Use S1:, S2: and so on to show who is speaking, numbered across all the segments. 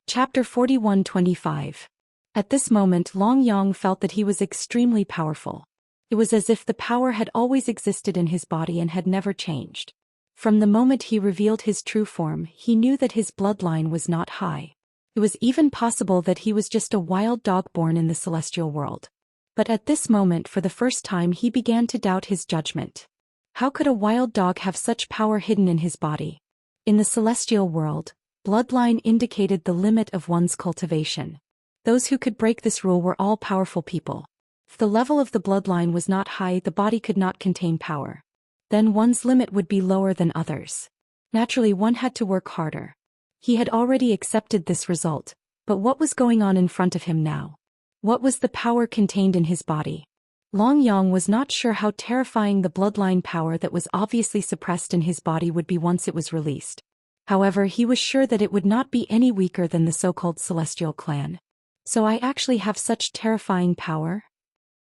S1: Chapter 41-25. At this moment Long Yang felt that he was extremely powerful. It was as if the power had always existed in his body and had never changed. From the moment he revealed his true form, he knew that his bloodline was not high. It was even possible that he was just a wild dog born in the celestial world. But at this moment for the first time he began to doubt his judgment. How could a wild dog have such power hidden in his body? In the celestial world, bloodline indicated the limit of one's cultivation. Those who could break this rule were all powerful people. If the level of the bloodline was not high, the body could not contain power. Then one's limit would be lower than others. Naturally, one had to work harder. He had already accepted this result, but what was going on in front of him now? What was the power contained in his body? Long Yang was not sure how terrifying the bloodline power that was obviously suppressed in his body would be once it was released. However, he was sure that it would not be any weaker than the so-called celestial clan. So I actually have such terrifying power?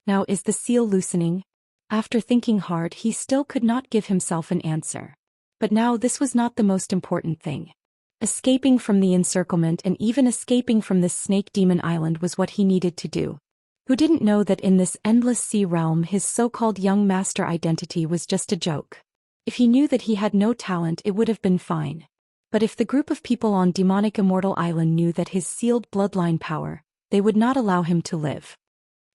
S1: Now is the seal loosening? After thinking hard, he still could not give himself an answer. But now this was not the most important thing. Escaping from the encirclement and even escaping from this snake demon island was what he needed to do. Who didn't know that in this endless sea realm his so-called young master identity was just a joke? If he knew that he had no talent, it would have been fine. But if the group of people on demonic Immortal Island knew that his sealed bloodline power, they would not allow him to live.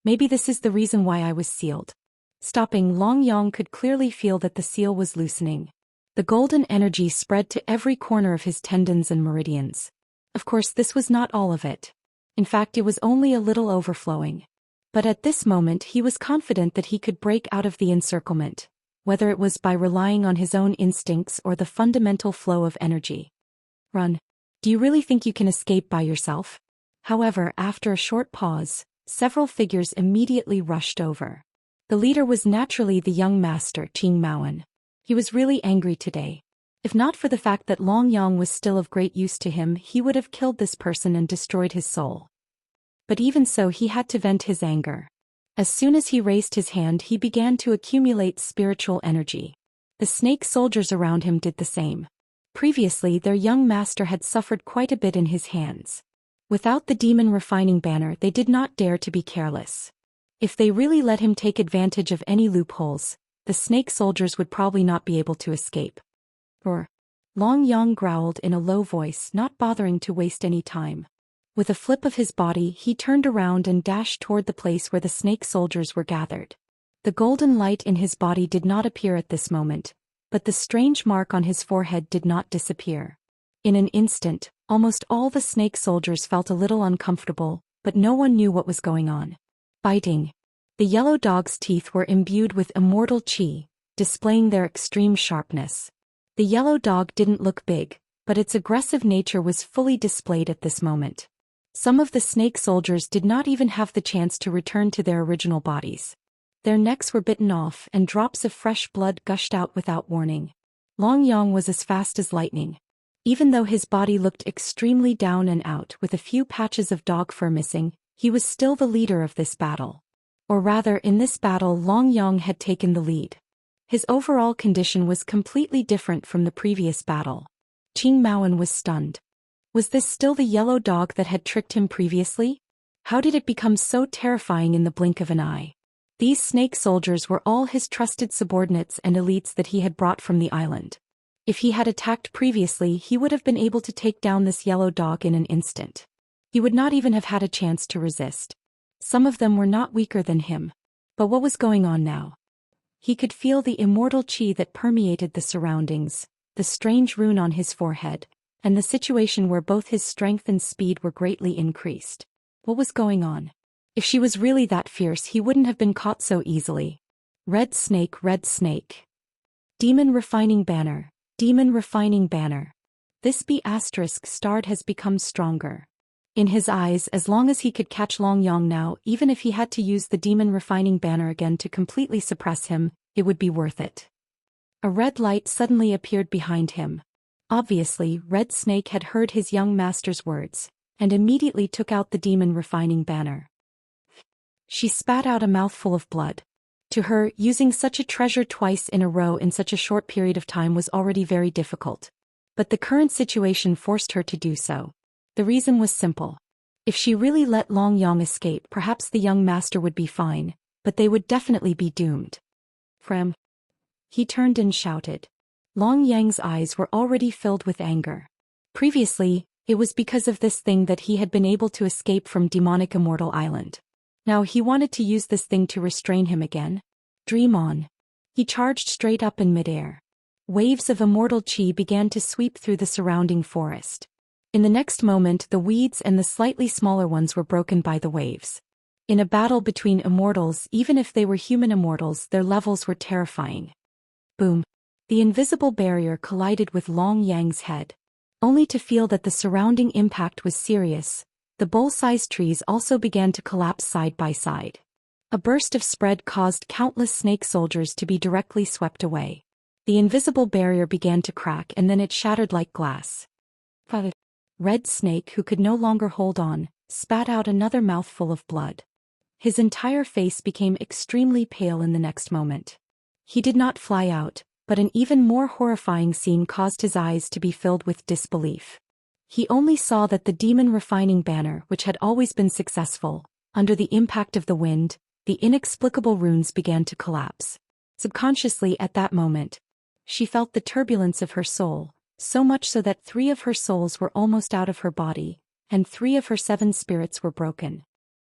S1: Maybe this is the reason why I was sealed. Stopping, Long Yang could clearly feel that the seal was loosening. The golden energy spread to every corner of his tendons and meridians. Of course, this was not all of it. In fact, it was only a little overflowing. But at this moment he was confident that he could break out of the encirclement, whether it was by relying on his own instincts or the fundamental flow of energy. Run. Do you really think you can escape by yourself? However, after a short pause, several figures immediately rushed over. The leader was naturally the young master, Qing Maoan. He was really angry today. If not for the fact that Long Yang was still of great use to him, he would have killed this person and destroyed his soul. But even so, he had to vent his anger. As soon as he raised his hand, he began to accumulate spiritual energy. The snake soldiers around him did the same. Previously, their young master had suffered quite a bit in his hands. Without the demon refining banner, they did not dare to be careless. If they really let him take advantage of any loopholes, the snake soldiers would probably not be able to escape. Or, Long Yang growled in a low voice, not bothering to waste any time. With a flip of his body, he turned around and dashed toward the place where the snake soldiers were gathered. The golden light in his body did not appear at this moment, but the strange mark on his forehead did not disappear. In an instant, almost all the snake soldiers felt a little uncomfortable, but no one knew what was going on. Biting. The yellow dog's teeth were imbued with immortal qi, displaying their extreme sharpness. The yellow dog didn't look big, but its aggressive nature was fully displayed at this moment. Some of the snake soldiers did not even have the chance to return to their original bodies. Their necks were bitten off and drops of fresh blood gushed out without warning. Long Yang was as fast as lightning. Even though his body looked extremely down and out with a few patches of dog fur missing, he was still the leader of this battle. Or rather, in this battle Long Yang had taken the lead. His overall condition was completely different from the previous battle. Qing Maoan was stunned. Was this still the yellow dog that had tricked him previously? How did it become so terrifying in the blink of an eye? These snake soldiers were all his trusted subordinates and elites that he had brought from the island. If he had attacked previously, he would have been able to take down this yellow dog in an instant. He would not even have had a chance to resist. Some of them were not weaker than him. But what was going on now? He could feel the immortal qi that permeated the surroundings, the strange rune on his forehead, and the situation where both his strength and speed were greatly increased. What was going on? If she was really that fierce, he wouldn't have been caught so easily. Red snake, red snake. Demon refining banner, demon refining banner. This B** starred has become stronger. In his eyes, as long as he could catch Long Yang now, even if he had to use the demon refining banner again to completely suppress him, it would be worth it. A red light suddenly appeared behind him. Obviously, Red Snake had heard his young master's words, and immediately took out the demon refining banner. She spat out a mouthful of blood. To her, using such a treasure twice in a row in such a short period of time was already very difficult. But the current situation forced her to do so. The reason was simple. If she really let Long Yang escape, perhaps the young master would be fine, but they would definitely be doomed. Frem. He turned and shouted. Long Yang's eyes were already filled with anger. Previously, it was because of this thing that he had been able to escape from demonic Immortal Island. Now he wanted to use this thing to restrain him again. Dream on. He charged straight up in midair. Waves of immortal chi began to sweep through the surrounding forest. In the next moment, the weeds and the slightly smaller ones were broken by the waves. In a battle between immortals, even if they were human immortals, their levels were terrifying. Boom. The invisible barrier collided with Long Yang's head. Only to feel that the surrounding impact was serious, the bowl-sized trees also began to collapse side by side. A burst of spread caused countless snake soldiers to be directly swept away. The invisible barrier began to crack and then it shattered like glass. Red Snake, who could no longer hold on, spat out another mouthful of blood. His entire face became extremely pale in the next moment. He did not fly out, but an even more horrifying scene caused his eyes to be filled with disbelief. He only saw that the demon refining banner, which had always been successful, under the impact of the wind, the inexplicable runes began to collapse. Subconsciously at that moment, she felt the turbulence of her soul, so much so that 3 of her souls were almost out of her body, and 3 of her 7 spirits were broken.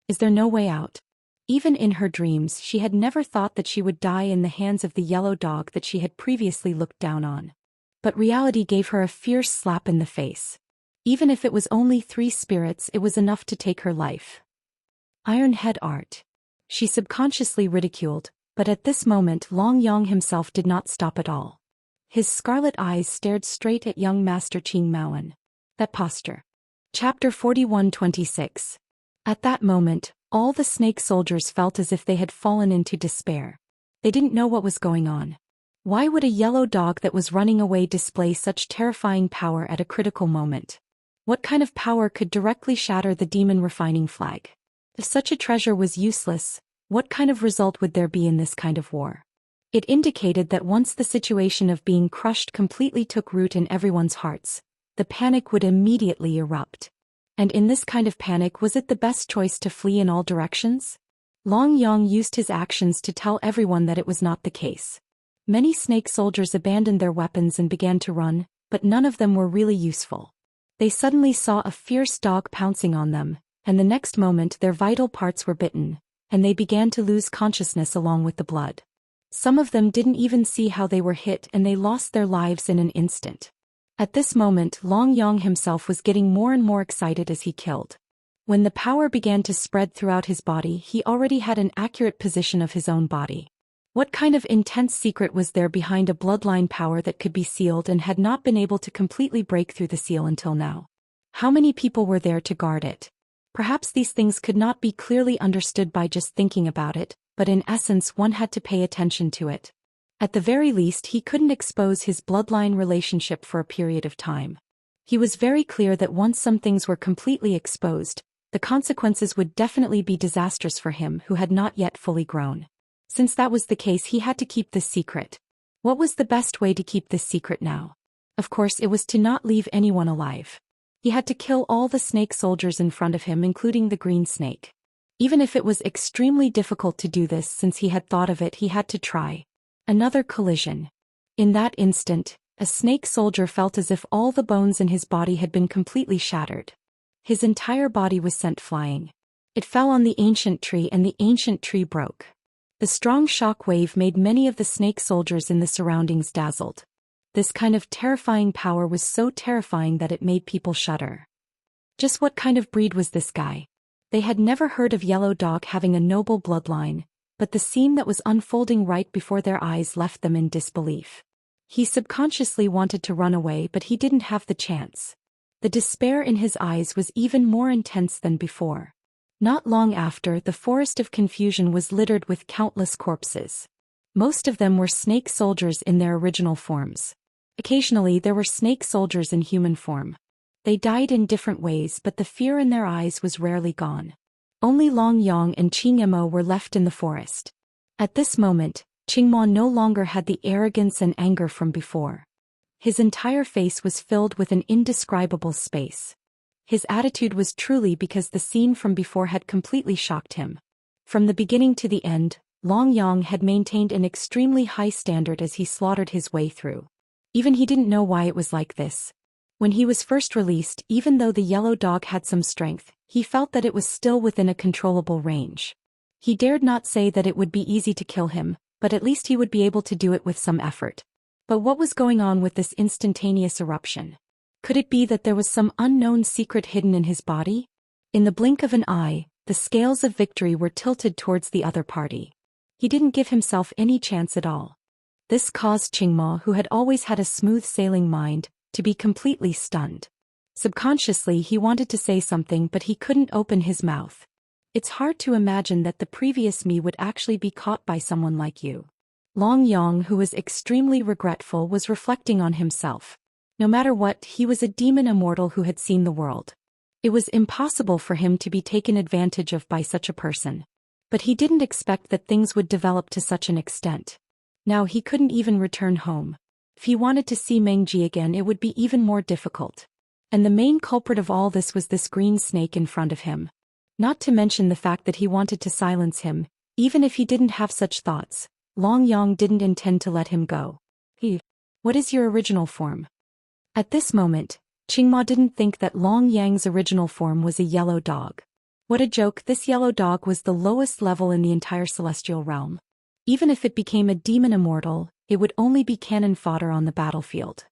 S1: Is there no way out? Even in her dreams, she had never thought that she would die in the hands of the yellow dog that she had previously looked down on. But reality gave her a fierce slap in the face. Even if it was only 3 spirits, it was enough to take her life. Iron Head Art. She subconsciously ridiculed, but at this moment Long Yang himself did not stop at all. His scarlet eyes stared straight at young Master Qing Maoan. That posture. Chapter 41-26. At that moment, all the snake soldiers felt as if they had fallen into despair. They didn't know what was going on. Why would a yellow dog that was running away display such terrifying power at a critical moment? What kind of power could directly shatter the demon refining flag? If such a treasure was useless, what kind of result would there be in this kind of war? It indicated that once the situation of being crushed completely took root in everyone's hearts, the panic would immediately erupt. And in this kind of panic, was it the best choice to flee in all directions? Long Yang used his actions to tell everyone that it was not the case. Many snake soldiers abandoned their weapons and began to run, but none of them were really useful. They suddenly saw a fierce dog pouncing on them, and the next moment their vital parts were bitten, and they began to lose consciousness along with the blood. Some of them didn't even see how they were hit and they lost their lives in an instant. At this moment, Long Yang himself was getting more and more excited as he killed. When the power began to spread throughout his body, he already had an accurate position of his own body. What kind of intense secret was there behind a bloodline power that could be sealed and had not been able to completely break through the seal until now? How many people were there to guard it? Perhaps these things could not be clearly understood by just thinking about it, but in essence one had to pay attention to it. At the very least, he couldn't expose his bloodline relationship for a period of time. He was very clear that once some things were completely exposed, the consequences would definitely be disastrous for him who had not yet fully grown. Since that was the case, he had to keep this secret. What was the best way to keep this secret now? Of course, it was to not leave anyone alive. He had to kill all the snake soldiers in front of him, including the green snake. Even if it was extremely difficult to do this, since he had thought of it, he had to try. Another collision. In that instant, a snake soldier felt as if all the bones in his body had been completely shattered. His entire body was sent flying. It fell on the ancient tree and the ancient tree broke. The strong shock wave made many of the snake soldiers in the surroundings dazzled. This kind of terrifying power was so terrifying that it made people shudder. Just what kind of breed was this guy? They had never heard of Yellow Dog having a noble bloodline, but the scene that was unfolding right before their eyes left them in disbelief. He subconsciously wanted to run away, but he didn't have the chance. The despair in his eyes was even more intense than before. Not long after, the forest of confusion was littered with countless corpses. Most of them were snake soldiers in their original forms. Occasionally there were snake soldiers in human form. They died in different ways, but the fear in their eyes was rarely gone. Only Long Yang and Qing Mo were left in the forest. At this moment, Qing Mo no longer had the arrogance and anger from before. His entire face was filled with an indescribable space. His attitude was truly because the scene from before had completely shocked him. From the beginning to the end, Long Yang had maintained an extremely high standard as he slaughtered his way through. Even he didn't know why it was like this. When he was first released, even though the yellow dog had some strength, he felt that it was still within a controllable range. He dared not say that it would be easy to kill him, but at least he would be able to do it with some effort. But what was going on with this instantaneous eruption? Could it be that there was some unknown secret hidden in his body? In the blink of an eye, the scales of victory were tilted towards the other party. He didn't give himself any chance at all. This caused Qingma, who had always had a smooth-sailing mind, to be completely stunned. Subconsciously he wanted to say something but he couldn't open his mouth. It's hard to imagine that the previous me would actually be caught by someone like you. Long Yang, who was extremely regretful, was reflecting on himself. No matter what, he was a demon immortal who had seen the world. It was impossible for him to be taken advantage of by such a person. But he didn't expect that things would develop to such an extent. Now he couldn't even return home. If he wanted to see Mengji again, it would be even more difficult. And the main culprit of all this was this green snake in front of him. Not to mention the fact that he wanted to silence him. Even if he didn't have such thoughts, Long Yang didn't intend to let him go. What is your original form? At this moment, Qingma didn't think that Long Yang's original form was a yellow dog. What a joke, this yellow dog was the lowest level in the entire celestial realm. Even if it became a demon immortal, it would only be cannon fodder on the battlefield.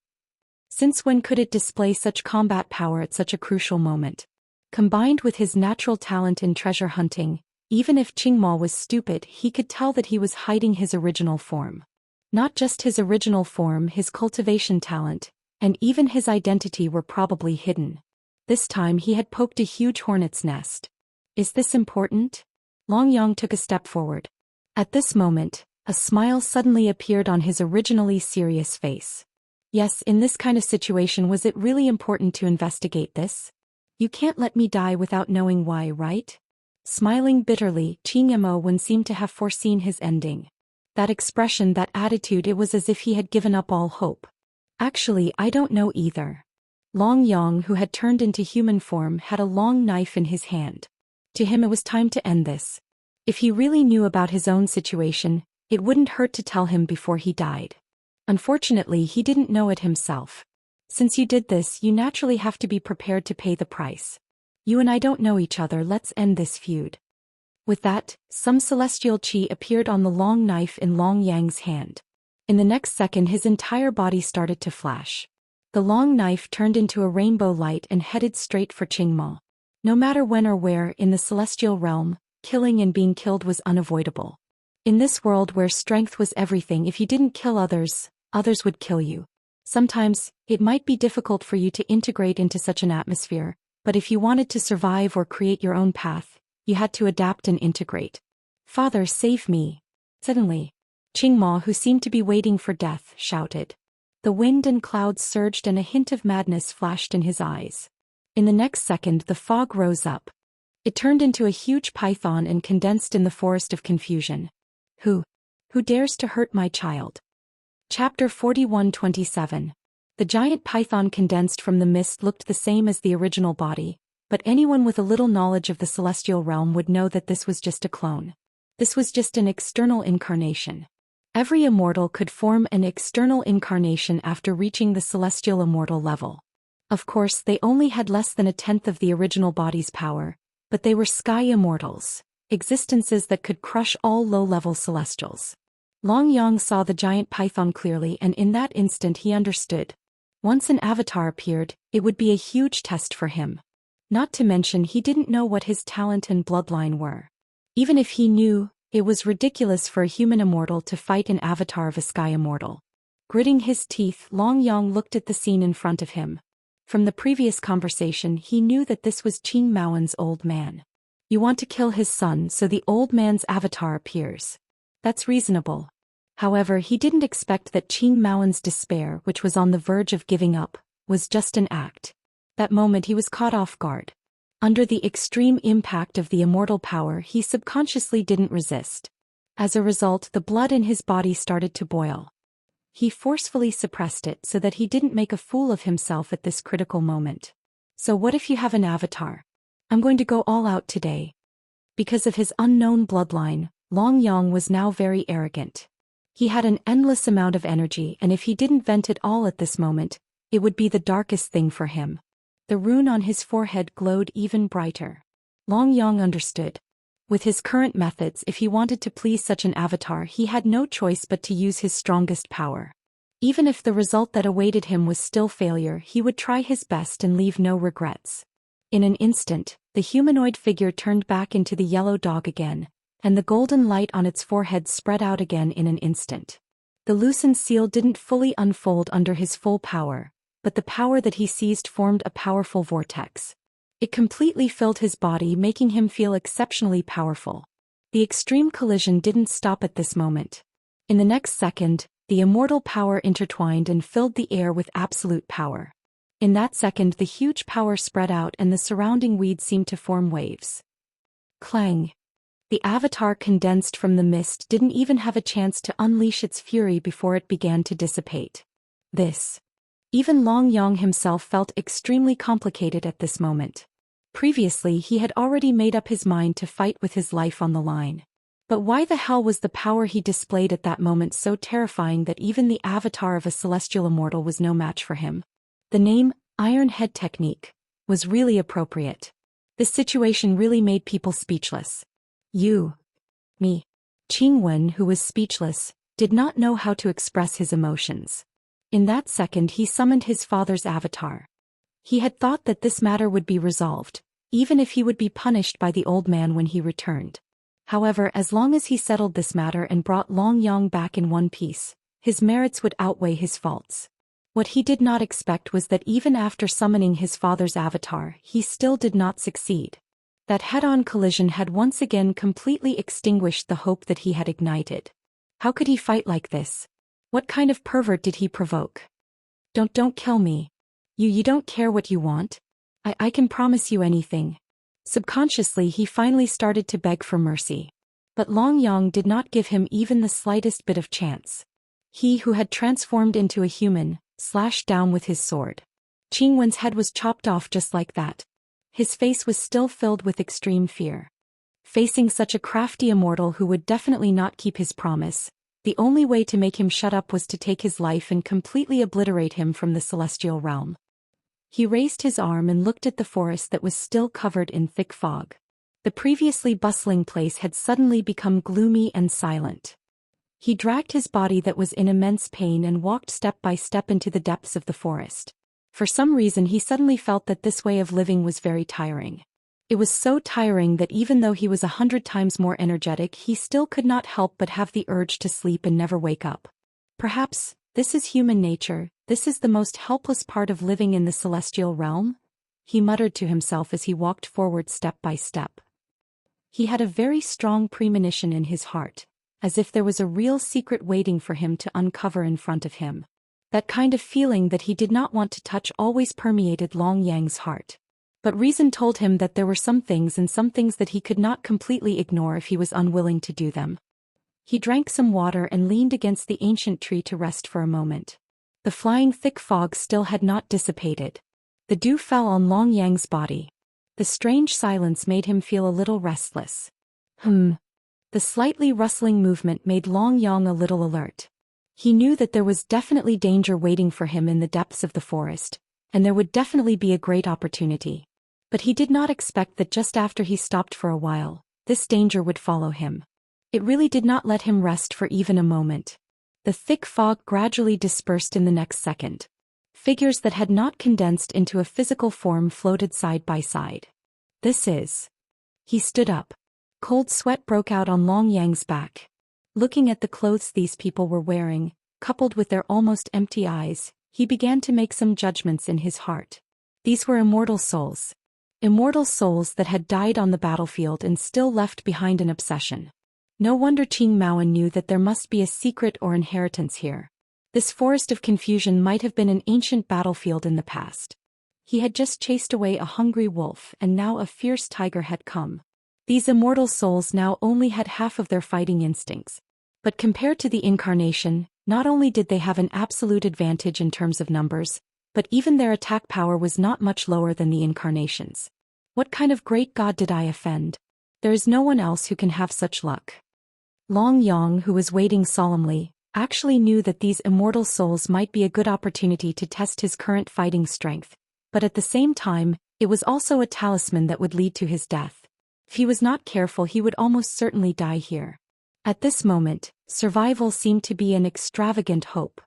S1: Since when could it display such combat power at such a crucial moment? Combined with his natural talent in treasure hunting, even if Qingma was stupid, he could tell that he was hiding his original form. Not just his original form, his cultivation talent, and even his identity were probably hidden. This time he had poked a huge hornet's nest. Is this important? Long Yang took a step forward. At this moment, a smile suddenly appeared on his originally serious face. Yes, in this kind of situation, was it really important to investigate this? You can't let me die without knowing why, right? Smiling bitterly, Qingma Wen seemed to have foreseen his ending. That expression, that attitude, it was as if he had given up all hope. Actually, I don't know either. Long Yang, who had turned into human form, had a long knife in his hand. To him it was time to end this. If he really knew about his own situation, it wouldn't hurt to tell him before he died. Unfortunately, he didn't know it himself. Since you did this, you naturally have to be prepared to pay the price. You and I don't know each other, let's end this feud. With that, some celestial qi appeared on the long knife in Long Yang's hand. In the next second his entire body started to flash. The long knife turned into a rainbow light and headed straight for Qingma. No matter when or where in the celestial realm, killing and being killed was unavoidable. In this world where strength was everything, if you didn't kill others, others would kill you. Sometimes, it might be difficult for you to integrate into such an atmosphere, but if you wanted to survive or create your own path, you had to adapt and integrate. Father, save me. Suddenly, Qingma, who seemed to be waiting for death, shouted. The wind and clouds surged and a hint of madness flashed in his eyes. In the next second the fog rose up. It turned into a huge python and condensed in the forest of confusion. Who dares to hurt my child? Chapter 41-27. The giant python condensed from the mist looked the same as the original body, but anyone with a little knowledge of the celestial realm would know that this was just a clone. This was just an external incarnation. Every immortal could form an external incarnation after reaching the celestial immortal level. Of course, they only had less than a tenth of the original body's power, but they were sky immortals, existences that could crush all low-level celestials. Long Yang saw the giant python clearly, and in that instant he understood. Once an avatar appeared, it would be a huge test for him. Not to mention he didn't know what his talent and bloodline were. Even if he knew, it was ridiculous for a human immortal to fight an avatar of a sky immortal. Gritting his teeth, Long Yang looked at the scene in front of him. From the previous conversation he knew that this was Qingma Wen's old man. You want to kill his son, so the old man's avatar appears. That's reasonable. However, he didn't expect that Qingma Wen's despair, which was on the verge of giving up, was just an act. That moment he was caught off guard. Under the extreme impact of the immortal power, he subconsciously didn't resist. As a result, the blood in his body started to boil. He forcefully suppressed it so that he didn't make a fool of himself at this critical moment. So what if you have an avatar? I'm going to go all out today. Because of his unknown bloodline, Long Yang was now very arrogant. He had an endless amount of energy, and if he didn't vent it all at this moment, it would be the darkest thing for him. The rune on his forehead glowed even brighter. Long Yang understood. With his current methods, if he wanted to please such an avatar, he had no choice but to use his strongest power. Even if the result that awaited him was still failure, he would try his best and leave no regrets. In an instant, the humanoid figure turned back into the yellow dog again, and the golden light on its forehead spread out again in an instant. The loosened seal didn't fully unfold under his full power, but the power that he seized formed a powerful vortex. It completely filled his body, making him feel exceptionally powerful. The extreme collision didn't stop at this moment. In the next second, the immortal power intertwined and filled the air with absolute power. In that second, the huge power spread out and the surrounding weed seemed to form waves. Clang! The avatar condensed from the mist didn't even have a chance to unleash its fury before it began to dissipate. Even Long Yang himself felt extremely complicated at this moment. Previously, he had already made up his mind to fight with his life on the line. But why the hell was the power he displayed at that moment so terrifying that even the avatar of a celestial immortal was no match for him? The name, Iron Head Technique, was really appropriate. This situation really made people speechless. Me. Qingwen, who was speechless, did not know how to express his emotions. In that second, he summoned his father's avatar. He had thought that this matter would be resolved, even if he would be punished by the old man when he returned. However, as long as he settled this matter and brought Long Yang back in one piece, his merits would outweigh his faults. What he did not expect was that even after summoning his father's avatar, he still did not succeed. That head-on collision had once again completely extinguished the hope that he had ignited. How could he fight like this? What kind of pervert did he provoke? Don't kill me. You don't care what you want? I can promise you anything. Subconsciously, he finally started to beg for mercy. But Long Yang did not give him even the slightest bit of chance. He who had transformed into a human, slashed down with his sword. Qingwen's head was chopped off just like that. His face was still filled with extreme fear. Facing such a crafty immortal who would definitely not keep his promise, the only way to make him shut up was to take his life and completely obliterate him from the celestial realm. He raised his arm and looked at the forest that was still covered in thick fog. The previously bustling place had suddenly become gloomy and silent. He dragged his body that was in immense pain and walked step by step into the depths of the forest. For some reason, he suddenly felt that this way of living was very tiring. It was so tiring that even though he was 100 times more energetic, he still could not help but have the urge to sleep and never wake up. Perhaps, this is human nature, this is the most helpless part of living in the celestial realm? He muttered to himself as he walked forward step by step. He had a very strong premonition in his heart, as if there was a real secret waiting for him to uncover in front of him. That kind of feeling that he did not want to touch always permeated Long Yang's heart. But reason told him that there were some things that he could not completely ignore if he was unwilling to do them. He drank some water and leaned against the ancient tree to rest for a moment. The flying thick fog still had not dissipated. The dew fell on Long Yang's body. The strange silence made him feel a little restless. The slightly rustling movement made Long Yang a little alert. He knew that there was definitely danger waiting for him in the depths of the forest, and there would definitely be a great opportunity. But he did not expect that just after he stopped for a while, this danger would follow him. It really did not let him rest for even a moment. The thick fog gradually dispersed in the next second. Figures that had not condensed into a physical form floated side by side. He stood up. Cold sweat broke out on Long Yang's back. Looking at the clothes these people were wearing, coupled with their almost empty eyes, he began to make some judgments in his heart. These were immortal souls. Immortal souls that had died on the battlefield and still left behind an obsession. No wonder Qing Maoan knew that there must be a secret or inheritance here. This forest of confusion might have been an ancient battlefield in the past. He had just chased away a hungry wolf and now a fierce tiger had come. These immortal souls now only had half of their fighting instincts. But compared to the incarnation, not only did they have an absolute advantage in terms of numbers, but even their attack power was not much lower than the incarnations. What kind of great god did I offend? There is no one else who can have such luck. Long Yang, who was waiting solemnly, actually knew that these immortal souls might be a good opportunity to test his current fighting strength, but at the same time, it was also a talisman that would lead to his death. If he was not careful, he would almost certainly die here. At this moment, survival seemed to be an extravagant hope.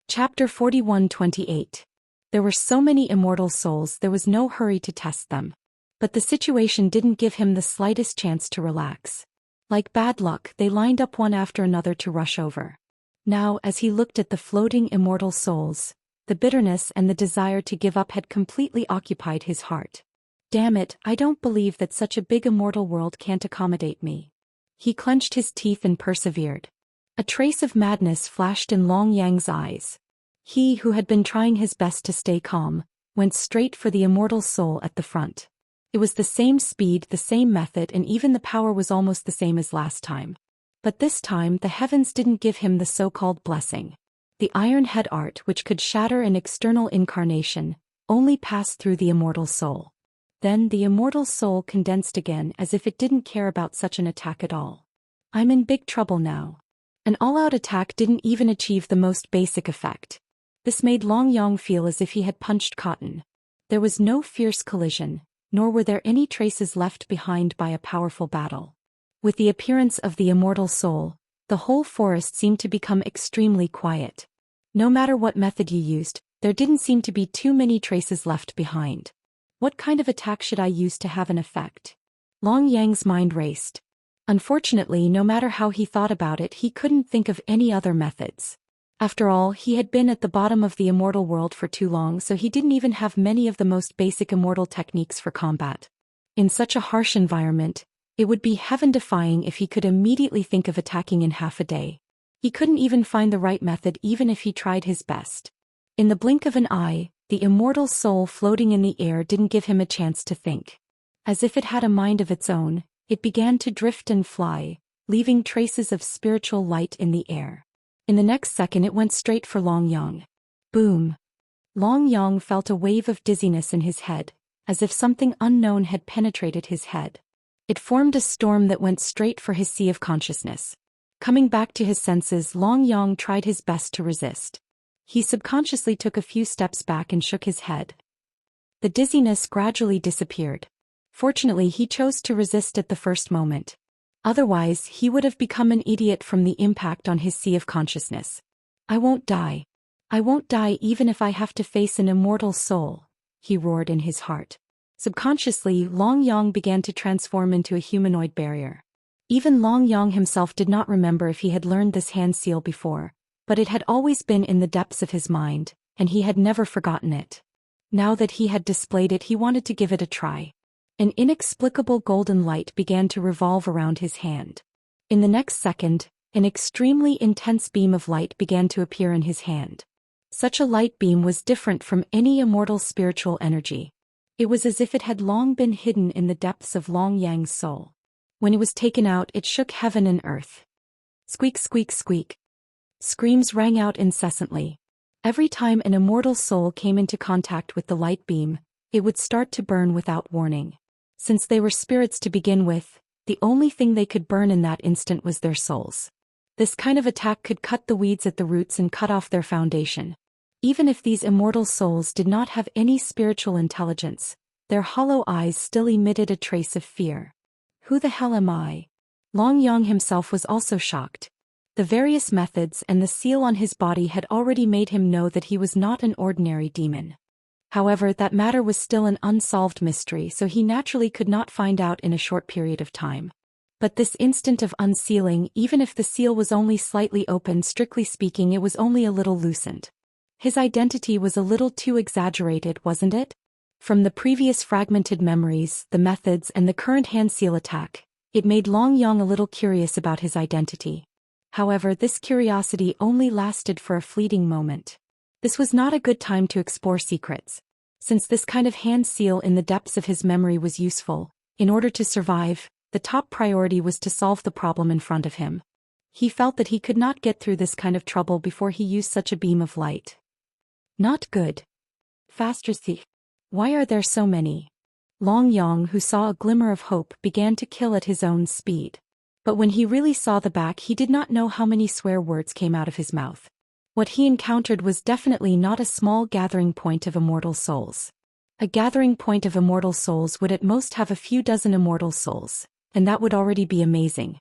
S1: Chapter 41:28. There were so many immortal souls, there was no hurry to test them. But the situation didn't give him the slightest chance to relax. Like bad luck, they lined up one after another to rush over. Now, as he looked at the floating immortal souls, the bitterness and the desire to give up had completely occupied his heart. Damn it, I don't believe that such a big immortal world can't accommodate me. He clenched his teeth and persevered. A trace of madness flashed in Long Yang's eyes. He, who had been trying his best to stay calm, went straight for the immortal soul at the front. It was the same speed, the same method, and even the power was almost the same as last time. But this time the heavens didn't give him the so-called blessing. The iron head art, which could shatter an external incarnation, only passed through the immortal soul. Then the immortal soul condensed again as if it didn't care about such an attack at all. I'm in big trouble now. An all-out attack didn't even achieve the most basic effect. This made Long Yang feel as if he had punched cotton. There was no fierce collision, nor were there any traces left behind by a powerful battle. With the appearance of the immortal soul, the whole forest seemed to become extremely quiet. No matter what method you used, there didn't seem to be too many traces left behind. What kind of attack should I use to have an effect? Long Yang's mind raced. Unfortunately, no matter how he thought about it, he couldn't think of any other methods. After all, he had been at the bottom of the immortal world for too long, so he didn't even have many of the most basic immortal techniques for combat. In such a harsh environment, it would be heaven-defying if he could immediately think of attacking in half a day. He couldn't even find the right method even if he tried his best. In the blink of an eye, the immortal soul floating in the air didn't give him a chance to think. As if it had a mind of its own, it began to drift and fly, leaving traces of spiritual light in the air. In the next second it went straight for Long Yang. Boom! Long Yang felt a wave of dizziness in his head, as if something unknown had penetrated his head. It formed a storm that went straight for his sea of consciousness. Coming back to his senses, Long Yang tried his best to resist. He subconsciously took a few steps back and shook his head. The dizziness gradually disappeared. Fortunately, he chose to resist at the first moment. Otherwise, he would have become an idiot from the impact on his sea of consciousness. I won't die. I won't die even if I have to face an immortal soul, he roared in his heart. Subconsciously, Long Yang began to transform into a humanoid barrier. Even Long Yang himself did not remember if he had learned this hand seal before, but it had always been in the depths of his mind, and he had never forgotten it. Now that he had displayed it, he wanted to give it a try. An inexplicable golden light began to revolve around his hand. In the next second, an extremely intense beam of light began to appear in his hand. Such a light beam was different from any immortal spiritual energy. It was as if it had long been hidden in the depths of Long Yang's soul. When it was taken out, it shook heaven and earth. Squeak, squeak, squeak. Screams rang out incessantly. Every time an immortal soul came into contact with the light beam, it would start to burn without warning. Since they were spirits to begin with, the only thing they could burn in that instant was their souls. This kind of attack could cut the weeds at the roots and cut off their foundation. Even if these immortal souls did not have any spiritual intelligence, their hollow eyes still emitted a trace of fear. Who the hell am I? Long Yang himself was also shocked. The various methods and the seal on his body had already made him know that he was not an ordinary demon. However, that matter was still an unsolved mystery, so he naturally could not find out in a short period of time. But this instant of unsealing, even if the seal was only slightly open, strictly speaking, it was only a little loosened. His identity was a little too exaggerated, wasn't it? From the previous fragmented memories, the methods, and the current hand seal attack, it made Long Yang a little curious about his identity. However, this curiosity only lasted for a fleeting moment. This was not a good time to explore secrets. Since this kind of hand seal in the depths of his memory was useful, in order to survive, the top priority was to solve the problem in front of him. He felt that he could not get through this kind of trouble before he used such a beam of light. Not good. faster thief. Why are there so many? Long Yong, who saw a glimmer of hope, began to kill at his own speed. But when he really saw the back, he did not know how many swear words came out of his mouth. What he encountered was definitely not a small gathering point of immortal souls. A gathering point of immortal souls would at most have a few dozen immortal souls, and that would already be amazing.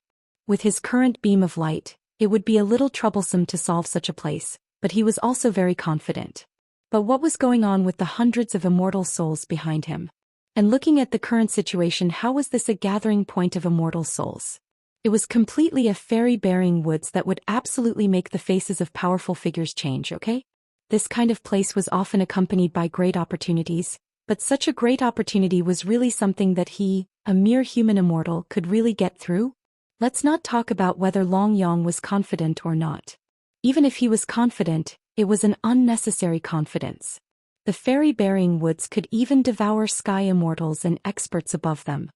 S1: With his current beam of light, it would be a little troublesome to solve such a place, but he was also very confident. But what was going on with the hundreds of immortal souls behind him? And looking at the current situation, how was this a gathering point of immortal souls? It was completely a fairy-bearing woods that would absolutely make the faces of powerful figures change, okay? This kind of place was often accompanied by great opportunities, but such a great opportunity was really something that he, a mere human immortal, could really get through? Let's not talk about whether Long Yong was confident or not. Even if he was confident, it was an unnecessary confidence. The fairy-bearing woods could even devour sky immortals and experts above them.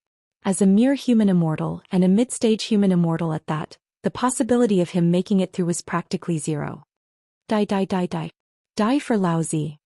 S1: As a mere human immortal, and a mid-stage human immortal at that, the possibility of him making it through was practically zero. Die die die die. Die for lousy.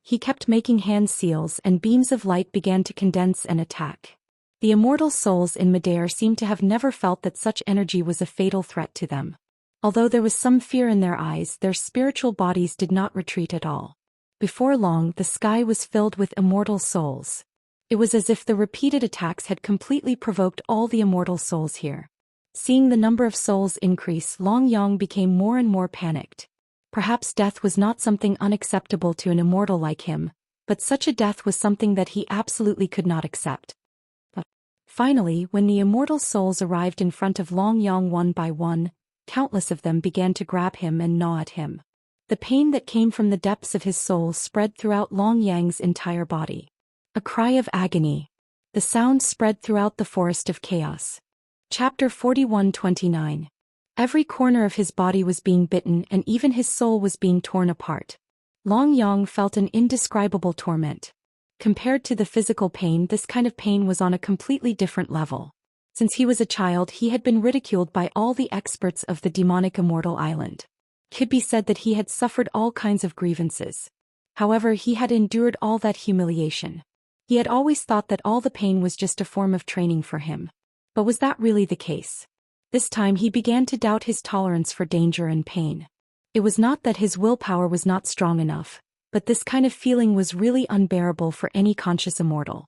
S1: He kept making hand seals and beams of light began to condense and attack. The immortal souls in midair seemed to have never felt that such energy was a fatal threat to them. Although there was some fear in their eyes, their spiritual bodies did not retreat at all. Before long, the sky was filled with immortal souls. It was as if the repeated attacks had completely provoked all the immortal souls here. Seeing the number of souls increase, Long Yong became more and more panicked. Perhaps death was not something unacceptable to an immortal like him, but such a death was something that he absolutely could not accept. Finally, when the immortal souls arrived in front of Long Yong one by one, countless of them began to grab him and gnaw at him. The pain that came from the depths of his soul spread throughout Long Yang's entire body. A cry of agony. The sound spread throughout the forest of chaos. Chapter 41-29. Every corner of his body was being bitten and even his soul was being torn apart. Long Yong felt an indescribable torment. Compared to the physical pain, this kind of pain was on a completely different level. Since he was a child, he had been ridiculed by all the experts of the demonic immortal island. It could be said that he had suffered all kinds of grievances. However, he had endured all that humiliation. He had always thought that all the pain was just a form of training for him. But was that really the case? This time he began to doubt his tolerance for danger and pain. It was not that his willpower was not strong enough, but this kind of feeling was really unbearable for any conscious immortal.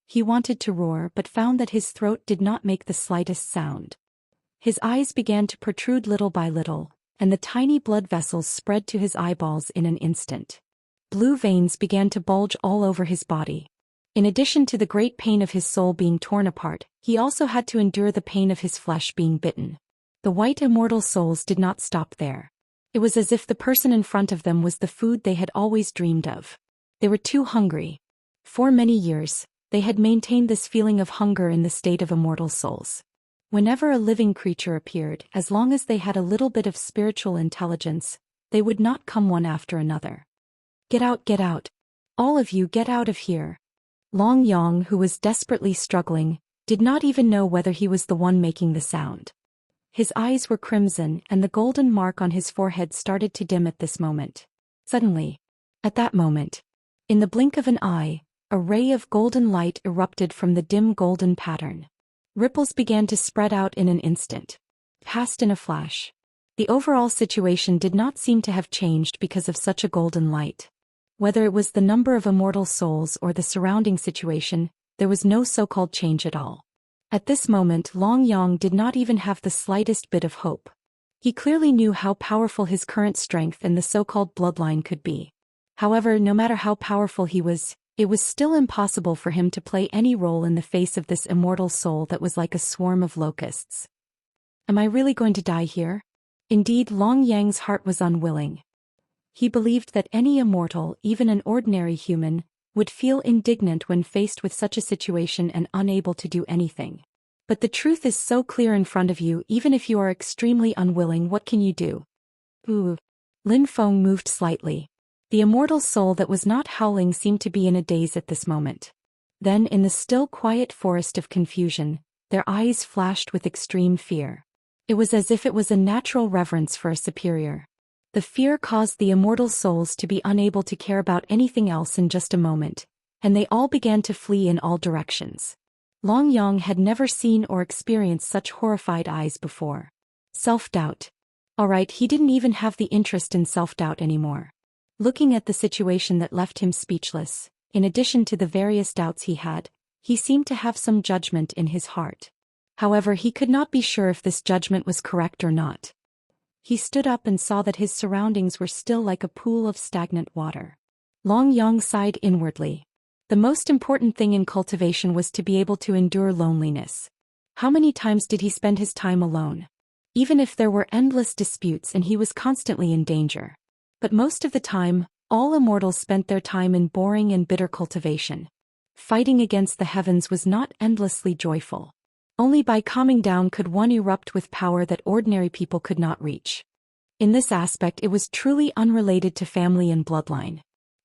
S1: He wanted to roar but found that his throat did not make the slightest sound. His eyes began to protrude little by little, and the tiny blood vessels spread to his eyeballs in an instant. Blue veins began to bulge all over his body. In addition to the great pain of his soul being torn apart, he also had to endure the pain of his flesh being bitten. The white immortal souls did not stop there. It was as if the person in front of them was the food they had always dreamed of. They were too hungry. For many years, they had maintained this feeling of hunger in the state of immortal souls. Whenever a living creature appeared, as long as they had a little bit of spiritual intelligence, they would not come one after another. Get out, get out. All of you get out of here. Long Yong, who was desperately struggling, did not even know whether he was the one making the sound. His eyes were crimson and the golden mark on his forehead started to dim at this moment. Suddenly, at that moment, in the blink of an eye, a ray of golden light erupted from the dim golden pattern. Ripples began to spread out in an instant. Passed in a flash. The overall situation did not seem to have changed because of such a golden light. Whether it was the number of immortal souls or the surrounding situation, there was no so-called change at all. At this moment, Long Yong did not even have the slightest bit of hope. He clearly knew how powerful his current strength and the so-called bloodline could be. However, no matter how powerful he was, it was still impossible for him to play any role in the face of this immortal soul that was like a swarm of locusts. Am I really going to die here? Indeed, Long Yang's heart was unwilling. He believed that any immortal, even an ordinary human, would feel indignant when faced with such a situation and unable to do anything. But the truth is so clear in front of you, even if you are extremely unwilling, what can you do? Ooh. Lin Feng moved slightly. The immortal soul that was not howling seemed to be in a daze at this moment. Then, in the still quiet forest of confusion, their eyes flashed with extreme fear. It was as if it was a natural reverence for a superior. The fear caused the immortal souls to be unable to care about anything else in just a moment, and they all began to flee in all directions. Long Yang had never seen or experienced such horrified eyes before. Self-doubt. Alright, he didn't even have the interest in self-doubt anymore. Looking at the situation that left him speechless, in addition to the various doubts he seemed to have some judgment in his heart. However, he could not be sure if this judgment was correct or not. He stood up and saw that his surroundings were still like a pool of stagnant water. Long Yang sighed inwardly. The most important thing in cultivation was to be able to endure loneliness. How many times did he spend his time alone? Even if there were endless disputes and he was constantly in danger. But most of the time, all immortals spent their time in boring and bitter cultivation. Fighting against the heavens was not endlessly joyful. Only by calming down could one erupt with power that ordinary people could not reach. In this aspect, it was truly unrelated to family and bloodline.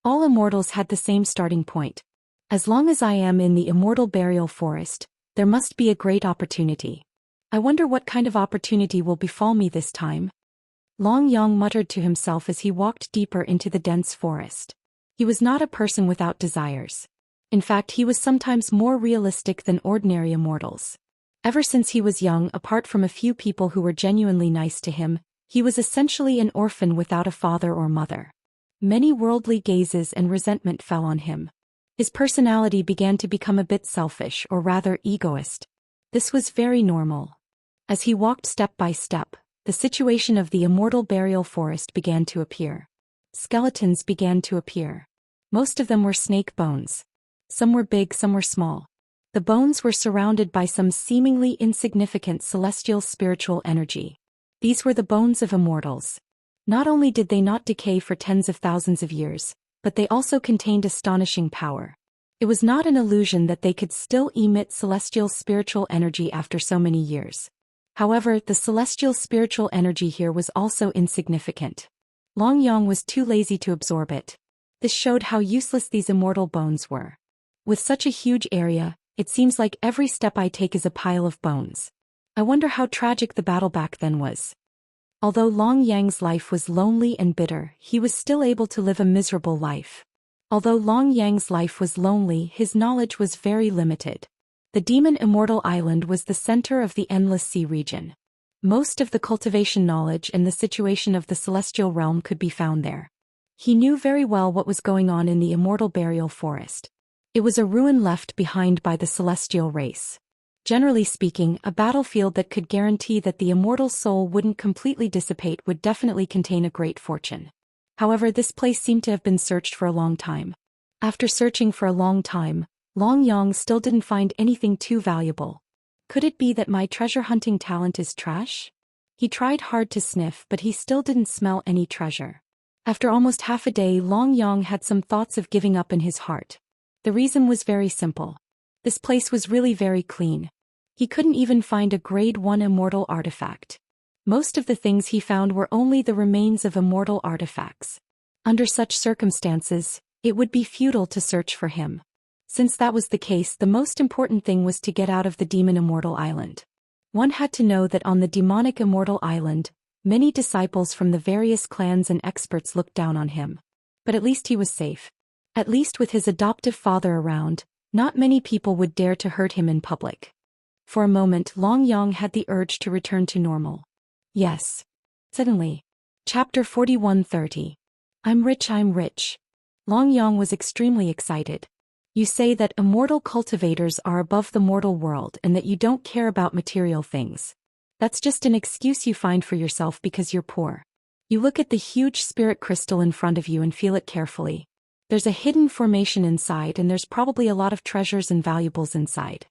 S1: All immortals had the same starting point. As long as I am in the immortal burial forest, there must be a great opportunity. I wonder what kind of opportunity will befall me this time. Long Yang muttered to himself as he walked deeper into the dense forest. He was not a person without desires. In fact, he was sometimes more realistic than ordinary immortals. Ever since he was young, apart from a few people who were genuinely nice to him, he was essentially an orphan without a father or mother. Many worldly gazes and resentment fell on him. His personality began to become a bit selfish, or rather egoist. This was very normal. As he walked step by step, the situation of the immortal burial forest began to appear. Skeletons began to appear. Most of them were snake bones. Some were big, some were small. The bones were surrounded by some seemingly insignificant celestial spiritual energy. These were the bones of immortals. Not only did they not decay for tens of thousands of years, but they also contained astonishing power. It was not an illusion that they could still emit celestial spiritual energy after so many years. However, the celestial spiritual energy here was also insignificant. Long Yang was too lazy to absorb it. This showed how useless these immortal bones were. With such a huge area, it seems like every step I take is a pile of bones. I wonder how tragic the battle back then was. Although Long Yang's life was lonely and bitter, he was still able to live a miserable life. Although Long Yang's life was lonely, his knowledge was very limited. The Demon Immortal Island was the center of the Endless Sea region. Most of the cultivation knowledge and the situation of the celestial realm could be found there. He knew very well what was going on in the immortal burial forest. It was a ruin left behind by the celestial race. Generally speaking, a battlefield that could guarantee that the immortal soul wouldn't completely dissipate would definitely contain a great fortune. However, this place seemed to have been searched for a long time. After searching for a long time, Long Yang still didn't find anything too valuable. Could it be that my treasure hunting talent is trash? He tried hard to sniff, but he still didn't smell any treasure. After almost half a day, Long Yang had some thoughts of giving up in his heart. The reason was very simple. This place was really very clean. He couldn't even find a grade 1 immortal artifact. Most of the things he found were only the remains of immortal artifacts. Under such circumstances, it would be futile to search for him. Since that was the case, the most important thing was to get out of the Demon Immortal Island. One had to know that on the demonic Immortal Island, many disciples from the various clans and experts looked down on him. But at least he was safe. At least with his adoptive father around, not many people would dare to hurt him in public. For a moment, Long Yang had the urge to return to normal. Yes. Suddenly. Chapter 41:30. I'm rich, I'm rich. Long Yang was extremely excited. You say that immortal cultivators are above the mortal world and that you don't care about material things. That's just an excuse you find for yourself because you're poor. You look at the huge spirit crystal in front of you and feel it carefully. There's a hidden formation inside and there's probably a lot of treasures and valuables inside.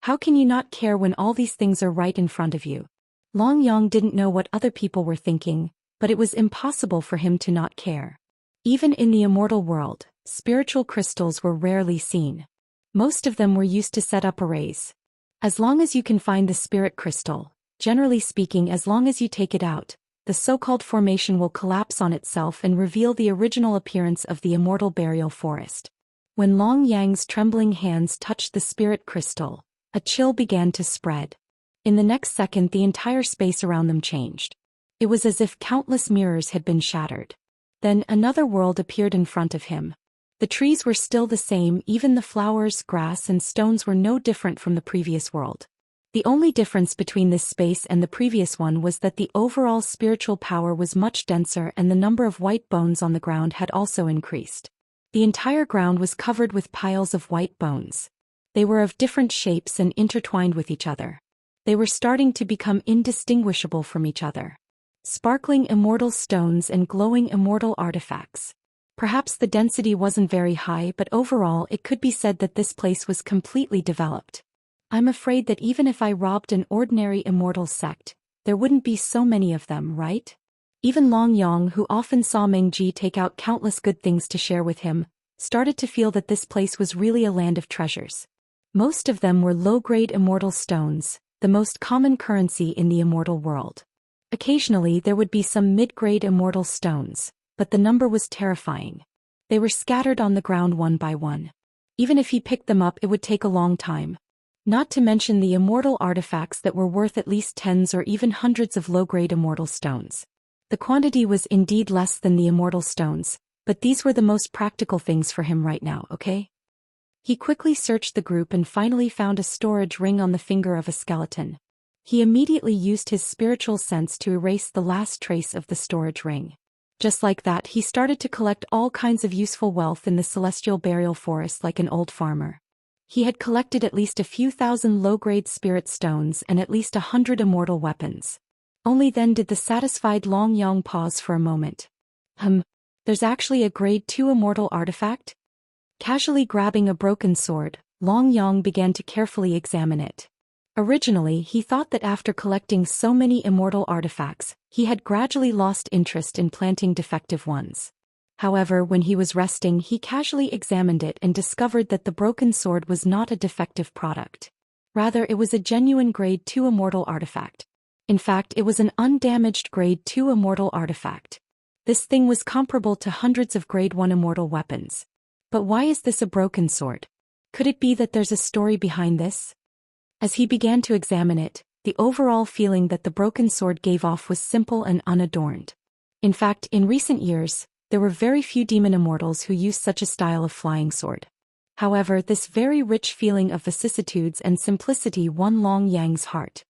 S1: How can you not care when all these things are right in front of you? Long Yang didn't know what other people were thinking, but it was impossible for him to not care. Even in the immortal world, spiritual crystals were rarely seen. Most of them were used to set up arrays. As long as you can find the spirit crystal, generally speaking, as long as you take it out, the so-called formation will collapse on itself and reveal the original appearance of the immortal burial forest. When Long Yang's trembling hands touched the spirit crystal, a chill began to spread. In the next second, the entire space around them changed. It was as if countless mirrors had been shattered. Then another world appeared in front of him. The trees were still the same, even the flowers, grass and stones were no different from the previous world. The only difference between this space and the previous one was that the overall spiritual power was much denser and the number of white bones on the ground had also increased. The entire ground was covered with piles of white bones. They were of different shapes and intertwined with each other. They were starting to become indistinguishable from each other. Sparkling immortal stones and glowing immortal artifacts. Perhaps the density wasn't very high, but overall it could be said that this place was completely developed. I'm afraid that even if I robbed an ordinary immortal sect, there wouldn't be so many of them, right? Even Long Yang, who often saw Mengji take out countless good things to share with him, started to feel that this place was really a land of treasures. Most of them were low-grade immortal stones, the most common currency in the immortal world. Occasionally there would be some mid-grade immortal stones, but the number was terrifying. They were scattered on the ground one by one. Even if he picked them up, it would take a long time. Not to mention the immortal artifacts that were worth at least tens or even hundreds of low-grade immortal stones. The quantity was indeed less than the immortal stones, but these were the most practical things for him right now, okay? He quickly searched the group and finally found a storage ring on the finger of a skeleton. He immediately used his spiritual sense to erase the last trace of the storage ring. Just like that, he started to collect all kinds of useful wealth in the celestial burial forest like an old farmer. He had collected at least a few thousand low-grade spirit stones and at least 100 immortal weapons. Only then did the satisfied Long Yang pause for a moment. There's actually a grade 2 immortal artifact? Casually grabbing a broken sword, Long Yang began to carefully examine it. Originally, he thought that after collecting so many immortal artifacts, he had gradually lost interest in planting defective ones. However, when he was resting, he casually examined it and discovered that the broken sword was not a defective product. Rather, it was a genuine grade 2 immortal artifact. In fact, it was an undamaged grade 2 immortal artifact. This thing was comparable to hundreds of grade 1 immortal weapons. But why is this a broken sword? Could it be that there's a story behind this? As he began to examine it, the overall feeling that the broken sword gave off was simple and unadorned. In fact, in recent years, there were very few demon immortals who used such a style of flying sword. However, this very rich feeling of vicissitudes and simplicity won Long Yang's heart.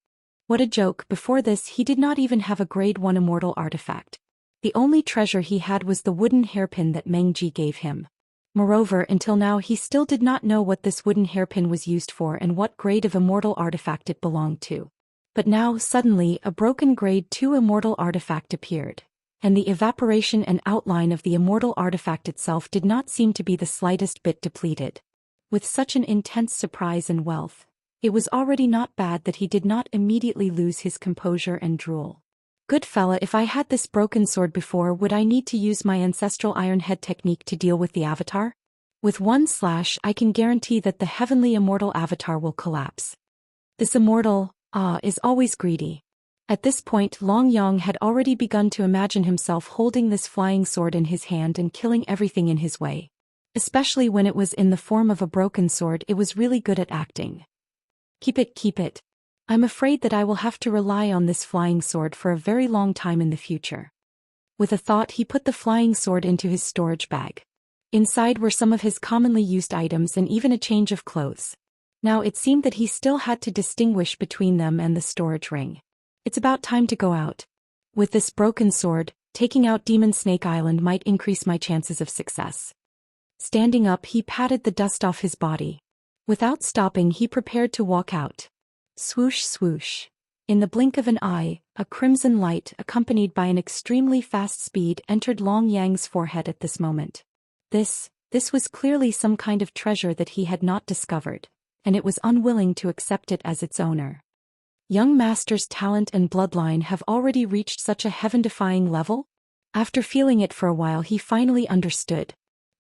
S1: What a joke, before this he did not even have a grade 1 immortal artifact. The only treasure he had was the wooden hairpin that Mengji gave him. Moreover, until now he still did not know what this wooden hairpin was used for and what grade of immortal artifact it belonged to. But now, suddenly, a broken grade 2 immortal artifact appeared, and the evaporation and outline of the immortal artifact itself did not seem to be the slightest bit depleted. With such an intense surprise and wealth, it was already not bad that he did not immediately lose his composure and drool. Good fella, if I had this broken sword before, would I need to use my ancestral Iron Head technique to deal with the avatar? With one slash, I can guarantee that the heavenly immortal avatar will collapse. This immortal, is always greedy. At this point, Long Yang had already begun to imagine himself holding this flying sword in his hand and killing everything in his way. Especially when it was in the form of a broken sword, it was really good at acting. Keep it. I'm afraid that I will have to rely on this flying sword for a very long time in the future. With a thought, he put the flying sword into his storage bag. Inside were some of his commonly used items and even a change of clothes. Now it seemed that he still had to distinguish between them and the storage ring. It's about time to go out. With this broken sword, taking out Demon Snake Island might increase my chances of success. Standing up, he patted the dust off his body. Without stopping, he prepared to walk out. Swoosh swoosh. In the blink of an eye, a crimson light accompanied by an extremely fast speed entered Long Yang's forehead at this moment. This was clearly some kind of treasure that he had not discovered, and it was unwilling to accept it as its owner. Young Master's talent and bloodline have already reached such a heaven-defying level? After feeling it for a while, he finally understood.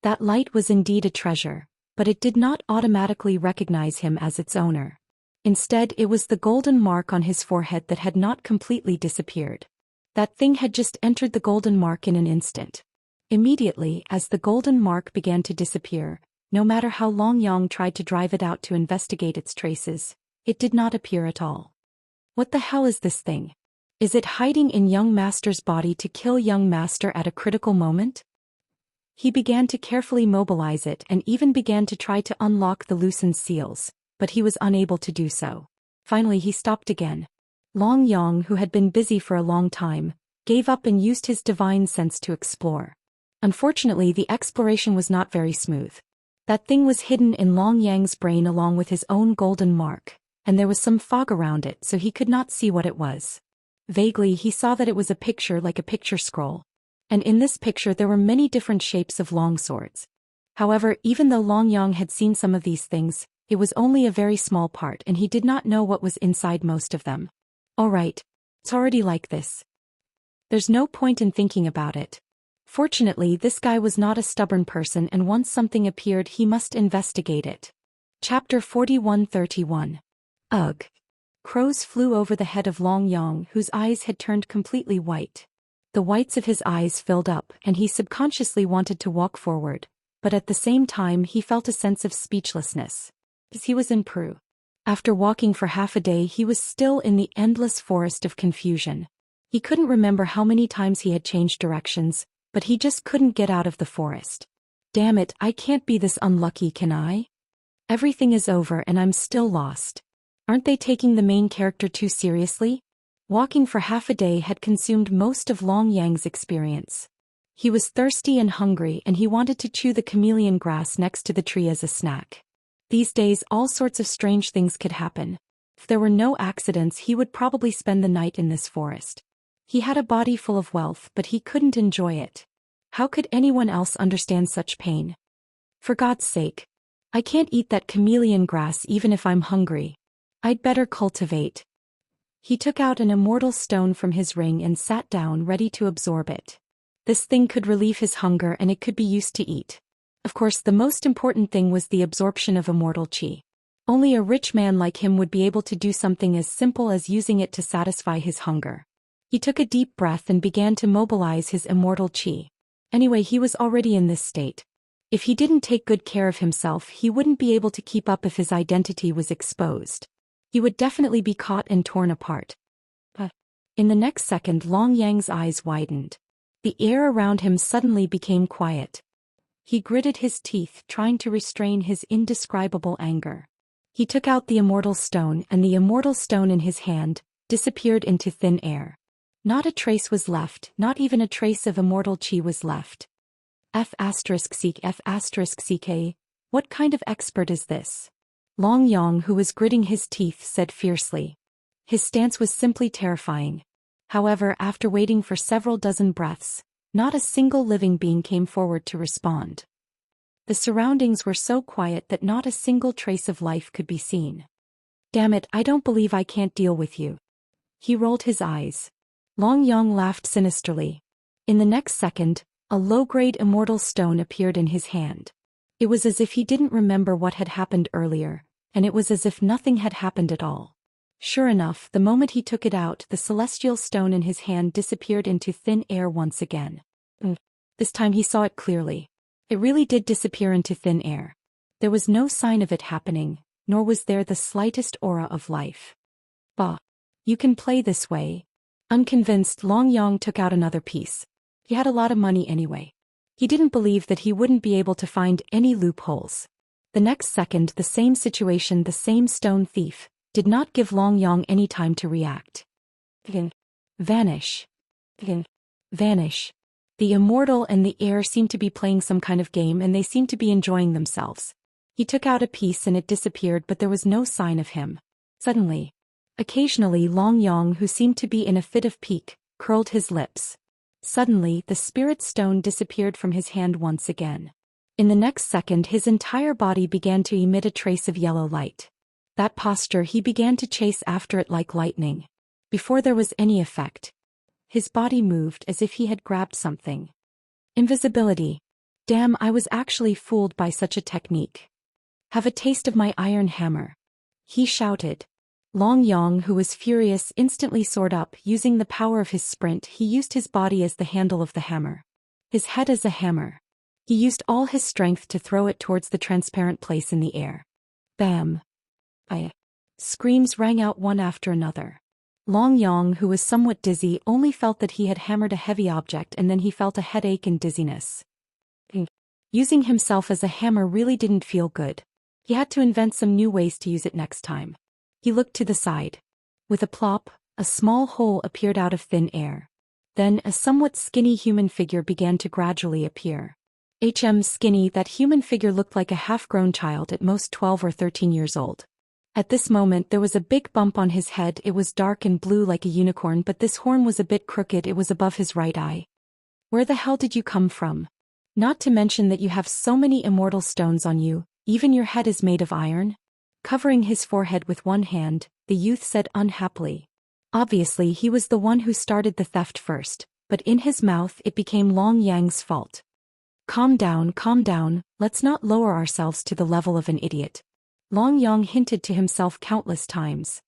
S1: That light was indeed a treasure, but it did not automatically recognize him as its owner. Instead, it was the golden mark on his forehead that had not completely disappeared. That thing had just entered the golden mark in an instant. Immediately, as the golden mark began to disappear, no matter how Long Yang tried to drive it out to investigate its traces, it did not appear at all. What the hell is this thing? Is it hiding in young master's body to kill young master at a critical moment? He began to carefully mobilize it and even began to try to unlock the loosened seals, but he was unable to do so. Finally he stopped again. Long Yang, who had been busy for a long time, gave up and used his divine sense to explore. Unfortunately, the exploration was not very smooth. That thing was hidden in Long Yang's brain along with his own golden mark, and there was some fog around it so he could not see what it was. Vaguely he saw that it was a picture like a picture scroll. And in this picture there were many different shapes of long swords. However, even though Long Yang had seen some of these things, it was only a very small part and he did not know what was inside most of them. Alright. It's already like this. There's no point in thinking about it. Fortunately, this guy was not a stubborn person and once something appeared he must investigate it. Chapter 41:31. Ugh. Crows flew over the head of Long Yang, whose eyes had turned completely white. The whites of his eyes filled up and he subconsciously wanted to walk forward, but at the same time he felt a sense of speechlessness. As he was in Peru. After walking for half a day he was still in the endless forest of confusion. He couldn't remember how many times he had changed directions, but he just couldn't get out of the forest. Damn it, I can't be this unlucky, can I? Everything is over and I'm still lost. Aren't they taking the main character too seriously? Walking for half a day had consumed most of Long Yang's experience. He was thirsty and hungry and he wanted to chew the chameleon grass next to the tree as a snack. These days all sorts of strange things could happen. If there were no accidents he would probably spend the night in this forest. He had a body full of wealth but he couldn't enjoy it. How could anyone else understand such pain? For God's sake. I can't eat that chameleon grass even if I'm hungry. I'd better cultivate. He took out an immortal stone from his ring and sat down ready to absorb it. This thing could relieve his hunger and it could be used to eat. Of course, the most important thing was the absorption of immortal qi. Only a rich man like him would be able to do something as simple as using it to satisfy his hunger. He took a deep breath and began to mobilize his immortal qi. Anyway, he was already in this state. If he didn't take good care of himself, he wouldn't be able to keep up if his identity was exposed. He would definitely be caught and torn apart. But in the next second, Long Yang's eyes widened. The air around him suddenly became quiet. He gritted his teeth, trying to restrain his indescribable anger. He took out the immortal stone and the immortal stone in his hand disappeared into thin air. Not a trace was left, not even a trace of immortal qi was left. F***ck, what kind of expert is this? Long Yang, who was gritting his teeth, said fiercely. His stance was simply terrifying. However, after waiting for several dozen breaths, not a single living being came forward to respond. The surroundings were so quiet that not a single trace of life could be seen. Damn it, I don't believe I can't deal with you. He rolled his eyes. Long Yang laughed sinisterly. In the next second, a low-grade immortal stone appeared in his hand. It was as if he didn't remember what had happened earlier, and it was as if nothing had happened at all. Sure enough, the moment he took it out, the celestial stone in his hand disappeared into thin air once again. This time he saw it clearly. It really did disappear into thin air. There was no sign of it happening, nor was there the slightest aura of life. Bah! You can play this way. Unconvinced, Long Yang took out another piece. He had a lot of money anyway. He didn't believe that he wouldn't be able to find any loopholes. The next second, the same situation, the same stone thief, did not give Long Yang any time to react. Vanish. Vanish. The immortal and the air seemed to be playing some kind of game and they seemed to be enjoying themselves. He took out a piece and it disappeared, but there was no sign of him. Suddenly. Occasionally, Long Yang, who seemed to be in a fit of pique, curled his lips. Suddenly, the spirit stone disappeared from his hand once again. In the next second, his entire body began to emit a trace of yellow light. That posture, he began to chase after it like lightning. Before there was any effect, his body moved as if he had grabbed something. Invisibility. Damn, I was actually fooled by such a technique. Have a taste of my iron hammer. He shouted. Long Yang, who was furious, instantly soared up. Using the power of his sprint, he used his body as the handle of the hammer. His head as a hammer. He used all his strength to throw it towards the transparent place in the air. Bam! Screams rang out one after another. Long Yong, who was somewhat dizzy, only felt that he had hammered a heavy object and then he felt a headache and dizziness. Using himself as a hammer really didn't feel good. He had to invent some new ways to use it next time. He looked to the side. With a plop, a small hole appeared out of thin air. Then a somewhat skinny human figure began to gradually appear. Skinny, that human figure looked like a half-grown child, at most 12 or 13 years old. At this moment there was a big bump on his head. It was dark and blue like a unicorn, but this horn was a bit crooked. It was above his right eye. Where the hell did you come from? Not to mention that you have so many immortal stones on you, even your head is made of iron? Covering his forehead with one hand, the youth said unhappily. Obviously he was the one who started the theft first, but in his mouth it became Long Yang's fault. Calm down, let's not lower ourselves to the level of an idiot. Long Yang hinted to himself countless times.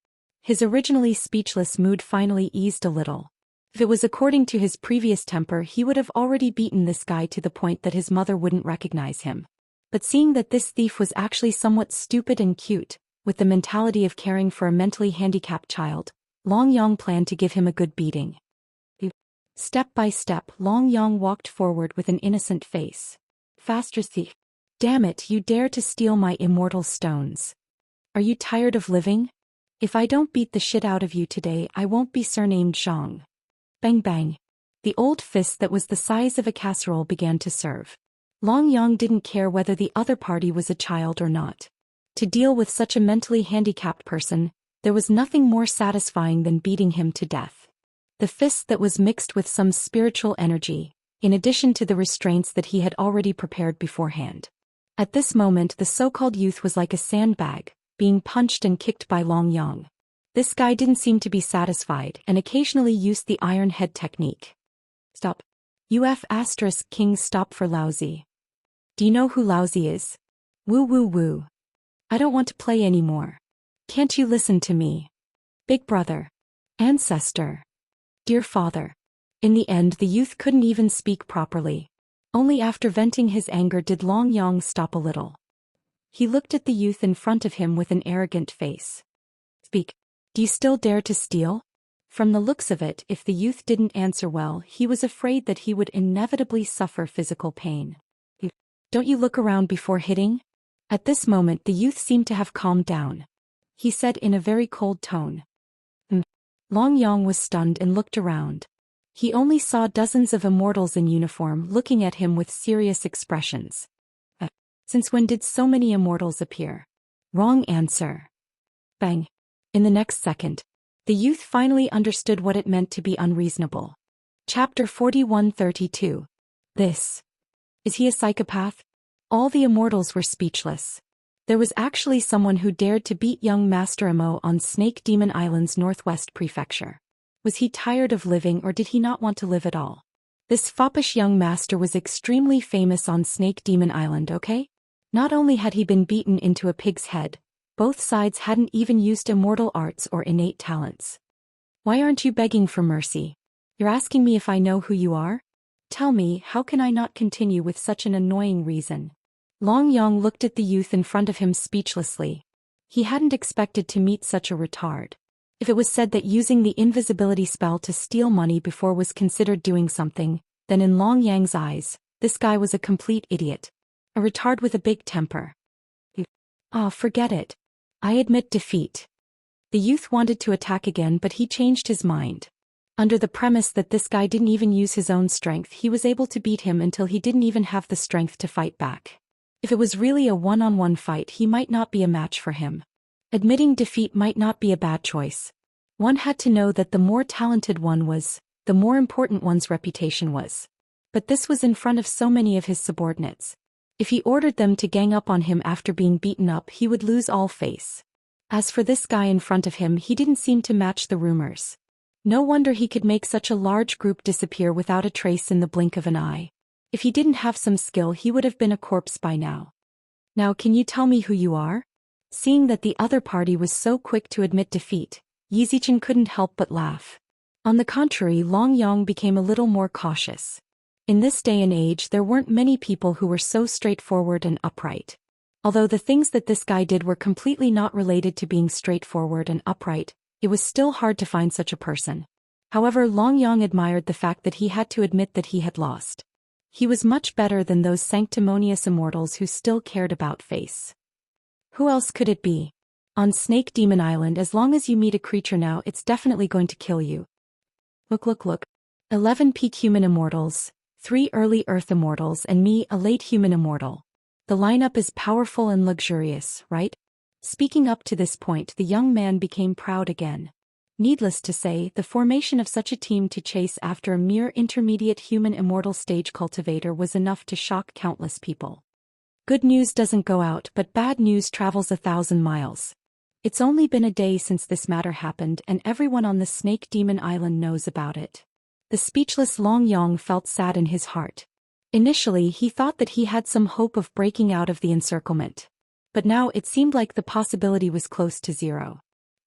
S1: His originally speechless mood finally eased a little. If it was according to his previous temper, he would have already beaten this guy to the point that his mother wouldn't recognize him. But seeing that this thief was actually somewhat stupid and cute, with the mentality of caring for a mentally handicapped child, Long Yang planned to give him a good beating. Step by step, Long Yang walked forward with an innocent face. Faster, thief. Damn it, you dare to steal my immortal stones. Are you tired of living? If I don't beat the shit out of you today, I won't be surnamed Zhang. Bang bang. The old fist that was the size of a casserole began to serve. Long Yang didn't care whether the other party was a child or not. To deal with such a mentally handicapped person, there was nothing more satisfying than beating him to death. The fist that was mixed with some spiritual energy, in addition to the restraints that he had already prepared beforehand. At this moment the so-called youth was like a sandbag, being punched and kicked by Long Yang. This guy didn't seem to be satisfied and occasionally used the iron head technique. Stop. King stop for lousy. Do you know who lousy is? Woo. I don't want to play anymore. Can't you listen to me? Big brother. Ancestor. Dear father. In the end the youth couldn't even speak properly. Only after venting his anger did Long Yang stop a little. He looked at the youth in front of him with an arrogant face. Speak. Do you still dare to steal? From the looks of it, if the youth didn't answer well, he was afraid that he would inevitably suffer physical pain. Don't you look around before hitting? At this moment the youth seemed to have calmed down. He said in a very cold tone. Long Yang was stunned and looked around. He only saw dozens of immortals in uniform looking at him with serious expressions. Since when did so many immortals appear? Wrong answer. Bang. In the next second, the youth finally understood what it meant to be unreasonable. Chapter 41-32. This. Is he a psychopath? All the immortals were speechless. There was actually someone who dared to beat young Master Imo on Snake Demon Island's northwest prefecture. Was he tired of living or did he not want to live at all? This foppish young master was extremely famous on Snake Demon Island, okay? Not only had he been beaten into a pig's head, both sides hadn't even used immortal arts or innate talents. Why aren't you begging for mercy? You're asking me if I know who you are? Tell me, how can I not continue with such an annoying reason? Long Yang looked at the youth in front of him speechlessly. He hadn't expected to meet such a retard. If it was said that using the invisibility spell to steal money before was considered doing something, then in Long Yang's eyes, this guy was a complete idiot. A retard with a big temper. Forget it. I admit defeat. The youth wanted to attack again, but he changed his mind. Under the premise that this guy didn't even use his own strength, he was able to beat him until he didn't even have the strength to fight back. If it was really a one-on-one fight, he might not be a match for him. Admitting defeat might not be a bad choice. One had to know that the more talented one was, the more important one's reputation was. But this was in front of so many of his subordinates. If he ordered them to gang up on him after being beaten up, he would lose all face. As for this guy in front of him, he didn't seem to match the rumors. No wonder he could make such a large group disappear without a trace in the blink of an eye. If he didn't have some skill, he would have been a corpse by now. Now can you tell me who you are? Seeing that the other party was so quick to admit defeat, Yizichen couldn't help but laugh. On the contrary, Long Yang became a little more cautious. In this day and age there weren't many people who were so straightforward and upright. Although the things that this guy did were completely not related to being straightforward and upright, It was still hard to find such a person. However, Long Yang admired the fact that he had to admit that he had lost. He was much better than those sanctimonious immortals who still cared about face. Who else could it be? On Snake Demon Island, as long as you meet a creature now, it's definitely going to kill you. Look. 11 peak human immortals, 3 early Earth immortals and me, a late human immortal. The lineup is powerful and luxurious, right? Speaking up to this point, the young man became proud again. Needless to say, the formation of such a team to chase after a mere intermediate human immortal stage cultivator was enough to shock countless people. Good news doesn't go out, but bad news travels 1,000 miles. It's only been a day since this matter happened, and everyone on the Snake Demon Island knows about it. The speechless Long Yang felt sad in his heart. Initially, he thought that he had some hope of breaking out of the encirclement. But now it seemed like the possibility was close to zero.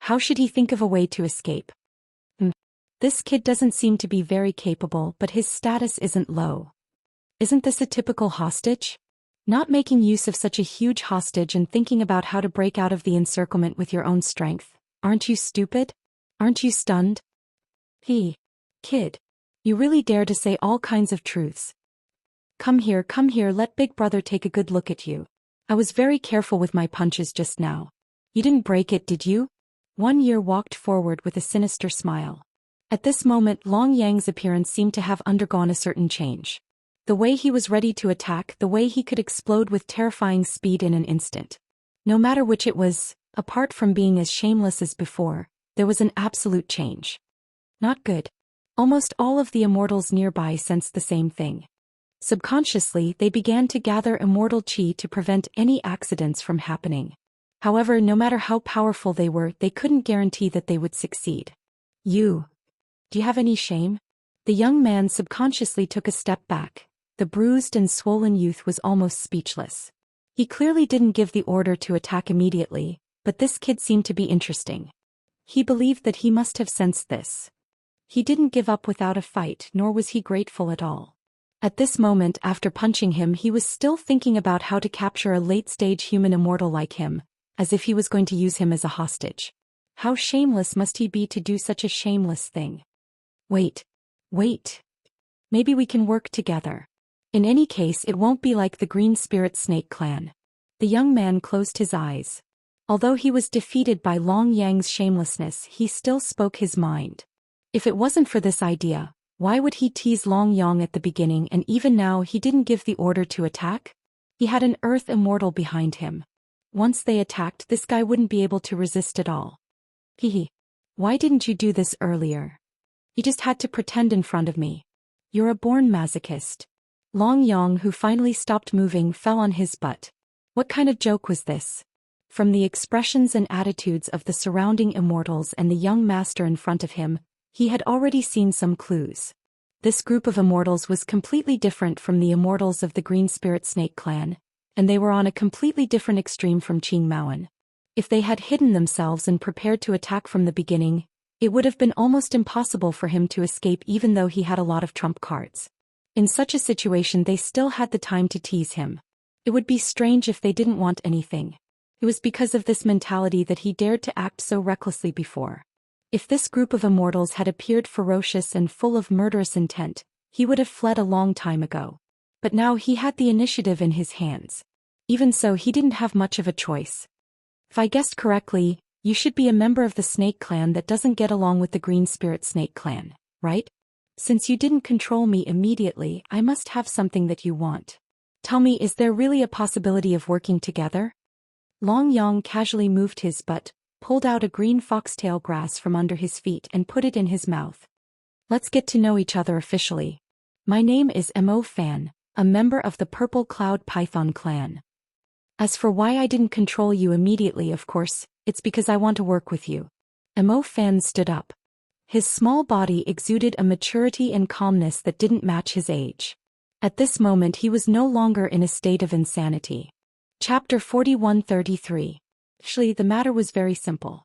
S1: How should he think of a way to escape? This kid doesn't seem to be very capable, but his status isn't low. Isn't this a typical hostage? Not making use of such a huge hostage and thinking about how to break out of the encirclement with your own strength. Aren't you stupid? Aren't you stunned? Kid. You really dare to say all kinds of truths. Come here, let Big Brother take a good look at you. I was very careful with my punches just now. You didn't break it, did you? 1 Year walked forward with a sinister smile. At this moment, Long Yang's appearance seemed to have undergone a certain change. The way he was ready to attack, the way he could explode with terrifying speed in an instant. No matter which it was, apart from being as shameless as before, there was an absolute change. Not good. Almost all of the immortals nearby sensed the same thing. Subconsciously, they began to gather immortal chi to prevent any accidents from happening. However, no matter how powerful they were, they couldn't guarantee that they would succeed. Do you have any shame? The young man subconsciously took a step back. The bruised and swollen youth was almost speechless. He clearly didn't give the order to attack immediately, but this kid seemed to be interesting. He believed that he must have sensed this. He didn't give up without a fight, nor was he grateful at all. At this moment, after punching him, he was still thinking about how to capture a late-stage human immortal like him, as if he was going to use him as a hostage. How shameless must he be to do such a shameless thing? Wait. Maybe we can work together. In any case, it won't be like the Green Spirit Snake clan. The young man closed his eyes. Although he was defeated by Long Yang's shamelessness, he still spoke his mind. If it wasn't for this idea, why would he tease Long Yang at the beginning, and even now he didn't give the order to attack? He had an Earth Immortal behind him. Once they attacked, this guy wouldn't be able to resist at all. Why didn't you do this earlier? You just had to pretend in front of me. You're a born masochist. Long Yang, who finally stopped moving, fell on his butt. What kind of joke was this? From the expressions and attitudes of the surrounding immortals and the young master in front of him, he had already seen some clues. This group of immortals was completely different from the immortals of the Green Spirit Snake clan, and they were on a completely different extreme from Qing Maoan. If they had hidden themselves and prepared to attack from the beginning, it would have been almost impossible for him to escape, even though he had a lot of trump cards. In such a situation, they still had the time to tease him. It would be strange if they didn't want anything. It was because of this mentality that he dared to act so recklessly before. If this group of immortals had appeared ferocious and full of murderous intent, he would have fled a long time ago. But now he had the initiative in his hands. Even so, he didn't have much of a choice. If I guessed correctly, you should be a member of the Snake Clan that doesn't get along with the Green Spirit Snake Clan, right? Since you didn't control me immediately, I must have something that you want. Tell me, is there really a possibility of working together? Long Yang casually moved his butt, pulled out a green foxtail grass from under his feet and put it in his mouth. Let's get to know each other officially. My name is Mo Fan, a member of the Purple Cloud Python clan. As for why I didn't control you immediately, of course, it's because I want to work with you. Mo Fan stood up. His small body exuded a maturity and calmness that didn't match his age. At this moment he was no longer in a state of insanity. Chapter 4133. Actually, the matter was very simple.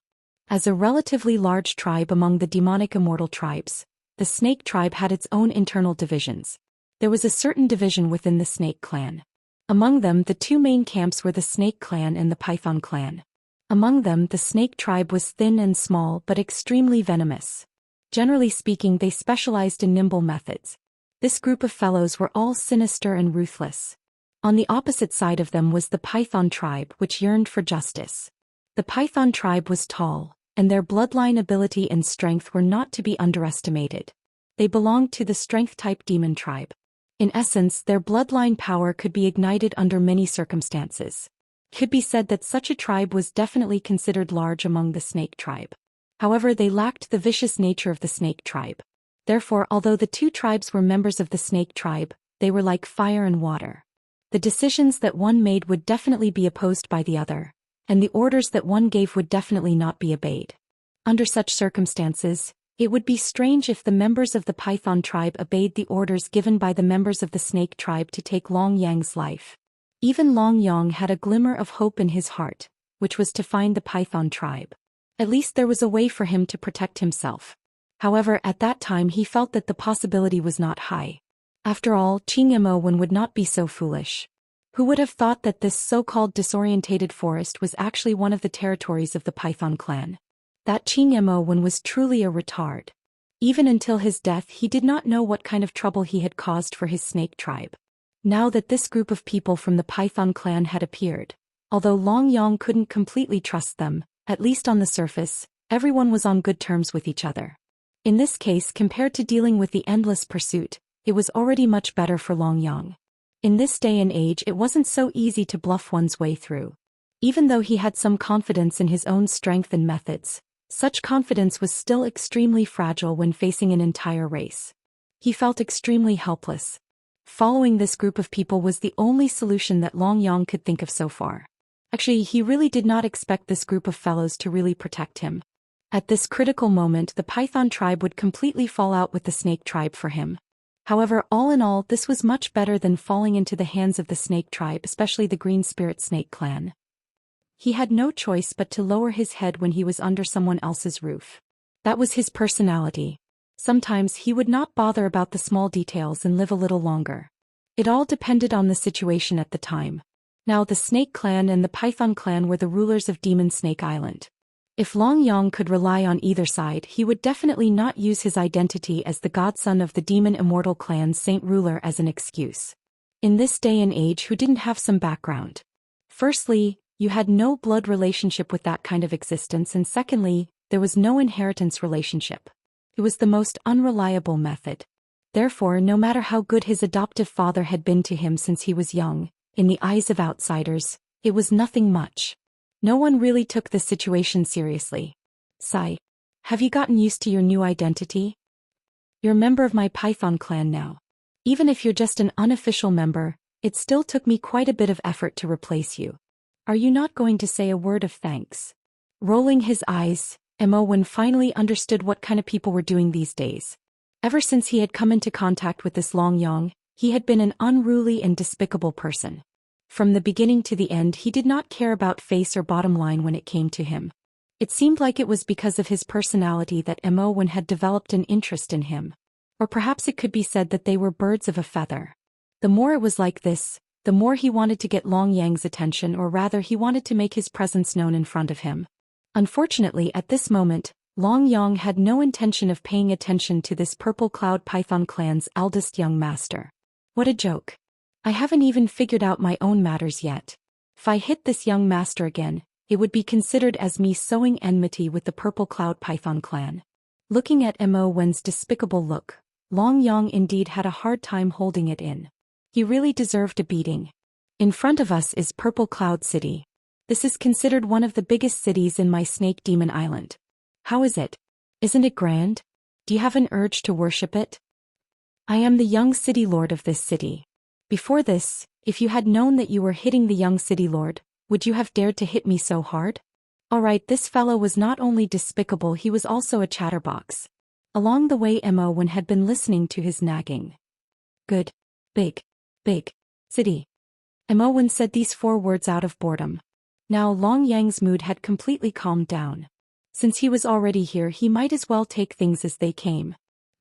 S1: As a relatively large tribe among the demonic immortal tribes, the Snake tribe had its own internal divisions. There was a certain division within the Snake clan. Among them, the two main camps were the Snake clan and the Python clan. Among them, the snake tribe was thin and small but extremely venomous. Generally speaking, they specialized in nimble methods. This group of fellows were all sinister and ruthless. On the opposite side of them was the python tribe, which yearned for justice. The python tribe was tall, and their bloodline ability and strength were not to be underestimated. They belonged to the strength-type demon tribe. In essence, their bloodline power could be ignited under many circumstances. It could be said that such a tribe was definitely considered large among the snake tribe. However, they lacked the vicious nature of the snake tribe. Therefore, although the two tribes were members of the snake tribe, they were like fire and water. The decisions that one made would definitely be opposed by the other, and the orders that one gave would definitely not be obeyed. Under such circumstances, it would be strange if the members of the python tribe obeyed the orders given by the members of the snake tribe to take Long Yang's life. Even Long Yang had a glimmer of hope in his heart, which was to find the python tribe. At least there was a way for him to protect himself. However, at that time he felt that the possibility was not high. After all, Qingmo would not be so foolish. Who would have thought that this so-called disorientated forest was actually one of the territories of the Python clan? That Qingmo was truly a retard. Even until his death, he did not know what kind of trouble he had caused for his snake tribe. Now that this group of people from the Python clan had appeared, although Long Yang couldn't completely trust them, at least on the surface, everyone was on good terms with each other. In this case, compared to dealing with the endless pursuit, it was already much better for Long Yang. In this day and age, it wasn't so easy to bluff one's way through. Even though he had some confidence in his own strength and methods, such confidence was still extremely fragile when facing an entire race. He felt extremely helpless. Following this group of people was the only solution that Long Yang could think of so far. Actually, he really did not expect this group of fellows to really protect him. At this critical moment, the Python tribe would completely fall out with the snake tribe for him. However, all in all, this was much better than falling into the hands of the snake tribe, especially the Green Spirit Snake clan. He had no choice but to lower his head when he was under someone else's roof. That was his personality. Sometimes he would not bother about the small details and live a little longer. It all depended on the situation at the time. Now the Snake Clan and the Python Clan were the rulers of Demon Snake Island. If Long Yang could rely on either side, he would definitely not use his identity as the godson of the Demon Immortal Clan's Saint Ruler as an excuse. In this day and age, who didn't have some background? Firstly, you had no blood relationship with that kind of existence, and secondly, there was no inheritance relationship. It was the most unreliable method. Therefore, no matter how good his adoptive father had been to him since he was young, in the eyes of outsiders, it was nothing much. No one really took this situation seriously. Sigh. Have you gotten used to your new identity? You're a member of my Python clan now. Even if you're just an unofficial member, it still took me quite a bit of effort to replace you. Are you not going to say a word of thanks? Rolling his eyes, Wen finally understood what kind of people were doing these days. Ever since he had come into contact with this Long Yang, he had been an unruly and despicable person. From the beginning to the end, he did not care about face or bottom line when it came to him. It seemed like it was because of his personality that Wen had developed an interest in him. Or perhaps it could be said that they were birds of a feather. The more it was like this, the more he wanted to get Long Yang's attention, or rather he wanted to make his presence known in front of him. Unfortunately, at this moment, Long Yang had no intention of paying attention to this Purple Cloud Python clan's eldest young master. What a joke. I haven't even figured out my own matters yet. If I hit this young master again, it would be considered as me sowing enmity with the Purple Cloud Python clan. Looking at Wen's despicable look, Long Yang indeed had a hard time holding it in. He really deserved a beating. In front of us is Purple Cloud City. This is considered one of the biggest cities in my Snake Demon Island. How is it? Isn't it grand? Do you have an urge to worship it? I am the young city lord of this city. Before this, if you had known that you were hitting the young city lord, would you have dared to hit me so hard? Alright, this fellow was not only despicable, he was also a chatterbox. Along the way, Wen had been listening to his nagging. Good. Big city. Wen said these 4 words out of boredom. Now Long Yang's mood had completely calmed down. Since he was already here, he might as well take things as they came.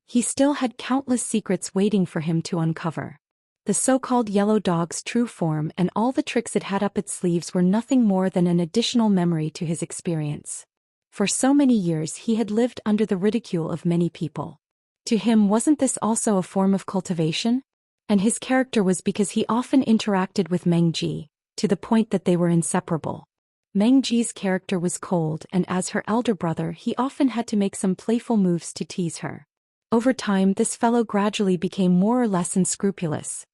S1: He still had countless secrets waiting for him to uncover. The so-called yellow dog's true form and all the tricks it had up its sleeves were nothing more than an additional memory to his experience. For so many years he had lived under the ridicule of many people. To him, wasn't this also a form of cultivation? And his character was because he often interacted with Meng Ji, to the point that they were inseparable. Meng Ji's character was cold, and as her elder brother he often had to make some playful moves to tease her. Over time this fellow gradually became more or less unscrupulous.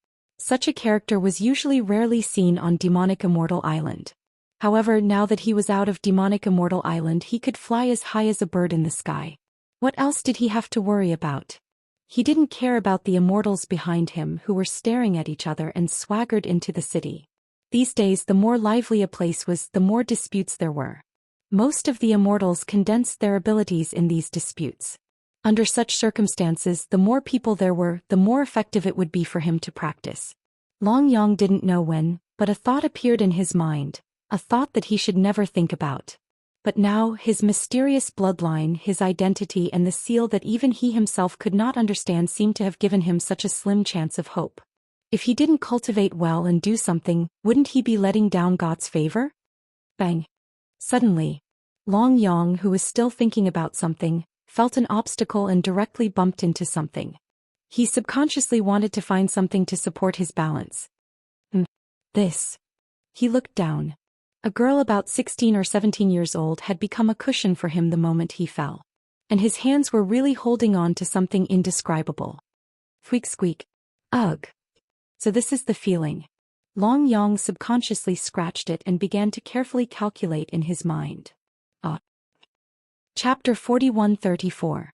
S1: Such a character was usually rarely seen on demonic Immortal Island. However, now that he was out of demonic Immortal Island he could fly as high as a bird in the sky. What else did he have to worry about? He didn't care about the immortals behind him who were staring at each other and swaggered into the city. These days the more lively a place was, the more disputes there were. Most of the immortals condensed their abilities in these disputes. Under such circumstances, the more people there were, the more effective it would be for him to practice. Long Yang didn't know when, but a thought appeared in his mind, a thought that he should never think about. But now, his mysterious bloodline, his identity and the seal that even he himself could not understand seemed to have given him such a slim chance of hope. If he didn't cultivate well and do something, wouldn't he be letting down God's favor? Bang! Suddenly, Long Yang, who was still thinking about something, felt an obstacle and directly bumped into something. He subconsciously wanted to find something to support his balance. This. He looked down. A girl about 16 or 17 years old had become a cushion for him the moment he fell. And his hands were really holding on to something indescribable. Squeak squeak. Ugh. So this is the feeling. Long Yang subconsciously scratched it and began to carefully calculate in his mind. Chapter 41-34.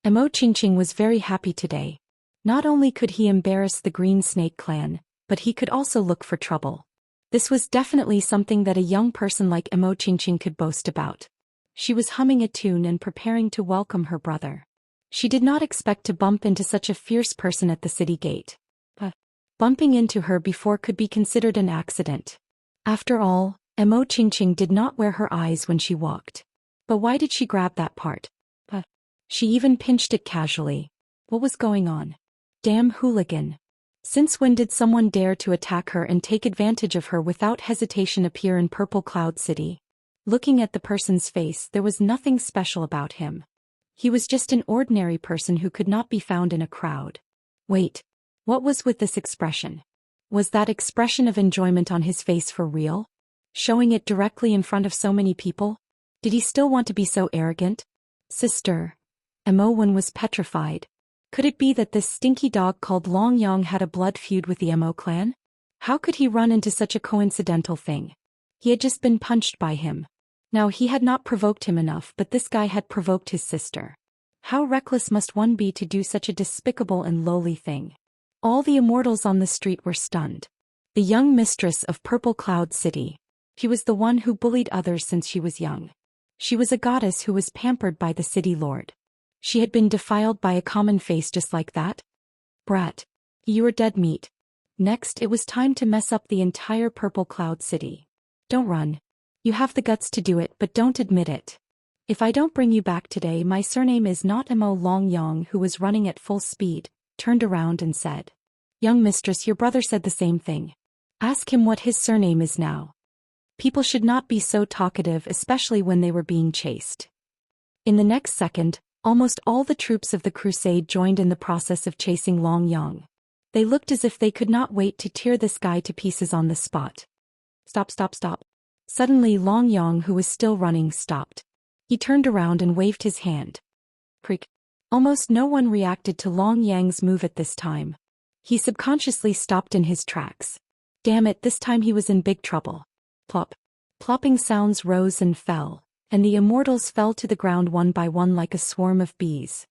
S1: Emo Qingqing was very happy today. Not only could he embarrass the Green Snake clan, but he could also look for trouble. This was definitely something that a young person like Emo Qingqing could boast about. She was humming a tune and preparing to welcome her brother. She did not expect to bump into such a fierce person at the city gate. But bumping into her before could be considered an accident. After all, Emo Qingqing did not wear her eyes when she walked. But why did she grab that part? She even pinched it casually. What was going on? Damn hooligan. Since when did someone dare to attack her and take advantage of her without hesitation appear in Purple Cloud City? Looking at the person's face, there was nothing special about him. He was just an ordinary person who could not be found in a crowd. Wait, what was with this expression? Was that expression of enjoyment on his face for real? Showing it directly in front of so many people? Did he still want to be so arrogant? Sister. Emo was petrified. Could it be that this stinky dog called Long Yang had a blood feud with the Emo clan? How could he run into such a coincidental thing? He had just been punched by him. Now he had not provoked him enough, but this guy had provoked his sister. How reckless must one be to do such a despicable and lowly thing? All the immortals on the street were stunned. The young mistress of Purple Cloud City. She was the one who bullied others since she was young. She was a goddess who was pampered by the city lord. She had been defiled by a common face just like that? Brat. You were dead meat. Next, it was time to mess up the entire Purple Cloud City. Don't run. You have the guts to do it, but don't admit it. If I don't bring you back today, my surname is not Emo. Long Yang, who was running at full speed, turned around and said, Young mistress, your brother said the same thing. Ask him what his surname is now. People should not be so talkative, especially when they were being chased. In the next second, almost all the troops of the crusade joined in the process of chasing Long Yang. They looked as if they could not wait to tear this guy to pieces on the spot. Stop, stop, stop. Suddenly Long Yang, who was still running, stopped. He turned around and waved his hand. Creak. Almost no one reacted to Long Yang's move at this time. He subconsciously stopped in his tracks. Damn it, this time he was in big trouble. Plop. Plopping sounds rose and fell, and the immortals fell to the ground one by one like a swarm of bees.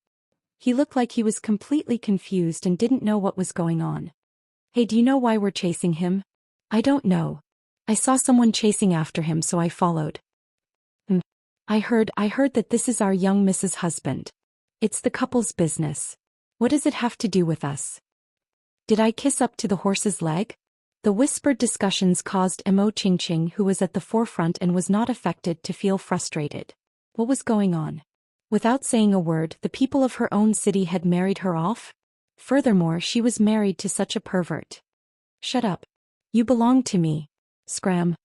S1: He looked like he was completely confused and didn't know what was going on. Hey, do you know why we're chasing him? I don't know. I saw someone chasing after him, so I followed. I heard that this is our young Mrs. Husband. It's the couple's business. What does it have to do with us? Did I kiss up to the horse's leg? The whispered discussions caused Emo Qingqing, who was at the forefront and was not affected, to feel frustrated. What was going on? Without saying a word, the people of her own city had married her off? Furthermore, she was married to such a pervert. Shut up. You belong to me. Scram.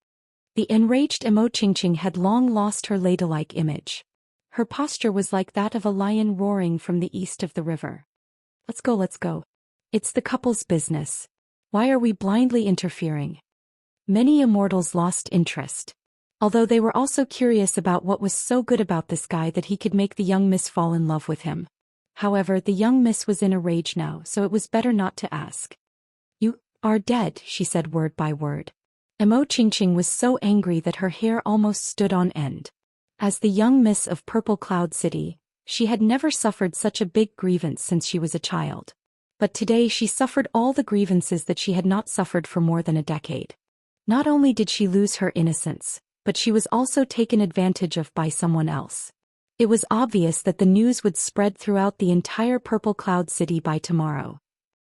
S1: The enraged Emo Qingqing had long lost her ladylike image. Her posture was like that of a lion roaring from the east of the river. Let's go, let's go. It's the couple's business. Why are we blindly interfering? Many immortals lost interest. Although they were also curious about what was so good about this guy that he could make the young miss fall in love with him. However, the young miss was in a rage now, so it was better not to ask. You are dead, she said word by word. Emo Qingqing was so angry that her hair almost stood on end. As the young miss of Purple Cloud City, she had never suffered such a big grievance since she was a child. But today she suffered all the grievances that she had not suffered for more than a decade. Not only did she lose her innocence, but she was also taken advantage of by someone else. It was obvious that the news would spread throughout the entire Purple Cloud City by tomorrow.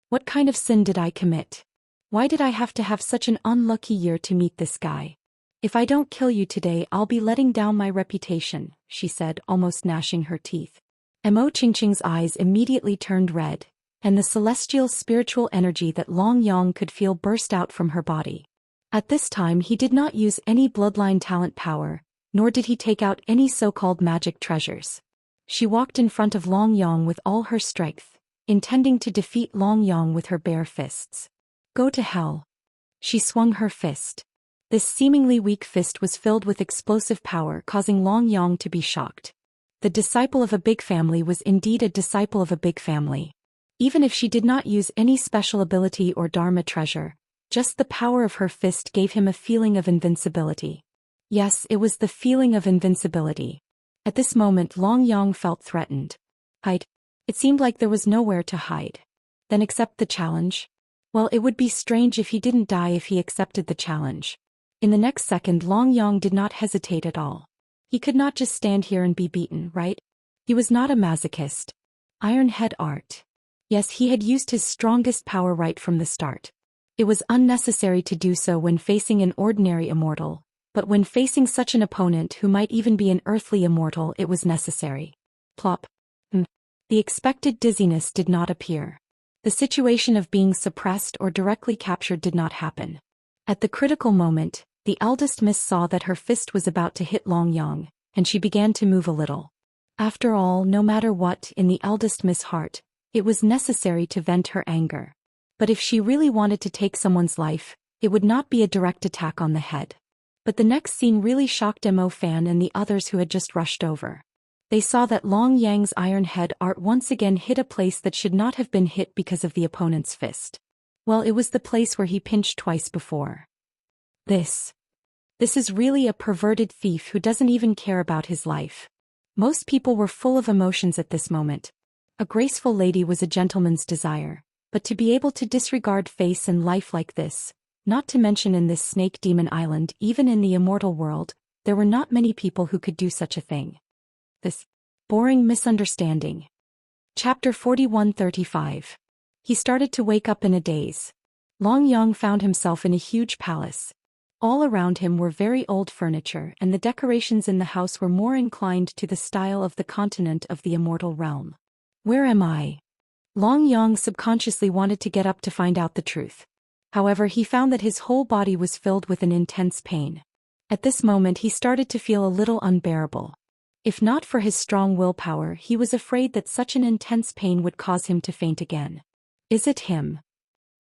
S1: What kind of sin did I commit? Why did I have to have such an unlucky year to meet this guy? If I don't kill you today, I'll be letting down my reputation, she said, almost gnashing her teeth. Emo Qingqing's eyes immediately turned red, and the celestial spiritual energy that Long Yang could feel burst out from her body. At this time he did not use any bloodline talent power, nor did he take out any so-called magic treasures. She walked in front of Long Yang with all her strength, intending to defeat Long Yang with her bare fists. Go to hell. She swung her fist. This seemingly weak fist was filled with explosive power, causing Long Yang to be shocked. The disciple of a big family was indeed a disciple of a big family. Even if she did not use any special ability or Dharma treasure, just the power of her fist gave him a feeling of invincibility. Yes, it was the feeling of invincibility. At this moment Long Yang felt threatened. Hide. It seemed like there was nowhere to hide. Then accept the challenge? Well, it would be strange if he didn't die if he accepted the challenge. In the next second Long Yang did not hesitate at all. He could not just stand here and be beaten, right? He was not a masochist. Iron Head art. Yes, he had used his strongest power right from the start. It was unnecessary to do so when facing an ordinary immortal, but when facing such an opponent who might even be an earthly immortal it was necessary. Plop. The expected dizziness did not appear. The situation of being suppressed or directly captured did not happen. At the critical moment, the eldest miss saw that her fist was about to hit Long Yang, and she began to move a little. After all, no matter what, in the eldest miss' heart, it was necessary to vent her anger. But if she really wanted to take someone's life, it would not be a direct attack on the head. But the next scene really shocked Mo Fan and the others who had just rushed over. They saw that Long Yang's iron head art once again hit a place that should not have been hit because of the opponent's fist. Well, it was the place where he pinched twice before. This is really a perverted thief who doesn't even care about his life. Most people were full of emotions at this moment. A graceful lady was a gentleman's desire, but to be able to disregard face and life like this, not to mention in this snake demon island, even in the immortal world, there were not many people who could do such a thing. This boring misunderstanding. Chapter 4135. He started to wake up in a daze. Long Yang found himself in a huge palace. All around him were very old furniture, and the decorations in the house were more inclined to the style of the continent of the immortal realm. Where am I? Long Yang subconsciously wanted to get up to find out the truth. However, he found that his whole body was filled with an intense pain. At this moment he started to feel a little unbearable. If not for his strong willpower, he was afraid that such an intense pain would cause him to faint again. Is it him?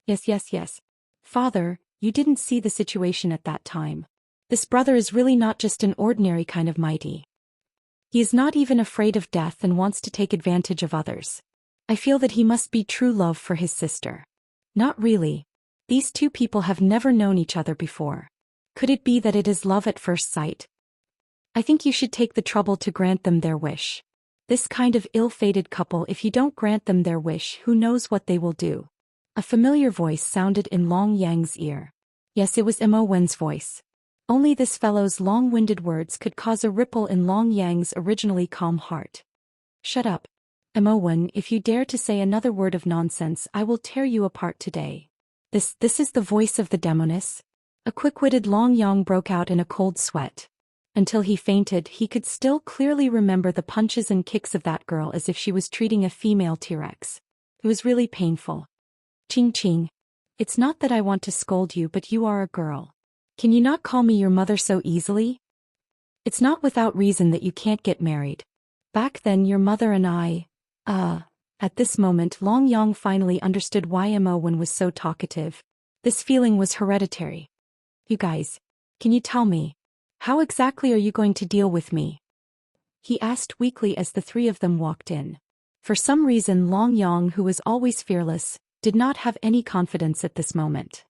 S1: Yes. Father, you didn't see the situation at that time. This brother is really not just an ordinary kind of mighty. He is not even afraid of death and wants to take advantage of others. I feel that he must be true love for his sister. Not really. These two people have never known each other before. Could it be that it is love at first sight? I think you should take the trouble to grant them their wish. This kind of ill-fated couple, if you don't grant them their wish, who knows what they will do? A familiar voice sounded in Long Yang's ear. Yes, it was Mo Wen's voice. Only this fellow's long-winded words could cause a ripple in Long Yang's originally calm heart. Shut up. Mo Wen, if you dare to say another word of nonsense, I will tear you apart today. This is the voice of the demoness? A quick-witted Long Yang broke out in a cold sweat. Until he fainted, he could still clearly remember the punches and kicks of that girl as if she was treating a female T-Rex. It was really painful. Ching ching. It's not that I want to scold you, but you are a girl. Can you not call me your mother so easily? It's not without reason that you can't get married. Back then your mother and I, At this moment Long Yang finally understood why Mo Wen was so talkative. This feeling was hereditary. You guys, can you tell me, how exactly are you going to deal with me? He asked weakly as the three of them walked in. For some reason Long Yang, who was always fearless, did not have any confidence at this moment.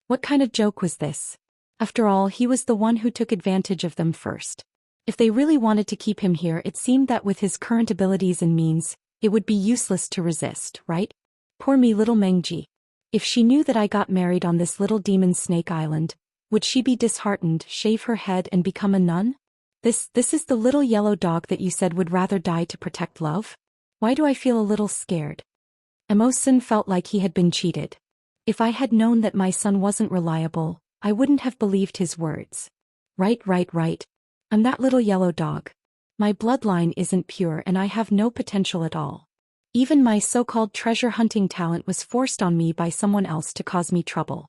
S1: What kind of joke was this? After all, he was the one who took advantage of them first. If they really wanted to keep him here, it seemed that with his current abilities and means, it would be useless to resist, right? Poor me, little Mengji. If she knew that I got married on this little demon snake island, would she be disheartened, shave her head and become a nun? This is the little yellow dog that you said would rather die to protect love? Why do I feel a little scared? Emerson felt like he had been cheated. If I had known that my son wasn't reliable, I wouldn't have believed his words. Right. I'm that little yellow dog. My bloodline isn't pure and I have no potential at all. Even my so-called treasure hunting talent was forced on me by someone else to cause me trouble.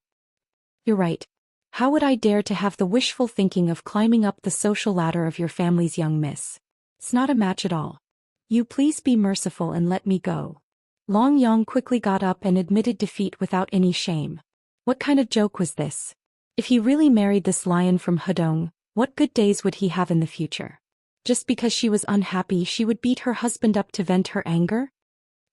S1: You're right. How would I dare to have the wishful thinking of climbing up the social ladder of your family's young miss? It's not a match at all. You please be merciful and let me go. Long Yang quickly got up and admitted defeat without any shame. What kind of joke was this? If he really married this lion from Hedong, what good days would he have in the future? Just because she was unhappy she would beat her husband up to vent her anger?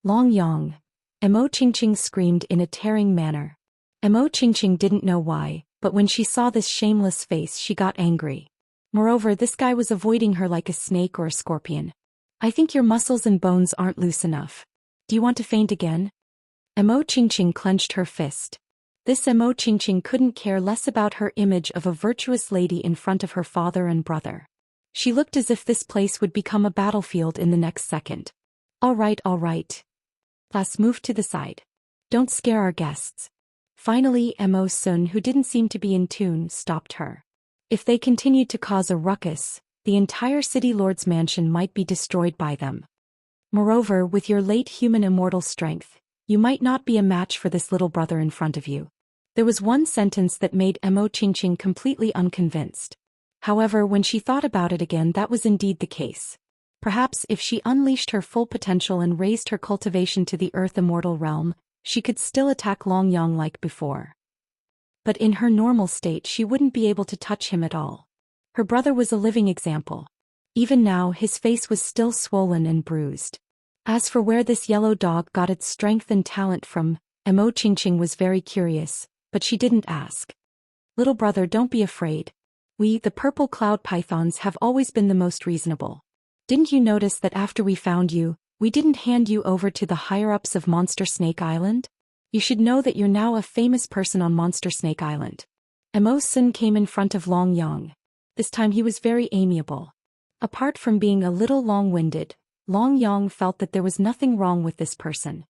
S1: Long Yang. Mo Qingqing screamed in a tearing manner. Mo Qingqing didn't know why, but when she saw this shameless face she got angry. Moreover, this guy was avoiding her like a snake or a scorpion. I think your muscles and bones aren't loose enough. Do you want to faint again? Mo Qingqing clenched her fist. This Mo Qingqing couldn't care less about her image of a virtuous lady in front of her father and brother. She looked as if this place would become a battlefield in the next second. All right. Let's move to the side. Don't scare our guests. Finally, Mo Sun, who didn't seem to be in tune, stopped her. If they continued to cause a ruckus, the entire city lord's mansion might be destroyed by them. Moreover, with your late human immortal strength, you might not be a match for this little brother in front of you. There was one sentence that made Mo Qingqing completely unconvinced. However, when she thought about it again, that was indeed the case. Perhaps if she unleashed her full potential and raised her cultivation to the earth immortal realm, she could still attack Long Yang like before. But in her normal state she wouldn't be able to touch him at all. Her brother was a living example. Even now his face was still swollen and bruised. As for where this yellow dog got its strength and talent from, Mo Qingqing was very curious, but she didn't ask. Little brother, don't be afraid. We, the purple cloud pythons, have always been the most reasonable. Didn't you notice that after we found you, we didn't hand you over to the higher-ups of Monster Snake Island? You should know that you're now a famous person on Monster Snake Island. Mo Sun came in front of Long Yang. This time he was very amiable. Apart from being a little long-winded, Long Yang felt that there was nothing wrong with this person.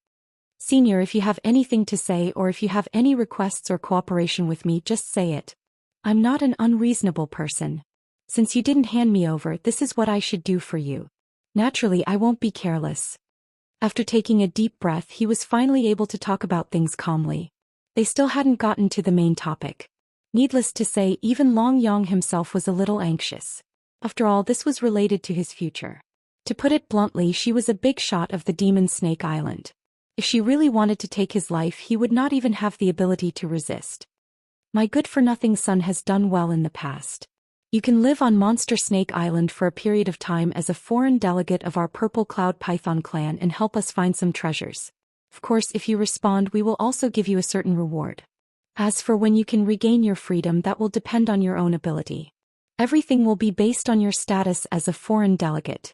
S1: Senior, if you have anything to say or if you have any requests or cooperation with me, just say it. I'm not an unreasonable person. Since you didn't hand me over, this is what I should do for you. Naturally, I won't be careless. After taking a deep breath, he was finally able to talk about things calmly. They still hadn't gotten to the main topic. Needless to say, even Long Yang himself was a little anxious. After all, this was related to his future. To put it bluntly, she was a big shot of the Demon Snake Island. If she really wanted to take his life, he would not even have the ability to resist. My good-for-nothing son has done well in the past. You can live on Monster Snake Island for a period of time as a foreign delegate of our Purple Cloud Python clan and help us find some treasures. Of course, if you respond, we will also give you a certain reward. As for when you can regain your freedom, that will depend on your own ability. Everything will be based on your status as a foreign delegate.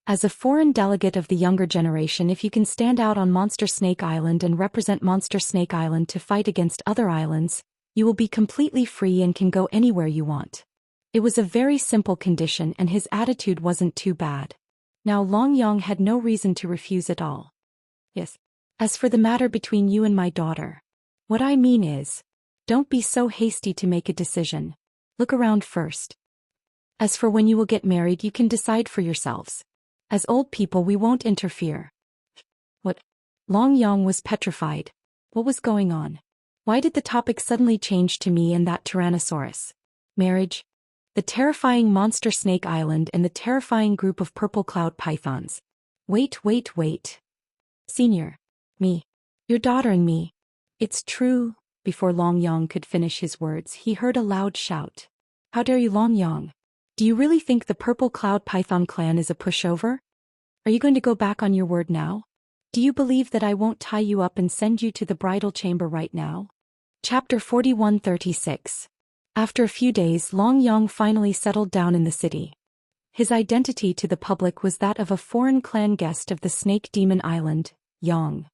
S1: As a foreign delegate of the younger generation, if you can stand out on Monster Snake Island and represent Monster Snake Island to fight against other islands, you will be completely free and can go anywhere you want. It was a very simple condition and his attitude wasn't too bad. Now Long Yang had no reason to refuse at all. Yes. As for the matter between you and my daughter, what I mean is, don't be so hasty to make a decision. Look around first. As for when you will get married, you can decide for yourselves. As old people, we won't interfere. What? Long Yang was petrified. What was going on? Why did the topic suddenly change to me and that Tyrannosaurus? Marriage? The terrifying monster Snake Island and the terrifying group of purple cloud pythons. Wait. Senior. Me. Your daughter and me. It's true. Before Long Yong could finish his words, he heard a loud shout. How dare you, Long Yong? Do you really think the purple cloud python clan is a pushover? Are you going to go back on your word now? Do you believe that I won't tie you up and send you to the bridal chamber right now? Chapter 4136. After a few days, Long Yong finally settled down in the city. His identity to the public was that of a foreign clan guest of the Snake Demon Island, Yong.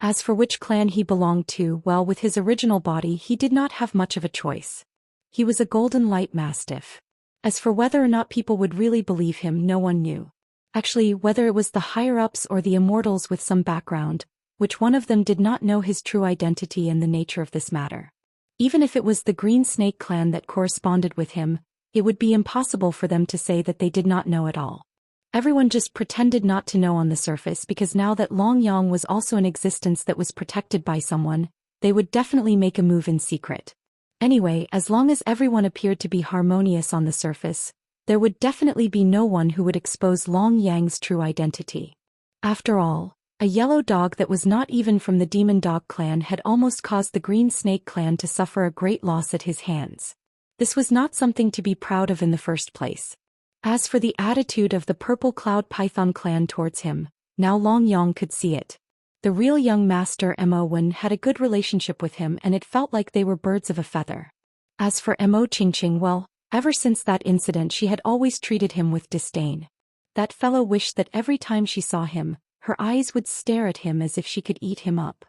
S1: As for which clan he belonged to, well, with his original body he did not have much of a choice. He was a golden light mastiff. As for whether or not people would really believe him, no one knew. Actually, whether it was the higher-ups or the immortals with some background, which one of them did not know his true identity and the nature of this matter. Even if it was the Green Snake clan that corresponded with him, it would be impossible for them to say that they did not know at all. Everyone just pretended not to know on the surface because now that Long Yong was also an existence that was protected by someone, they would definitely make a move in secret. Anyway, as long as everyone appeared to be harmonious on the surface, there would definitely be no one who would expose Long Yang's true identity. After all, a yellow dog that was not even from the Demon Dog clan had almost caused the Green Snake clan to suffer a great loss at his hands. This was not something to be proud of in the first place. As for the attitude of the Purple Cloud Python clan towards him, now Long Yong could see it. The real young master Mo Wen had a good relationship with him and it felt like they were birds of a feather. As for Mo Qingqing, well, ever since that incident she had always treated him with disdain. That fellow wished that every time she saw him, her eyes would stare at him as if she could eat him up.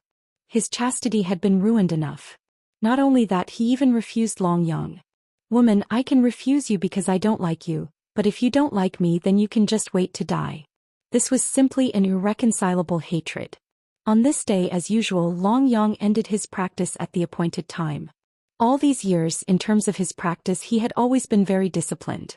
S1: His chastity had been ruined enough. Not only that, he even refused Long Yong. Woman, I can refuse you because I don't like you, but if you don't like me then you can just wait to die. This was simply an irreconcilable hatred. On this day, as usual, Long Yong ended his practice at the appointed time. All these years, in terms of his practice, he had always been very disciplined.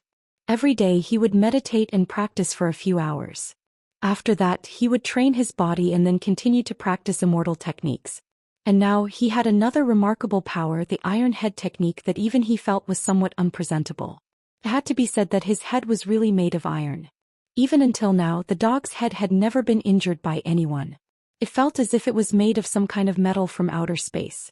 S1: Every day he would meditate and practice for a few hours. After that, he would train his body and then continue to practice immortal techniques. And now he had another remarkable power, the iron head technique that even he felt was somewhat unpresentable. It had to be said that his head was really made of iron. Even until now, the dog's head had never been injured by anyone. It felt as if it was made of some kind of metal from outer space.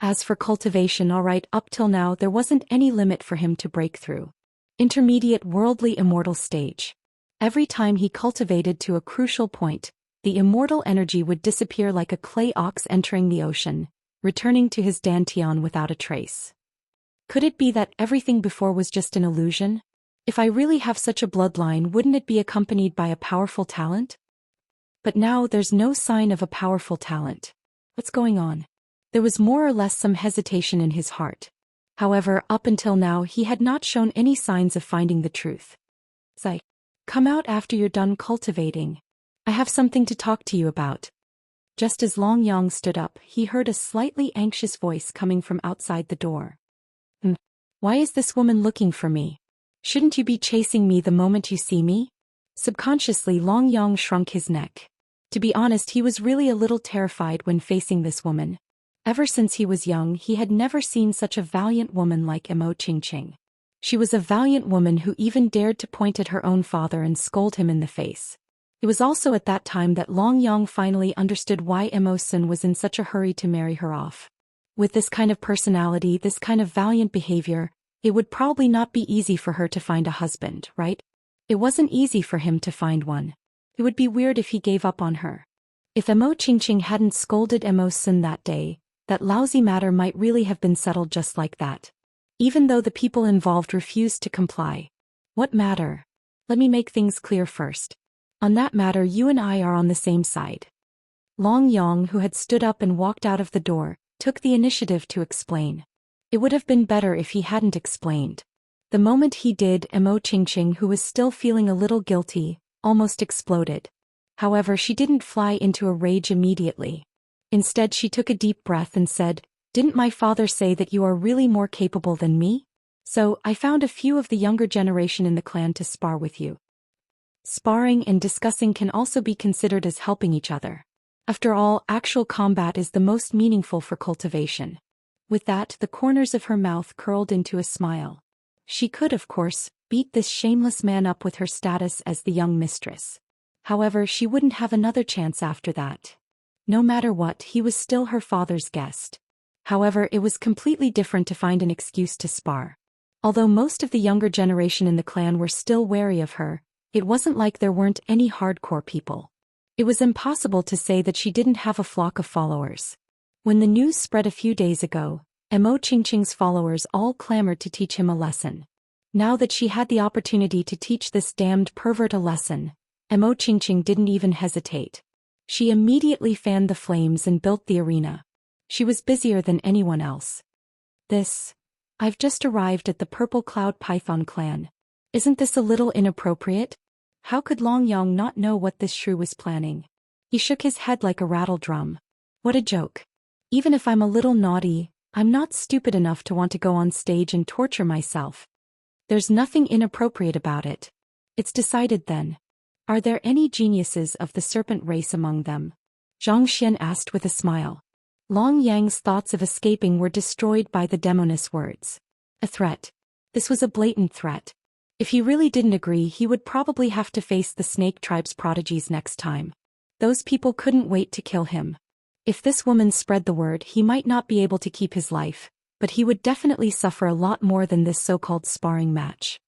S1: As for cultivation, alright, up till now there wasn't any limit for him to break through. Intermediate worldly immortal stage. Every time he cultivated to a crucial point, the immortal energy would disappear like a clay ox entering the ocean, returning to his dantian without a trace. Could it be that everything before was just an illusion? If I really have such a bloodline, wouldn't it be accompanied by a powerful talent? But now there's no sign of a powerful talent. What's going on? There was more or less some hesitation in his heart. However, up until now he had not shown any signs of finding the truth. Zai, come out after you're done cultivating. I have something to talk to you about. Just as Long Yong stood up, he heard a slightly anxious voice coming from outside the door. Why is this woman looking for me? Shouldn't you be chasing me the moment you see me? Subconsciously, Long Yong shrunk his neck. To be honest, he was really a little terrified when facing this woman. Ever since he was young, he had never seen such a valiant woman like Mo Qingqing. She was a valiant woman who even dared to point at her own father and scold him in the face. It was also at that time that Long Yong finally understood why Mo Sun was in such a hurry to marry her off. With this kind of personality, this kind of valiant behavior, it would probably not be easy for her to find a husband, right? It wasn't easy for him to find one. It would be weird if he gave up on her. If Mo Qingqing hadn't scolded Mo Sun that day, that lousy matter might really have been settled just like that. Even though the people involved refused to comply. What matter? Let me make things clear first. On that matter, you and I are on the same side. Long Yong, who had stood up and walked out of the door, took the initiative to explain. It would have been better if he hadn't explained. The moment he did, Mo Qingqing, who was still feeling a little guilty, almost exploded. However, she didn't fly into a rage immediately. Instead, she took a deep breath and said, "Didn't my father say that you are really more capable than me? So, I found a few of the younger generation in the clan to spar with you." Sparring and discussing can also be considered as helping each other. After all, actual combat is the most meaningful for cultivation. With that, the corners of her mouth curled into a smile. She could, of course, beat this shameless man up with her status as the young mistress. However, she wouldn't have another chance after that. No matter what, he was still her father's guest. However, it was completely different to find an excuse to spar. Although most of the younger generation in the clan were still wary of her, it wasn't like there weren't any hardcore people. It was impossible to say that she didn't have a flock of followers. When the news spread a few days ago, Mo Qingqing's followers all clamored to teach him a lesson. Now that she had the opportunity to teach this damned pervert a lesson, Mo Qingqing didn't even hesitate. She immediately fanned the flames and built the arena. She was busier than anyone else. I've just arrived at the Purple Cloud Python clan. Isn't this a little inappropriate? How could Long Yong not know what this shrew was planning? He shook his head like a rattle drum. What a joke. Even if I'm a little naughty, I'm not stupid enough to want to go on stage and torture myself. There's nothing inappropriate about it. It's decided then. Are there any geniuses of the serpent race among them? Zhou Xian asked with a smile. Long Yang's thoughts of escaping were destroyed by the demoness words. A threat. This was a blatant threat. If he really didn't agree, he would probably have to face the Snake Tribe's prodigies next time. Those people couldn't wait to kill him. If this woman spread the word, he might not be able to keep his life, but he would definitely suffer a lot more than this so-called sparring match.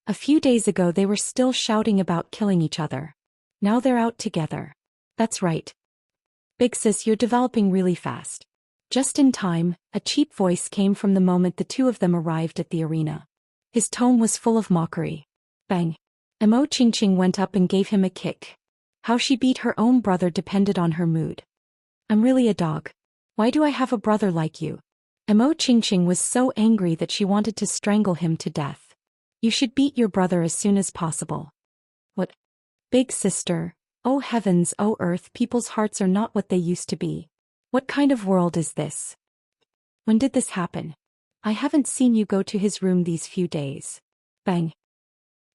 S1: A few days ago they were still shouting about killing each other. Now they're out together. That's right. Big sis, you're developing really fast. Just in time, a cheap voice came from the moment the two of them arrived at the arena. His tone was full of mockery. Bang. Mo Qingqing went up and gave him a kick. How she beat her own brother depended on her mood. I'm really a dog. Why do I have a brother like you? Mo Qingqing was so angry that she wanted to strangle him to death. You should beat your brother as soon as possible. What? Big sister, oh heavens, oh earth, people's hearts are not what they used to be. What kind of world is this? When did this happen? I haven't seen you go to his room these few days. Bang.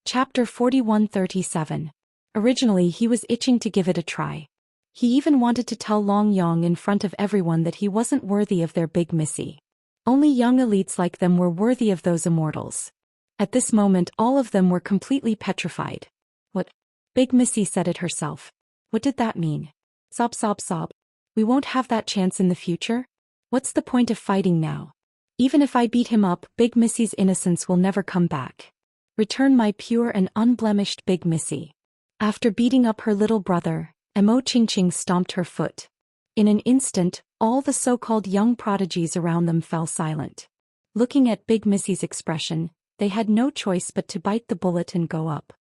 S1: Chapter 4137. Originally he was itching to give it a try. He even wanted to tell Long Yong in front of everyone that he wasn't worthy of their big missy. Only young elites like them were worthy of those immortals. At this moment all of them were completely petrified. What? Big Missy said it herself. What did that mean? Sob sob sob. We won't have that chance in the future? What's the point of fighting now? Even if I beat him up, Big Missy's innocence will never come back. Return my pure and unblemished Big Missy. After beating up her little brother, Mo Qingqing stomped her foot. In an instant, all the so-called young prodigies around them fell silent. Looking at Big Missy's expression, they had no choice but to bite the bullet and go up.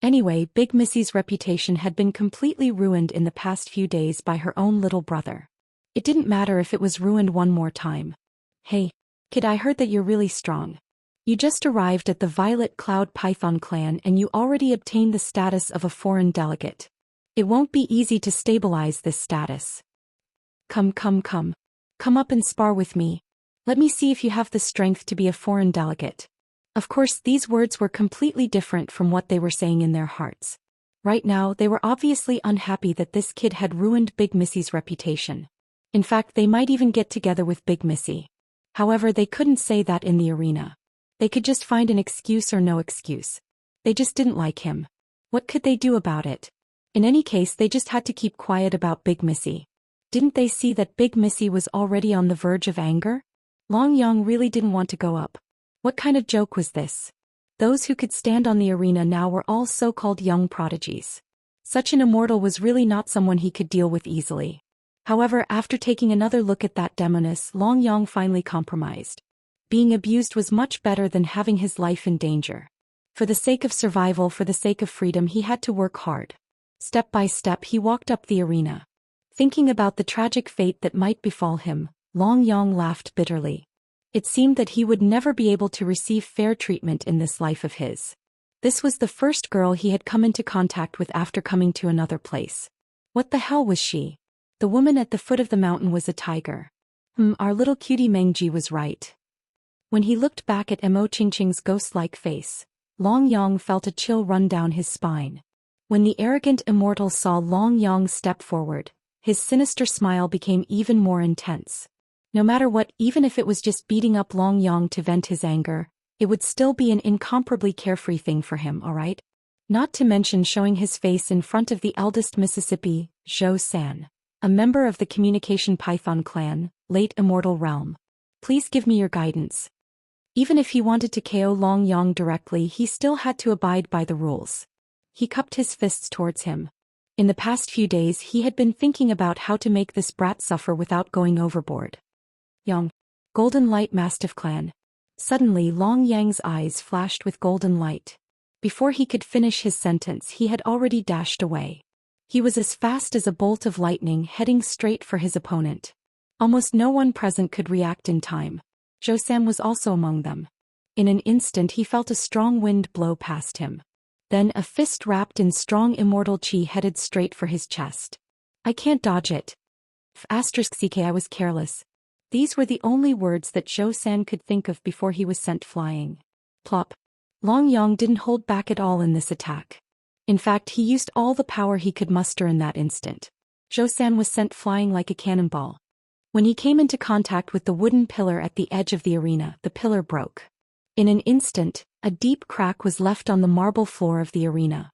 S1: Anyway, Big Missy's reputation had been completely ruined in the past few days by her own little brother. It didn't matter if it was ruined one more time. Hey, kid, I heard that you're really strong. You just arrived at the Violet Cloud Python clan and you already obtained the status of a foreign delegate. It won't be easy to stabilize this status. Come up and spar with me. Let me see if you have the strength to be a foreign delegate. Of course, these words were completely different from what they were saying in their hearts. Right now, they were obviously unhappy that this kid had ruined Big Missy's reputation. In fact, they might even get together with Big Missy. However, they couldn't say that in the arena. They could just find an excuse or no excuse. They just didn't like him. What could they do about it? In any case, they just had to keep quiet about Big Missy. Didn't they see that Big Missy was already on the verge of anger? Long Yong really didn't want to go up. What kind of joke was this? Those who could stand on the arena now were all so-called young prodigies. Such an immortal was really not someone he could deal with easily. However, after taking another look at that demoness, Long Yong finally compromised. Being abused was much better than having his life in danger. For the sake of survival, for the sake of freedom, he had to work hard. Step by step he walked up the arena. Thinking about the tragic fate that might befall him, Long Yong laughed bitterly. It seemed that he would never be able to receive fair treatment in this life of his. This was the first girl he had come into contact with after coming to another place. What the hell was she? The woman at the foot of the mountain was a tiger. Our little cutie Mengji was right. When he looked back at Mo Qingqing's ghost-like face, Long Yong felt a chill run down his spine. When the arrogant immortal saw Long Yong step forward, his sinister smile became even more intense. No matter what, even if it was just beating up Long Yang to vent his anger, it would still be an incomparably carefree thing for him, alright? Not to mention showing his face in front of the eldest Mississippi, Zhou Xian, a member of the Communication Python clan, late Immortal realm. Please give me your guidance. Even if he wanted to KO Long Yang directly, he still had to abide by the rules. He cupped his fists towards him. In the past few days he had been thinking about how to make this brat suffer without going overboard. Yang. Golden Light Mastiff Clan. Suddenly Long Yang's eyes flashed with golden light. Before he could finish his sentence he had already dashed away. He was as fast as a bolt of lightning heading straight for his opponent. Almost no one present could react in time. Zhou Xian was also among them. In an instant he felt a strong wind blow past him. Then a fist wrapped in strong immortal chi headed straight for his chest. I can't dodge it. *CK I was careless. These were the only words that Zhou Xian could think of before he was sent flying. Plop. Long Yang didn't hold back at all in this attack. In fact, he used all the power he could muster in that instant. Zhou Xian was sent flying like a cannonball. When he came into contact with the wooden pillar at the edge of the arena, the pillar broke. In an instant, a deep crack was left on the marble floor of the arena.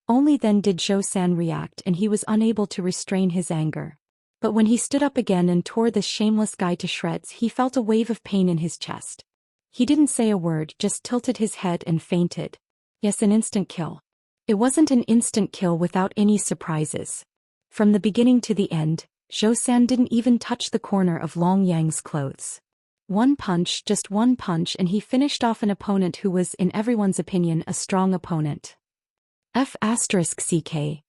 S1: Only then did Zhou Xian react, and he was unable to restrain his anger. But when he stood up again and tore this shameless guy to shreds, he felt a wave of pain in his chest. He didn't say a word, just tilted his head and fainted. Yes, an instant kill. It wasn't an instant kill without any surprises. From the beginning to the end, Zhou Xian didn't even touch the corner of Long Yang's clothes. One punch, just one punch, and he finished off an opponent who was, in everyone's opinion, a strong opponent. *CK.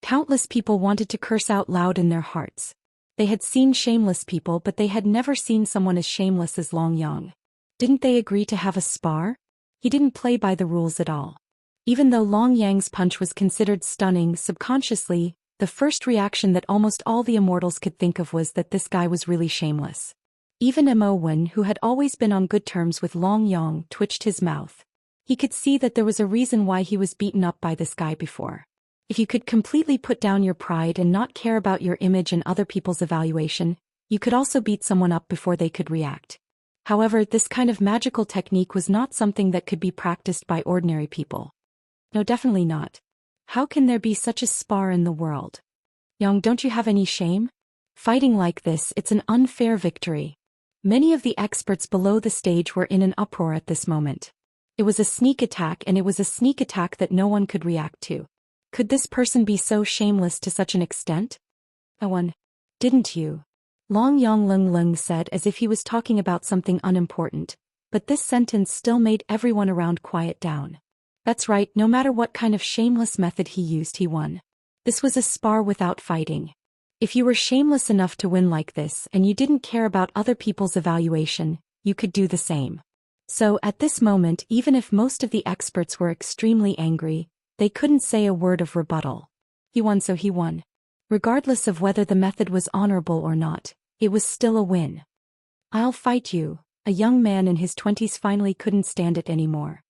S1: Countless people wanted to curse out loud in their hearts. They had seen shameless people, but they had never seen someone as shameless as Long Yang. Didn't they agree to have a spar? He didn't play by the rules at all. Even though Long Yang's punch was considered stunning, subconsciously, the first reaction that almost all the immortals could think of was that this guy was really shameless. Even Mo Wen, who had always been on good terms with Long Yang, twitched his mouth. He could see that there was a reason why he was beaten up by this guy before. If you could completely put down your pride and not care about your image and other people's evaluation, you could also beat someone up before they could react. However, this kind of magical technique was not something that could be practiced by ordinary people. No, definitely not. How can there be such a spar in the world? Yang, don't you have any shame? Fighting like this, it's an unfair victory. Many of the experts below the stage were in an uproar at this moment. It was a sneak attack, and it was a sneak attack that no one could react to. Could this person be so shameless to such an extent? Didn't you? Long Yang Lung said as if he was talking about something unimportant, but this sentence still made everyone around quiet down. That's right, no matter what kind of shameless method he used, he won. This was a spar without fighting. If you were shameless enough to win like this and you didn't care about other people's evaluation, you could do the same. So at this moment, even if most of the experts were extremely angry, they couldn't say a word of rebuttal. He won, so he won. Regardless of whether the method was honorable or not, it was still a win. I'll fight you. A young man in his 20s finally couldn't stand it anymore.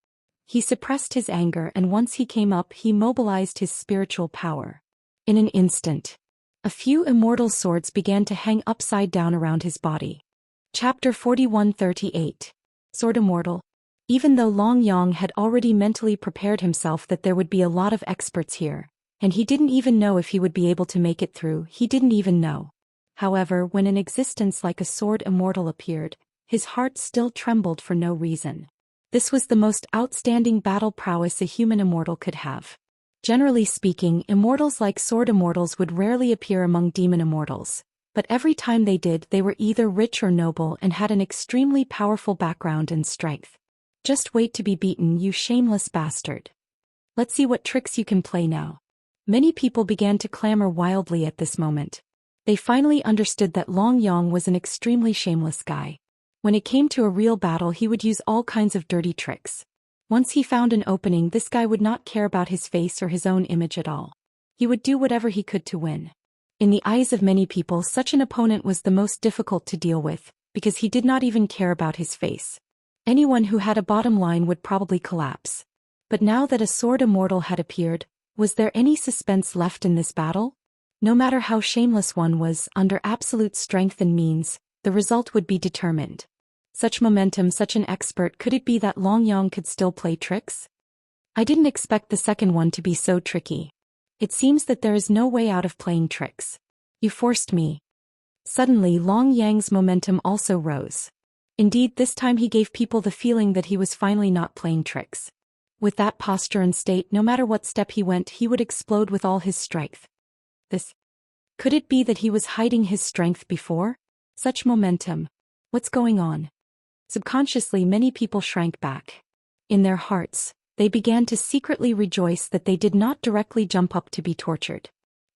S1: He suppressed his anger, and once he came up, he mobilized his spiritual power. In an instant, a few immortal swords began to hang upside down around his body. Chapter 4138. Sword Immortal. Even though Long Yang had already mentally prepared himself that there would be a lot of experts here, and he didn't even know if he would be able to make it through, he didn't even know. However, when an existence like a Sword Immortal appeared, his heart still trembled for no reason. This was the most outstanding battle prowess a human immortal could have. Generally speaking, immortals like Sword Immortals would rarely appear among demon immortals, but every time they did, they were either rich or noble and had an extremely powerful background and strength. Just wait to be beaten, you shameless bastard. Let's see what tricks you can play now. Many people began to clamor wildly at this moment. They finally understood that Long Yang was an extremely shameless guy. When it came to a real battle, he would use all kinds of dirty tricks. Once he found an opening, this guy would not care about his face or his own image at all. He would do whatever he could to win. In the eyes of many people, such an opponent was the most difficult to deal with, because he did not even care about his face. Anyone who had a bottom line would probably collapse. But now that a Sword Immortal had appeared, was there any suspense left in this battle? No matter how shameless one was, under absolute strength and means, the result would be determined. Such momentum, such an expert, could it be that Long Yang could still play tricks? I didn't expect the second one to be so tricky. It seems that there is no way out of playing tricks. You forced me. Suddenly Long Yang's momentum also rose. Indeed, this time he gave people the feeling that he was finally not playing tricks. With that posture and state, no matter what step he went, he would explode with all his strength. Could it be that he was hiding his strength before? Such momentum. What's going on? Subconsciously, many people shrank back. In their hearts, they began to secretly rejoice that they did not directly jump up to be tortured.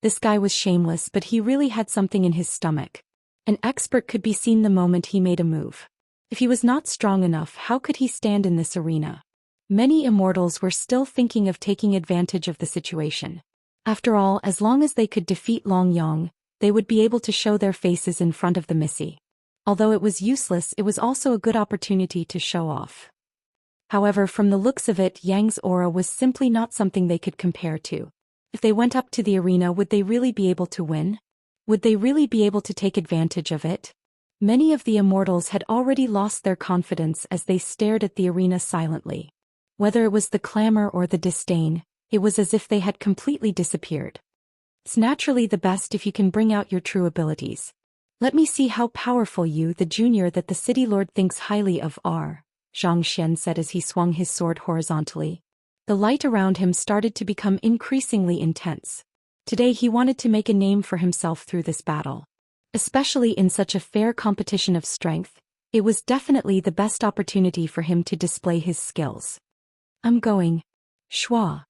S1: This guy was shameless, but he really had something in his stomach. An expert could be seen the moment he made a move. If he was not strong enough, how could he stand in this arena? Many immortals were still thinking of taking advantage of the situation. After all, as long as they could defeat Long Yang, they would be able to show their faces in front of the Missy. Although it was useless, it was also a good opportunity to show off. However, from the looks of it, Yang's aura was simply not something they could compare to. If they went up to the arena, would they really be able to win? Would they really be able to take advantage of it? Many of the immortals had already lost their confidence as they stared at the arena silently. Whether it was the clamor or the disdain, it was as if they had completely disappeared. It's naturally the best if you can bring out your true abilities. Let me see how powerful you, the junior that the city lord thinks highly of, are, Zhou Xian said as he swung his sword horizontally. The light around him started to become increasingly intense. Today he wanted to make a name for himself through this battle. Especially in such a fair competition of strength, it was definitely the best opportunity for him to display his skills. I'm going. Shua.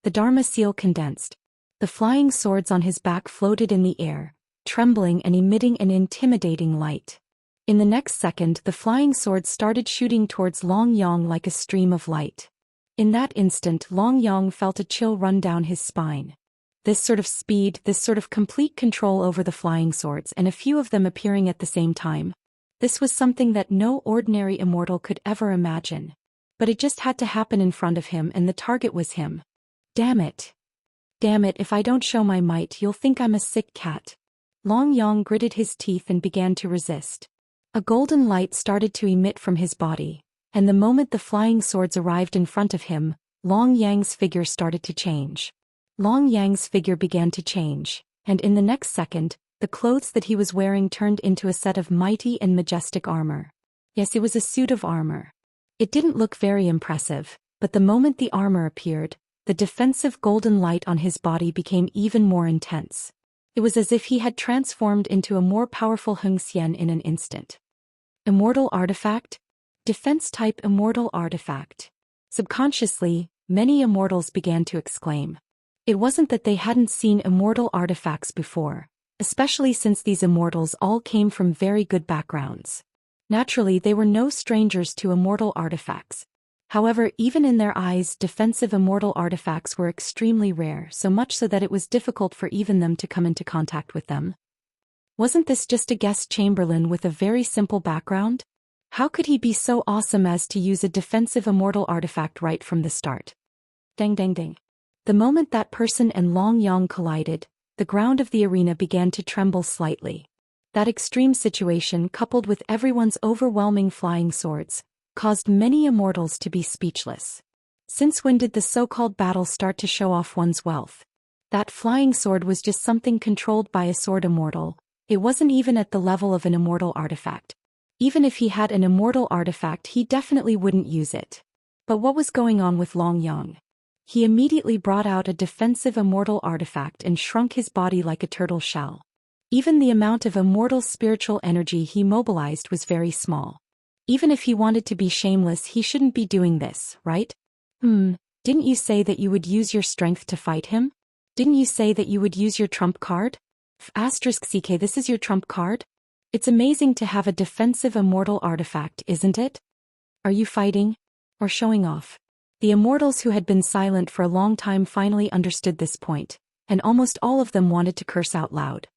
S1: The Dharma seal condensed. The flying swords on his back floated in the air, trembling and emitting an intimidating light. In the next second, the flying swords started shooting towards Long Yang like a stream of light. In that instant, Long Yang felt a chill run down his spine. This sort of speed, this sort of complete control over the flying swords, and a few of them appearing at the same time. This was something that no ordinary immortal could ever imagine. But it just had to happen in front of him, and the target was him. Damn it. Damn it, if I don't show my might, you'll think I'm a sick cat. Long Yang gritted his teeth and began to resist. A golden light started to emit from his body, and the moment the flying swords arrived in front of him, Long Yang's figure started to change. Long Yang's figure began to change, and in the next second, the clothes that he was wearing turned into a set of mighty and majestic armor. Yes, it was a suit of armor. It didn't look very impressive, but the moment the armor appeared, the defensive golden light on his body became even more intense. It was as if he had transformed into a more powerful Zhou Xian in an instant. Immortal artifact? Defense-type immortal artifact. Subconsciously, many immortals began to exclaim. It wasn't that they hadn't seen immortal artifacts before, especially since these immortals all came from very good backgrounds. Naturally, they were no strangers to immortal artifacts. However, even in their eyes, defensive immortal artifacts were extremely rare, so much so that it was difficult for even them to come into contact with them. Wasn't this just a guest chamberlain with a very simple background? How could he be so awesome as to use a defensive immortal artifact right from the start? Dang dang dang. The moment that person and Long Yang collided, the ground of the arena began to tremble slightly. That extreme situation, coupled with everyone's overwhelming flying swords, caused many immortals to be speechless. Since when did the so-called battle start to show off one's wealth? That flying sword was just something controlled by a sword immortal. It wasn't even at the level of an immortal artifact. Even if he had an immortal artifact, he definitely wouldn't use it. But what was going on with Long Yang? He immediately brought out a defensive immortal artifact and shrunk his body like a turtle shell. Even the amount of immortal spiritual energy he mobilized was very small. Even if he wanted to be shameless, he shouldn't be doing this, right? Didn't you say that you would use your strength to fight him? Didn't you say that you would use your trump card? *CK, this is your trump card? It's amazing to have a defensive immortal artifact, isn't it? Are you fighting? Or showing off? The immortals who had been silent for a long time finally understood this point, and almost all of them wanted to curse out loud.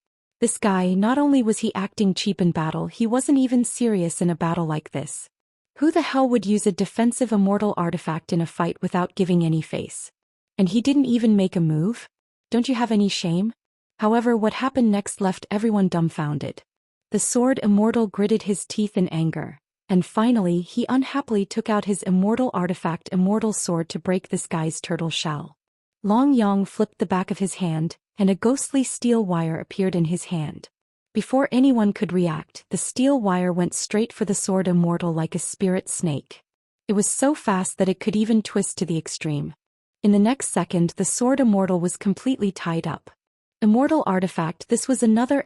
S1: This guy, not only was he acting cheap in battle, he wasn't even serious in a battle like this. Who the hell would use a defensive immortal artifact in a fight without giving any face? And he didn't even make a move? Don't you have any shame? However, what happened next left everyone dumbfounded. The sword Immortal gritted his teeth in anger, and finally he unhappily took out his immortal artifact Immortal sword to break this guy's turtle shell. Long Yang flipped the back of his hand, and a ghostly steel wire appeared in his hand. Before anyone could react, the steel wire went straight for the sword Immortal like a spirit snake. It was so fast that it could even twist to the extreme. In the next second, the sword Immortal was completely tied up. Immortal artifact. This was another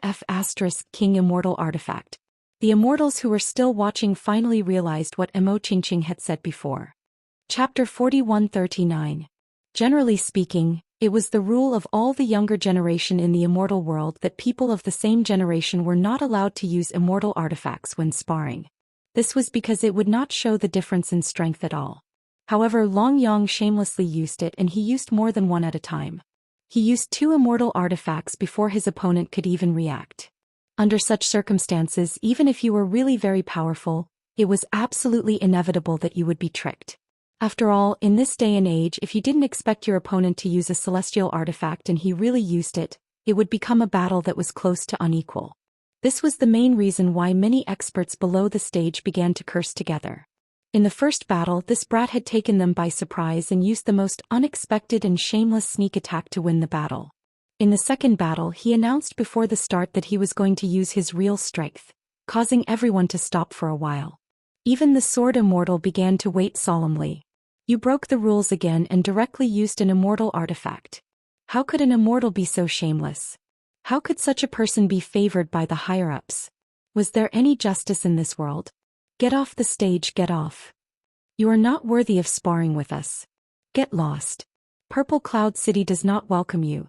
S1: King Immortal artifact. The immortals who were still watching finally realized what Xianxia had said before. Chapter 4139. Generally speaking, it was the rule of all the younger generation in the immortal world that people of the same generation were not allowed to use immortal artifacts when sparring. This was because it would not show the difference in strength at all. However, Long Yang shamelessly used it, and he used more than one at a time. He used 2 immortal artifacts before his opponent could even react. Under such circumstances, even if you were really very powerful, it was absolutely inevitable that you would be tricked. After all, in this day and age, if you didn't expect your opponent to use a celestial artifact and he really used it, it would become a battle that was close to unequal. This was the main reason why many experts below the stage began to curse together. In the first battle, this brat had taken them by surprise and used the most unexpected and shameless sneak attack to win the battle. In the second battle, he announced before the start that he was going to use his real strength, causing everyone to stop for a while. Even the sword Immortal began to wait solemnly. You broke the rules again and directly used an immortal artifact. How could an immortal be so shameless? How could such a person be favored by the higher-ups? Was there any justice in this world? Get off the stage, get off. You are not worthy of sparring with us. Get lost. Purple Cloud City does not welcome you.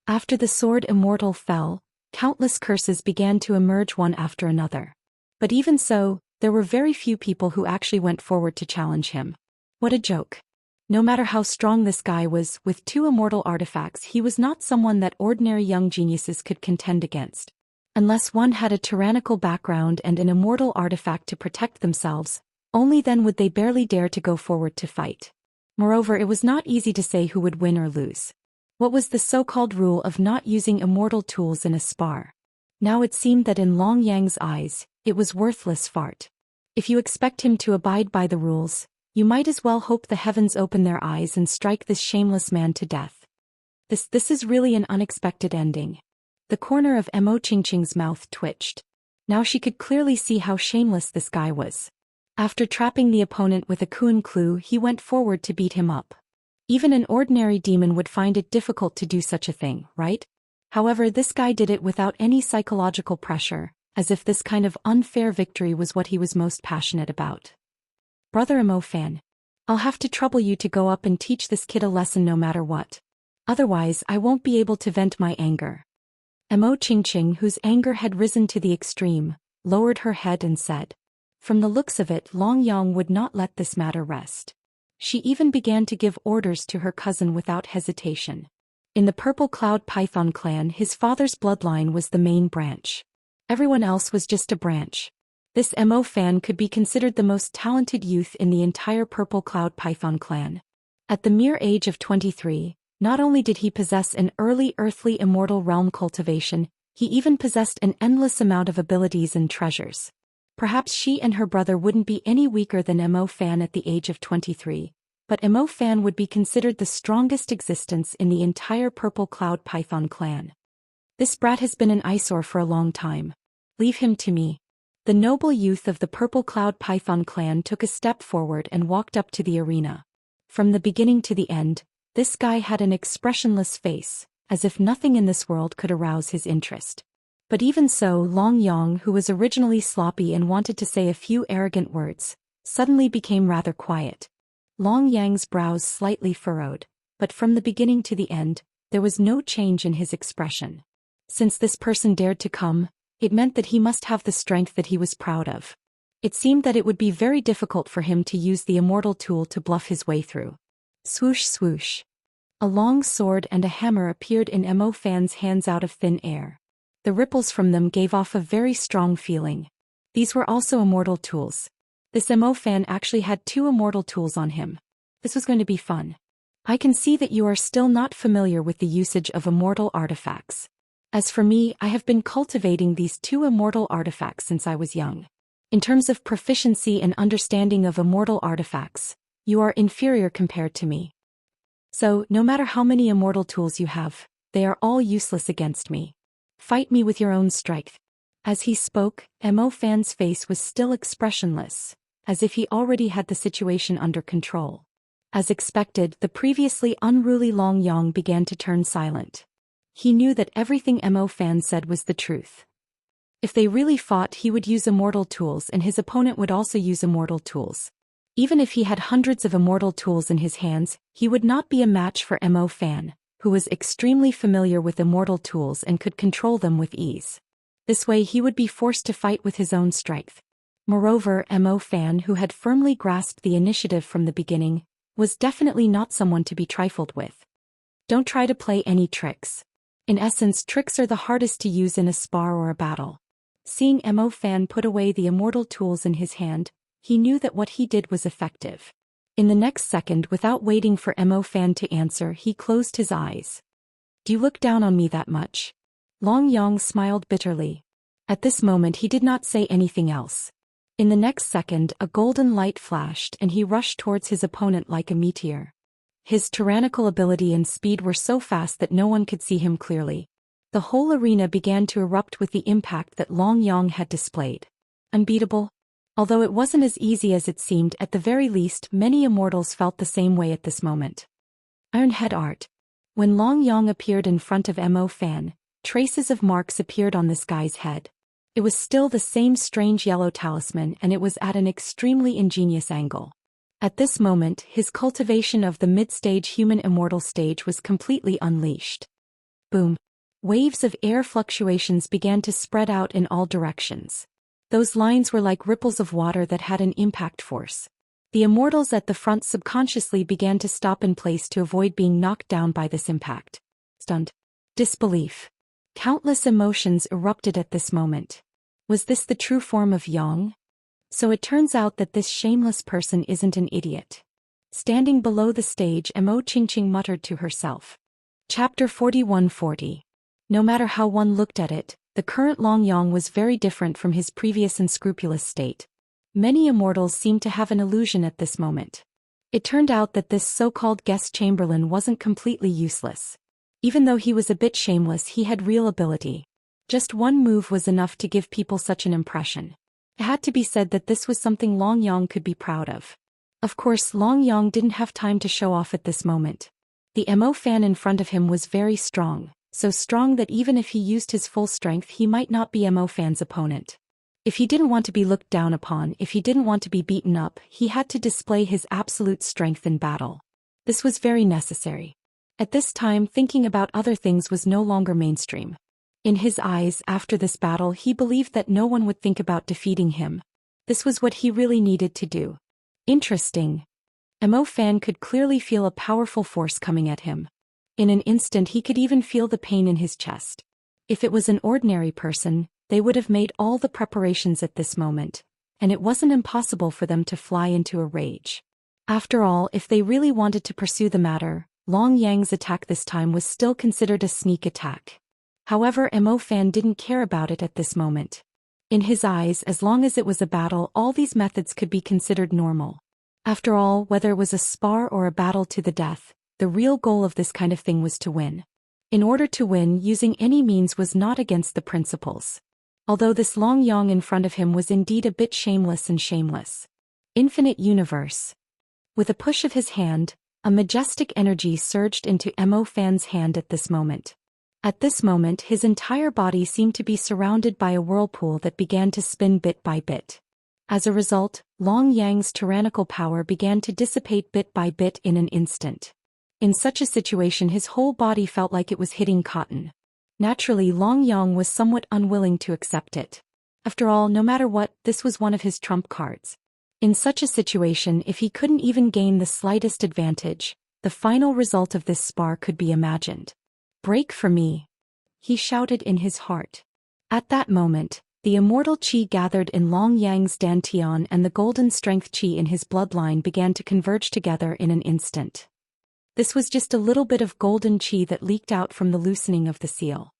S1: After the sword Immortal fell, countless curses began to emerge one after another. But even so, there were very few people who actually went forward to challenge him. What a joke. No matter how strong this guy was, with 2 immortal artifacts, he was not someone that ordinary young geniuses could contend against. Unless one had a tyrannical background and an immortal artifact to protect themselves, only then would they barely dare to go forward to fight. Moreover, it was not easy to say who would win or lose. What was the so-called rule of not using immortal tools in a spar? Now it seemed that in Long Yang's eyes, it was worthless fart. If you expect him to abide by the rules, you might as well hope the heavens open their eyes and strike this shameless man to death. This is really an unexpected ending. The corner of Xianxia's mouth twitched. Now she could clearly see how shameless this guy was. After trapping the opponent with a Kun clue, he went forward to beat him up. Even an ordinary demon would find it difficult to do such a thing, right? However, this guy did it without any psychological pressure, as if this kind of unfair victory was what he was most passionate about. Brother Fan, I'll have to trouble you to go up and teach this kid a lesson no matter what. Otherwise, I won't be able to vent my anger. Xianxia, whose anger had risen to the extreme, lowered her head and said. From the looks of it, Long Yang would not let this matter rest. She even began to give orders to her cousin without hesitation. In the Purple Cloud Python clan, his father's bloodline was the main branch. Everyone else was just a branch. This Fan could be considered the most talented youth in the entire Purple Cloud Python clan. At the mere age of 23, not only did he possess an early earthly immortal realm cultivation, he even possessed an endless amount of abilities and treasures. Perhaps she and her brother wouldn't be any weaker than Fan at the age of 23, but Fan would be considered the strongest existence in the entire Purple Cloud Python clan. This brat has been an eyesore for a long time. Leave him to me. The noble youth of the Purple Cloud Python clan took a step forward and walked up to the arena. From the beginning to the end, this guy had an expressionless face, as if nothing in this world could arouse his interest. But even so, Long Yang, who was originally sloppy and wanted to say a few arrogant words, suddenly became rather quiet. Long Yang's brows slightly furrowed, but from the beginning to the end, there was no change in his expression. Since this person dared to come, it meant that he must have the strength that he was proud of. It seemed that it would be very difficult for him to use the immortal tool to bluff his way through. Swoosh swoosh. A long sword and a hammer appeared in Fan's hands out of thin air. The ripples from them gave off a very strong feeling. These were also immortal tools. This Fan actually had 2 immortal tools on him. This was going to be fun. I can see that you are still not familiar with the usage of immortal artifacts. As for me, I have been cultivating these two immortal artifacts since I was young. In terms of proficiency and understanding of immortal artifacts, you are inferior compared to me. So, no matter how many immortal tools you have, they are all useless against me. Fight me with your own strength. As he spoke, Mo Fan's face was still expressionless, as if he already had the situation under control. As expected, the previously unruly Long Yang began to turn silent. He knew that everything Mo Fan said was the truth. If they really fought, he would use immortal tools and his opponent would also use immortal tools. Even if he had hundreds of immortal tools in his hands, he would not be a match for Mo Fan, who was extremely familiar with immortal tools and could control them with ease. This way he would be forced to fight with his own strength. Moreover, Mo Fan, who had firmly grasped the initiative from the beginning, was definitely not someone to be trifled with. Don't try to play any tricks. In essence, tricks are the hardest to use in a spar or a battle. Seeing Mo Fan put away the immortal tools in his hand, he knew that what he did was effective. In the next second, without waiting for Mo Fan to answer, he closed his eyes. Do you look down on me that much? Long Yang smiled bitterly. At this moment he did not say anything else. In the next second, a golden light flashed and he rushed towards his opponent like a meteor. His tyrannical ability and speed were so fast that no one could see him clearly. The whole arena began to erupt with the impact that Long Yang had displayed. Unbeatable? Although it wasn't as easy as it seemed, at the very least many immortals felt the same way at this moment. Iron Head Art. When Long Yang appeared in front of Mo Fan, traces of marks appeared on this guy's head. It was still the same strange yellow talisman and it was at an extremely ingenious angle. At this moment, his cultivation of the mid-stage human immortal stage was completely unleashed. Boom. Waves of air fluctuations began to spread out in all directions. Those lines were like ripples of water that had an impact force. The immortals at the front subconsciously began to stop in place to avoid being knocked down by this impact. Stunned. Disbelief. Countless emotions erupted at this moment. Was this the true form of Yang? So it turns out that this shameless person isn't an idiot. Standing below the stage, Mo Qingqing muttered to herself. Chapter 4140. No matter how one looked at it, the current Long Yang was very different from his previous unscrupulous state. Many immortals seemed to have an illusion at this moment. It turned out that this so-called guest chamberlain wasn't completely useless. Even though he was a bit shameless, he had real ability. Just one move was enough to give people such an impression. It had to be said that this was something Long Yang could be proud of. Of course, Long Yang didn't have time to show off at this moment. The Mo Fan in front of him was very strong, so strong that even if he used his full strength he might not be Mo Fan's opponent. If he didn't want to be looked down upon, if he didn't want to be beaten up, he had to display his absolute strength in battle. This was very necessary. At this time, thinking about other things was no longer mainstream. In his eyes, after this battle, he believed that no one would think about defeating him. This was what he really needed to do. Interesting. Mo Fan could clearly feel a powerful force coming at him. In an instant he could even feel the pain in his chest. If it was an ordinary person, they would have made all the preparations at this moment, and it wasn't impossible for them to fly into a rage. After all, if they really wanted to pursue the matter, Long Yang's attack this time was still considered a sneak attack. However, Mo Fan didn't care about it at this moment. In his eyes, as long as it was a battle, all these methods could be considered normal. After all, whether it was a spar or a battle to the death, the real goal of this kind of thing was to win. In order to win, using any means was not against the principles. Although this Long Yang in front of him was indeed a bit shameless and shameless. Infinite Universe. With a push of his hand, a majestic energy surged into Mo Fan's hand at this moment. At this moment, his entire body seemed to be surrounded by a whirlpool that began to spin bit by bit. As a result, Long Yang's tyrannical power began to dissipate bit by bit in an instant. In such a situation, his whole body felt like it was hitting cotton. Naturally, Long Yang was somewhat unwilling to accept it. After all, no matter what, this was one of his trump cards. In such a situation, if he couldn't even gain the slightest advantage, the final result of this spar could be imagined. Break for me, he shouted in his heart. At that moment, the immortal qi gathered in Long Yang's dantian and the golden strength qi in his bloodline began to converge together in an instant. This was just a little bit of golden qi that leaked out from the loosening of the seal.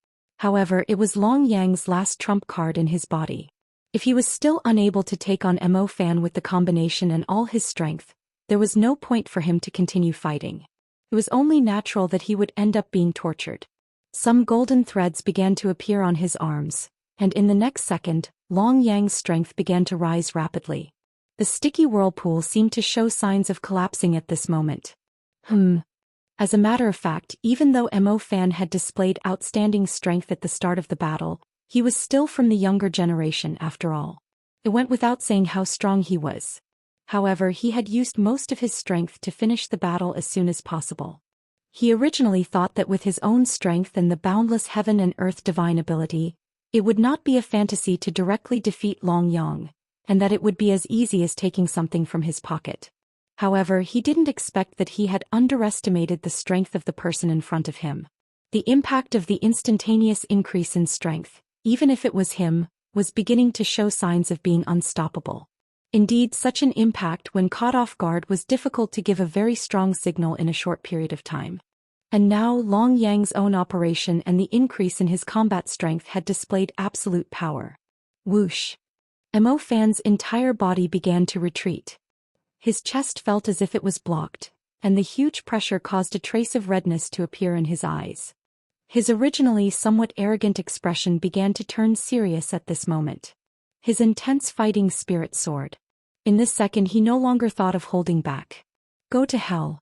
S1: However, it was Long Yang's last trump card in his body. If he was still unable to take on Mo Fan with the combination and all his strength, there was no point for him to continue fighting. It was only natural that he would end up being tortured. Some golden threads began to appear on his arms, and in the next second, Long Yang's strength began to rise rapidly. The sticky whirlpool seemed to show signs of collapsing at this moment. As a matter of fact, even though Mo Fan had displayed outstanding strength at the start of the battle, he was still from the younger generation after all. It went without saying how strong he was. However, he had used most of his strength to finish the battle as soon as possible. He originally thought that with his own strength and the boundless heaven and earth divine ability, it would not be a fantasy to directly defeat Long Yang, and that it would be as easy as taking something from his pocket. However, he didn't expect that he had underestimated the strength of the person in front of him. The impact of the instantaneous increase in strength, even if it was him, was beginning to show signs of being unstoppable. Indeed, such an impact when caught off guard was difficult to give a very strong signal in a short period of time. And now Long Yang's own operation and the increase in his combat strength had displayed absolute power. Whoosh! Mo Fan's entire body began to retreat. His chest felt as if it was blocked, and the huge pressure caused a trace of redness to appear in his eyes. His originally somewhat arrogant expression began to turn serious at this moment. His intense fighting spirit soared. In this second he no longer thought of holding back. Go to hell.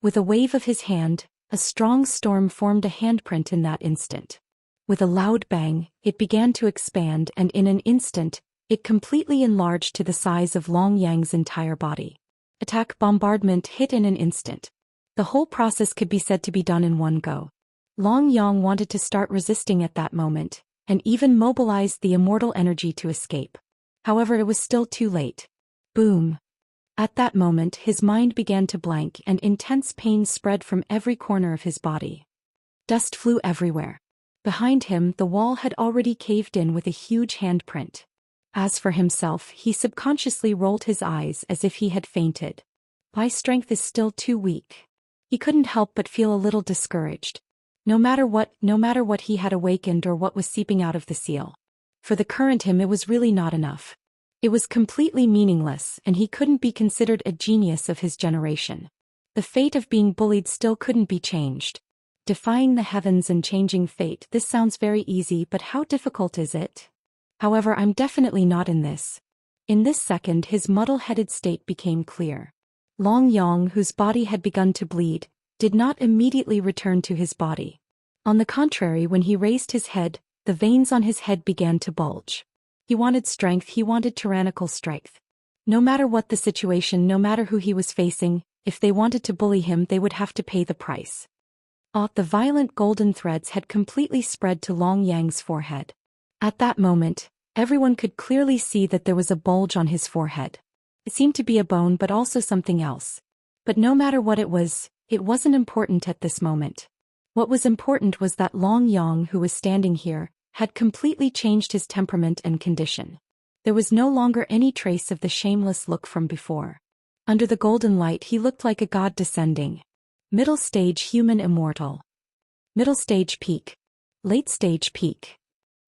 S1: With a wave of his hand, a strong storm formed a handprint in that instant. With a loud bang, it began to expand and in an instant, it completely enlarged to the size of Long Yang's entire body. Attack bombardment hit in an instant. The whole process could be said to be done in one go. Long Yang wanted to start resisting at that moment, and even mobilized the immortal energy to escape. However, it was still too late. Boom! At that moment his mind began to blank and intense pain spread from every corner of his body. Dust flew everywhere. Behind him the wall had already caved in with a huge handprint. As for himself, he subconsciously rolled his eyes as if he had fainted. My strength is still too weak. He couldn't help but feel a little discouraged. No matter what he had awakened or what was seeping out of the seal. For the current him it was really not enough. It was completely meaningless and he couldn't be considered a genius of his generation. The fate of being bullied still couldn't be changed. Defying the heavens and changing fate, this sounds very easy, but how difficult is it? However, I'm definitely not in this. In this second his muddle-headed state became clear. Long Yang, whose body had begun to bleed, did not immediately return to his body. On the contrary, when he raised his head, the veins on his head began to bulge. He wanted strength, he wanted tyrannical strength. No matter what the situation, no matter who he was facing, if they wanted to bully him they would have to pay the price. The violent golden threads had completely spread to Long Yang's forehead. At that moment, everyone could clearly see that there was a bulge on his forehead. It seemed to be a bone but also something else. But no matter what it wasn't important at this moment. What was important was that Long Yang, who was standing here, had completely changed his temperament and condition. There was no longer any trace of the shameless look from before. Under the golden light he looked like a god descending. Middle stage human immortal. Middle stage peak. Late stage peak.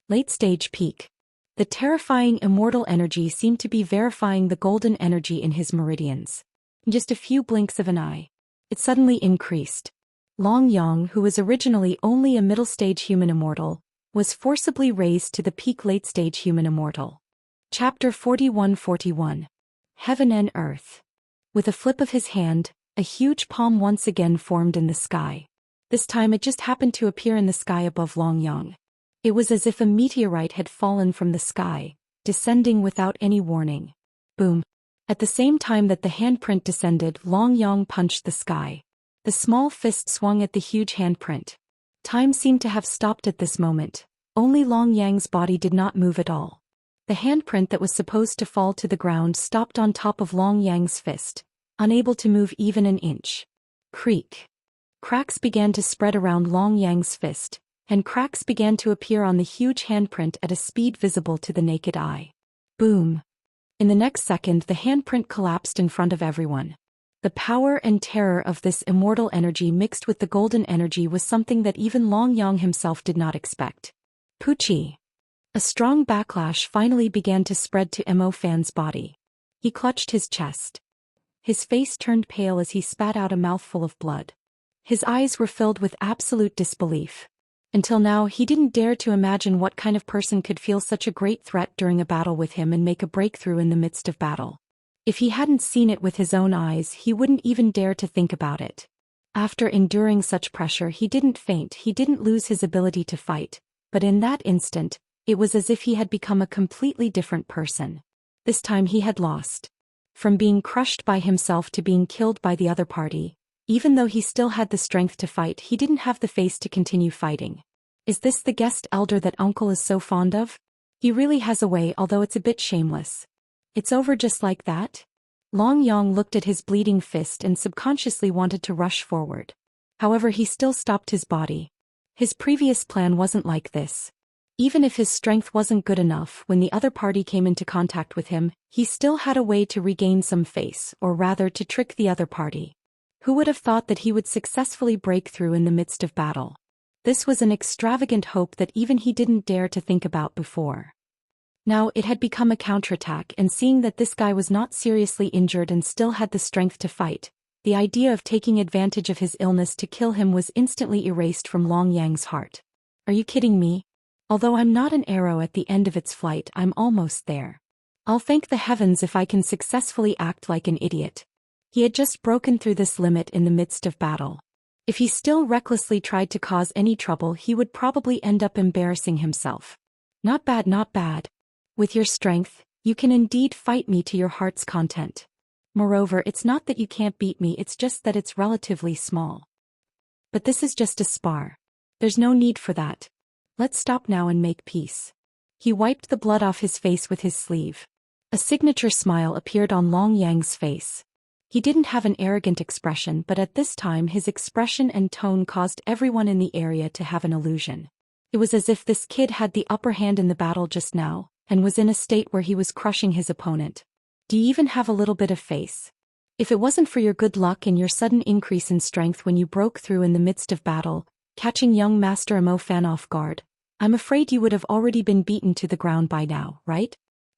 S1: Late stage peak. The terrifying immortal energy seemed to be verifying the golden energy in his meridians. In just a few blinks of an eye, it suddenly increased. Long Yang, who was originally only a middle stage human immortal, was forcibly raised to the peak late stage human immortal. Chapter 41-41. Heaven and Earth. With a flip of his hand, a huge palm once again formed in the sky. This time it just happened to appear in the sky above Long Yang. It was as if a meteorite had fallen from the sky, descending without any warning. Boom. At the same time that the handprint descended, Long Yang punched the sky. The small fist swung at the huge handprint. Time seemed to have stopped at this moment. Only Long Yang's body did not move at all. The handprint that was supposed to fall to the ground stopped on top of Long Yang's fist, unable to move even an inch. Creak. Cracks began to spread around Long Yang's fist, and cracks began to appear on the huge handprint at a speed visible to the naked eye. Boom. In the next second the handprint collapsed in front of everyone. The power and terror of this immortal energy mixed with the golden energy was something that even Long Yang himself did not expect. Poochie. A strong backlash finally began to spread to Mo Fan's body. He clutched his chest. His face turned pale as he spat out a mouthful of blood. His eyes were filled with absolute disbelief. Until now he didn't dare to imagine what kind of person could feel such a great threat during a battle with him and make a breakthrough in the midst of battle. If he hadn't seen it with his own eyes, he wouldn't even dare to think about it. After enduring such pressure, he didn't faint, he didn't lose his ability to fight, but in that instant, it was as if he had become a completely different person. This time he had lost. From being crushed by himself to being killed by the other party, even though he still had the strength to fight, he didn't have the face to continue fighting. Is this the guest elder that uncle is so fond of? He really has a way, although it's a bit shameless. It's over just like that? Long Yong looked at his bleeding fist and subconsciously wanted to rush forward. However, he still stopped his body. His previous plan wasn't like this. Even if his strength wasn't good enough, when the other party came into contact with him, he still had a way to regain some face, or rather to trick the other party. Who would have thought that he would successfully break through in the midst of battle? This was an extravagant hope that even he didn't dare to think about before. Now it had become a counterattack, and seeing that this guy was not seriously injured and still had the strength to fight, the idea of taking advantage of his illness to kill him was instantly erased from Long Yang's heart. Are you kidding me? Although I'm not an arrow at the end of its flight, I'm almost there. I'll thank the heavens if I can successfully act like an idiot. He had just broken through this limit in the midst of battle. If he still recklessly tried to cause any trouble, he would probably end up embarrassing himself. Not bad, not bad. With your strength, you can indeed fight me to your heart's content. Moreover, it's not that you can't beat me, it's just that it's relatively small. But this is just a spar. There's no need for that. Let's stop now and make peace. He wiped the blood off his face with his sleeve. A signature smile appeared on Long Yang's face. He didn't have an arrogant expression, but at this time his expression and tone caused everyone in the area to have an illusion. It was as if this kid had the upper hand in the battle just now, and was in a state where he was crushing his opponent. Do you even have a little bit of face? If it wasn't for your good luck and your sudden increase in strength when you broke through in the midst of battle, catching young Master Mo Fan off guard, I'm afraid you would have already been beaten to the ground by now, right?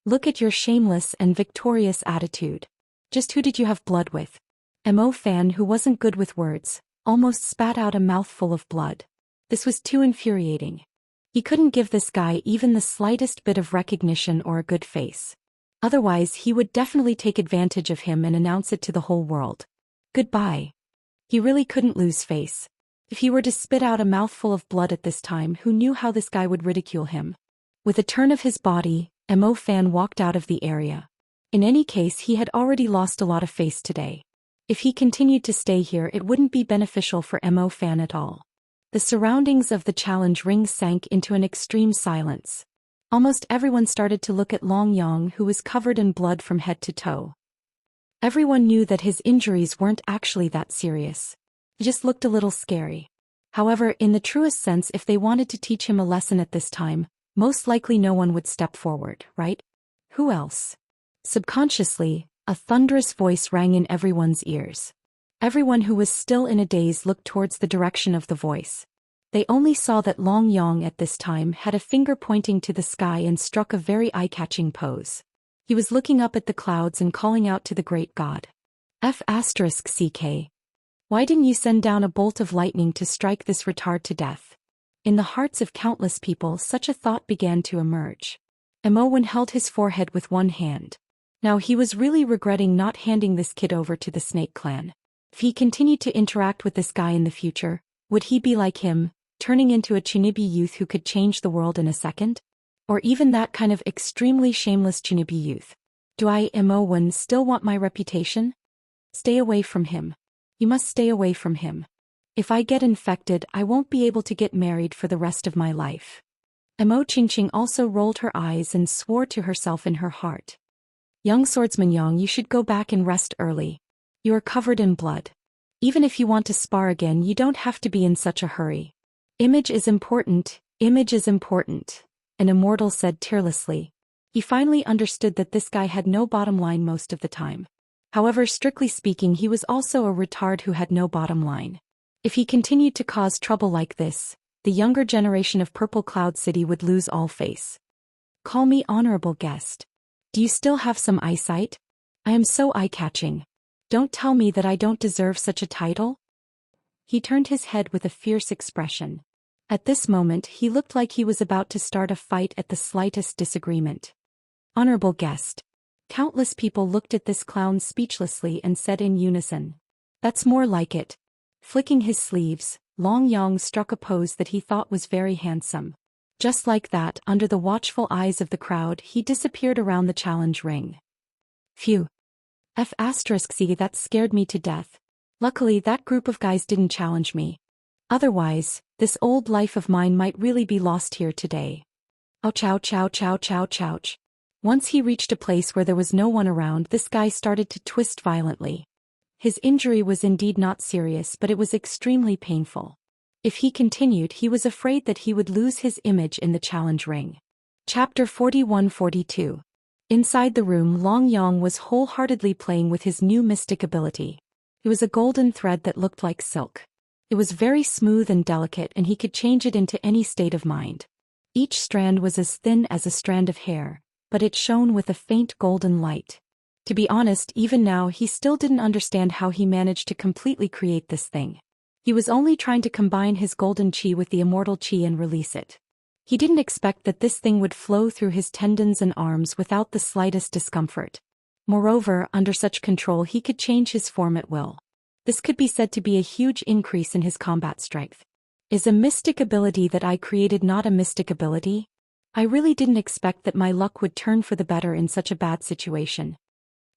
S1: Look at your shameless and victorious attitude. Just who did you have blood with? Mo Fan, who wasn't good with words, almost spat out a mouthful of blood. This was too infuriating. He couldn't give this guy even the slightest bit of recognition or a good face. Otherwise, he would definitely take advantage of him and announce it to the whole world. Goodbye. He really couldn't lose face. If he were to spit out a mouthful of blood at this time, who knew how this guy would ridicule him? With a turn of his body, Mo Fan walked out of the area. In any case, he had already lost a lot of face today. If he continued to stay here, it wouldn't be beneficial for Mo Fan at all. The surroundings of the challenge ring sank into an extreme silence. Almost everyone started to look at Long Yong, who was covered in blood from head to toe. Everyone knew that his injuries weren't actually that serious. He just looked a little scary. However, in the truest sense, if they wanted to teach him a lesson at this time, most likely no one would step forward, right? Who else? Subconsciously, a thunderous voice rang in everyone's ears. Everyone who was still in a daze looked towards the direction of the voice. They only saw that Long Yong at this time had a finger pointing to the sky and struck a very eye-catching pose. He was looking up at the clouds and calling out to the great god. F***CK. Why didn't you send down a bolt of lightning to strike this retard to death? In the hearts of countless people, such a thought began to emerge. Imowen held his forehead with one hand. Now he was really regretting not handing this kid over to the Snake Clan. If he continued to interact with this guy in the future, would he be like him, turning into a Chunibi youth who could change the world in a second? Or even that kind of extremely shameless Chunibi youth? Do I, Imowen, still want my reputation? Stay away from him. You must stay away from him. If I get infected, I won't be able to get married for the rest of my life. Imo Qingqing also rolled her eyes and swore to herself in her heart. Young swordsman Yang, you should go back and rest early. You are covered in blood. Even if you want to spar again, you don't have to be in such a hurry. Image is important, image is important, an immortal said tearlessly. He finally understood that this guy had no bottom line most of the time. However, strictly speaking, he was also a retard who had no bottom line. If he continued to cause trouble like this, the the younger generation of Purple Cloud City would lose all face. Call me honorable guest. Do you still have some eyesight? I am so eye-catching. Don't tell me that I don't deserve such a title? He turned his head with a fierce expression. At this moment he looked like he was about to start a fight at the slightest disagreement. Honorable guest. Countless people looked at this clown speechlessly and said in unison. That's more like it. Flicking his sleeves, Long Yang struck a pose that he thought was very handsome. Just like that, under the watchful eyes of the crowd, he disappeared around the challenge ring. Phew. C, that scared me to death. Luckily that group of guys didn't challenge me. Otherwise, this old life of mine might really be lost here today. Ouch, ouch, ouch, ouch, ouch, ouch. Once he reached a place where there was no one around, this guy started to twist violently. His injury was indeed not serious, but it was extremely painful. If he continued, he was afraid that he would lose his image in the challenge ring. Chapter 41-42. Inside the room, Long Yang was wholeheartedly playing with his new mystic ability. It was a golden thread that looked like silk. It was very smooth and delicate, and he could change it into any state of mind. Each strand was as thin as a strand of hair, but it shone with a faint golden light. To be honest, even now he still didn't understand how he managed to completely create this thing. He was only trying to combine his golden chi with the immortal chi and release it. He didn't expect that this thing would flow through his tendons and arms without the slightest discomfort. Moreover, under such control he could change his form at will. This could be said to be a huge increase in his combat strength. Is a mystic ability that I created not a mystic ability? I really didn't expect that my luck would turn for the better in such a bad situation.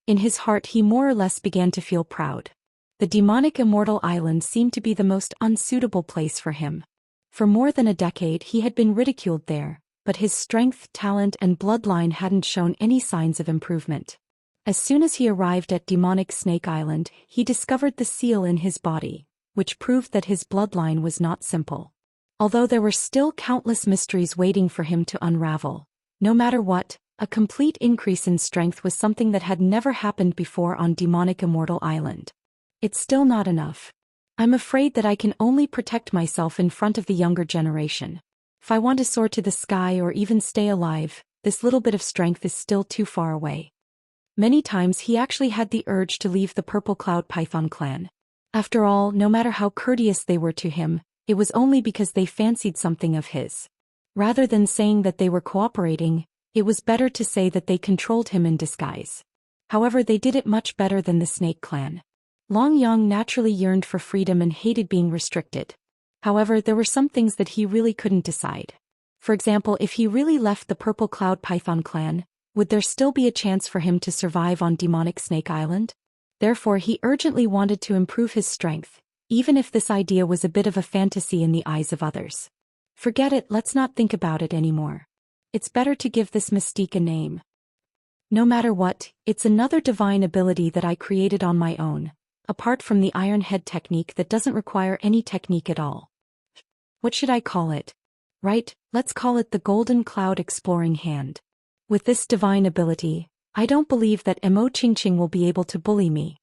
S1: In his heart he more or less began to feel proud. The demonic Immortal Island seemed to be the most unsuitable place for him. For more than a decade he had been ridiculed there, but his strength, talent and bloodline hadn't shown any signs of improvement. As soon as he arrived at Demonic Snake Island, he discovered the seal in his body, which proved that his bloodline was not simple. Although there were still countless mysteries waiting for him to unravel, no matter what, a complete increase in strength was something that had never happened before on Demonic Immortal Island. It's still not enough. I'm afraid that I can only protect myself in front of the younger generation. If I want to soar to the sky or even stay alive, this little bit of strength is still too far away. Many times he actually had the urge to leave the Purple Cloud Python clan. After all, no matter how courteous they were to him, it was only because they fancied something of his. Rather than saying that they were cooperating, it was better to say that they controlled him in disguise. However, they did it much better than the Snake Clan. Long Yang naturally yearned for freedom and hated being restricted. However, there were some things that he really couldn't decide. For example, if he really left the Purple Cloud Python clan, would there still be a chance for him to survive on Demonic Snake Island? Therefore, he urgently wanted to improve his strength, even if this idea was a bit of a fantasy in the eyes of others. Forget it, let's not think about it anymore. It's better to give this mystique a name. No matter what, it's another divine ability that I created on my own, apart from the Iron Head technique that doesn't require any technique at all. What should I call it? Right, let's call it the Golden Cloud Exploring Hand. With this divine ability, I don't believe that Mo Qingqing will be able to bully me.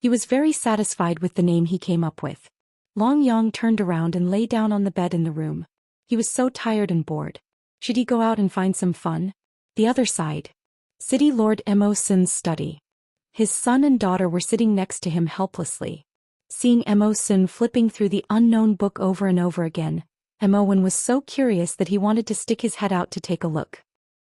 S1: He was very satisfied with the name he came up with. Long Yang turned around and lay down on the bed in the room. He was so tired and bored. Should he go out and find some fun? The other side. City Lord Mo Sin's study. His son and daughter were sitting next to him helplessly. Seeing Mo Sin flipping through the unknown book over and over again, Moen was so curious that he wanted to stick his head out to take a look.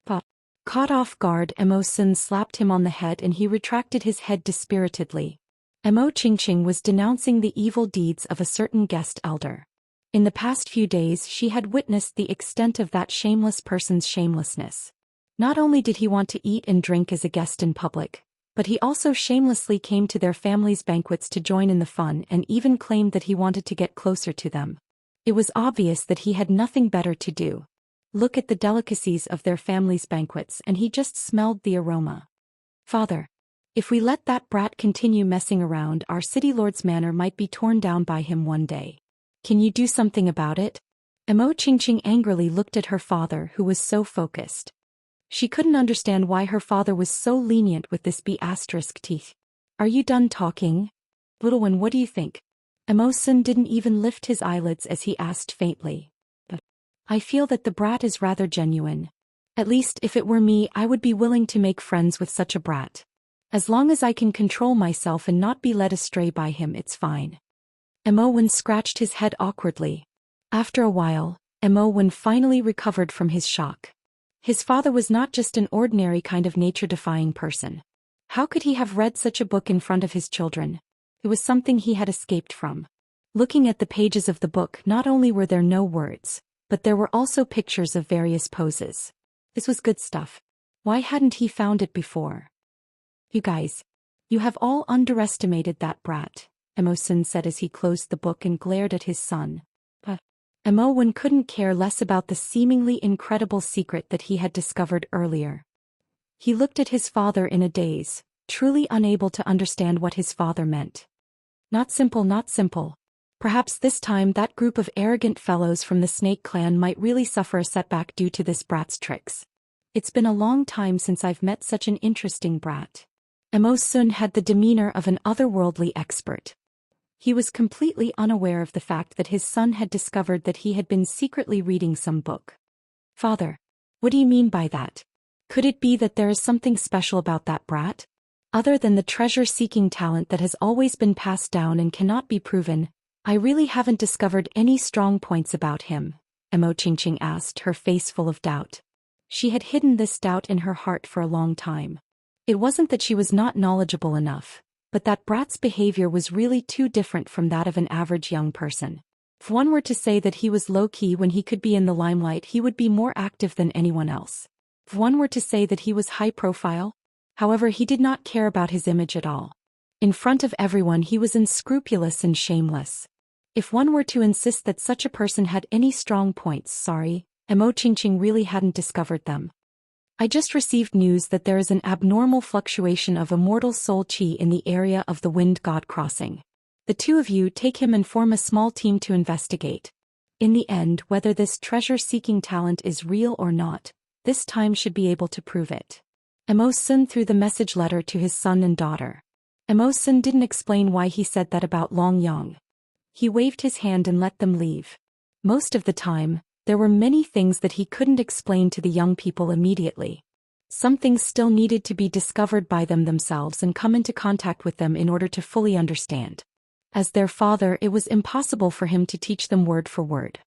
S1: But, caught off guard, Mo Sin slapped him on the head and he retracted his head dispiritedly. Mo Qingqing was denouncing the evil deeds of a certain guest elder. In the past few days she had witnessed the extent of that shameless person's shamelessness. Not only did he want to eat and drink as a guest in public, but he also shamelessly came to their family's banquets to join in the fun and even claimed that he wanted to get closer to them. It was obvious that he had nothing better to do. Look at the delicacies of their family's banquets and he just smelled the aroma. Father, if we let that brat continue messing around, our city lord's manor might be torn down by him one day. Can you do something about it? Mo Qingqing angrily looked at her father, who was so focused. She couldn't understand why her father was so lenient with this B***teeth. Are you done talking? Little one, what do you think? Mo Sin didn't even lift his eyelids as he asked faintly. I feel that the brat is rather genuine. At least if it were me, I would be willing to make friends with such a brat. As long as I can control myself and not be led astray by him, it's fine. Imowen scratched his head awkwardly. After a while, Imowen finally recovered from his shock. His father was not just an ordinary kind of nature-defying person. How could he have read such a book in front of his children? It was something he had escaped from. Looking at the pages of the book, not only were there no words, but there were also pictures of various poses. This was good stuff. Why hadn't he found it before? You guys, you have all underestimated that brat, Imowen said as he closed the book and glared at his son. Imowen couldn't care less about the seemingly incredible secret that he had discovered earlier. He looked at his father in a daze, truly unable to understand what his father meant. Not simple, not simple. Perhaps this time that group of arrogant fellows from the Snake clan might really suffer a setback due to this brat's tricks. It's been a long time since I've met such an interesting brat. Imowen had the demeanor of an otherworldly expert. He was completely unaware of the fact that his son had discovered that he had been secretly reading some book. Father, what do you mean by that? Could it be that there is something special about that brat? Other than the treasure-seeking talent that has always been passed down and cannot be proven, I really haven't discovered any strong points about him, Xianxia asked, her face full of doubt. She had hidden this doubt in her heart for a long time. It wasn't that she was not knowledgeable enough, but that brat's behavior was really too different from that of an average young person. If one were to say that he was low-key when he could be in the limelight, he would be more active than anyone else. If one were to say that he was high-profile, however, he did not care about his image at all. In front of everyone he was unscrupulous and shameless. If one were to insist that such a person had any strong points, sorry, Xianxia really hadn't discovered them. I just received news that there is an abnormal fluctuation of immortal soul qi in the area of the Wind God Crossing. The two of you take him and form a small team to investigate. In the end, whether this treasure-seeking talent is real or not, this time should be able to prove it. Imowen threw the message letter to his son and daughter. Imowen didn't explain why he said that about Long Yang. He waved his hand and let them leave. Most of the time, there were many things that he couldn't explain to the young people immediately. Some things still needed to be discovered by them themselves and come into contact with them in order to fully understand. As their father, it was impossible for him to teach them word for word.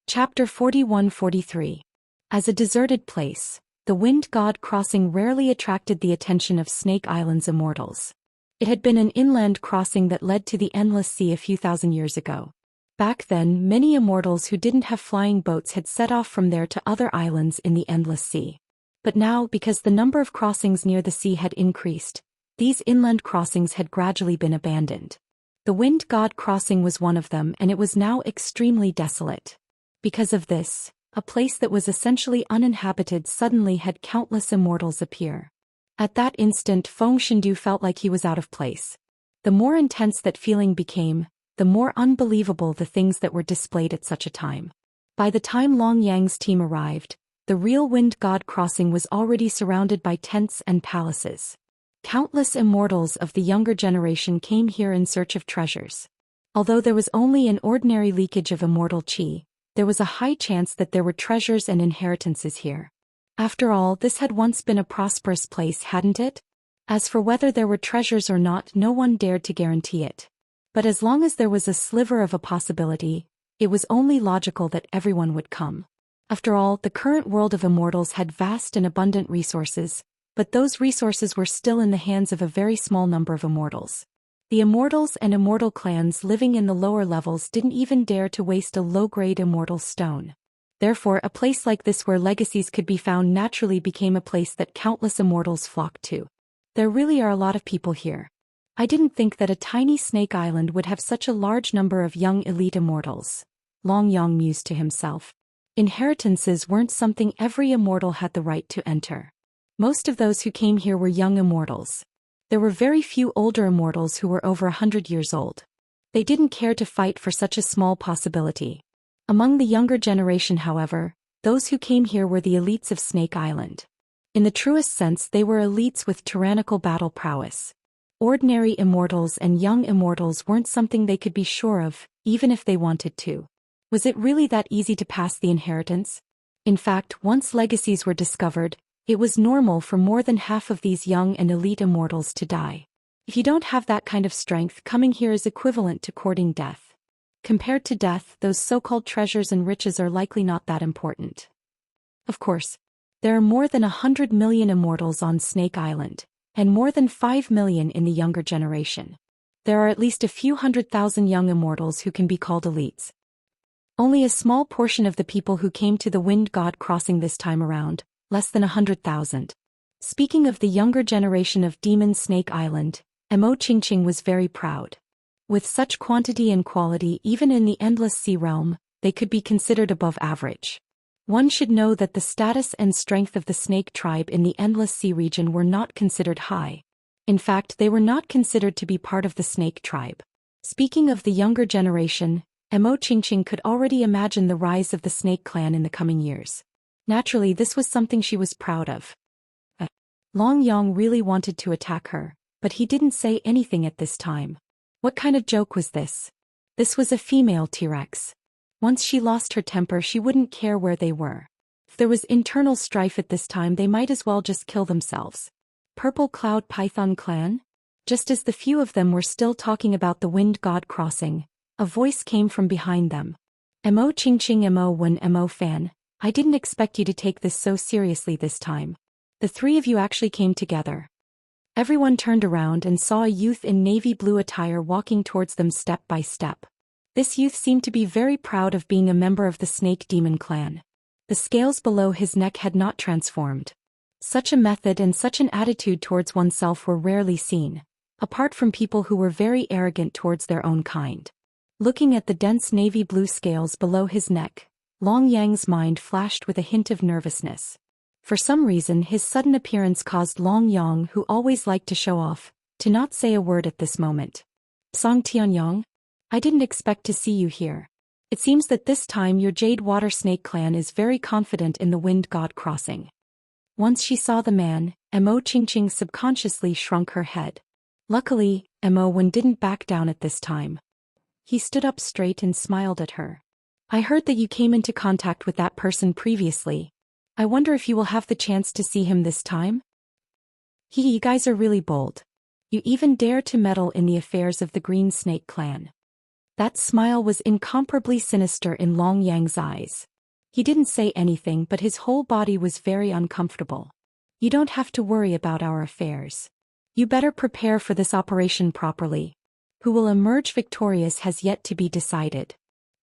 S1: Chapter 41-43. As a deserted place, the Wind God Crossing rarely attracted the attention of Snake Island's immortals. It had been an inland crossing that led to the Endless Sea a few thousand years ago. Back then, many immortals who didn't have flying boats had set off from there to other islands in the Endless Sea. But now, because the number of crossings near the sea had increased, these inland crossings had gradually been abandoned. The Wind God Crossing was one of them, and it was now extremely desolate. Because of this, a place that was essentially uninhabited suddenly had countless immortals appear. At that instant, Feng Shendu felt like he was out of place. The more intense that feeling became, the more unbelievable the things that were displayed at such a time. By the time Long Yang's team arrived, the real Wind God Crossing was already surrounded by tents and palaces. Countless immortals of the younger generation came here in search of treasures. Although there was only an ordinary leakage of immortal qi, there was a high chance that there were treasures and inheritances here. After all, this had once been a prosperous place, hadn't it? As for whether there were treasures or not, no one dared to guarantee it. But as long as there was a sliver of a possibility, it was only logical that everyone would come. After all, the current world of immortals had vast and abundant resources, but those resources were still in the hands of a very small number of immortals. The immortals and immortal clans living in the lower levels didn't even dare to waste a low-grade immortal stone. Therefore, a place like this where legacies could be found naturally became a place that countless immortals flocked to. There really are a lot of people here. I didn't think that a tiny snake island would have such a large number of young elite immortals, Long Yang mused to himself. Inheritances weren't something every immortal had the right to enter. Most of those who came here were young immortals. There were very few older immortals who were over 100 years old. They didn't care to fight for such a small possibility. Among the younger generation, however, those who came here were the elites of Snake Island. In the truest sense, they were elites with tyrannical battle prowess. Ordinary immortals and young immortals weren't something they could be sure of, even if they wanted to. Was it really that easy to pass the inheritance? In fact, once legacies were discovered, it was normal for more than half of these young and elite immortals to die. If you don't have that kind of strength, coming here is equivalent to courting death. Compared to death, those so-called treasures and riches are likely not that important. Of course, there are more than 100 million immortals on Snake Island, and more than 5 million in the younger generation. There are at least a few 100,000 young immortals who can be called elites. Only a small portion of the people who came to the Wind God Crossing this time around, less than 100,000. Speaking of the younger generation of Demon Snake Island, Mo Qingqing was very proud. With such quantity and quality even in the Endless Sea realm, they could be considered above average. One should know that the status and strength of the snake tribe in the Endless Sea region were not considered high. In fact, they were not considered to be part of the snake tribe. Speaking of the younger generation, Mo Qingqing could already imagine the rise of the snake clan in the coming years. Naturally, this was something she was proud of. Long Yang really wanted to attack her, but he didn't say anything at this time. What kind of joke was this? This was a female T-Rex. Once she lost her temper, she wouldn't care where they were. If there was internal strife at this time, they might as well just kill themselves. Purple Cloud Python Clan? Just as the few of them were still talking about the Wind God Crossing, a voice came from behind them. Mo Qingqing Mo Wen Mo Fan, I didn't expect you to take this so seriously this time. The three of you actually came together. Everyone turned around and saw a youth in navy blue attire walking towards them step by step. This youth seemed to be very proud of being a member of the Snake Demon clan. The scales below his neck had not transformed. Such a method and such an attitude towards oneself were rarely seen, apart from people who were very arrogant towards their own kind. Looking at the dense navy blue scales below his neck, Long Yang's mind flashed with a hint of nervousness. For some reason, his sudden appearance caused Long Yang, who always liked to show off, to not say a word at this moment. Song Tianyang? I didn't expect to see you here. It seems that this time your Jade Water Snake clan is very confident in the Wind God Crossing. Once she saw the man, Mo Qingqing subconsciously shrunk her head. Luckily, Mo Wen didn't back down at this time. He stood up straight and smiled at her. I heard that you came into contact with that person previously. I wonder if you will have the chance to see him this time? You guys are really bold. You even dare to meddle in the affairs of the Green Snake clan. That smile was incomparably sinister in Long Yang's eyes. He didn't say anything, but his whole body was very uncomfortable. You don't have to worry about our affairs. You better prepare for this operation properly. Who will emerge victorious has yet to be decided.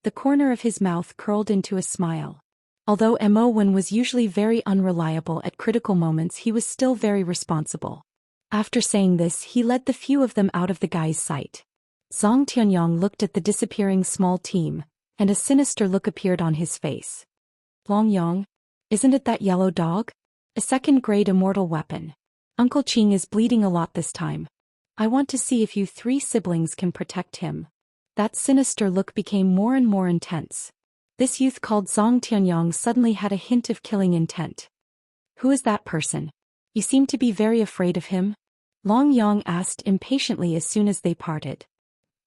S1: The corner of his mouth curled into a smile. Although Mo Wen was usually very unreliable at critical moments, he was still very responsible. After saying this, he led the few of them out of the guy's sight. Zhang Tianyang looked at the disappearing small team, and a sinister look appeared on his face. Long Yang? Isn't it that yellow dog? A second-grade immortal weapon. Uncle Qing is bleeding a lot this time. I want to see if you three siblings can protect him. That sinister look became more and more intense. This youth called Zhang Tianyang suddenly had a hint of killing intent. Who is that person? You seem to be very afraid of him? Long Yang asked impatiently as soon as they parted.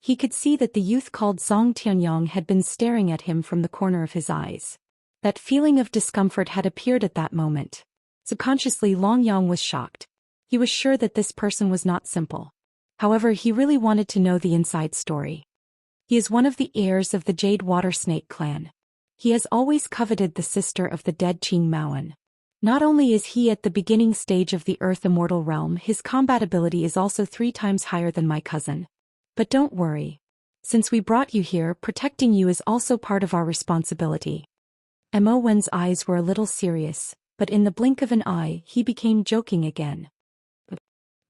S1: He could see that the youth called Zhang Tianyang had been staring at him from the corner of his eyes. That feeling of discomfort had appeared at that moment. Subconsciously, Long Yang was shocked. He was sure that this person was not simple. However, he really wanted to know the inside story. He is one of the heirs of the Jade Water Snake clan. He has always coveted the sister of the dead Qing Maoan. Not only is he at the beginning stage of the Earth Immortal realm, his combat ability is also 3 times higher than my cousin. But don't worry. Since we brought you here, protecting you is also part of our responsibility. Mo Wen's eyes were a little serious, but in the blink of an eye, he became joking again.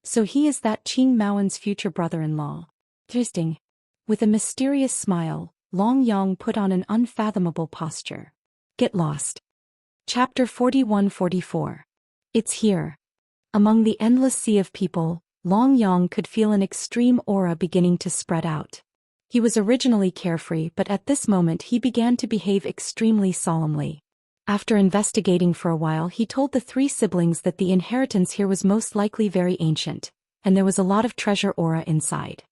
S1: So he is that Qing Maoan's future brother-in-law. Interesting. With a mysterious smile, Long Yang put on an unfathomable posture. Get lost. Chapter 41-44. It's here. Among the endless sea of people, Long Yang could feel an extreme aura beginning to spread out. He was originally carefree, but at this moment he began to behave extremely solemnly. After investigating for a while, he told the 3 siblings that the inheritance here was most likely very ancient, and there was a lot of treasure aura inside.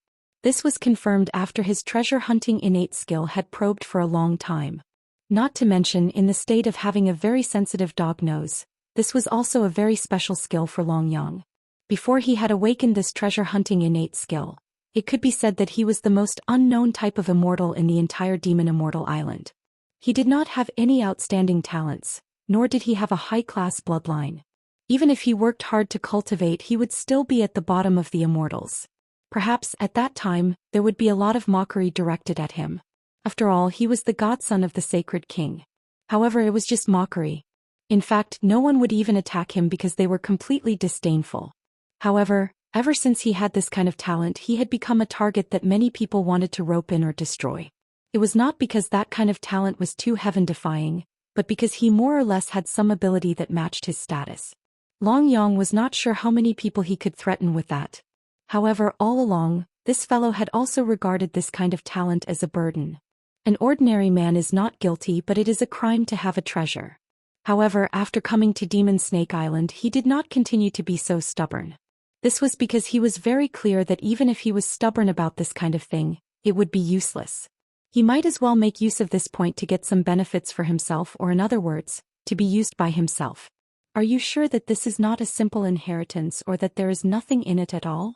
S1: This was confirmed after his treasure-hunting innate skill had probed for a long time. Not to mention, in the state of having a very sensitive dog nose, this was also a very special skill for Long Yang. Before he had awakened this treasure-hunting innate skill, it could be said that he was the most unknown type of immortal in the entire Demon Immortal Island. He did not have any outstanding talents, nor did he have a high-class bloodline. Even if he worked hard to cultivate, he would still be at the bottom of the immortals. Perhaps, at that time, there would be a lot of mockery directed at him. After all, he was the godson of the sacred king. However, it was just mockery. In fact, no one would even attack him because they were completely disdainful. However, ever since he had this kind of talent, he had become a target that many people wanted to rope in or destroy. It was not because that kind of talent was too heaven-defying, but because he more or less had some ability that matched his status. Long Yang was not sure how many people he could threaten with that. However, all along, this fellow had also regarded this kind of talent as a burden. An ordinary man is not guilty, but it is a crime to have a treasure. However, after coming to Demon Snake Island, he did not continue to be so stubborn. This was because he was very clear that even if he was stubborn about this kind of thing, it would be useless. He might as well make use of this point to get some benefits for himself, or in other words, to be used by himself. Are you sure that this is not a simple inheritance, or that there is nothing in it at all?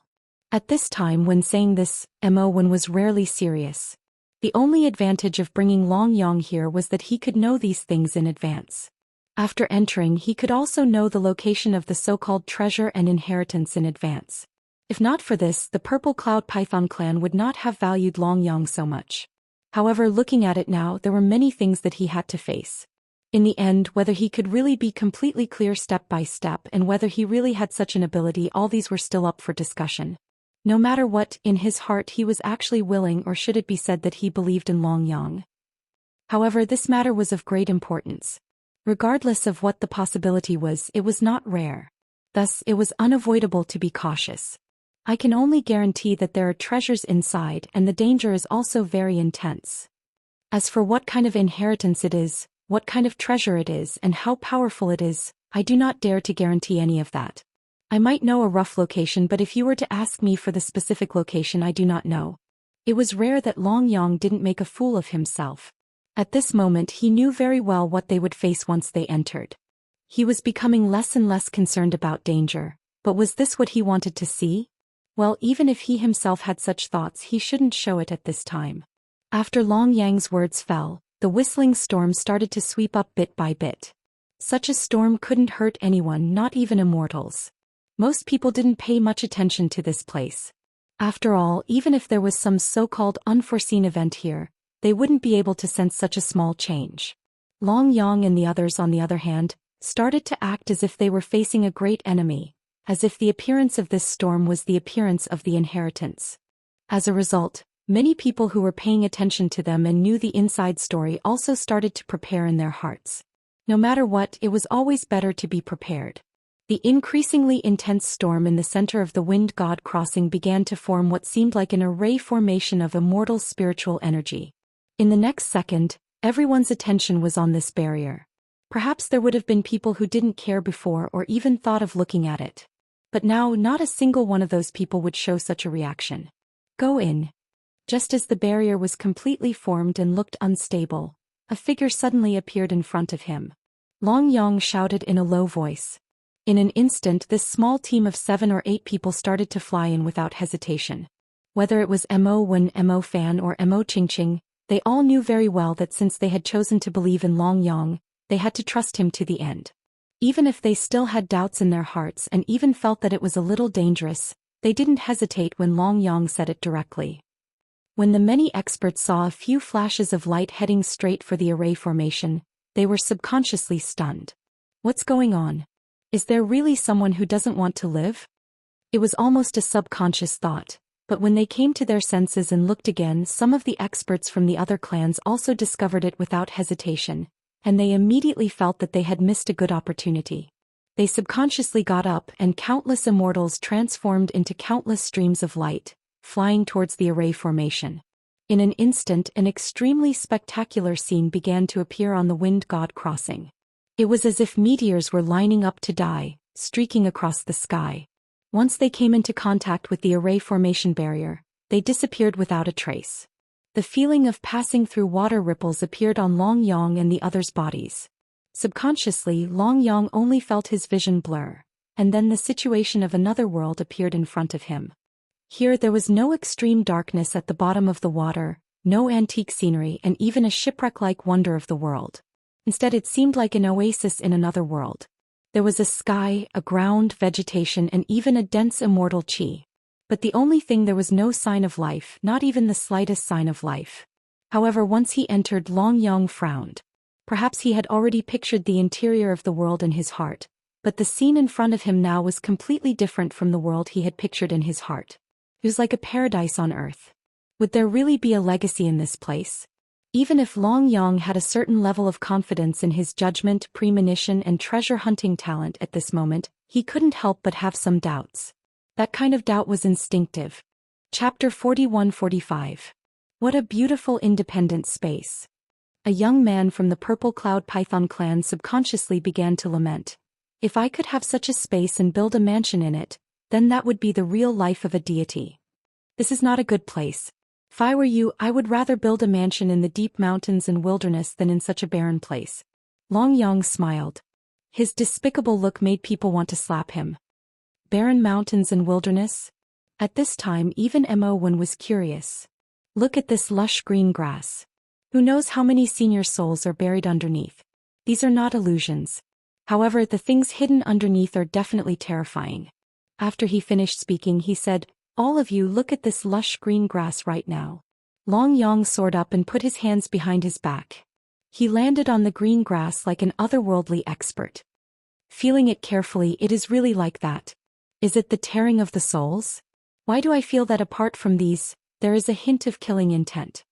S1: At this time, when saying this, Mo1 was rarely serious. The only advantage of bringing Long Yang here was that he could know these things in advance. After entering, he could also know the location of the so-called treasure and inheritance in advance. If not for this, the Purple Cloud Python clan would not have valued Long Yang so much. However, looking at it now, there were many things that he had to face. In the end, whether he could really be completely clear step by step and whether he really had such an ability, all these were still up for discussion. No matter what, in his heart he was actually willing, or should it be said that he believed in Long Yang. However, this matter was of great importance. Regardless of what the possibility was, it was not rare. Thus, it was unavoidable to be cautious. I can only guarantee that there are treasures inside, and the danger is also very intense. As for what kind of inheritance it is, what kind of treasure it is, and how powerful it is, I do not dare to guarantee any of that. I might know a rough location, but if you were to ask me for the specific location, I do not know. It was rare that Long Yang didn't make a fool of himself. At this moment he knew very well what they would face once they entered. He was becoming less and less concerned about danger, but was this what he wanted to see? Well, even if he himself had such thoughts, he shouldn't show it at this time. After Long Yang's words fell, the whistling storm started to sweep up bit by bit. Such a storm couldn't hurt anyone, not even immortals. Most people didn't pay much attention to this place. After all, even if there was some so-called unforeseen event here, they wouldn't be able to sense such a small change. Long Yang and the others, on the other hand, started to act as if they were facing a great enemy, as if the appearance of this storm was the appearance of the inheritance. As a result, many people who were paying attention to them and knew the inside story also started to prepare in their hearts. No matter what, it was always better to be prepared. The increasingly intense storm in the center of the Wind God Crossing began to form what seemed like an array formation of immortal spiritual energy. In the next second, everyone's attention was on this barrier. Perhaps there would have been people who didn't care before or even thought of looking at it. But now, not a single one of those people would show such a reaction. Go in. Just as the barrier was completely formed and looked unstable, a figure suddenly appeared in front of him. Long Yang shouted in a low voice. In an instant, this small team of 7 or 8 people started to fly in without hesitation. Whether it was Mo1, Mo Fan, or Mo Qingqing, they all knew very well that since they had chosen to believe in Long Yang, they had to trust him to the end. Even if they still had doubts in their hearts and even felt that it was a little dangerous, they didn't hesitate when Long Yang said it directly. When the many experts saw a few flashes of light heading straight for the array formation, they were subconsciously stunned. What's going on? Is there really someone who doesn't want to live? It was almost a subconscious thought, but when they came to their senses and looked again, some of the experts from the other clans also discovered it without hesitation, and they immediately felt that they had missed a good opportunity. They subconsciously got up, and countless immortals transformed into countless streams of light, flying towards the array formation. In an instant, an extremely spectacular scene began to appear on the Wind God Crossing. It was as if meteors were lining up to die, streaking across the sky. Once they came into contact with the array formation barrier, they disappeared without a trace. The feeling of passing through water ripples appeared on Long Yang and the others' bodies. Subconsciously, Long Yang only felt his vision blur, and then the situation of another world appeared in front of him. Here there was no extreme darkness at the bottom of the water, no antique scenery, and even a shipwreck-like wonder of the world. Instead, it seemed like an oasis in another world. There was a sky, a ground, vegetation, and even a dense immortal qi. But the only thing, there was no sign of life, not even the slightest sign of life. However, once he entered, Long Yang frowned. Perhaps he had already pictured the interior of the world in his heart, but the scene in front of him now was completely different from the world he had pictured in his heart. It was like a paradise on earth. Would there really be a legacy in this place? Even if Long Yang had a certain level of confidence in his judgment, premonition, and treasure-hunting talent at this moment, he couldn't help but have some doubts. That kind of doubt was instinctive. Chapter 41-45. What a beautiful independent space. A young man from the Purple Cloud Python clan subconsciously began to lament. If I could have such a space and build a mansion in it, then that would be the real life of a deity. This is not a good place. If I were you, I would rather build a mansion in the deep mountains and wilderness than in such a barren place. Long Yang smiled. His despicable look made people want to slap him. Barren mountains and wilderness? At this time, even Mo1 was curious. Look at this lush green grass. Who knows how many senior souls are buried underneath? These are not illusions. However, the things hidden underneath are definitely terrifying. After he finished speaking, he said, all of you, look at this lush green grass right now. Long Yang soared up and put his hands behind his back. He landed on the green grass like an otherworldly expert. Feeling it carefully, it is really like that. Is it the tearing of the souls? Why do I feel that apart from these, there is a hint of killing intent?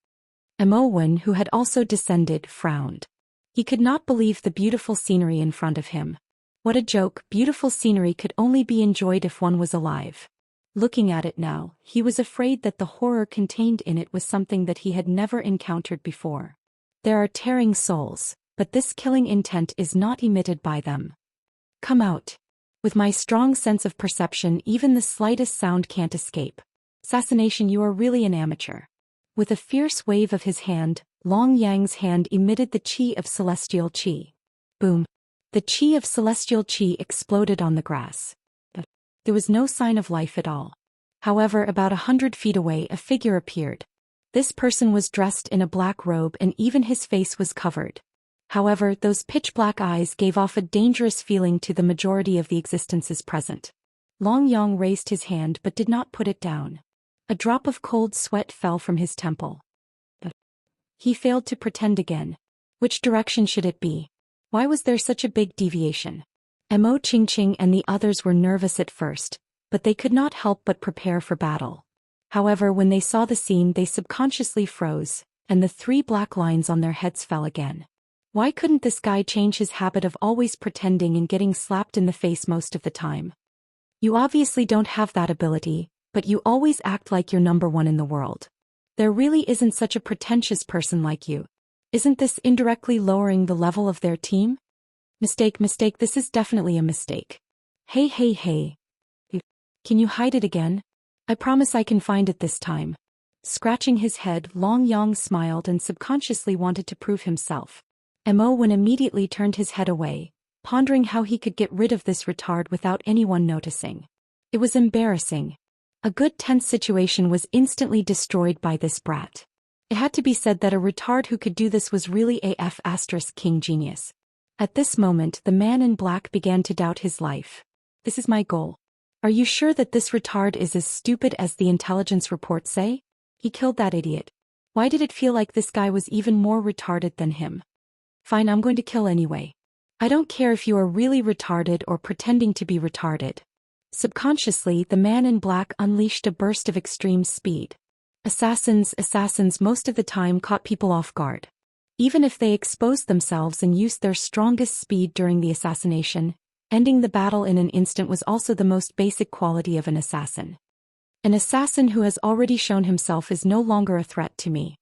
S1: Mo1, who had also descended, frowned. He could not believe the beautiful scenery in front of him. What a joke, beautiful scenery could only be enjoyed if one was alive. Looking at it now, he was afraid that the horror contained in it was something that he had never encountered before. There are tearing souls, but this killing intent is not emitted by them. Come out. With my strong sense of perception, even the slightest sound can't escape. Assassination, you are really an amateur. With a fierce wave of his hand, Long Yang's hand emitted the qi of celestial qi. Boom. The qi of celestial qi exploded on the grass. There was no sign of life at all. However, about 100 feet away, a figure appeared. This person was dressed in a black robe and even his face was covered. However, those pitch-black eyes gave off a dangerous feeling to the majority of the existences present. Long Yang raised his hand but did not put it down. A drop of cold sweat fell from his temple. He failed to pretend again. Which direction should it be? Why was there such a big deviation? Mo Qingqing and the others were nervous at first, but they could not help but prepare for battle. However, when they saw the scene, they subconsciously froze, and the 3 black lines on their heads fell again. Why couldn't this guy change his habit of always pretending and getting slapped in the face most of the time? You obviously don't have that ability, but you always act like you're number one in the world. There really isn't such a pretentious person like you. Isn't this indirectly lowering the level of their team? Mistake, this is definitely a mistake. Hey. Can you hide it again? I promise I can find it this time. Scratching his head, Long Yang smiled and subconsciously wanted to prove himself. Mo1 immediately turned his head away, pondering how he could get rid of this retard without anyone noticing. It was embarrassing. A good tense situation was instantly destroyed by this brat. It had to be said that a retard who could do this was really AF * king genius. At this moment, the man in black began to doubt his life. This is my goal. Are you sure that this retard is as stupid as the intelligence reports say? He killed that idiot. Why did it feel like this guy was even more retarded than him? Fine, I'm going to kill anyway. I don't care if you are really retarded or pretending to be retarded. Subconsciously, the man in black unleashed a burst of extreme speed. Assassins most of the time caught people off guard. Even if they exposed themselves and used their strongest speed during the assassination, ending the battle in an instant was also the most basic quality of an assassin. An assassin who has already shown himself is no longer a threat to me.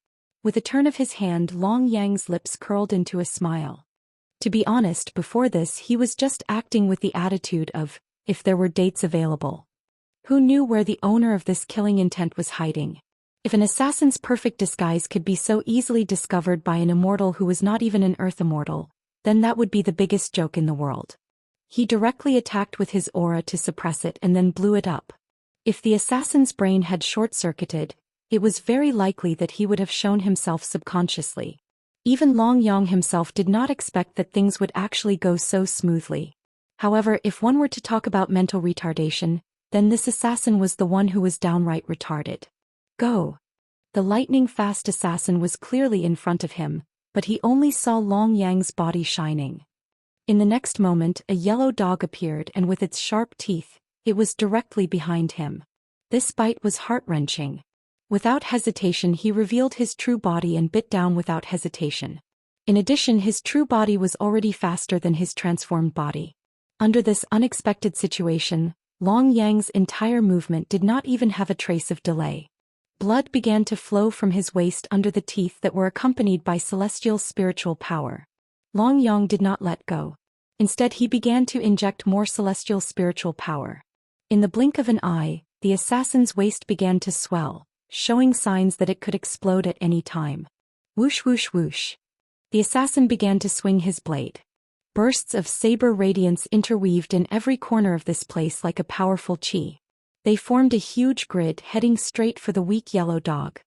S1: With a turn of his hand, Long Yang's lips curled into a smile. To be honest, before this he was just acting with the attitude of, if there were dates available. Who knew where the owner of this killing intent was hiding? If an assassin's perfect disguise could be so easily discovered by an immortal who was not even an earth immortal, then that would be the biggest joke in the world. He directly attacked with his aura to suppress it and then blew it up. If the assassin's brain had short-circuited, it was very likely that he would have shown himself subconsciously. Even Long Yong himself did not expect that things would actually go so smoothly. However, if one were to talk about mental retardation, then this assassin was the one who was downright retarded. Go! The lightning-fast assassin was clearly in front of him, but he only saw Long Yang's body shining. In the next moment, a yellow dog appeared, and with its sharp teeth, it was directly behind him. This bite was heart-wrenching. Without hesitation, he revealed his true body and bit down without hesitation. In addition, his true body was already faster than his transformed body. Under this unexpected situation, Long Yang's entire movement did not even have a trace of delay. Blood began to flow from his waist under the teeth that were accompanied by celestial spiritual power. Long Yang did not let go. Instead, he began to inject more celestial spiritual power. In the blink of an eye, the assassin's waist began to swell, showing signs that it could explode at any time. Whoosh whoosh whoosh. The assassin began to swing his blade. Bursts of saber radiance interweaved in every corner of this place like a powerful chi. They formed a huge grid heading straight for the weak yellow dog.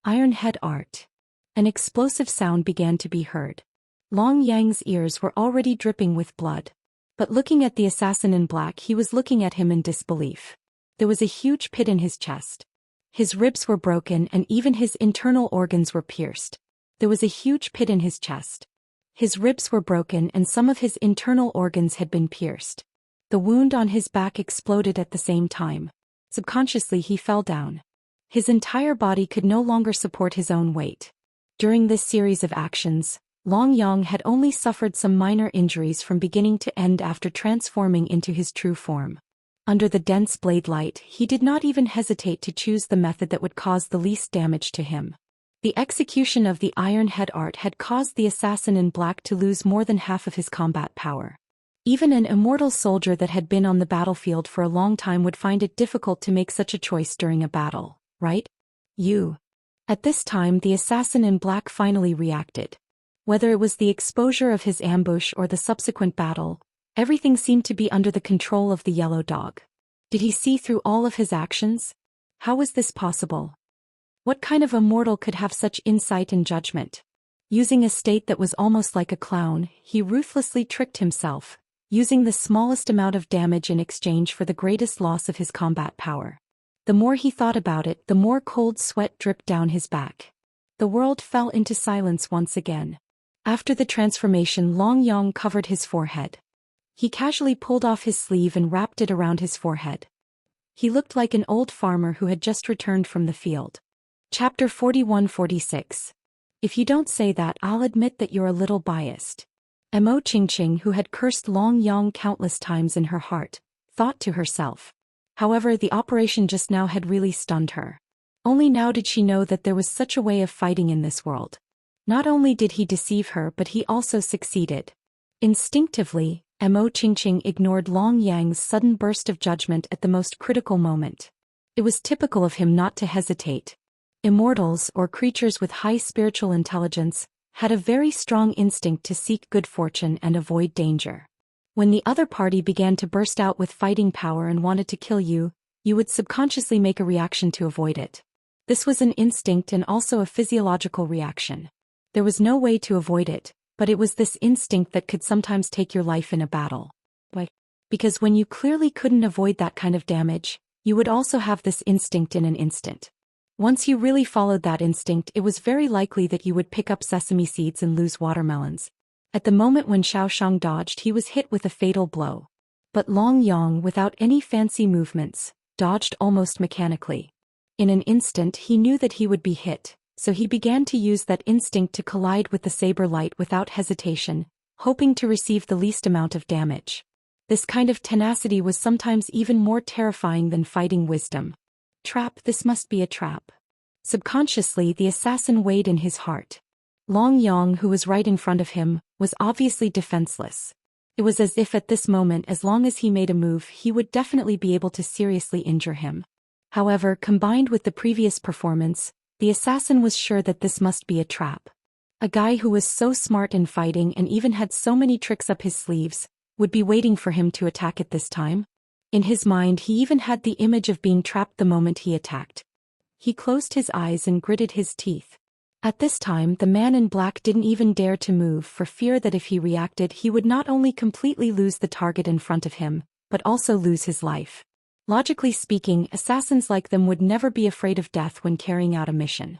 S1: Iron head art. An explosive sound began to be heard. Long Yang's ears were already dripping with blood. But looking at the assassin in black, he was looking at him in disbelief. There was a huge pit in his chest. His ribs were broken and even his internal organs were pierced. There was a huge pit in his chest. His ribs were broken and some of his internal organs had been pierced. The wound on his back exploded at the same time. Subconsciously, he fell down. His entire body could no longer support his own weight. During this series of actions, Long Yang had only suffered some minor injuries from beginning to end after transforming into his true form. Under the dense blade light, he did not even hesitate to choose the method that would cause the least damage to him. The execution of the iron head art had caused the assassin in black to lose more than half of his combat power. Even an immortal soldier that had been on the battlefield for a long time would find it difficult to make such a choice during a battle, right? At this time, the assassin in black finally reacted. Whether it was the exposure of his ambush or the subsequent battle, everything seemed to be under the control of the yellow dog. Did he see through all of his actions? How was this possible? What kind of immortal could have such insight and judgment? Using a state that was almost like a clown, he ruthlessly tricked himself, using the smallest amount of damage in exchange for the greatest loss of his combat power. The more he thought about it, the more cold sweat dripped down his back. The world fell into silence once again. After the transformation, Long Yang covered his forehead. He casually pulled off his sleeve and wrapped it around his forehead. He looked like an old farmer who had just returned from the field. Chapter 41-46. If you don't say that, I'll admit that you're a little biased. Mo Qingqing, who had cursed Long Yang countless times in her heart, thought to herself. However, the operation just now had really stunned her. Only now did she know that there was such a way of fighting in this world. Not only did he deceive her, but he also succeeded. Instinctively, Mo Qingqing ignored Long Yang's sudden burst of judgment at the most critical moment. It was typical of him not to hesitate. Immortals, or creatures with high spiritual intelligence, had a very strong instinct to seek good fortune and avoid danger. When the other party began to burst out with fighting power and wanted to kill you, you would subconsciously make a reaction to avoid it. This was an instinct and also a physiological reaction. There was no way to avoid it, but it was this instinct that could sometimes take your life in a battle. Why? Because when you clearly couldn't avoid that kind of damage, you would also have this instinct in an instant. Once you really followed that instinct, it was very likely that you would pick up sesame seeds and lose watermelons. At the moment when Xiaoxiang dodged, he was hit with a fatal blow. But Long Yang, without any fancy movements, dodged almost mechanically. In an instant he knew that he would be hit, so he began to use that instinct to collide with the saber light without hesitation, hoping to receive the least amount of damage. This kind of tenacity was sometimes even more terrifying than fighting wisdom. Trap, this must be a trap. Subconsciously, the assassin weighed in his heart. Long Yang, who was right in front of him, was obviously defenseless. It was as if at this moment, as long as he made a move, he would definitely be able to seriously injure him. However, combined with the previous performance, The assassin was sure that this must be a trap. A guy who was so smart in fighting and even had so many tricks up his sleeves would be waiting for him to attack at this time. In his mind, he even had the image of being trapped the moment he attacked. He closed his eyes and gritted his teeth. At this time, the man in black didn't even dare to move for fear that if he reacted, he would not only completely lose the target in front of him, but also lose his life. Logically speaking, assassins like them would never be afraid of death when carrying out a mission.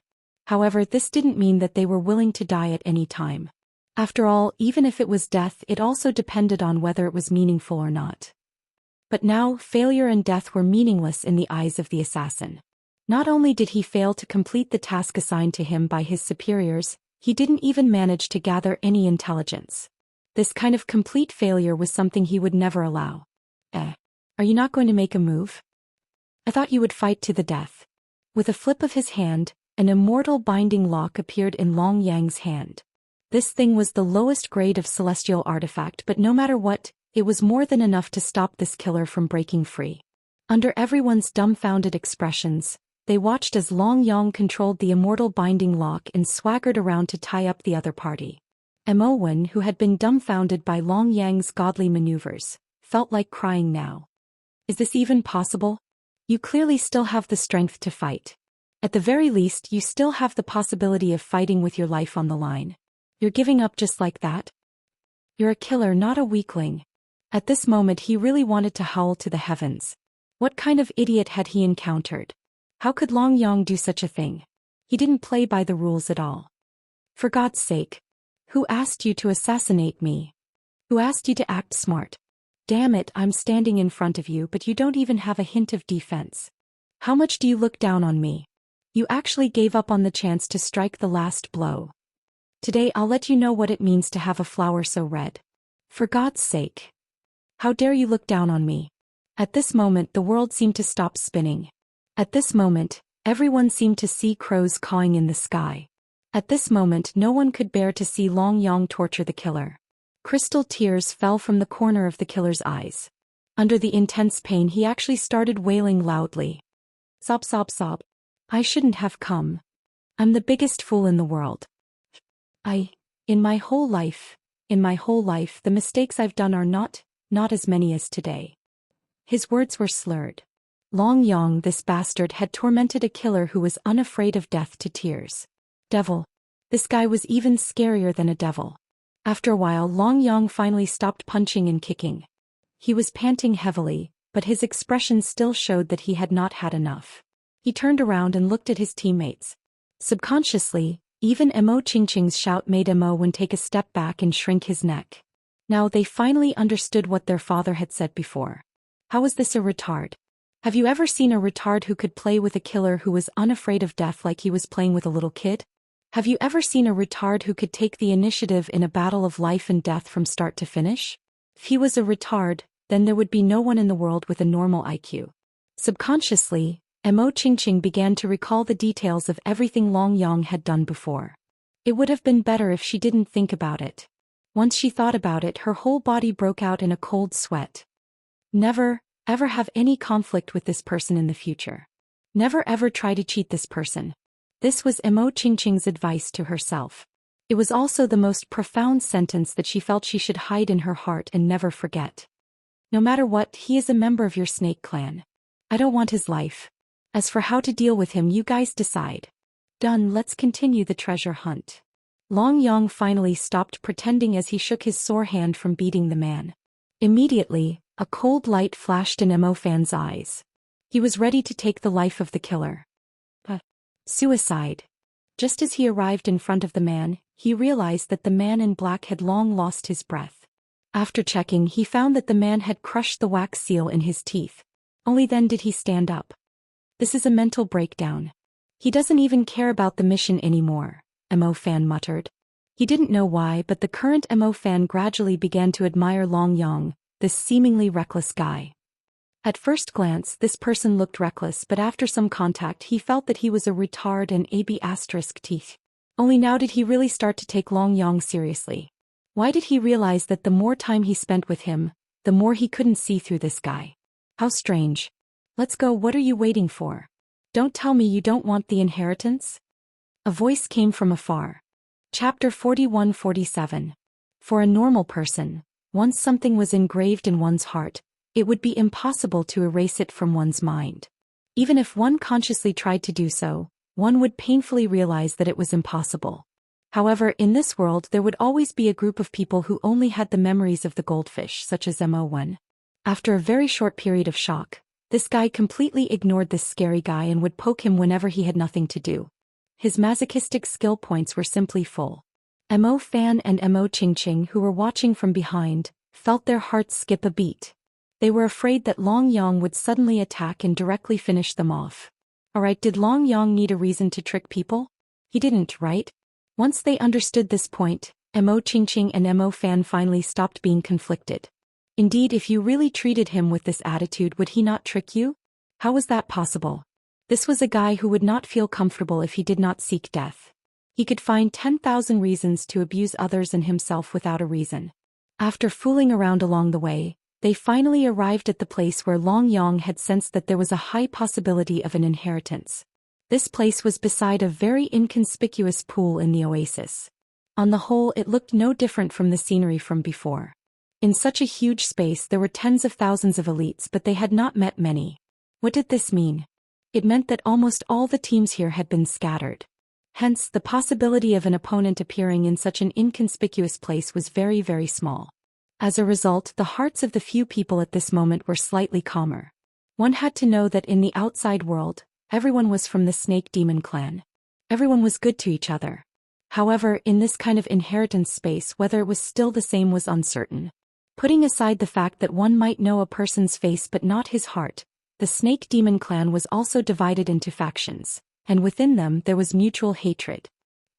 S1: However, this didn't mean that they were willing to die at any time. After all, even if it was death, it also depended on whether it was meaningful or not. But now, failure and death were meaningless in the eyes of the assassin. Not only did he fail to complete the task assigned to him by his superiors, he didn't even manage to gather any intelligence. This kind of complete failure was something he would never allow. Are you not going to make a move? I thought you would fight to the death. With a flip of his hand, an immortal binding lock appeared in Long Yang's hand. This thing was the lowest grade of celestial artifact, but no matter what, it was more than enough to stop this killer from breaking free. Under everyone's dumbfounded expressions, they watched as Long Yang controlled the immortal binding lock and swaggered around to tie up the other party. Mo Wen, who had been dumbfounded by Long Yang's godly maneuvers, felt like crying now. Is this even possible? You clearly still have the strength to fight. At the very least, you still have the possibility of fighting with your life on the line. You're giving up just like that? You're a killer, not a weakling. At this moment, he really wanted to howl to the heavens. What kind of idiot had he encountered? How could Long Yang do such a thing? He didn't play by the rules at all. For God's sake. Who asked you to assassinate me? Who asked you to act smart? Damn it, I'm standing in front of you, but you don't even have a hint of defense. How much do you look down on me? You actually gave up on the chance to strike the last blow. Today I'll let you know what it means to have a flower so red. For God's sake. How dare you look down on me? At this moment, the world seemed to stop spinning. At this moment, everyone seemed to see crows cawing in the sky. At this moment, no one could bear to see Long Yang torture the killer. Crystal tears fell from the corner of the killer's eyes. Under the intense pain, he actually started wailing loudly. Sob, sob, sob. I shouldn't have come. I'm the biggest fool in the world. In my whole life, the mistakes I've done are not as many as today. His words were slurred. Long Yang, this bastard, had tormented a killer who was unafraid of death to tears. Devil. This guy was even scarier than a devil. After a while, Long Yang finally stopped punching and kicking. He was panting heavily, but his expression still showed that he had not had enough. He turned around and looked at his teammates. Subconsciously, even Mo Qingqing's shout made Mo Wen take a step back and shrink his neck. Now they finally understood what their father had said before. How was this a retard? Have you ever seen a retard who could play with a killer who was unafraid of death like he was playing with a little kid? Have you ever seen a retard who could take the initiative in a battle of life and death from start to finish? If he was a retard, then there would be no one in the world with a normal IQ. Subconsciously, Mo Qingqing began to recall the details of everything Long Yang had done before. It would have been better if she didn't think about it. Once she thought about it, her whole body broke out in a cold sweat. Never, ever have any conflict with this person in the future. Never ever try to cheat this person. This was Mo Qingqing's advice to herself. It was also the most profound sentence that she felt she should hide in her heart and never forget. No matter what, he is a member of your snake clan. I don't want his life. As for how to deal with him, you guys decide. Done, let's continue the treasure hunt. Long Yang finally stopped pretending as he shook his sore hand from beating the man. Immediately, a cold light flashed in Mo Fan's eyes. He was ready to take the life of the killer. Suicide. Just as he arrived in front of the man, he realized that the man in black had long lost his breath. After checking, he found that the man had crushed the wax seal in his teeth. Only then did he stand up. This is a mental breakdown. He doesn't even care about the mission anymore, Mo Fan muttered. He didn't know why, but the current Mo Fan gradually began to admire Long Yang, this seemingly reckless guy. At first glance, this person looked reckless, but after some contact he felt that he was a retard and **teeth. Only now did he really start to take Long Yang seriously. Why did he realize that the more time he spent with him, the more he couldn't see through this guy? How strange. Let's go, what are you waiting for? Don't tell me you don't want the inheritance? A voice came from afar. Chapter 41-47. For a normal person, once something was engraved in one's heart, it would be impossible to erase it from one's mind. Even if one consciously tried to do so, one would painfully realize that it was impossible. However, in this world there would always be a group of people who only had the memories of the goldfish, such as Mo1. After a very short period of shock, this guy completely ignored this scary guy and would poke him whenever he had nothing to do. His masochistic skill points were simply full. Mo Fan and Mo Qingqing, who were watching from behind, felt their hearts skip a beat. They were afraid that Long Yang would suddenly attack and directly finish them off. Alright, did Long Yang need a reason to trick people? He didn't, right? Once they understood this point, Mo Qingqing and Mo Fan finally stopped being conflicted. Indeed, if you really treated him with this attitude, would he not trick you? How was that possible? This was a guy who would not feel comfortable if he did not seek death. He could find 10,000 reasons to abuse others and himself without a reason. After fooling around along the way, they finally arrived at the place where Long Yang had sensed that there was a high possibility of an inheritance. This place was beside a very inconspicuous pool in the oasis. On the whole, it looked no different from the scenery from before. In such a huge space there were tens of thousands of elites, but they had not met many. What did this mean? It meant that almost all the teams here had been scattered. Hence, the possibility of an opponent appearing in such an inconspicuous place was very, very small. As a result, the hearts of the few people at this moment were slightly calmer. One had to know that in the outside world, everyone was from the Snake Demon clan. Everyone was good to each other. However, in this kind of inheritance space, whether it was still the same was uncertain. Putting aside the fact that one might know a person's face but not his heart, the Snake Demon clan was also divided into factions, and within them there was mutual hatred.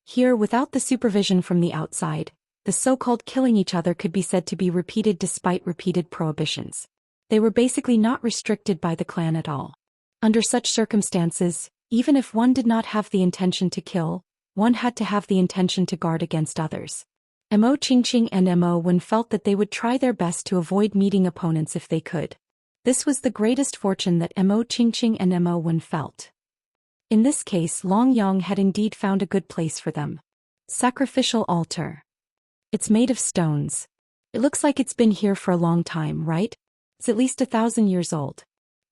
S1: Here, without the supervision from the outside, the so-called killing each other could be said to be repeated despite repeated prohibitions. They were basically not restricted by the clan at all. Under such circumstances, even if one did not have the intention to kill, one had to have the intention to guard against others. Mo Qingqing and Mo Wen felt that they would try their best to avoid meeting opponents if they could. This was the greatest fortune that Mo Qingqing and Mo Wen felt. In this case, Long Yang had indeed found a good place for them. Sacrificial altar. It's made of stones. It looks like it's been here for a long time, right? It's at least 1,000 years old.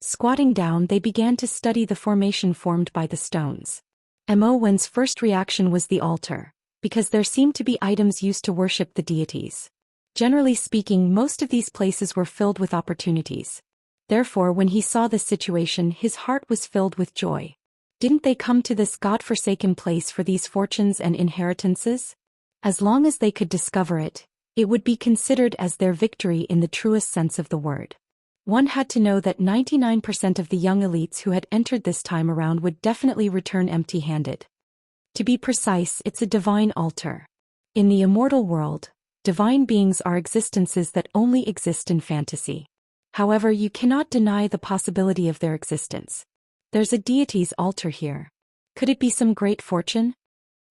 S1: Squatting down, they began to study the formation formed by the stones. Mo Wen's first reaction was the altar, because there seemed to be items used to worship the deities. Generally speaking, most of these places were filled with opportunities. Therefore, when he saw this situation, his heart was filled with joy. Didn't they come to this God-forsaken place for these fortunes and inheritances? As long as they could discover it, it would be considered as their victory in the truest sense of the word. One had to know that 99% of the young elites who had entered this time around would definitely return empty-handed. To be precise, it's a divine altar. In the immortal world, divine beings are existences that only exist in fantasy. However, you cannot deny the possibility of their existence. There's a deity's altar here. Could it be some great fortune?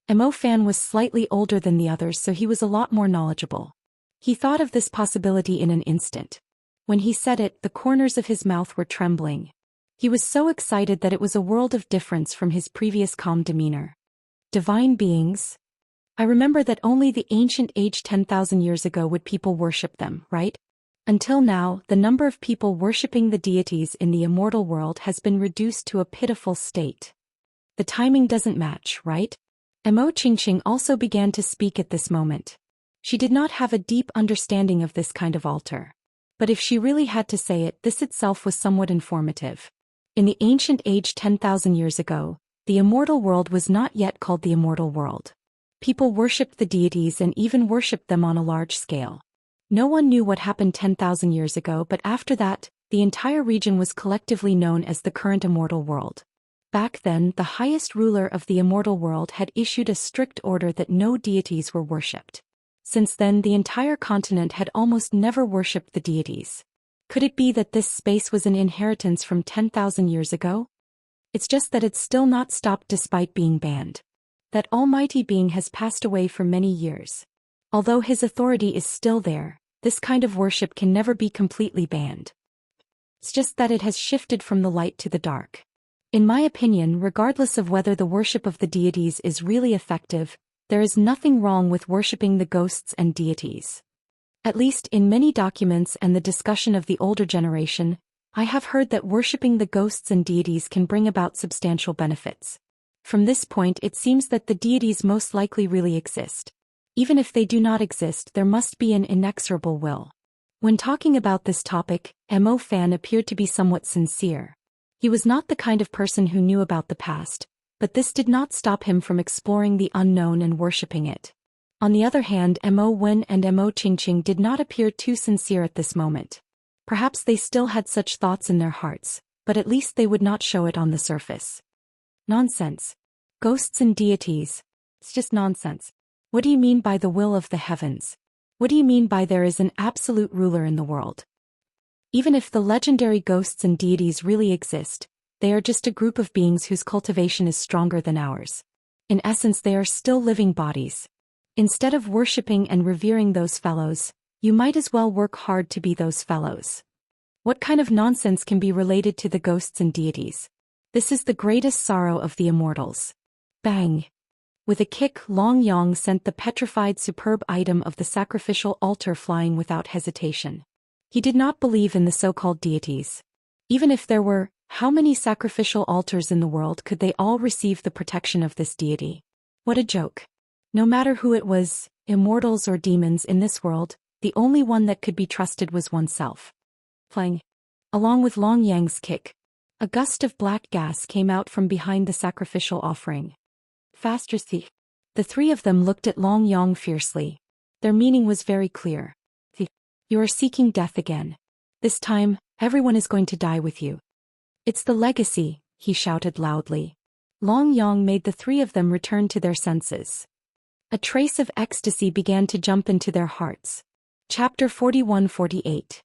S1: Mo Fan was slightly older than the others, so he was a lot more knowledgeable. He thought of this possibility in an instant. When he said it, the corners of his mouth were trembling. He was so excited that it was a world of difference from his previous calm demeanor. Divine beings? I remember that only the ancient age 10,000 years ago would people worship them, right? Until now, the number of people worshipping the deities in the immortal world has been reduced to a pitiful state. The timing doesn't match, right? Mo Qingqing also began to speak at this moment. She did not have a deep understanding of this kind of altar. But if she really had to say it, this itself was somewhat informative. In the ancient age 10,000 years ago, the immortal world was not yet called the immortal world. People worshipped the deities and even worshipped them on a large scale. No one knew what happened 10,000 years ago, but after that, the entire region was collectively known as the current immortal world. Back then, the highest ruler of the immortal world had issued a strict order that no deities were worshipped. Since then, the entire continent had almost never worshipped the deities. Could it be that this space was an inheritance from 10,000 years ago? It's just that it's still not stopped despite being banned. That almighty being has passed away for many years. Although his authority is still there, this kind of worship can never be completely banned. It's just that it has shifted from the light to the dark. In my opinion, regardless of whether the worship of the deities is really effective, there is nothing wrong with worshipping the ghosts and deities. At least in many documents and the discussion of the older generation, I have heard that worshipping the ghosts and deities can bring about substantial benefits. From this point, it seems that the deities most likely really exist. Even if they do not exist, there must be an inexorable will. When talking about this topic, Mo Fan appeared to be somewhat sincere. He was not the kind of person who knew about the past, but this did not stop him from exploring the unknown and worshipping it. On the other hand, Mo Wen and Mo Qingqing did not appear too sincere at this moment. Perhaps they still had such thoughts in their hearts, but at least they would not show it on the surface. Nonsense. Ghosts and deities. It's just nonsense. What do you mean by the will of the heavens? What do you mean by there is an absolute ruler in the world? Even if the legendary ghosts and deities really exist, they are just a group of beings whose cultivation is stronger than ours. In essence, they are still living bodies. Instead of worshipping and revering those fellows, you might as well work hard to be those fellows. What kind of nonsense can be related to the ghosts and deities? This is the greatest sorrow of the immortals. Bang! With a kick, Long Yang sent the petrified superb item of the sacrificial altar flying without hesitation. He did not believe in the so-called deities. Even if there were, how many sacrificial altars in the world could they all receive the protection of this deity? What a joke. No matter who it was, immortals or demons in this world, the only one that could be trusted was oneself. Plang. Along with Long Yang's kick, a gust of black gas came out from behind the sacrificial offering. Faster, thief. The three of them looked at Long Yang fiercely. Their meaning was very clear. Thief. You are seeking death again. This time, everyone is going to die with you. It's the legacy, he shouted loudly. Long Yang made the three of them return to their senses. A trace of ecstasy began to jump into their hearts. Chapter 41-48.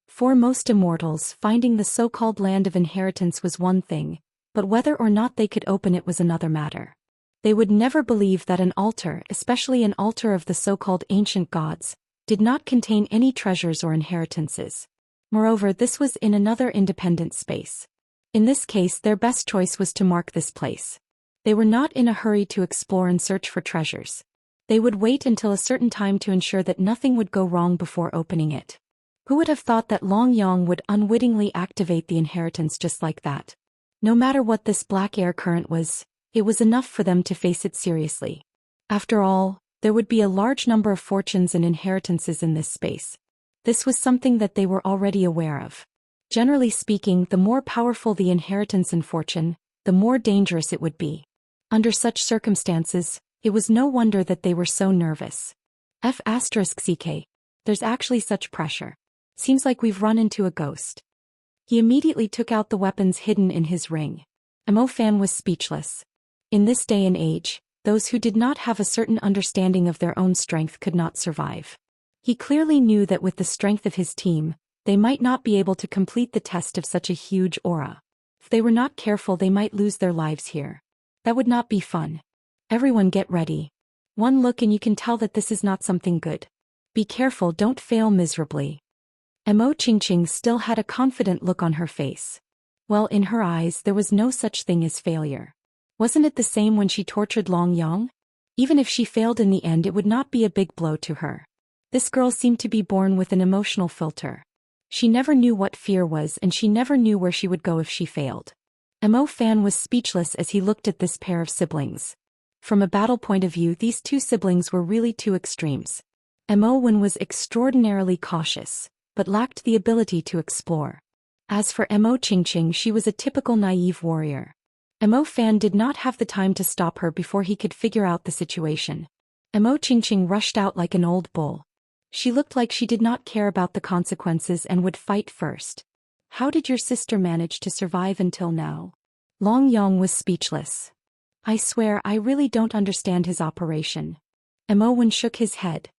S1: For most immortals, finding the so-called land of inheritance was one thing, but whether or not they could open it was another matter. They would never believe that an altar, especially an altar of the so-called ancient gods, did not contain any treasures or inheritances. Moreover, this was in another independent space. In this case, their best choice was to mark this place. They were not in a hurry to explore and search for treasures. They would wait until a certain time to ensure that nothing would go wrong before opening it. Who would have thought that Long Yang would unwittingly activate the inheritance just like that? No matter what this black air current was, it was enough for them to face it seriously. After all, there would be a large number of fortunes and inheritances in this space. This was something that they were already aware of. Generally speaking, the more powerful the inheritance and fortune, the more dangerous it would be. Under such circumstances, it was no wonder that they were so nervous. F***ck. There's actually such pressure. Seems like we've run into a ghost. He immediately took out the weapons hidden in his ring. Mo Fan was speechless. In this day and age, those who did not have a certain understanding of their own strength could not survive. He clearly knew that with the strength of his team, they might not be able to complete the test of such a huge aura. If they were not careful, they might lose their lives here. That would not be fun. Everyone get ready. One look and you can tell that this is not something good. Be careful, don't fail miserably. Mo Qingqing still had a confident look on her face. Well, in her eyes there was no such thing as failure. Wasn't it the same when she tortured Long Yang? Even if she failed in the end, it would not be a big blow to her. This girl seemed to be born with an emotional filter. She never knew what fear was, and she never knew where she would go if she failed. Mo Fan was speechless as he looked at this pair of siblings. From a battle point of view, these two siblings were really two extremes. Mo Wen was extraordinarily cautious, but lacked the ability to explore. As for Mo Qingqing, she was a typical naive warrior. Mo Fan did not have the time to stop her before he could figure out the situation. Mo Qingqing rushed out like an old bull. She looked like she did not care about the consequences and would fight first. How did your sister manage to survive until now? Long Yang was speechless. I swear I really don't understand his operation. Mo Wen shook his head.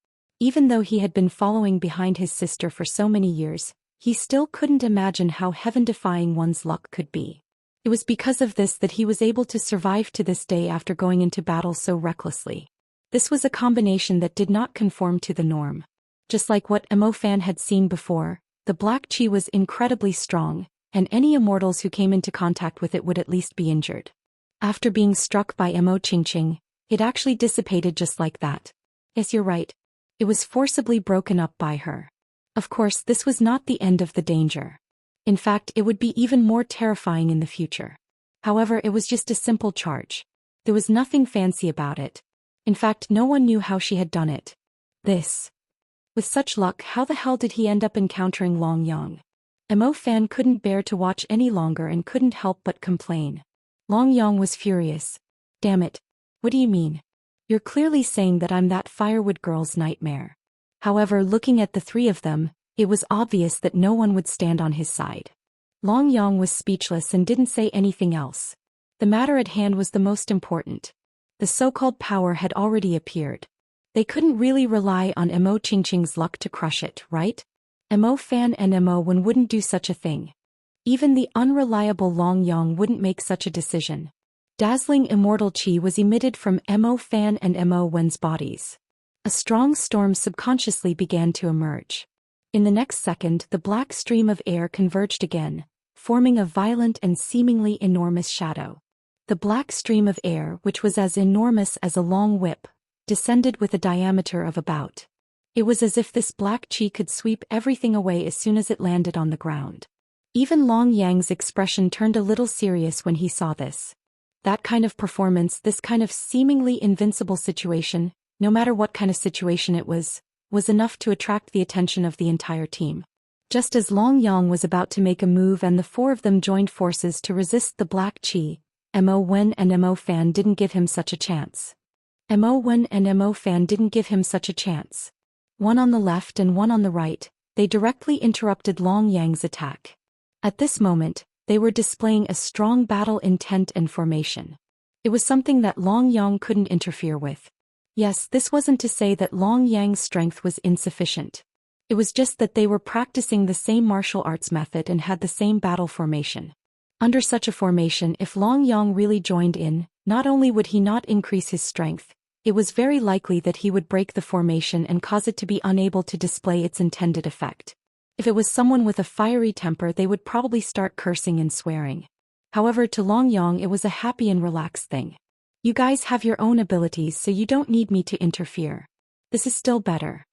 S1: Even though he had been following behind his sister for so many years, he still couldn't imagine how heaven-defying one's luck could be. It was because of this that he was able to survive to this day after going into battle so recklessly. This was a combination that did not conform to the norm. Just like what Mo Fan had seen before, the black chi was incredibly strong, and any immortals who came into contact with it would at least be injured. After being struck by Mo Qingqing, it actually dissipated just like that. Yes, you're right. It was forcibly broken up by her. Of course, this was not the end of the danger. In fact, it would be even more terrifying in the future. However, it was just a simple charge. There was nothing fancy about it. In fact, no one knew how she had done it. With such luck, how the hell did he end up encountering Long Yang? Mo Fan couldn't bear to watch any longer and couldn't help but complain. Long Yang was furious. Damn it. What do you mean? You're clearly saying that I'm that firewood girl's nightmare. However, looking at the three of them, it was obvious that no one would stand on his side. Long Yang was speechless and didn't say anything else. The matter at hand was the most important. The so-called power had already appeared. They couldn't really rely on Mo Qingqing's luck to crush it, right? Mo Fan and Mo Wen wouldn't do such a thing. Even the unreliable Long Yang wouldn't make such a decision. Dazzling immortal qi was emitted from Mo Fan and Mo Wen's bodies. A strong storm subconsciously began to emerge. In the next second, the black stream of air converged again, forming a violent and seemingly enormous shadow. The black stream of air, which was as enormous as a long whip, descended with a diameter of about. It was as if this black qi could sweep everything away as soon as it landed on the ground. Even Long Yang's expression turned a little serious when he saw this. That kind of performance, this kind of seemingly invincible situation, no matter what kind of situation it was enough to attract the attention of the entire team. Just as Long Yang was about to make a move and the four of them joined forces to resist the black qi, Mo Wen and Mo Fan didn't give him such a chance. Mo Wen and Mo Fan didn't give him such a chance. One on the left and one on the right, they directly interrupted Long Yang's attack. At this moment, they were displaying a strong battle intent and formation. It was something that Long Yang couldn't interfere with. Yes, this wasn't to say that Long Yang's strength was insufficient. It was just that they were practicing the same martial arts method and had the same battle formation. Under such a formation, if Long Yang really joined in, not only would he not increase his strength, it was very likely that he would break the formation and cause it to be unable to display its intended effect. If it was someone with a fiery temper, they would probably start cursing and swearing. However, to Long Yang it was a happy and relaxed thing. You guys have your own abilities, so you don't need me to interfere. This is still better.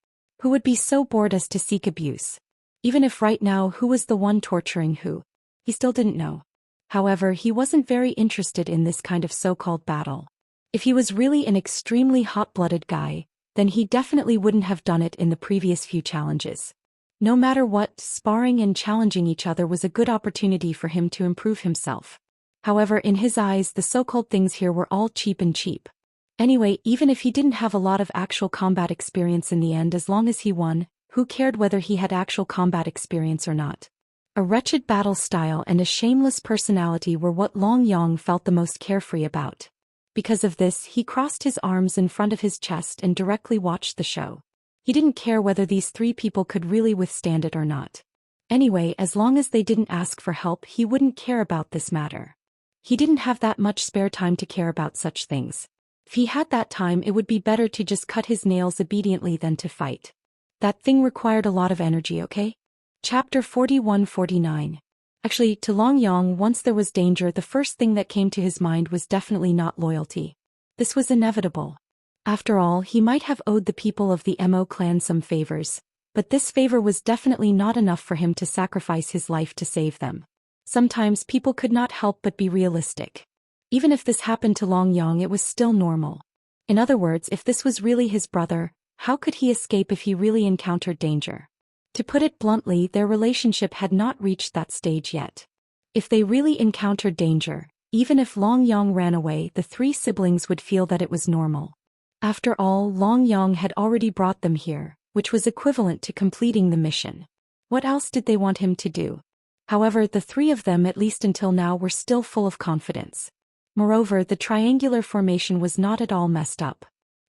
S1: Who would be so bored as to seek abuse? Even if right now who was the one torturing who? He still didn't know. However, he wasn't very interested in this kind of so-called battle. If he was really an extremely hot-blooded guy, then he definitely wouldn't have done it in the previous few challenges. No matter what, sparring and challenging each other was a good opportunity for him to improve himself. However, in his eyes, the so-called things here were all cheap. Anyway, even if he didn't have a lot of actual combat experience in the end, as long as he won, who cared whether he had actual combat experience or not? A wretched battle style and a shameless personality were what Long Yang felt the most carefree about. Because of this, he crossed his arms in front of his chest and directly watched the show. He didn't care whether these three people could really withstand it or not. Anyway, as long as they didn't ask for help, he wouldn't care about this matter. He didn't have that much spare time to care about such things. If he had that time, it would be better to just cut his nails obediently than to fight. That thing required a lot of energy, okay? Chapter 41-49. Actually, to Long Yang, once there was danger, the first thing that came to his mind was definitely not loyalty. This was inevitable. After all, he might have owed the people of the Mo clan some favors, but this favor was definitely not enough for him to sacrifice his life to save them. Sometimes people could not help but be realistic. Even if this happened to Long Yang, it was still normal. In other words, if this was really his brother, how could he escape if he really encountered danger? To put it bluntly, their relationship had not reached that stage yet. If they really encountered danger, even if Long Yang ran away, the three siblings would feel that it was normal. After all, Long Yang had already brought them here, which was equivalent to completing the mission. What else did they want him to do? However, the three of them, at least until now, were still full of confidence. Moreover, the triangular formation was not at all messed up.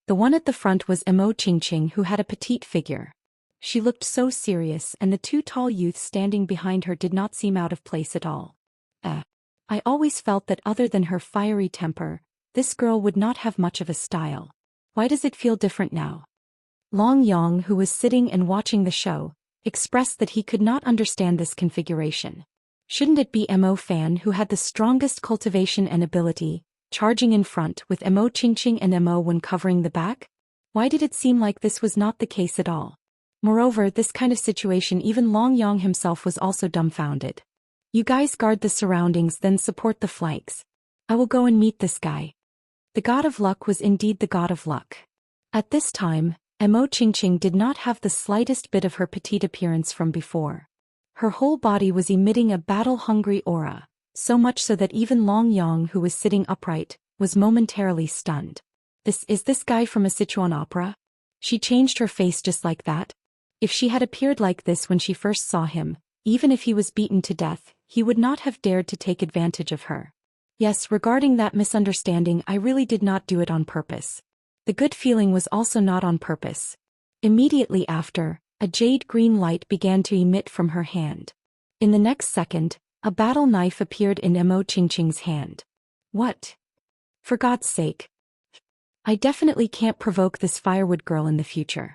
S1: The one at the front was Mo Qingqing, who had a petite figure. She looked so serious, and the two tall youths standing behind her did not seem out of place at all. I always felt that other than her fiery temper, this girl would not have much of a style. Why does it feel different now? Long Yang, who was sitting and watching the show, expressed that he could not understand this configuration. Shouldn't it be Mo Fan who had the strongest cultivation and ability, charging in front with Mo Qingqing and Mo Wen covering the back? Why did it seem like this was not the case at all? Moreover, this kind of situation even Long Yang himself was also dumbfounded. You guys guard the surroundings, then support the flanks. I will go and meet this guy. The god of luck was indeed the god of luck. At this time, Mo Qingqing did not have the slightest bit of her petite appearance from before. Her whole body was emitting a battle-hungry aura, so much so that even Long Yang, who was sitting upright, was momentarily stunned. Is this guy from a Sichuan opera? She changed her face just like that. If she had appeared like this when she first saw him, even if he was beaten to death, he would not have dared to take advantage of her. Yes, regarding that misunderstanding, I really did not do it on purpose. The good feeling was also not on purpose. Immediately after, a jade green light began to emit from her hand. In the next second, a battle knife appeared in Mo Qingqing's hand. What? For God's sake. I definitely can't provoke this firewood girl in the future.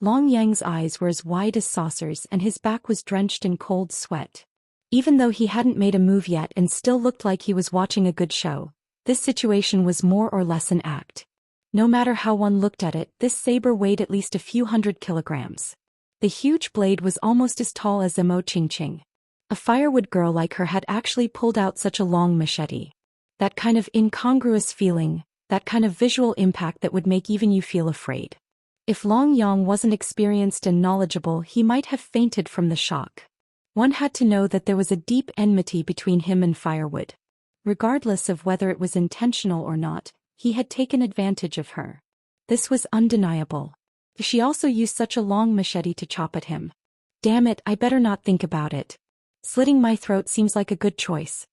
S1: Long Yang's eyes were as wide as saucers and his back was drenched in cold sweat. Even though he hadn't made a move yet and still looked like he was watching a good show, this situation was more or less an act. No matter how one looked at it, this saber weighed at least a few hundred kilograms. The huge blade was almost as tall as Mo Qingqing. A firewood girl like her had actually pulled out such a long machete. That kind of incongruous feeling, that kind of visual impact that would make even you feel afraid. If Long Yang wasn't experienced and knowledgeable, he might have fainted from the shock. One had to know that there was a deep enmity between him and firewood. Regardless of whether it was intentional or not, he had taken advantage of her. This was undeniable. She also used such a long machete to chop at him. Damn it, I better not think about it. Slitting my throat seems like a good choice.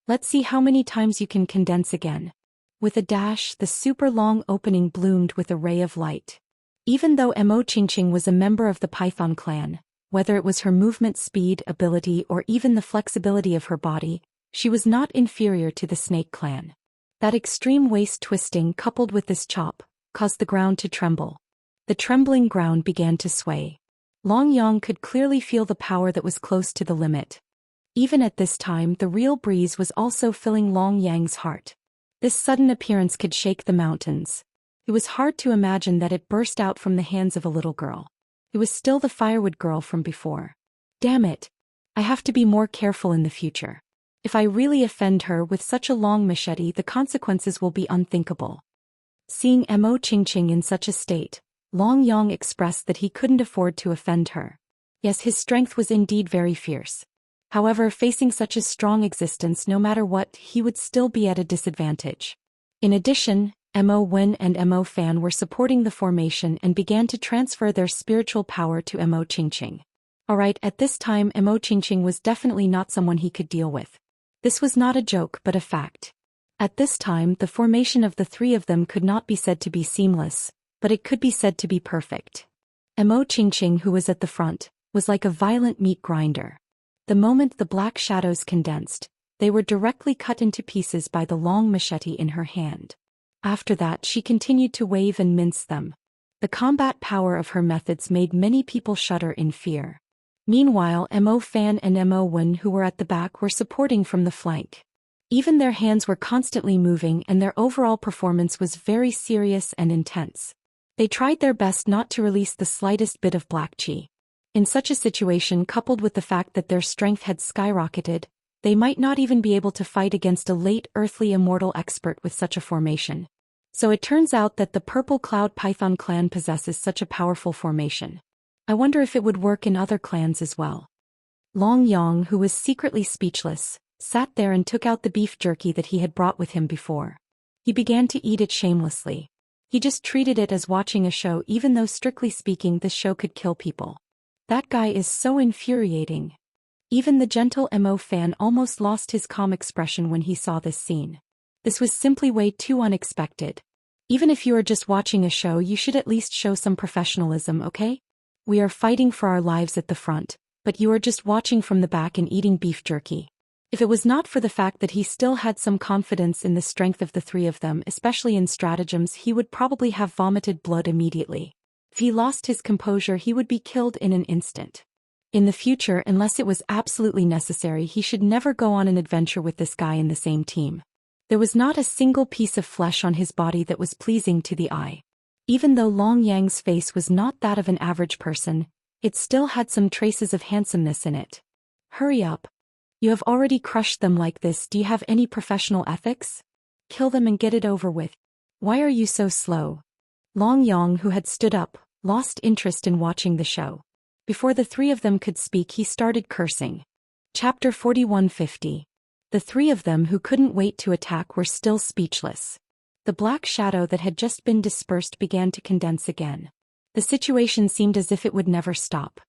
S1: Let's see how many times you can condense again. With a dash, the super long opening bloomed with a ray of light. Even though Mo Qingqing was a member of the Python clan, whether it was her movement speed, ability, or even the flexibility of her body, she was not inferior to the Snake clan. That extreme waist twisting coupled with this chop caused the ground to tremble. The trembling ground began to sway. Long Yang could clearly feel the power that was close to the limit. Even at this time, the real breeze was also filling Long Yang's heart. This sudden appearance could shake the mountains. It was hard to imagine that it burst out from the hands of a little girl. It was still the firewood girl from before. Damn it. I have to be more careful in the future. If I really offend her with such a long machete, the consequences will be unthinkable. Seeing Mo Qingqing in such a state, Long Yang expressed that he couldn't afford to offend her. Yes, his strength was indeed very fierce. However, facing such a strong existence, no matter what, he would still be at a disadvantage. In addition, Mo Wen and Mo Fan were supporting the formation and began to transfer their spiritual power to Mo Qingqing. Alright, at this time Mo Qingqing was definitely not someone he could deal with. This was not a joke but a fact. At this time, the formation of the three of them could not be said to be seamless, but it could be said to be perfect. Mo Qingqing, who was at the front, was like a violent meat grinder. The moment the black shadows condensed, they were directly cut into pieces by the long machete in her hand. After that, she continued to wave and mince them. The combat power of her methods made many people shudder in fear. Meanwhile, Mo Fan and Mo Wen, who were at the back, were supporting from the flank. Even their hands were constantly moving and their overall performance was very serious and intense. They tried their best not to release the slightest bit of black chi. In such a situation, coupled with the fact that their strength had skyrocketed, they might not even be able to fight against a late earthly immortal expert with such a formation. So it turns out that the Purple Cloud Python clan possesses such a powerful formation. I wonder if it would work in other clans as well. Long Yang, who was secretly speechless, sat there and took out the beef jerky that he had brought with him before. He began to eat it shamelessly. He just treated it as watching a show, even though strictly speaking this show could kill people. That guy is so infuriating. Even the gentle Mo Fan almost lost his calm expression when he saw this scene. This was simply way too unexpected. Even if you are just watching a show, you should at least show some professionalism, okay? We are fighting for our lives at the front, but you are just watching from the back and eating beef jerky. If it was not for the fact that he still had some confidence in the strength of the three of them, especially in stratagems, he would probably have vomited blood immediately. If he lost his composure, he would be killed in an instant. In the future, unless it was absolutely necessary, he should never go on an adventure with this guy in the same team. There was not a single piece of flesh on his body that was pleasing to the eye. Even though Long Yang's face was not that of an average person, it still had some traces of handsomeness in it. Hurry up. You have already crushed them like this. Do you have any professional ethics? Kill them and get it over with. Why are you so slow? Long Yang, who had stood up, lost interest in watching the show. Before the three of them could speak, he started cursing. Chapter 4150. The three of them who couldn't wait to attack were still speechless. The black shadow that had just been dispersed began to condense again. The situation seemed as if it would never stop.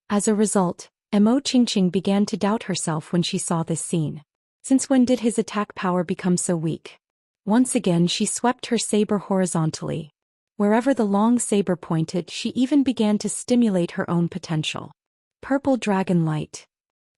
S1: As a result, Mo Qingqing began to doubt herself when she saw this scene. Since when did his attack power become so weak? Once again she swept her saber horizontally. Wherever the long saber pointed, she even began to stimulate her own potential. Purple dragon light.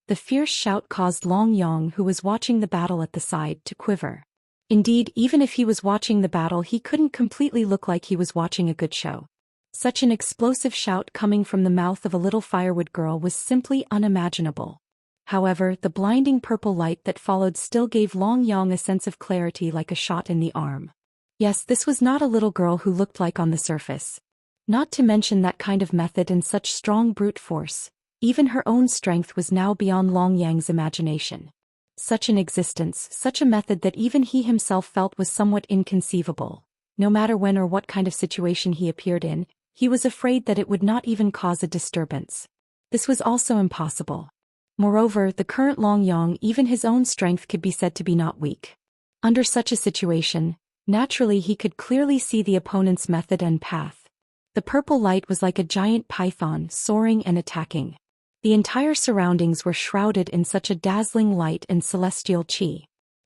S1: The fierce shout caused Long Yang, who was watching the battle at the side, to quiver. Indeed, even if he was watching the battle, he couldn't completely look like he was watching a good show. Such an explosive shout coming from the mouth of a little firewood girl was simply unimaginable. However, the blinding purple light that followed still gave Long Yang a sense of clarity, like a shot in the arm. Yes, this was not a little girl who looked like on the surface. Not to mention that kind of method and such strong brute force. Even her own strength was now beyond Long Yang's imagination. Such an existence, such a method that even he himself felt was somewhat inconceivable. No matter when or what kind of situation he appeared in, he was afraid that it would not even cause a disturbance. This was also impossible. Moreover, the current Long Yang, even his own strength could be said to be not weak. Under such a situation, naturally he could clearly see the opponent's method and path. The purple light was like a giant python, soaring and attacking. The entire surroundings were shrouded in such a dazzling light and celestial qi.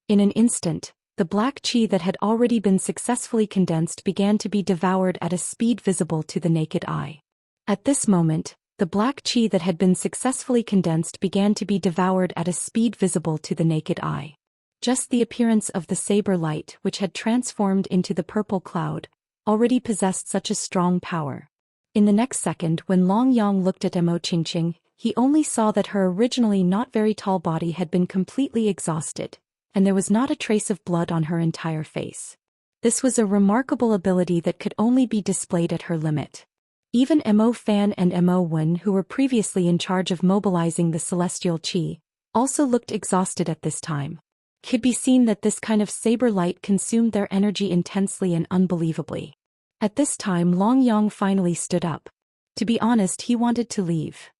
S1: In an instant, the black qi that had already been successfully condensed began to be devoured at a speed visible to the naked eye. At this moment, the black qi that had been successfully condensed began to be devoured at a speed visible to the naked eye. Just the appearance of the saber light, which had transformed into the purple cloud, already possessed such a strong power. In the next second, when Long Yang looked at Mo Qingqing, he only saw that her originally not very tall body had been completely exhausted, and there was not a trace of blood on her entire face. This was a remarkable ability that could only be displayed at her limit. Even Mo Fan and Mo Wen, who were previously in charge of mobilizing the celestial qi, also looked exhausted at this time. Could be seen that this kind of saber light consumed their energy intensely and unbelievably. At this time, Long Yang finally stood up. To be honest, he wanted to leave.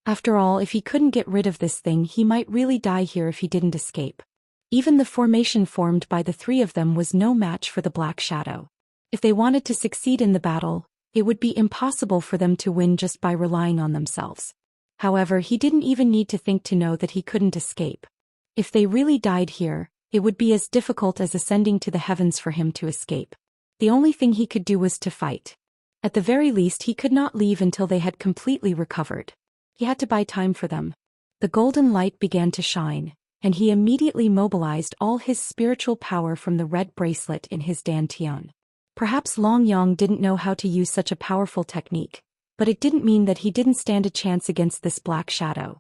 S1: After all, if he couldn't get rid of this thing, he might really die here if he didn't escape. Even the formation formed by the three of them was no match for the Black Shadow. If they wanted to succeed in the battle, it would be impossible for them to win just by relying on themselves. However, he didn't even need to think to know that he couldn't escape. If they really died here, it would be as difficult as ascending to the heavens for him to escape. The only thing he could do was to fight. At the very least, he could not leave until they had completely recovered. He had to buy time for them. The golden light began to shine, and he immediately mobilized all his spiritual power from the red bracelet in his dantian. Perhaps Long Yang didn't know how to use such a powerful technique, but it didn't mean that he didn't stand a chance against this black shadow.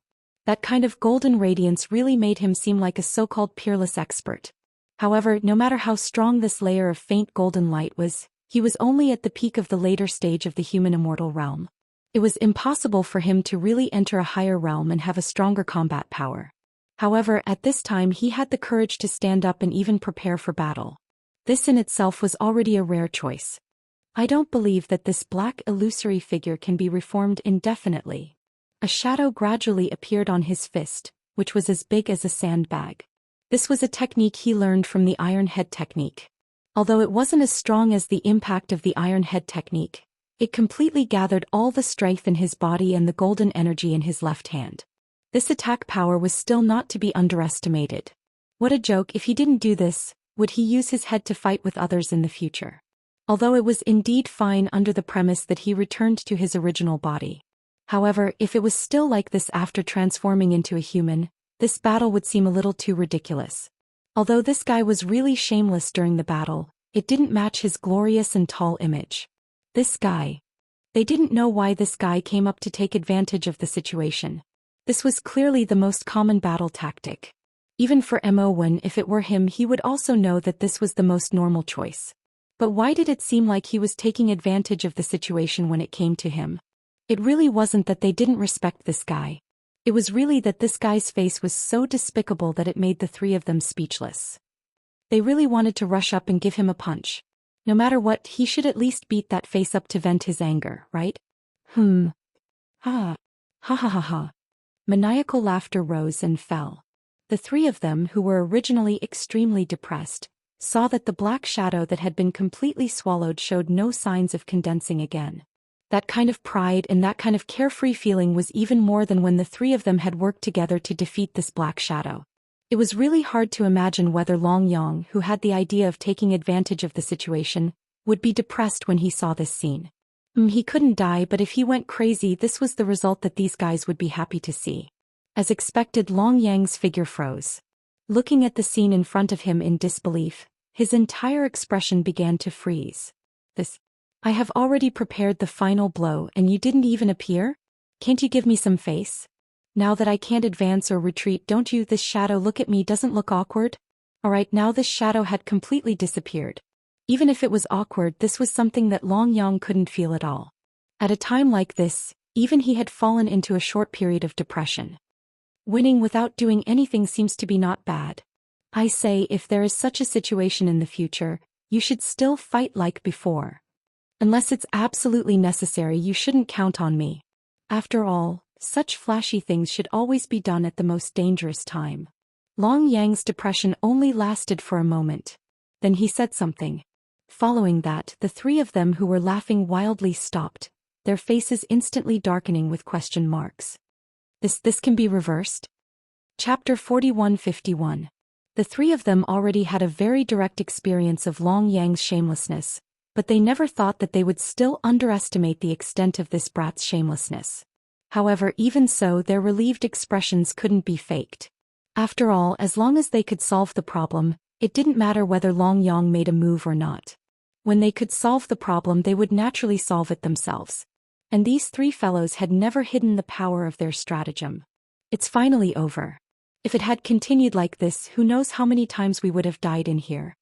S1: That kind of golden radiance really made him seem like a so-called peerless expert. However, no matter how strong this layer of faint golden light was, he was only at the peak of the later stage of the human immortal realm. It was impossible for him to really enter a higher realm and have a stronger combat power. However, at this time he had the courage to stand up and even prepare for battle. This in itself was already a rare choice. I don't believe that this black illusory figure can be reformed indefinitely. A shadow gradually appeared on his fist, which was as big as a sandbag. This was a technique he learned from the Iron Head technique. Although it wasn't as strong as the impact of the Iron Head technique, it completely gathered all the strength in his body and the golden energy in his left hand. This attack power was still not to be underestimated. What a joke! If he didn't do this, would he use his head to fight with others in the future? Although it was indeed fine under the premise that he returned to his original body. However, if it was still like this after transforming into a human, this battle would seem a little too ridiculous. Although this guy was really shameless during the battle, it didn't match his glorious and tall image. This guy. They didn't know why this guy came up to take advantage of the situation. This was clearly the most common battle tactic. Even for Mo, if it were him, he would also know that this was the most normal choice. But why did it seem like he was taking advantage of the situation when it came to him? It really wasn't that they didn't respect this guy. It was really that this guy's face was so despicable that it made the three of them speechless. They really wanted to rush up and give him a punch. No matter what, he should at least beat that face up to vent his anger, right? Ha. Ha ha ha ha. Maniacal laughter rose and fell. The three of them, who were originally extremely depressed, saw that the black shadow that had been completely swallowed showed no signs of condensing again. That kind of pride and that kind of carefree feeling was even more than when the three of them had worked together to defeat this black shadow. It was really hard to imagine whether Long Yang, who had the idea of taking advantage of the situation, would be depressed when he saw this scene. He couldn't die, but if he went crazy, this was the result that these guys would be happy to see. As expected, Long Yang's figure froze. Looking at the scene in front of him in disbelief, his entire expression began to freeze. I have already prepared the final blow and you didn't even appear? Can't you give me some face? Now that I can't advance or retreat, don't you? This shadow look at me doesn't look awkward? Alright, now this shadow had completely disappeared. Even if it was awkward, this was something that Long Yang couldn't feel at all. At a time like this, even he had fallen into a short period of depression. Winning without doing anything seems to be not bad. I say, if there is such a situation in the future, you should still fight like before. Unless it's absolutely necessary, you shouldn't count on me. After all, such flashy things should always be done at the most dangerous time. Long Yang's depression only lasted for a moment. Then he said something. Following that, the three of them who were laughing wildly stopped, their faces instantly darkening with question marks. This can be reversed? Chapter 41-51. The three of them already had a very direct experience of Long Yang's shamelessness, but they never thought that they would still underestimate the extent of this brat's shamelessness. However, even so, their relieved expressions couldn't be faked. After all, as long as they could solve the problem, it didn't matter whether Long Yang made a move or not. When they could solve the problem, they would naturally solve it themselves. And these three fellows had never hidden the power of their stratagem. It's finally over. If it had continued like this, who knows how many times we would have died in here.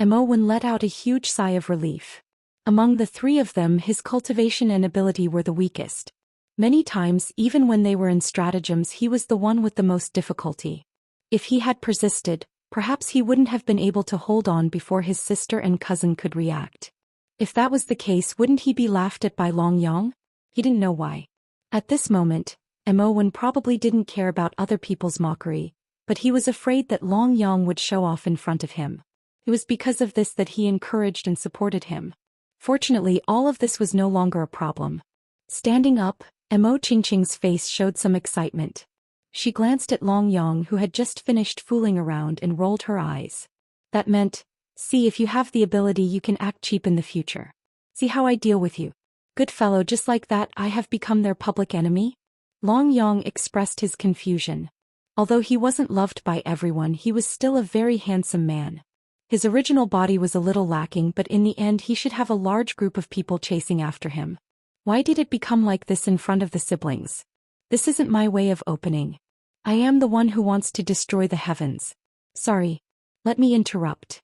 S1: Mo let out a huge sigh of relief. Among the three of them, his cultivation and ability were the weakest. Many times, even when they were in stratagems, he was the one with the most difficulty. If he had persisted, perhaps he wouldn't have been able to hold on before his sister and cousin could react. If that was the case, wouldn't he be laughed at by Long Yang? He didn't know why. At this moment, Mo probably didn't care about other people's mockery, but he was afraid that Long Yang would show off in front of him. It was because of this that he encouraged and supported him. Fortunately, all of this was no longer a problem. Standing up, Mo Qingqing's face showed some excitement. She glanced at Long Yang, who had just finished fooling around, and rolled her eyes. That meant, see, if you have the ability, you can act cheap in the future. See how I deal with you. Good fellow, just like that, I have become their public enemy? Long Yang expressed his confusion. Although he wasn't loved by everyone, he was still a very handsome man. His original body was a little lacking, but in the end he should have a large group of people chasing after him. Why did it become like this in front of the siblings? This isn't my way of opening. I am the one who wants to destroy the heavens. Sorry. Let me interrupt.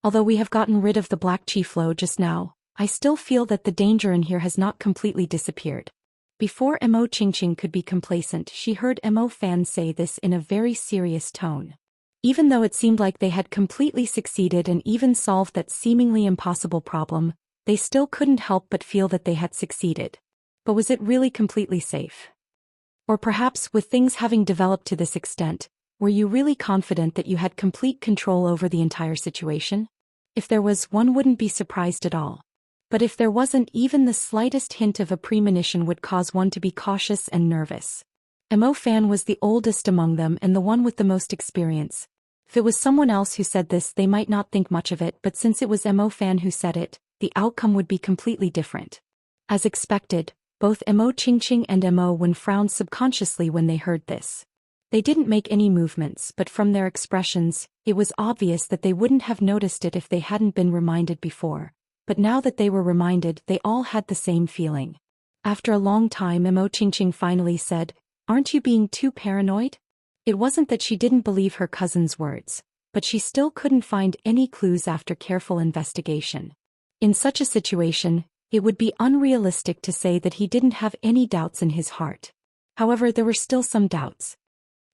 S1: Although we have gotten rid of the black chi flow just now, I still feel that the danger in here has not completely disappeared. Before Mo Qingqing could be complacent, she heard Mo Fan say this in a very serious tone. Even though it seemed like they had completely succeeded and even solved that seemingly impossible problem, they still couldn't help but feel that they had succeeded. But was it really completely safe? Or perhaps, with things having developed to this extent, were you really confident that you had complete control over the entire situation? If there was, one wouldn't be surprised at all. But if there wasn't, even the slightest hint of a premonition would cause one to be cautious and nervous. Mo Fan was the oldest among them and the one with the most experience. If it was someone else who said this, they might not think much of it, but since it was Mo Fan who said it, the outcome would be completely different. As expected, both Mo Qingqing and Mo Wen frowned subconsciously when they heard this. They didn't make any movements, but from their expressions, it was obvious that they wouldn't have noticed it if they hadn't been reminded before. but now that they were reminded, they all had the same feeling. After a long time, Qingqing finally said, "Aren't you being too paranoid?" It wasn't that she didn't believe her cousin's words, but she still couldn't find any clues after careful investigation. In such a situation, it would be unrealistic to say that he didn't have any doubts in his heart. However, there were still some doubts.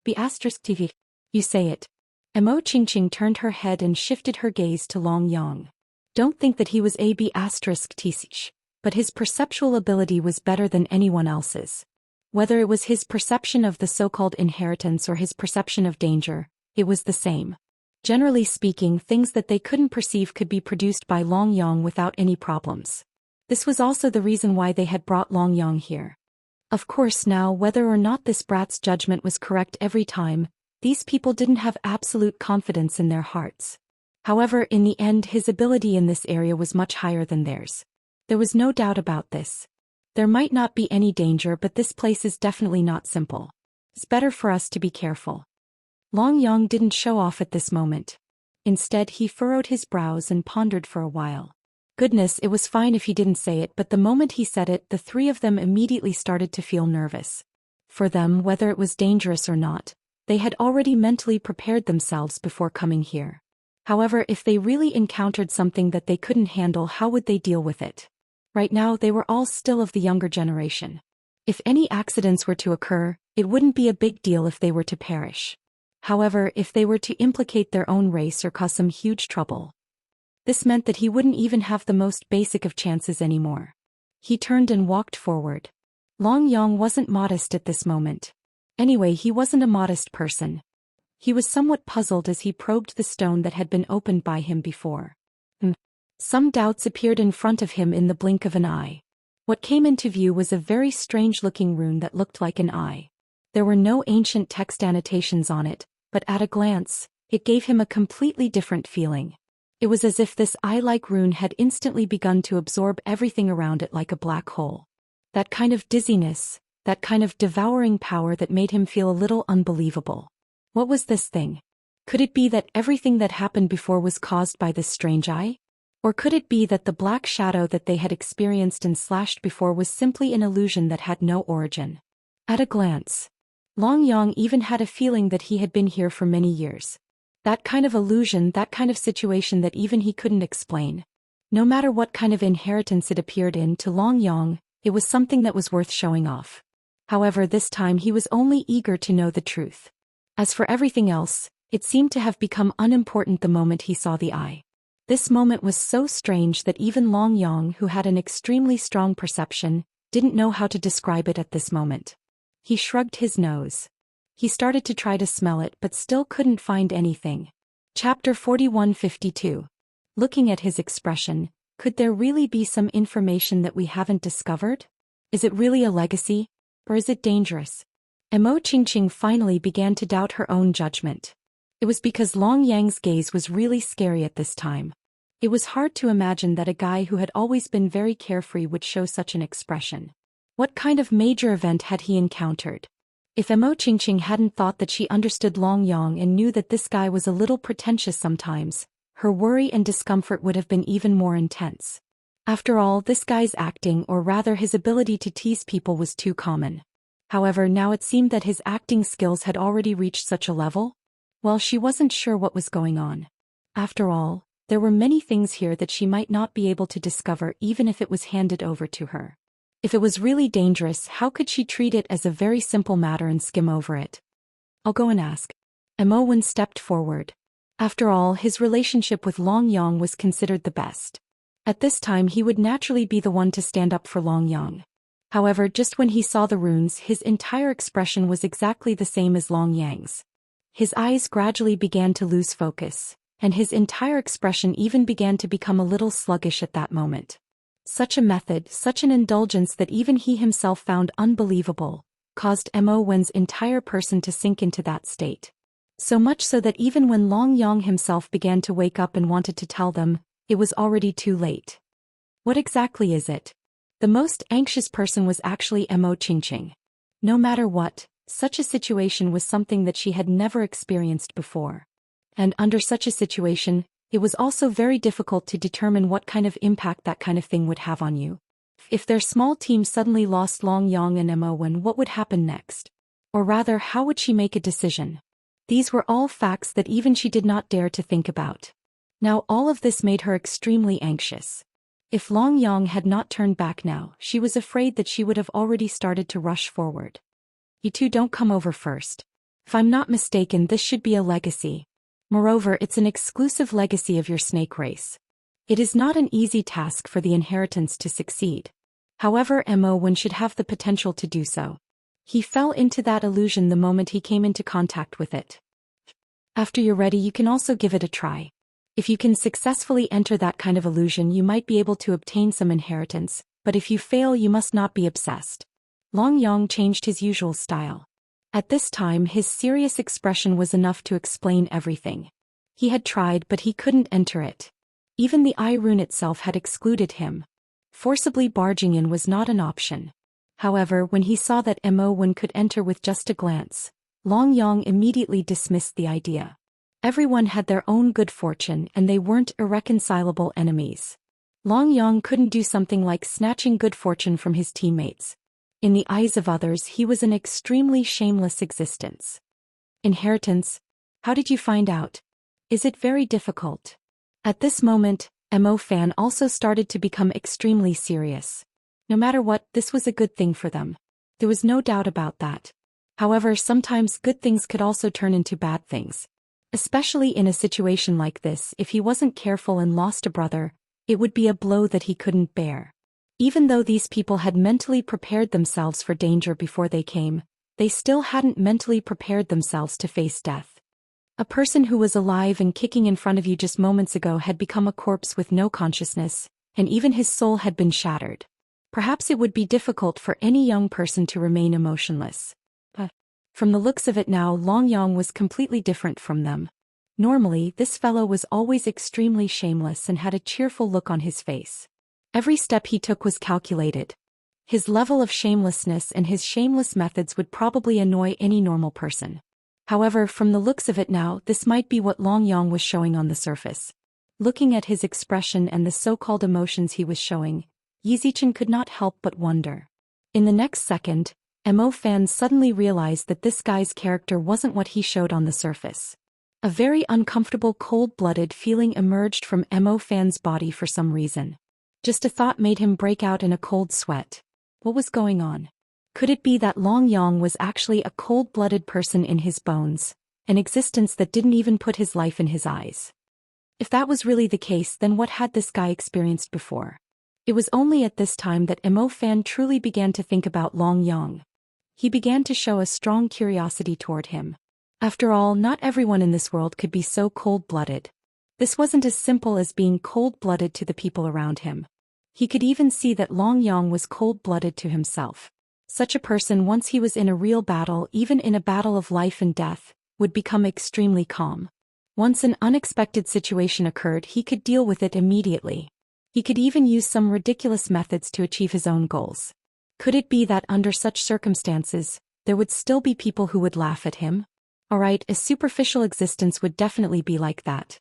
S1: B*TV. You say it. Qingqing turned her head and shifted her gaze to Long Yang. Don't think that he was a B*TC, but his perceptual ability was better than anyone else's. Whether it was his perception of the so-called inheritance or his perception of danger, it was the same. Generally speaking, things that they couldn't perceive could be produced by Long Yang without any problems. This was also the reason why they had brought Long Yang here. Of course now, whether or not this brat's judgment was correct every time, these people didn't have absolute confidence in their hearts. However, in the end, his ability in this area was much higher than theirs. There was no doubt about this. There might not be any danger, but this place is definitely not simple. It's better for us to be careful. Long Yang didn't show off at this moment. Instead, he furrowed his brows and pondered for a while. Goodness, it was fine if he didn't say it, but the moment he said it, the three of them immediately started to feel nervous. For them, whether it was dangerous or not, they had already mentally prepared themselves before coming here. However, if they really encountered something that they couldn't handle, how would they deal with it? Right now, they were all still of the younger generation. If any accidents were to occur, it wouldn't be a big deal if they were to perish. However, if they were to implicate their own race or cause some huge trouble, this meant that he wouldn't even have the most basic of chances anymore. He turned and walked forward. Long Yang wasn't modest at this moment. Anyway, he wasn't a modest person. He was somewhat puzzled as he probed the stone that had been opened by him before. Some doubts appeared in front of him in the blink of an eye. What came into view was a very strange-looking rune that looked like an eye. There were no ancient text annotations on it, but at a glance, it gave him a completely different feeling. It was as if this eye-like rune had instantly begun to absorb everything around it like a black hole. That kind of dizziness, that kind of devouring power that made him feel a little unbelievable. What was this thing? Could it be that everything that happened before was caused by this strange eye? Or could it be that the black shadow that they had experienced and slashed before was simply an illusion that had no origin? At a glance, Long Yang even had a feeling that he had been here for many years. That kind of illusion, that kind of situation that even he couldn't explain. No matter what kind of inheritance it appeared in, to Long Yang, it was something that was worth showing off. However, this time he was only eager to know the truth. As for everything else, it seemed to have become unimportant the moment he saw the eye. This moment was so strange that even Long Yang, who had an extremely strong perception, didn't know how to describe it at this moment. He shrugged his nose. He started to try to smell it but still couldn't find anything. Chapter 4152. Looking at his expression, could there really be some information that we haven't discovered? Is it really a legacy? Or is it dangerous? Qingqing finally began to doubt her own judgment. It was because Long Yang's gaze was really scary at this time. It was hard to imagine that a guy who had always been very carefree would show such an expression. What kind of major event had he encountered? If Qingqing hadn't thought that she understood Long Yang and knew that this guy was a little pretentious sometimes, her worry and discomfort would have been even more intense. After all, this guy's acting, or rather his ability to tease people, was too common. However, now it seemed that his acting skills had already reached such a level. Well, she wasn't sure what was going on. After all, there were many things here that she might not be able to discover even if it was handed over to her. If it was really dangerous, how could she treat it as a very simple matter and skim over it? I'll go and ask. Wen stepped forward. After all, his relationship with Long Yang was considered the best. At this time he would naturally be the one to stand up for Long Yang. However, just when he saw the runes, his entire expression was exactly the same as Long Yang's. His eyes gradually began to lose focus, and his entire expression even began to become a little sluggish at that moment. Such a method, such an indulgence that even he himself found unbelievable, caused Wen's entire person to sink into that state. So much so that even when Long Yang himself began to wake up and wanted to tell them, it was already too late. What exactly is it? The most anxious person was actually Qingqing. No matter what, such a situation was something that she had never experienced before. And under such a situation, It was also very difficult to determine what kind of impact that kind of thing would have on you. If their small team suddenly lost Long Yang and Mo Wen, what would happen next? Or rather, how would she make a decision? These were all facts that even she did not dare to think about. Now all of this made her extremely anxious. If Long Yang had not turned back now, she was afraid that she would have already started to rush forward. You two don't come over first. If I'm not mistaken, this should be a legacy. Moreover, it's an exclusive legacy of your snake race. It is not an easy task for the inheritance to succeed. However, Mo Wen should have the potential to do so. He fell into that illusion the moment he came into contact with it. After you're ready, you can also give it a try. If you can successfully enter that kind of illusion, you might be able to obtain some inheritance, but if you fail, you must not be obsessed. Long Yang changed his usual style. At this time, his serious expression was enough to explain everything. He had tried, but he couldn't enter it. Even the eye rune itself had excluded him. Forcibly barging in was not an option. However, when he saw that Mo Wen could enter with just a glance, Long Yang immediately dismissed the idea. Everyone had their own good fortune and they weren't irreconcilable enemies. Long Yang couldn't do something like snatching good fortune from his teammates. In the eyes of others, he was an extremely shameless existence. Inheritance? How did you find out? Is it very difficult? At this moment, Mo Fan also started to become extremely serious. No matter what, this was a good thing for them. There was no doubt about that. However, sometimes good things could also turn into bad things. Especially in a situation like this, if he wasn't careful and lost a brother, it would be a blow that he couldn't bear. Even though these people had mentally prepared themselves for danger before they came, they still hadn't mentally prepared themselves to face death. A person who was alive and kicking in front of you just moments ago had become a corpse with no consciousness, and even his soul had been shattered. Perhaps it would be difficult for any young person to remain emotionless. But from the looks of it now, Long Yang was completely different from them. Normally, this fellow was always extremely shameless and had a cheerful look on his face. Every step he took was calculated. His level of shamelessness and his shameless methods would probably annoy any normal person. However, from the looks of it now, this might be what Long Yang was showing on the surface. Looking at his expression and the so-called emotions he was showing, Yizichen could not help but wonder. In the next second, Mo Fan suddenly realized that this guy's character wasn't what he showed on the surface. A very uncomfortable cold-blooded feeling emerged from Mo Fan's body for some reason. Just a thought made him break out in a cold sweat. What was going on? Could it be that Long Yang was actually a cold-blooded person in his bones, an existence that didn't even put his life in his eyes? If that was really the case, then what had this guy experienced before? It was only at this time that Mo Fan truly began to think about Long Yang. He began to show a strong curiosity toward him. After all, not everyone in this world could be so cold-blooded. This wasn't as simple as being cold-blooded to the people around him. He could even see that Long Yang was cold-blooded to himself. Such a person, once he was in a real battle, even in a battle of life and death, would become extremely calm. Once an unexpected situation occurred, he could deal with it immediately. He could even use some ridiculous methods to achieve his own goals. Could it be that under such circumstances, there would still be people who would laugh at him? Alright, a superficial existence would definitely be like that.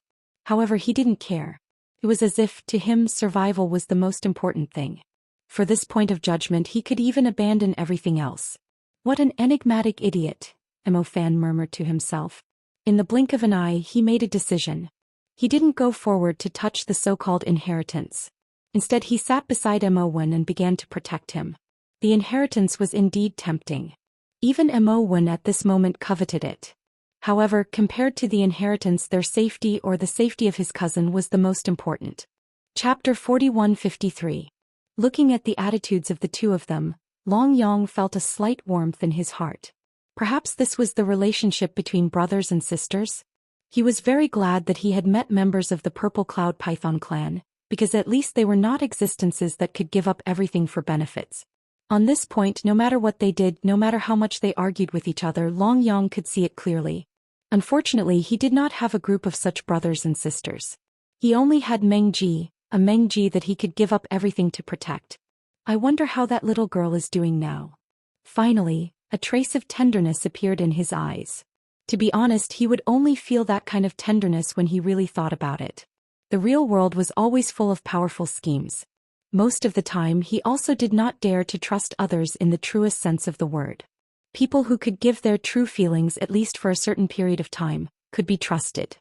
S1: However, he didn't care. It was as if, to him, survival was the most important thing. For this point of judgment, he could even abandon everything else. What an enigmatic idiot, Mo Fan murmured to himself. In the blink of an eye, he made a decision. He didn't go forward to touch the so-called inheritance. Instead, he sat beside Mo Wen and began to protect him. The inheritance was indeed tempting. Even Mo Wen at this moment coveted it. However, compared to the inheritance, their safety or the safety of his cousin was the most important. Chapter 4153. Looking at the attitudes of the two of them, Long Yang felt a slight warmth in his heart. Perhaps this was the relationship between brothers and sisters? He was very glad that he had met members of the Purple Cloud Python clan, because at least they were not existences that could give up everything for benefits. On this point, no matter what they did, no matter how much they argued with each other, Long Yang could see it clearly. Unfortunately, he did not have a group of such brothers and sisters. He only had Meng Ji, a Meng Ji that he could give up everything to protect. I wonder how that little girl is doing now. Finally, a trace of tenderness appeared in his eyes. To be honest, he would only feel that kind of tenderness when he really thought about it. The real world was always full of powerful schemes. Most of the time he also did not dare to trust others in the truest sense of the word. People who could give their true feelings at least for a certain period of time, could be trusted.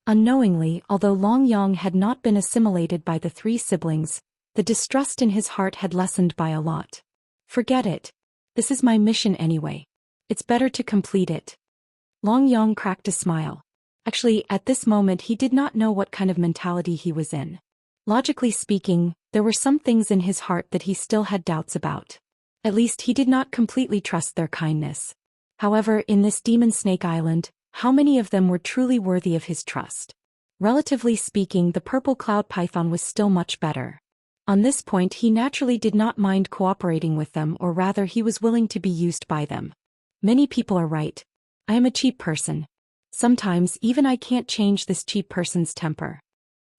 S1: Unknowingly, although Long Yang had not been assimilated by the three siblings, the distrust in his heart had lessened by a lot. Forget it. This is my mission anyway. It's better to complete it. Long Yang cracked a smile. Actually, at this moment he did not know what kind of mentality he was in. Logically speaking, there were some things in his heart that he still had doubts about. At least he did not completely trust their kindness. However, in this demon snake island, how many of them were truly worthy of his trust? Relatively speaking, the purple cloud python was still much better. On this point he naturally did not mind cooperating with them, or rather he was willing to be used by them. Many people are right. I am a cheap person. Sometimes even I can't change this cheap person's temper.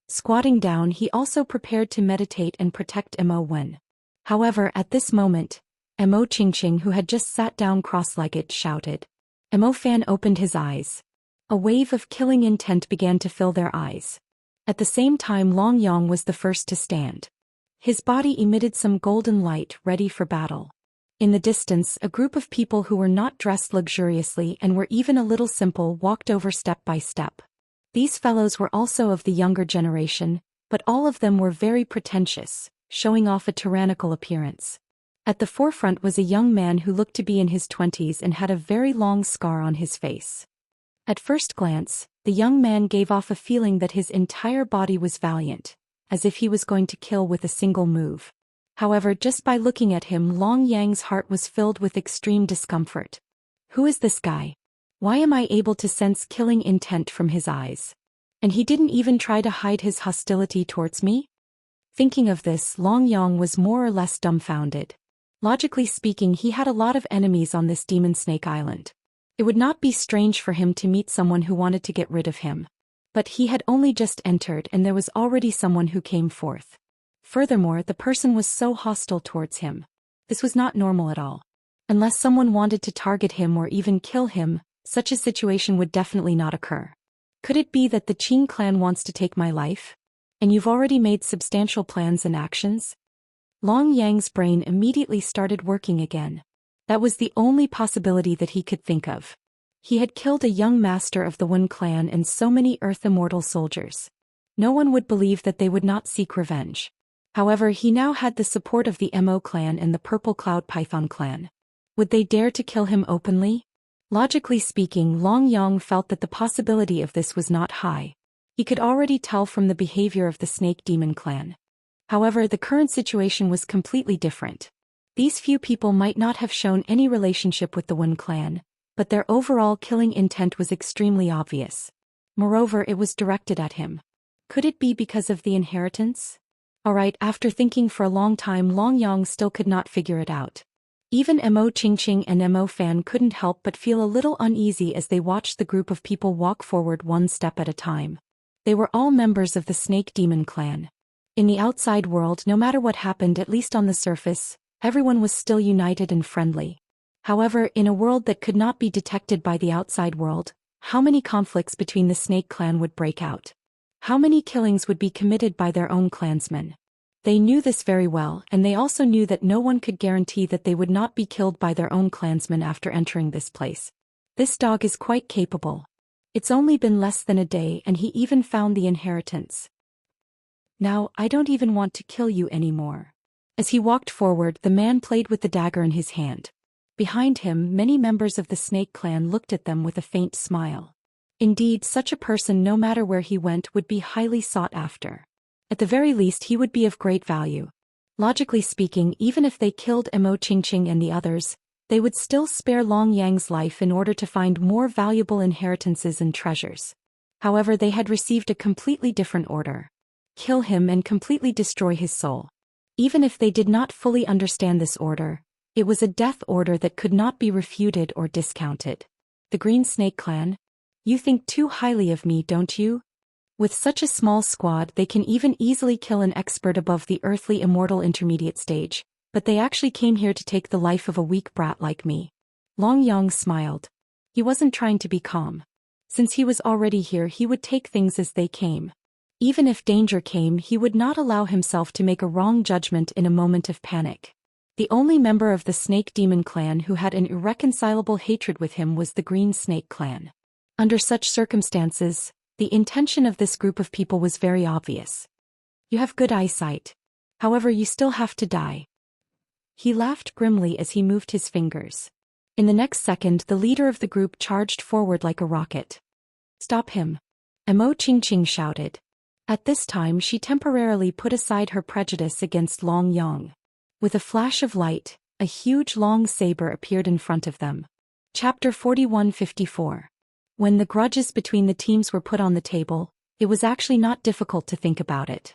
S1: Squatting down, he also prepared to meditate and protect Mo Wen. However, at this moment, Mo Qingqing, who had just sat down cross-legged, shouted. Mo Fan opened his eyes. A wave of killing intent began to fill their eyes. At the same time, Long Yang was the first to stand. His body emitted some golden light, ready for battle. In the distance, a group of people who were not dressed luxuriously and were even a little simple walked over step by step. These fellows were also of the younger generation, but all of them were very pretentious, showing off a tyrannical appearance. At the forefront was a young man who looked to be in his 20s and had a very long scar on his face. At first glance, the young man gave off a feeling that his entire body was valiant, as if he was going to kill with a single move. However, just by looking at him, Long Yang's heart was filled with extreme discomfort. Who is this guy? Why am I able to sense killing intent from his eyes? And he didn't even try to hide his hostility towards me? Thinking of this, Long Yang was more or less dumbfounded. Logically speaking, he had a lot of enemies on this demon snake island. It would not be strange for him to meet someone who wanted to get rid of him. But he had only just entered and there was already someone who came forth. Furthermore, the person was so hostile towards him. This was not normal at all. Unless someone wanted to target him or even kill him, such a situation would definitely not occur. Could it be that the Qing clan wants to take my life? And you've already made substantial plans and actions? Long Yang's brain immediately started working again. That was the only possibility that he could think of. He had killed a young master of the Wen clan and so many Earth Immortal soldiers. No one would believe that they would not seek revenge. However, he now had the support of the Mo clan and the Purple Cloud Python clan. Would they dare to kill him openly? Logically speaking, Long Yang felt that the possibility of this was not high. He could already tell from the behavior of the Snake Demon clan. However, the current situation was completely different. These few people might not have shown any relationship with the Wen clan, but their overall killing intent was extremely obvious. Moreover, it was directed at him. Could it be because of the inheritance? Alright, after thinking for a long time, Long Yang still could not figure it out. Even Mo Qingqing and Mo Fan couldn't help but feel a little uneasy as they watched the group of people walk forward one step at a time. They were all members of the Snake Demon clan. In the outside world, no matter what happened, at least on the surface, everyone was still united and friendly. However, in a world that could not be detected by the outside world, how many conflicts between the Snake clan would break out? How many killings would be committed by their own clansmen? They knew this very well, and they also knew that no one could guarantee that they would not be killed by their own clansmen after entering this place. This dog is quite capable. It's only been less than a day and he even found the inheritance. Now, I don't even want to kill you anymore. As he walked forward, the man played with the dagger in his hand. Behind him, many members of the Snake clan looked at them with a faint smile. Indeed, such a person, no matter where he went, would be highly sought after. At the very least, he would be of great value. Logically speaking, even if they killed Mo Qingqing and the others, they would still spare Long Yang's life in order to find more valuable inheritances and treasures. However, they had received a completely different order. Kill him and completely destroy his soul. Even if they did not fully understand this order, it was a death order that could not be refuted or discounted. The Green Snake Clan? You think too highly of me, don't you? With such a small squad, they can even easily kill an expert above the earthly immortal intermediate stage, but they actually came here to take the life of a weak brat like me. Long Yang smiled. He wasn't trying to be calm. Since he was already here, he would take things as they came. even if danger came, he would not allow himself to make a wrong judgment in a moment of panic. The only member of the Snake Demon clan who had an irreconcilable hatred with him was the Green Snake clan. Under such circumstances, the intention of this group of people was very obvious. You have good eyesight. However, you still have to die. He laughed grimly as he moved his fingers. In the next second, the leader of the group charged forward like a rocket. Stop him! Emo Qingqing shouted. At this time, she temporarily put aside her prejudice against Long Yang. With a flash of light, a huge long saber appeared in front of them. Chapter 41-54. When the grudges between the teams were put on the table, it was actually not difficult to think about it.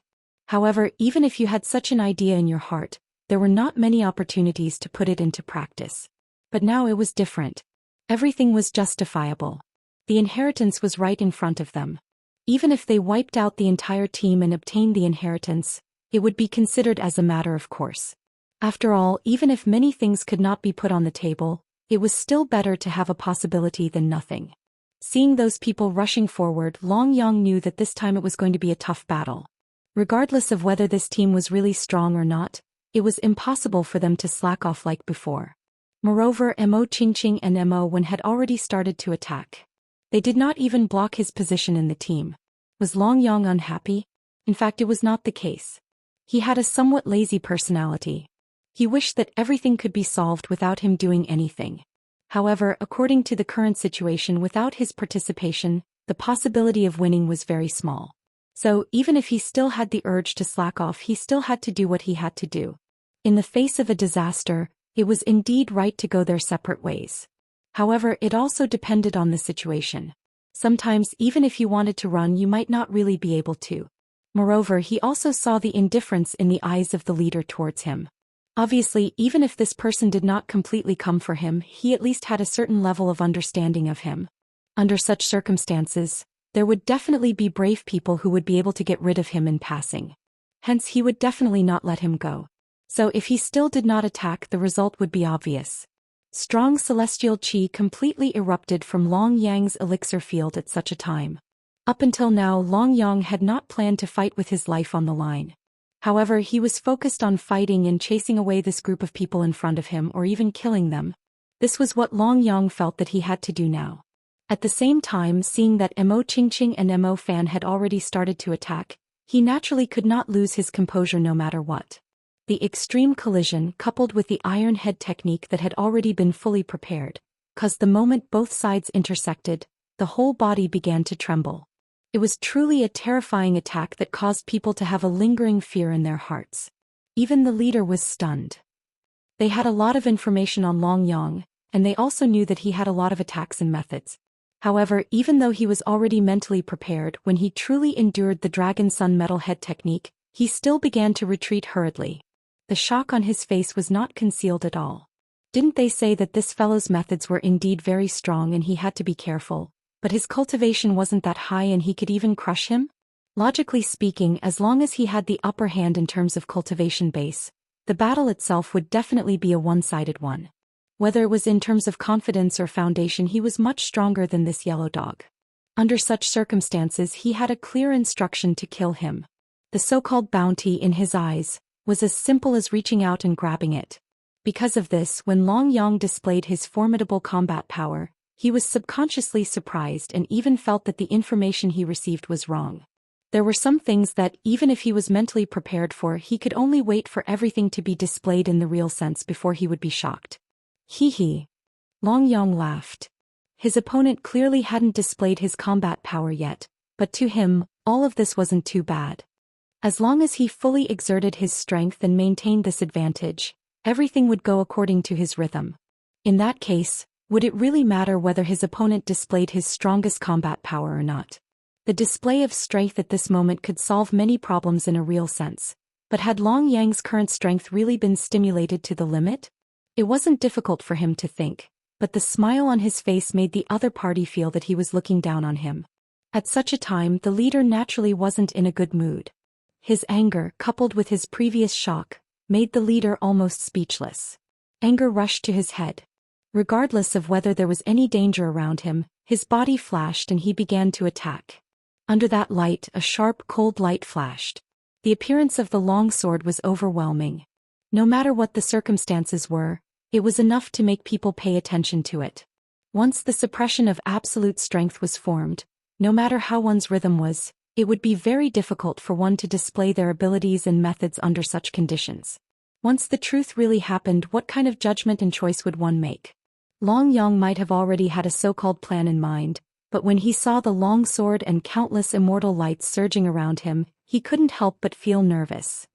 S1: However, even if you had such an idea in your heart, there were not many opportunities to put it into practice. But now it was different. Everything was justifiable. The inheritance was right in front of them. Even if they wiped out the entire team and obtained the inheritance, it would be considered as a matter of course. After all, even if many things could not be put on the table, it was still better to have a possibility than nothing. Seeing those people rushing forward, Long Yang knew that this time it was going to be a tough battle. Regardless of whether this team was really strong or not, it was impossible for them to slack off like before. Moreover, Emo Qingqing and Emo Wen had already started to attack. They did not even block his position in the team. Was Long Yang unhappy? In fact, it was not the case. He had a somewhat lazy personality. He wished that everything could be solved without him doing anything. However, according to the current situation, without his participation, the possibility of winning was very small. So, even if he still had the urge to slack off, he still had to do what he had to do. In the face of a disaster, it was indeed right to go their separate ways. However, it also depended on the situation. Sometimes, even if you wanted to run, you might not really be able to. Moreover, he also saw the indifference in the eyes of the leader towards him. Obviously, even if this person did not completely come for him, he at least had a certain level of understanding of him. Under such circumstances, there would definitely be brave people who would be able to get rid of him in passing. Hence, he would definitely not let him go. So if he still did not attack, the result would be obvious. Strong celestial qi completely erupted from Long Yang's elixir field at such a time. Up until now, Long Yang had not planned to fight with his life on the line. However, he was focused on fighting and chasing away this group of people in front of him or even killing them. This was what Long Yang felt that he had to do now. At the same time, seeing that Emo Qingqing and Emo Fan had already started to attack, he naturally could not lose his composure no matter what. The extreme collision, coupled with the iron head technique that had already been fully prepared, caused the moment both sides intersected, the whole body began to tremble. It was truly a terrifying attack that caused people to have a lingering fear in their hearts. Even the leader was stunned. They had a lot of information on Long Yang, and they also knew that he had a lot of attacks and methods. However, even though he was already mentally prepared, when he truly endured the Dragon Sun Metal Head technique, he still began to retreat hurriedly. The shock on his face was not concealed at all. Didn't they say that this fellow's methods were indeed very strong and he had to be careful? But his cultivation wasn't that high and he could even crush him? Logically speaking, as long as he had the upper hand in terms of cultivation base, the battle itself would definitely be a one-sided one. Whether it was in terms of confidence or foundation, he was much stronger than this yellow dog. Under such circumstances, he had a clear instruction to kill him. The so-called bounty in his eyes was as simple as reaching out and grabbing it. Because of this, when Long Yang displayed his formidable combat power, he was subconsciously surprised and even felt that the information he received was wrong. There were some things that, even if he was mentally prepared for, he could only wait for everything to be displayed in the real sense before he would be shocked. Hee hee. Long Yang laughed. His opponent clearly hadn't displayed his combat power yet, but to him, all of this wasn't too bad. As long as he fully exerted his strength and maintained this advantage, everything would go according to his rhythm. In that case, would it really matter whether his opponent displayed his strongest combat power or not? The display of strength at this moment could solve many problems in a real sense, but had Long Yang's current strength really been stimulated to the limit? It wasn't difficult for him to think, but the smile on his face made the other party feel that he was looking down on him. At such a time, the leader naturally wasn't in a good mood. His anger, coupled with his previous shock, made the leader almost speechless. Anger rushed to his head. Regardless of whether there was any danger around him, his body flashed and he began to attack. Under that light, a sharp, cold light flashed. The appearance of the long sword was overwhelming. No matter what the circumstances were, it was enough to make people pay attention to it. Once the suppression of absolute strength was formed, no matter how one's rhythm was, it would be very difficult for one to display their abilities and methods under such conditions. Once the truth really happened, what kind of judgment and choice would one make? Long Yang might have already had a so-called plan in mind, but when he saw the long sword and countless immortal lights surging around him, he couldn't help but feel nervous.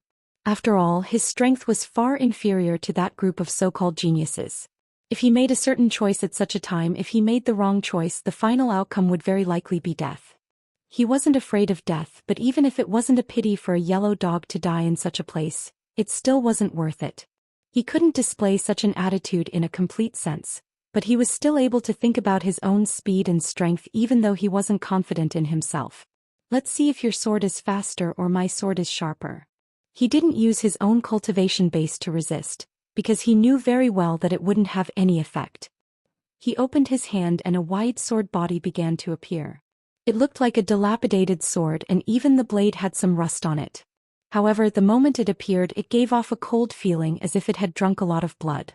S1: After all, his strength was far inferior to that group of so-called geniuses. If he made a certain choice at such a time, if he made the wrong choice, the final outcome would very likely be death. He wasn't afraid of death, but even if it wasn't a pity for a yellow dog to die in such a place, it still wasn't worth it. He couldn't display such an attitude in a complete sense, but he was still able to think about his own speed and strength even though he wasn't confident in himself. Let's see if your sword is faster or my sword is sharper. He didn't use his own cultivation base to resist, because he knew very well that it wouldn't have any effect. He opened his hand and a wide sword body began to appear. It looked like a dilapidated sword and even the blade had some rust on it. However, the moment it appeared, it gave off a cold feeling as if it had drunk a lot of blood.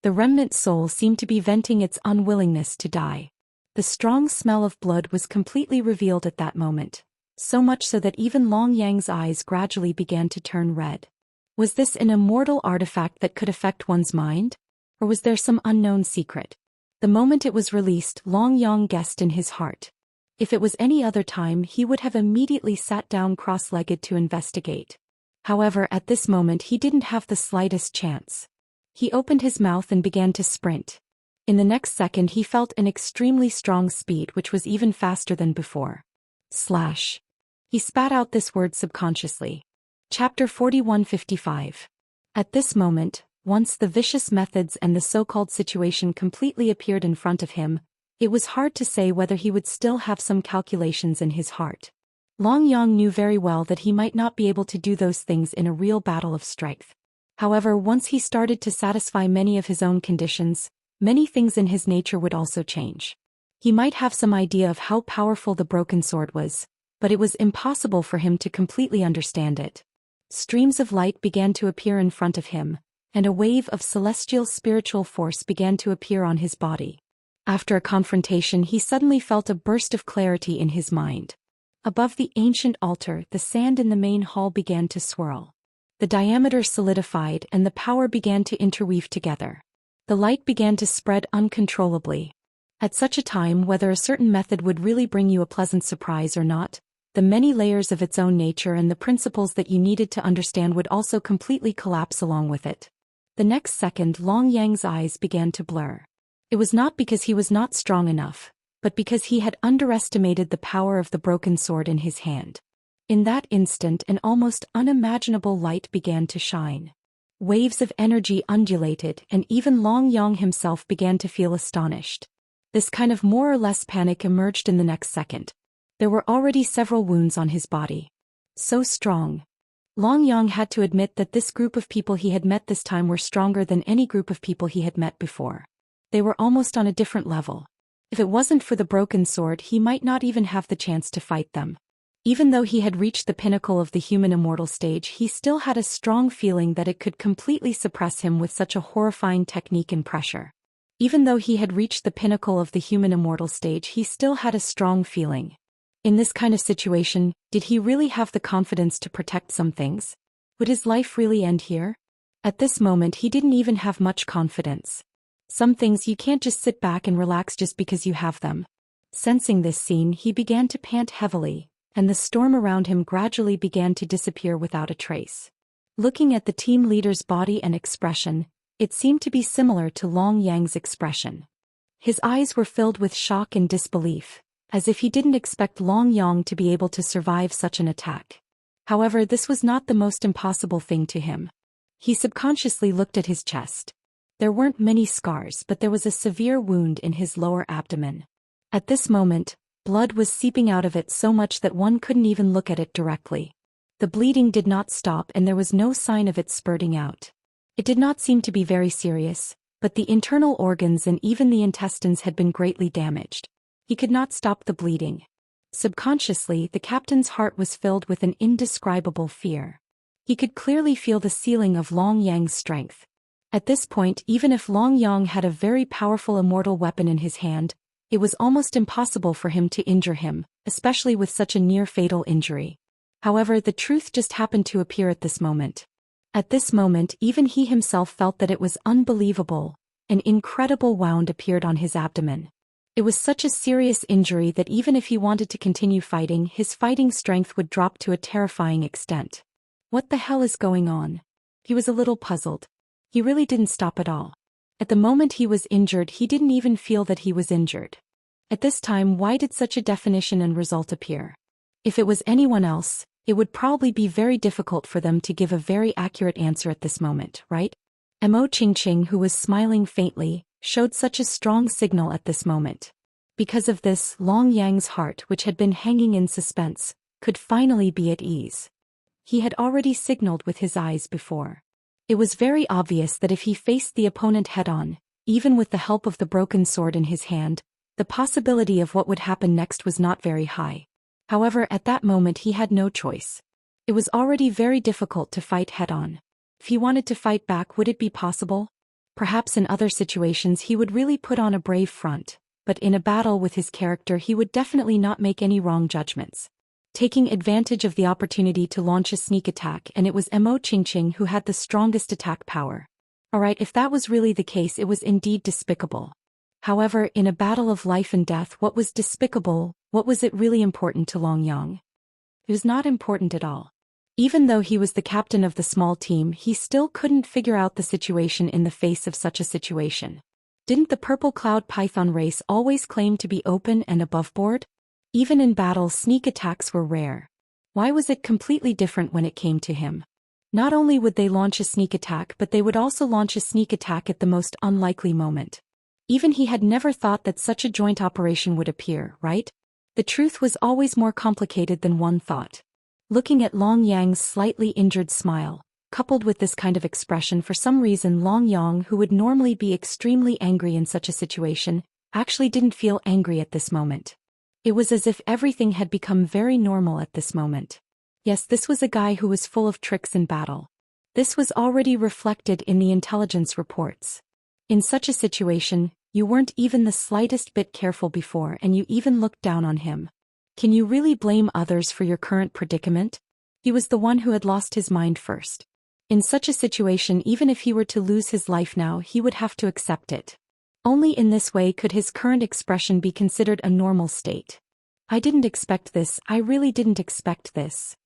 S1: The remnant soul seemed to be venting its unwillingness to die. The strong smell of blood was completely revealed at that moment, so much so that even Long Yang's eyes gradually began to turn red. Was this an immortal artifact that could affect one's mind? Or was there some unknown secret? The moment it was released, Long Yang guessed in his heart. If it was any other time, he would have immediately sat down cross-legged to investigate. However, at this moment he didn't have the slightest chance. He opened his mouth and began to sprint. In the next second he felt an extremely strong speed which was even faster than before. Slash. He spat out this word subconsciously. Chapter 4155. At this moment, once the vicious methods and the so-called situation completely appeared in front of him, it was hard to say whether he would still have some calculations in his heart. Long Yang knew very well that he might not be able to do those things in a real battle of strength. However, once he started to satisfy many of his own conditions, many things in his nature would also change. He might have some idea of how powerful the broken sword was, but it was impossible for him to completely understand it. Streams of light began to appear in front of him, and a wave of celestial spiritual force began to appear on his body. After a confrontation, he suddenly felt a burst of clarity in his mind. Above the ancient altar, the sand in the main hall began to swirl. The diameter solidified and the power began to interweave together. The light began to spread uncontrollably. At such a time, whether a certain method would really bring you a pleasant surprise or not, the many layers of its own nature and the principles that you needed to understand would also completely collapse along with it. The next second, Long Yang's eyes began to blur. It was not because he was not strong enough, but because he had underestimated the power of the broken sword in his hand. In that instant, an almost unimaginable light began to shine. Waves of energy undulated, and even Long Yang himself began to feel astonished. This kind of more or less panic emerged in the next second. There were already several wounds on his body. So strong. Long Yang had to admit that this group of people he had met this time were stronger than any group of people he had met before. They were almost on a different level. If it wasn't for the broken sword, he might not even have the chance to fight them. Even though he had reached the pinnacle of the human immortal stage, he still had a strong feeling that it could completely suppress him with such a horrifying technique and pressure. Even though he had reached the pinnacle of the human immortal stage, he still had a strong feeling. In this kind of situation, did he really have the confidence to protect some things? Would his life really end here? At this moment, he didn't even have much confidence. Some things you can't just sit back and relax just because you have them. Sensing this scene, he began to pant heavily, and the storm around him gradually began to disappear without a trace. Looking at the team leader's body and expression, it seemed to be similar to Long Yang's expression. His eyes were filled with shock and disbelief, as if he didn't expect Long Yang to be able to survive such an attack. However, this was not the most impossible thing to him. He subconsciously looked at his chest. There weren't many scars, but there was a severe wound in his lower abdomen. At this moment, blood was seeping out of it so much that one couldn't even look at it directly. The bleeding did not stop and there was no sign of it spurting out. It did not seem to be very serious, but the internal organs and even the intestines had been greatly damaged. He could not stop the bleeding. Subconsciously, the captain's heart was filled with an indescribable fear. He could clearly feel the ceiling of Long Yang's strength. At this point, even if Long Yang had a very powerful immortal weapon in his hand, it was almost impossible for him to injure him, especially with such a near-fatal injury. However, the truth just happened to appear at this moment. At this moment, even he himself felt that it was unbelievable. An incredible wound appeared on his abdomen. It was such a serious injury that even if he wanted to continue fighting, his fighting strength would drop to a terrifying extent. What the hell is going on? He was a little puzzled. He really didn't stop at all. At the moment he was injured, he didn't even feel that he was injured. At this time, why did such a definition and result appear? If it was anyone else, it would probably be very difficult for them to give a very accurate answer at this moment, right? Mo Qingqing, who was smiling faintly, showed such a strong signal at this moment. Because of this, Long Yang's heart, which had been hanging in suspense, could finally be at ease. He had already signaled with his eyes before. It was very obvious that if he faced the opponent head-on, even with the help of the broken sword in his hand, the possibility of what would happen next was not very high. However, at that moment he had no choice. It was already very difficult to fight head-on. If he wanted to fight back, would it be possible? Perhaps in other situations he would really put on a brave front, but in a battle with his character he would definitely not make any wrong judgments. Taking advantage of the opportunity to launch a sneak attack, and it was Mo Qingqing who had the strongest attack power. Alright, if that was really the case, it was indeed despicable. However, in a battle of life and death, what was despicable? What was it really important to Long Yang? It was not important at all. Even though he was the captain of the small team, he still couldn't figure out the situation in the face of such a situation. Didn't the purple cloud python race always claim to be open and above board? Even in battle, sneak attacks were rare. Why was it completely different when it came to him? Not only would they launch a sneak attack, but they would also launch a sneak attack at the most unlikely moment. Even he had never thought that such a joint operation would appear, right? The truth was always more complicated than one thought. Looking at Long Yang's slightly injured smile, coupled with this kind of expression, for some reason Long Yang, who would normally be extremely angry in such a situation, actually didn't feel angry at this moment. It was as if everything had become very normal at this moment. Yes, this was a guy who was full of tricks in battle. This was already reflected in the intelligence reports. In such a situation, you weren't even the slightest bit careful before, and you even looked down on him. Can you really blame others for your current predicament? He was the one who had lost his mind first. In such a situation, even if he were to lose his life now, he would have to accept it. Only in this way could his current expression be considered a normal state. I didn't expect this, I really didn't expect this.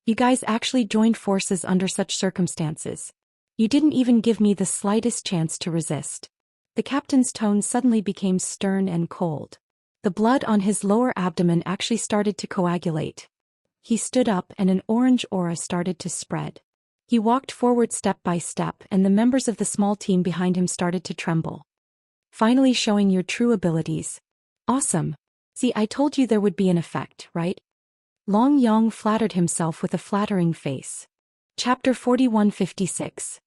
S1: You guys actually joined forces under such circumstances. You didn't even give me the slightest chance to resist. The captain's tone suddenly became stern and cold. The blood on his lower abdomen actually started to coagulate. He stood up and an orange aura started to spread. He walked forward step by step, and the members of the small team behind him started to tremble. Finally showing your true abilities. Awesome. See, I told you there would be an effect, right? Long Yang flattered himself with a flattering face. Chapter 4156.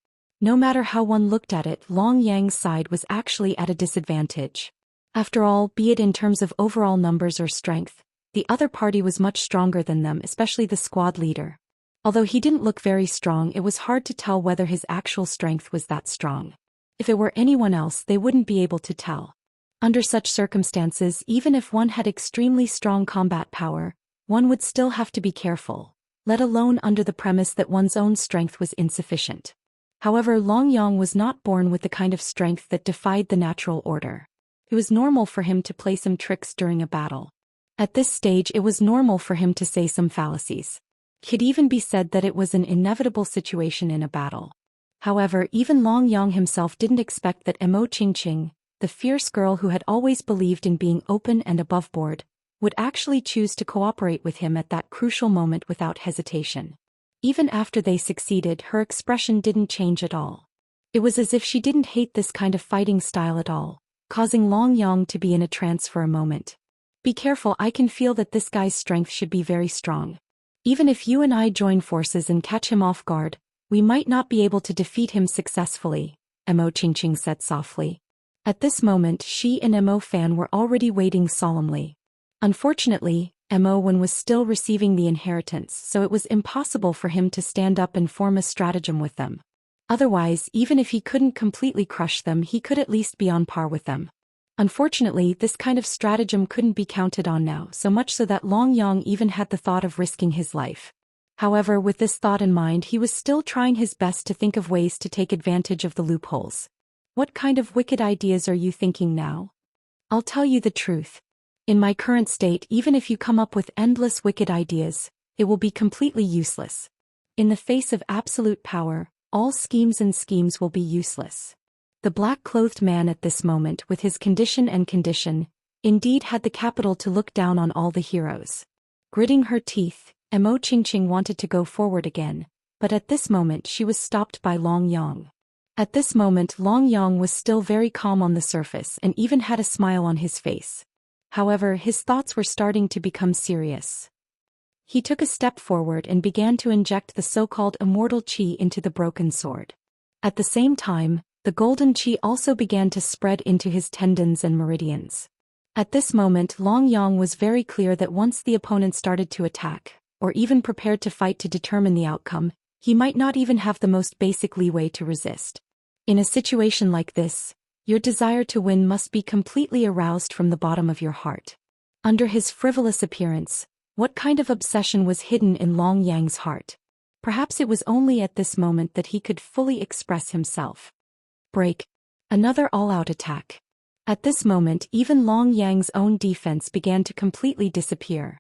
S1: No matter how one looked at it, Long Yang's side was actually at a disadvantage. After all, be it in terms of overall numbers or strength, the other party was much stronger than them, especially the squad leader. Although he didn't look very strong, it was hard to tell whether his actual strength was that strong. If it were anyone else, they wouldn't be able to tell. Under such circumstances, even if one had extremely strong combat power, one would still have to be careful, let alone under the premise that one's own strength was insufficient. However, Long Yang was not born with the kind of strength that defied the natural order. It was normal for him to play some tricks during a battle. At this stage, it was normal for him to say some fallacies. It could even be said that it was an inevitable situation in a battle. However, even Long Yang himself didn't expect that Mo Qingqing, the fierce girl who had always believed in being open and above board, would actually choose to cooperate with him at that crucial moment without hesitation. Even after they succeeded, her expression didn't change at all. It was as if she didn't hate this kind of fighting style at all, causing Long Yang to be in a trance for a moment. Be careful, I can feel that this guy's strength should be very strong. Even if you and I join forces and catch him off guard, we might not be able to defeat him successfully, Mo Qingqing said softly. At this moment, she and Mo Fan were already waiting solemnly. Unfortunately, Mo was still receiving the inheritance, so it was impossible for him to stand up and form a stratagem with them. Otherwise, even if he couldn't completely crush them, he could at least be on par with them. Unfortunately, this kind of stratagem couldn't be counted on now, so much so that Long Yang even had the thought of risking his life. However, with this thought in mind, he was still trying his best to think of ways to take advantage of the loopholes. What kind of wicked ideas are you thinking now? I'll tell you the truth. In my current state, even if you come up with endless wicked ideas, it will be completely useless. In the face of absolute power, all schemes will be useless. The black-clothed man at this moment, with his condition, indeed had the capital to look down on all the heroes. Gritting her teeth, Mo Qingqing wanted to go forward again, but at this moment she was stopped by Long Yang. At this moment Long Yang was still very calm on the surface and even had a smile on his face. However, his thoughts were starting to become serious. He took a step forward and began to inject the so-called immortal qi into the broken sword. At the same time, the golden qi also began to spread into his tendons and meridians. At this moment Long Yang was very clear that once the opponent started to attack, or even prepared to fight to determine the outcome, he might not even have the most basic leeway to resist. In a situation like this, your desire to win must be completely aroused from the bottom of your heart. Under his frivolous appearance, what kind of obsession was hidden in Long Yang's heart? Perhaps it was only at this moment that he could fully express himself. Break. Another all-out attack. At this moment even Long Yang's own defense began to completely disappear.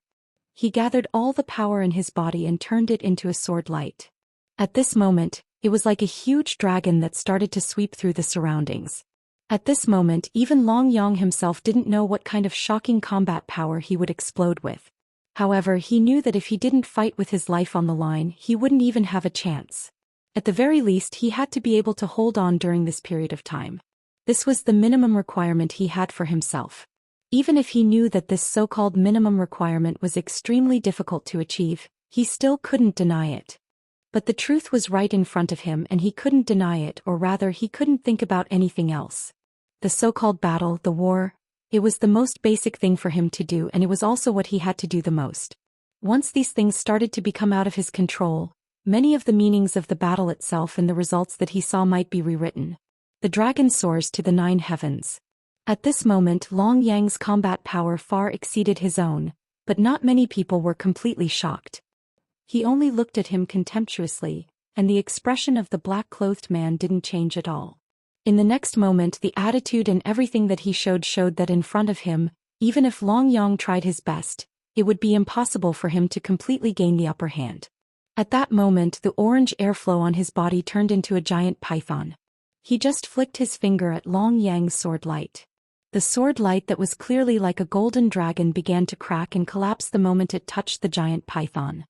S1: He gathered all the power in his body and turned it into a sword light. At this moment, it was like a huge dragon that started to sweep through the surroundings. At this moment even Long Yang himself didn't know what kind of shocking combat power he would explode with. However, he knew that if he didn't fight with his life on the line, he wouldn't even have a chance. At the very least, he had to be able to hold on during this period of time. This was the minimum requirement he had for himself. Even if he knew that this so-called minimum requirement was extremely difficult to achieve, he still couldn't deny it. But the truth was right in front of him and he couldn't deny it, or rather he couldn't think about anything else. The so-called battle, the war, it was the most basic thing for him to do, and it was also what he had to do the most. Once these things started to become out of his control, many of the meanings of the battle itself and the results that he saw might be rewritten. The dragon soars to the 9 heavens. At this moment Long Yang's combat power far exceeded his own, but not many people were completely shocked. He only looked at him contemptuously, and the expression of the black-clothed man didn't change at all. In the next moment the attitude and everything that he showed that in front of him, even if Long Yang tried his best, it would be impossible for him to completely gain the upper hand. At that moment the orange airflow on his body turned into a giant python. He just flicked his finger at Long Yang's sword light. The sword light that was clearly like a golden dragon began to crack and collapse the moment it touched the giant python.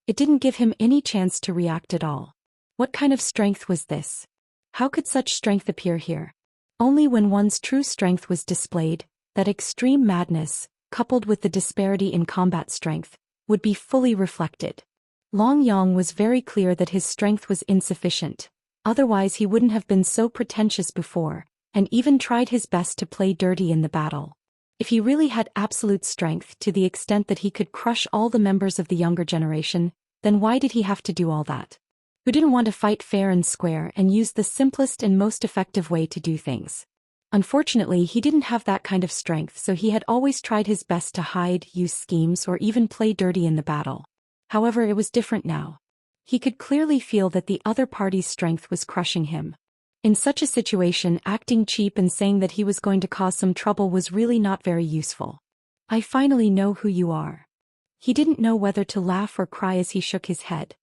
S1: It didn't give him any chance to react at all. What kind of strength was this? How could such strength appear here? Only when one's true strength was displayed, that extreme madness, coupled with the disparity in combat strength, would be fully reflected. Long Yang was very clear that his strength was insufficient, otherwise he wouldn't have been so pretentious before, and even tried his best to play dirty in the battle. If he really had absolute strength to the extent that he could crush all the members of the younger generation, then why did he have to do all that? Who didn't want to fight fair and square and use the simplest and most effective way to do things? Unfortunately, he didn't have that kind of strength, so he had always tried his best to hide, use schemes, or even play dirty in the battle. However, it was different now. He could clearly feel that the other party's strength was crushing him. In such a situation, acting cheap and saying that he was going to cause some trouble was really not very useful. I finally know who you are. He didn't know whether to laugh or cry as he shook his head.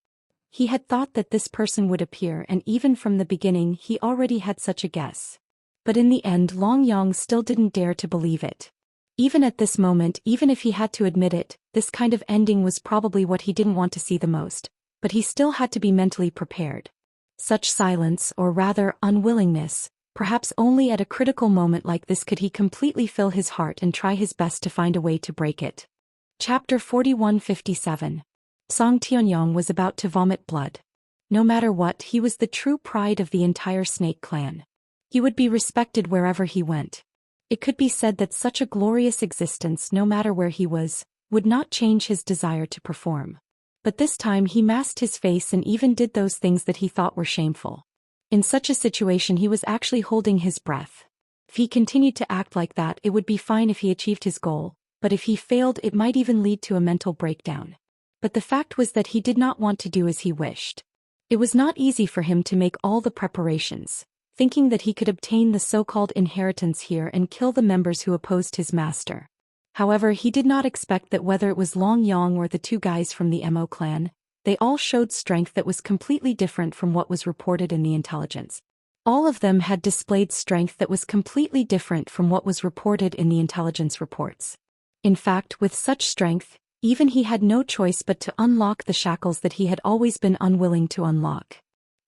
S1: He had thought that this person would appear, and even from the beginning he already had such a guess. But in the end Long Yang still didn't dare to believe it. Even at this moment, even if he had to admit it, this kind of ending was probably what he didn't want to see the most, but he still had to be mentally prepared. Such silence, or rather unwillingness, perhaps only at a critical moment like this could he completely fill his heart and try his best to find a way to break it. Chapter 4157. Song Tianyong was about to vomit blood. No matter what, he was the true pride of the entire snake clan. He would be respected wherever he went. It could be said that such a glorious existence, no matter where he was, would not change his desire to perform. But this time he masked his face and even did those things that he thought were shameful. In such a situation he was actually holding his breath. If he continued to act like that, it would be fine if he achieved his goal, but if he failed, it might even lead to a mental breakdown. But the fact was that he did not want to do as he wished. It was not easy for him to make all the preparations, thinking that he could obtain the so-called inheritance here and kill the members who opposed his master. However, he did not expect that whether it was Long Yang or the two guys from the Mo clan, they all showed strength that was completely different from what was reported in the intelligence. All of them had displayed strength that was completely different from what was reported in the intelligence reports. In fact, with such strength, even he had no choice but to unlock the shackles that he had always been unwilling to unlock.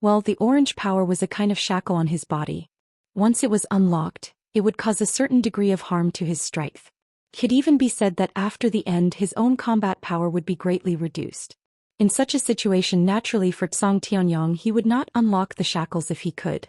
S1: Well, the orange power was a kind of shackle on his body. Once it was unlocked, it would cause a certain degree of harm to his strength. It could even be said that after the end his own combat power would be greatly reduced. In such a situation, naturally for Zhou Xian he would not unlock the shackles if he could.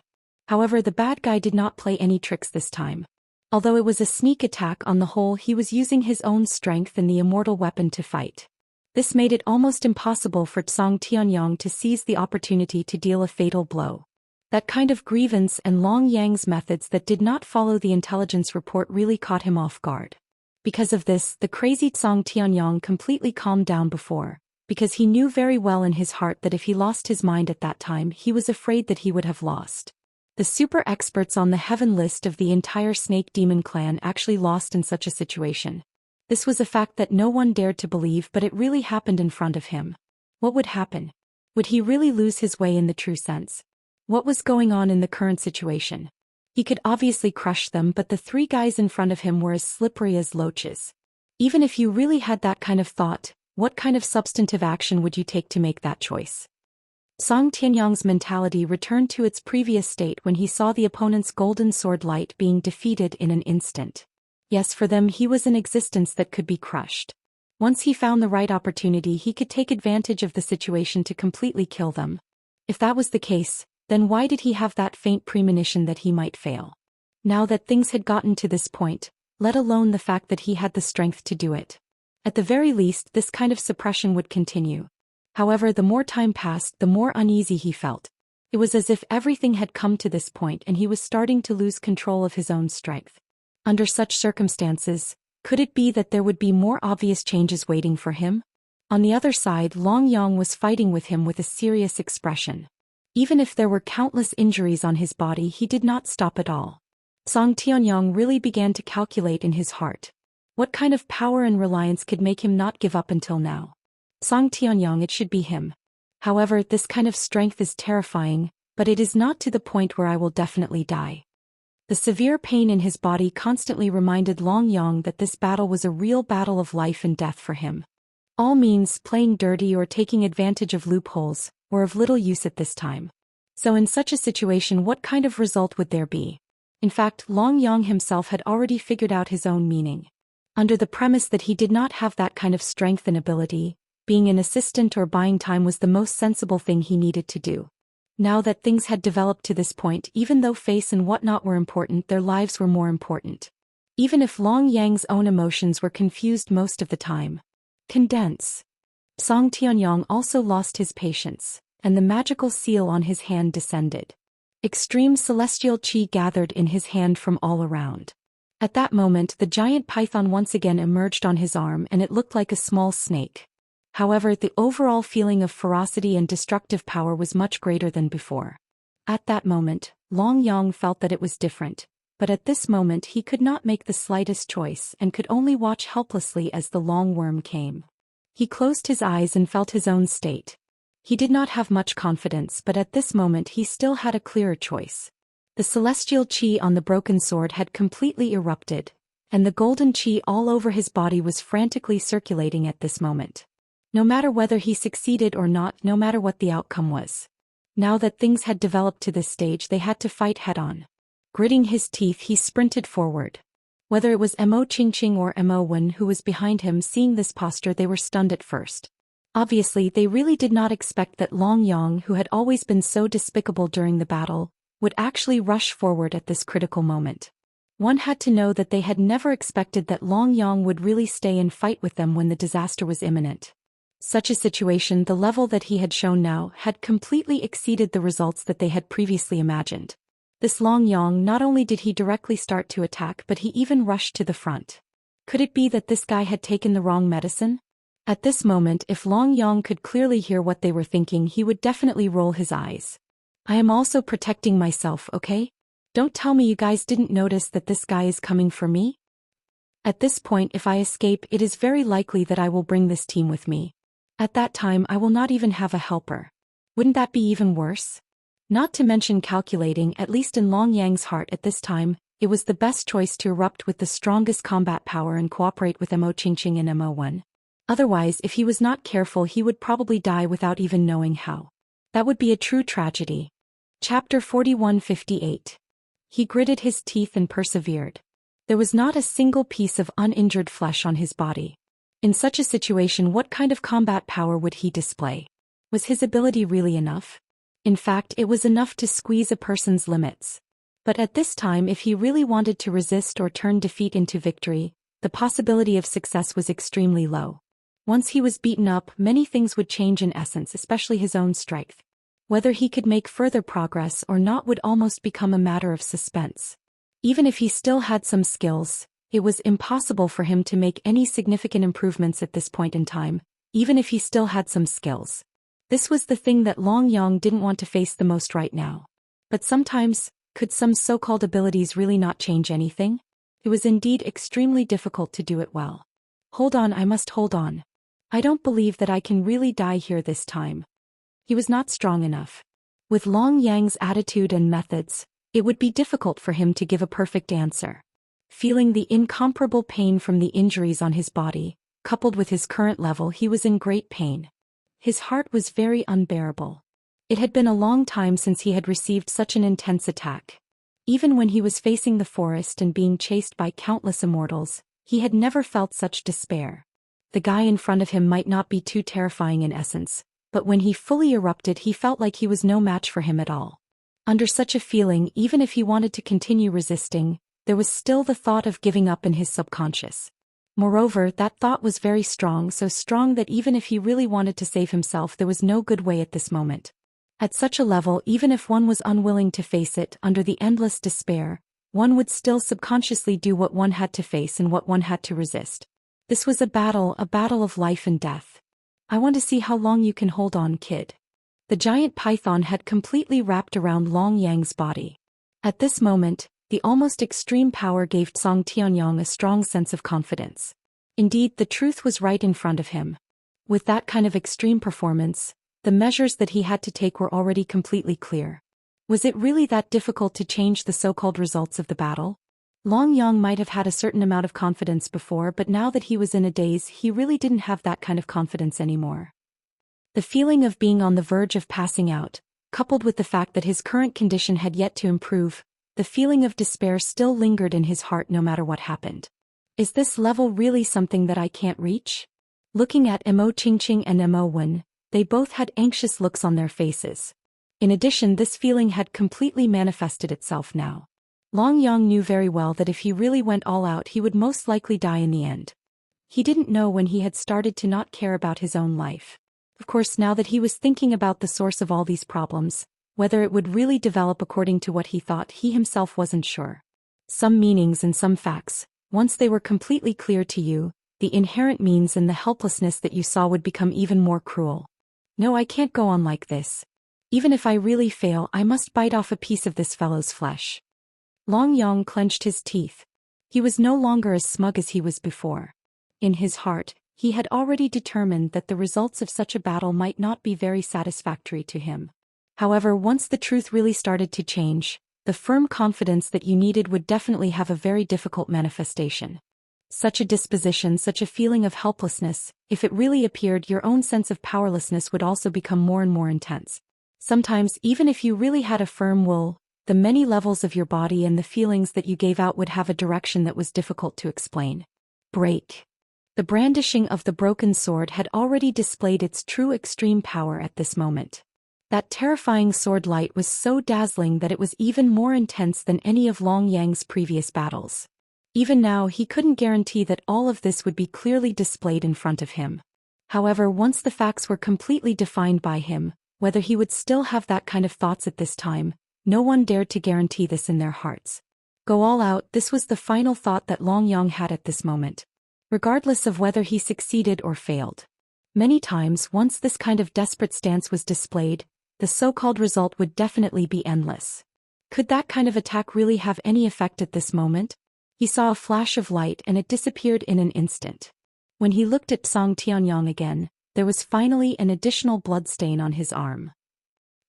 S1: However, the bad guy did not play any tricks this time. Although it was a sneak attack, on the whole he was using his own strength and the immortal weapon to fight. This made it almost impossible for Zhou Xian to seize the opportunity to deal a fatal blow. That kind of grievance and Long Yang's methods that did not follow the intelligence report really caught him off guard. Because of this, the crazy Zhou Xian completely calmed down before, because he knew very well in his heart that if he lost his mind at that time, he was afraid that he would have lost. The super experts on the heaven list of the entire Snake Demon clan actually lost in such a situation. This was a fact that no one dared to believe, but it really happened in front of him. What would happen? Would he really lose his way in the true sense? What was going on in the current situation? He could obviously crush them, but the three guys in front of him were as slippery as loaches. Even if you really had that kind of thought, what kind of substantive action would you take to make that choice? Zhou Xian's mentality returned to its previous state when he saw the opponent's golden sword light being defeated in an instant. Yes, for them he was an existence that could be crushed. Once he found the right opportunity, he could take advantage of the situation to completely kill them. If that was the case, then why did he have that faint premonition that he might fail? Now that things had gotten to this point, let alone the fact that he had the strength to do it. At the very least, this kind of suppression would continue. However, the more time passed, the more uneasy he felt. It was as if everything had come to this point and he was starting to lose control of his own strength. Under such circumstances, could it be that there would be more obvious changes waiting for him? On the other side, Long Yang was fighting with him with a serious expression. Even if there were countless injuries on his body, he did not stop at all. Zhou Xian really began to calculate in his heart. What kind of power and reliance could make him not give up until now? Zhou Xian, it should be him. However, this kind of strength is terrifying, but it is not to the point where I will definitely die. The severe pain in his body constantly reminded Long Yang that this battle was a real battle of life and death for him. All means, playing dirty or taking advantage of loopholes, were of little use at this time. So in such a situation, what kind of result would there be? In fact, Long Yang himself had already figured out his own meaning. Under the premise that he did not have that kind of strength and ability, being an assistant or buying time was the most sensible thing he needed to do. Now that things had developed to this point, even though face and whatnot were important, their lives were more important. Even if Long Yang's own emotions were confused most of the time. Condense. Zhou Xian also lost his patience, and the magical seal on his hand descended. Extreme celestial qi gathered in his hand from all around. At that moment, the giant python once again emerged on his arm, and it looked like a small snake. However, the overall feeling of ferocity and destructive power was much greater than before. At that moment, Long Yang felt that it was different, but at this moment he could not make the slightest choice and could only watch helplessly as the long worm came. He closed his eyes and felt his own state. He did not have much confidence, but at this moment he still had a clearer choice. The celestial qi on the broken sword had completely erupted, and the golden qi all over his body was frantically circulating at this moment. No matter whether he succeeded or not, no matter what the outcome was. Now that things had developed to this stage, they had to fight head-on. Gritting his teeth, he sprinted forward. Whether it was Mo Qingqing or Mo Wen who was behind him, seeing this posture, they were stunned at first. Obviously, they really did not expect that Long Yang, who had always been so despicable during the battle, would actually rush forward at this critical moment. One had to know that they had never expected that Long Yang would really stay and fight with them when the disaster was imminent. Such a situation, the level that he had shown now, had completely exceeded the results that they had previously imagined. This Long Yang, not only did he directly start to attack, but he even rushed to the front. Could it be that this guy had taken the wrong medicine? At this moment, if Long Yang could clearly hear what they were thinking, he would definitely roll his eyes. I am also protecting myself, okay? Don't tell me you guys didn't notice that this guy is coming for me? At this point, if I escape, it is very likely that I will bring this team with me. At that time, I will not even have a helper. Wouldn't that be even worse? Not to mention calculating, at least in Long Yang's heart at this time, it was the best choice to erupt with the strongest combat power and cooperate with Mo Qingqing and Mo1. Otherwise, if he was not careful, he would probably die without even knowing how. That would be a true tragedy. Chapter 4158. He gritted his teeth and persevered. There was not a single piece of uninjured flesh on his body. In such a situation, what kind of combat power would he display? Was his ability really enough? In fact, it was enough to squeeze a person's limits. But at this time, if he really wanted to resist or turn defeat into victory, the possibility of success was extremely low. Once he was beaten up, many things would change in essence, especially his own strength. Whether he could make further progress or not would almost become a matter of suspense. Even if he still had some skills, it was impossible for him to make any significant improvements at this point in time, even if he still had some skills. This was the thing that Long Yang didn't want to face the most right now. But sometimes, could some so-called abilities really not change anything? It was indeed extremely difficult to do it well. Hold on, I must hold on. I don't believe that I can really die here this time. He was not strong enough. With Long Yang's attitude and methods, it would be difficult for him to give a perfect answer. Feeling the incomparable pain from the injuries on his body, coupled with his current level, he was in great pain. His heart was very unbearable. It had been a long time since he had received such an intense attack. Even when he was facing the forest and being chased by countless immortals, he had never felt such despair. The guy in front of him might not be too terrifying in essence, but when he fully erupted, he felt like he was no match for him at all. Under such a feeling, even if he wanted to continue resisting, there was still the thought of giving up in his subconscious. Moreover, that thought was very strong, so strong that even if he really wanted to save himself, there was no good way at this moment. At such a level, even if one was unwilling to face it, under the endless despair, one would still subconsciously do what one had to face and what one had to resist. This was a battle of life and death. I want to see how long you can hold on, kid. The giant python had completely wrapped around Long Yang's body. At this moment, the almost extreme power gave Song Tianyong a strong sense of confidence. Indeed, the truth was right in front of him. With that kind of extreme performance, the measures that he had to take were already completely clear. Was it really that difficult to change the so-called results of the battle? Long Yang might have had a certain amount of confidence before, but now that he was in a daze, he really didn't have that kind of confidence anymore. The feeling of being on the verge of passing out, coupled with the fact that his current condition had yet to improve, the feeling of despair still lingered in his heart no matter what happened. Is this level really something that I can't reach? Looking at Mo Qingqing and Mo Wen, they both had anxious looks on their faces. In addition, this feeling had completely manifested itself now. Long Yang knew very well that if he really went all out, he would most likely die in the end. He didn't know when he had started to not care about his own life. Of course, now that he was thinking about the source of all these problems, whether it would really develop according to what he thought, he himself wasn't sure. Some meanings and some facts, once they were completely clear to you, the inherent means and the helplessness that you saw would become even more cruel. No, I can't go on like this. Even if I really fail, I must bite off a piece of this fellow's flesh. Long Yang clenched his teeth. He was no longer as smug as he was before. In his heart, he had already determined that the results of such a battle might not be very satisfactory to him. However, once the truth really started to change, the firm confidence that you needed would definitely have a very difficult manifestation. Such a disposition, such a feeling of helplessness, if it really appeared, your own sense of powerlessness would also become more and more intense. Sometimes, even if you really had a firm will, the many levels of your body and the feelings that you gave out would have a direction that was difficult to explain. Break. The brandishing of the broken sword had already displayed its true extreme power at this moment. That terrifying sword light was so dazzling that it was even more intense than any of Long Yang's previous battles. Even now he couldn't guarantee that all of this would be clearly displayed in front of him. However, once the facts were completely defined by him, whether he would still have that kind of thoughts at this time, no one dared to guarantee this in their hearts. Go all out, this was the final thought that Long Yang had at this moment. Regardless of whether he succeeded or failed. Many times, once this kind of desperate stance was displayed, the so-called result would definitely be endless. Could that kind of attack really have any effect at this moment? He saw a flash of light and it disappeared in an instant. When he looked at Song Tianyong again, there was finally an additional bloodstain on his arm.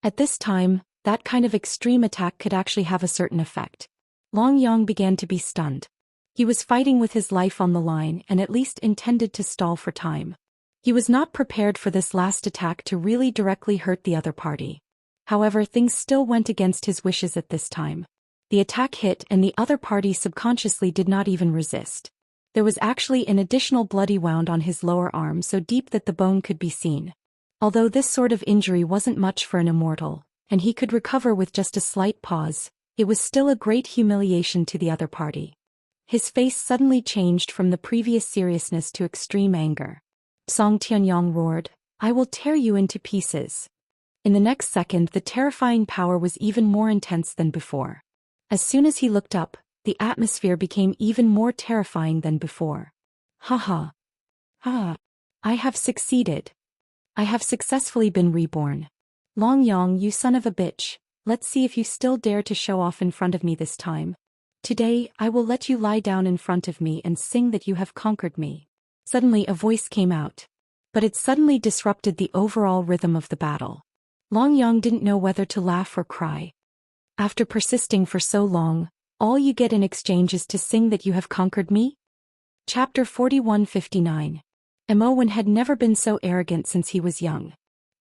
S1: At this time, that kind of extreme attack could actually have a certain effect. Long Yang began to be stunned. He was fighting with his life on the line and at least intended to stall for time. He was not prepared for this last attack to really directly hurt the other party. However, things still went against his wishes at this time. The attack hit and the other party subconsciously did not even resist. There was actually an additional bloody wound on his lower arm so deep that the bone could be seen. Although this sort of injury wasn't much for an immortal, and he could recover with just a slight pause, it was still a great humiliation to the other party. His face suddenly changed from the previous seriousness to extreme anger. Song Tianyong roared, "I will tear you into pieces." In the next second, the terrifying power was even more intense than before. As soon as he looked up, the atmosphere became even more terrifying than before. "Haha. Ha. I have succeeded. I have successfully been reborn. Long Yang, you son of a bitch, let's see if you still dare to show off in front of me this time. Today, I will let you lie down in front of me and sing that you have conquered me." Suddenly a voice came out. But it suddenly disrupted the overall rhythm of the battle. Long Yang didn't know whether to laugh or cry. After persisting for so long, all you get in exchange is to sing that you have conquered me? Chapter 4159. Imowen had never been so arrogant since he was young.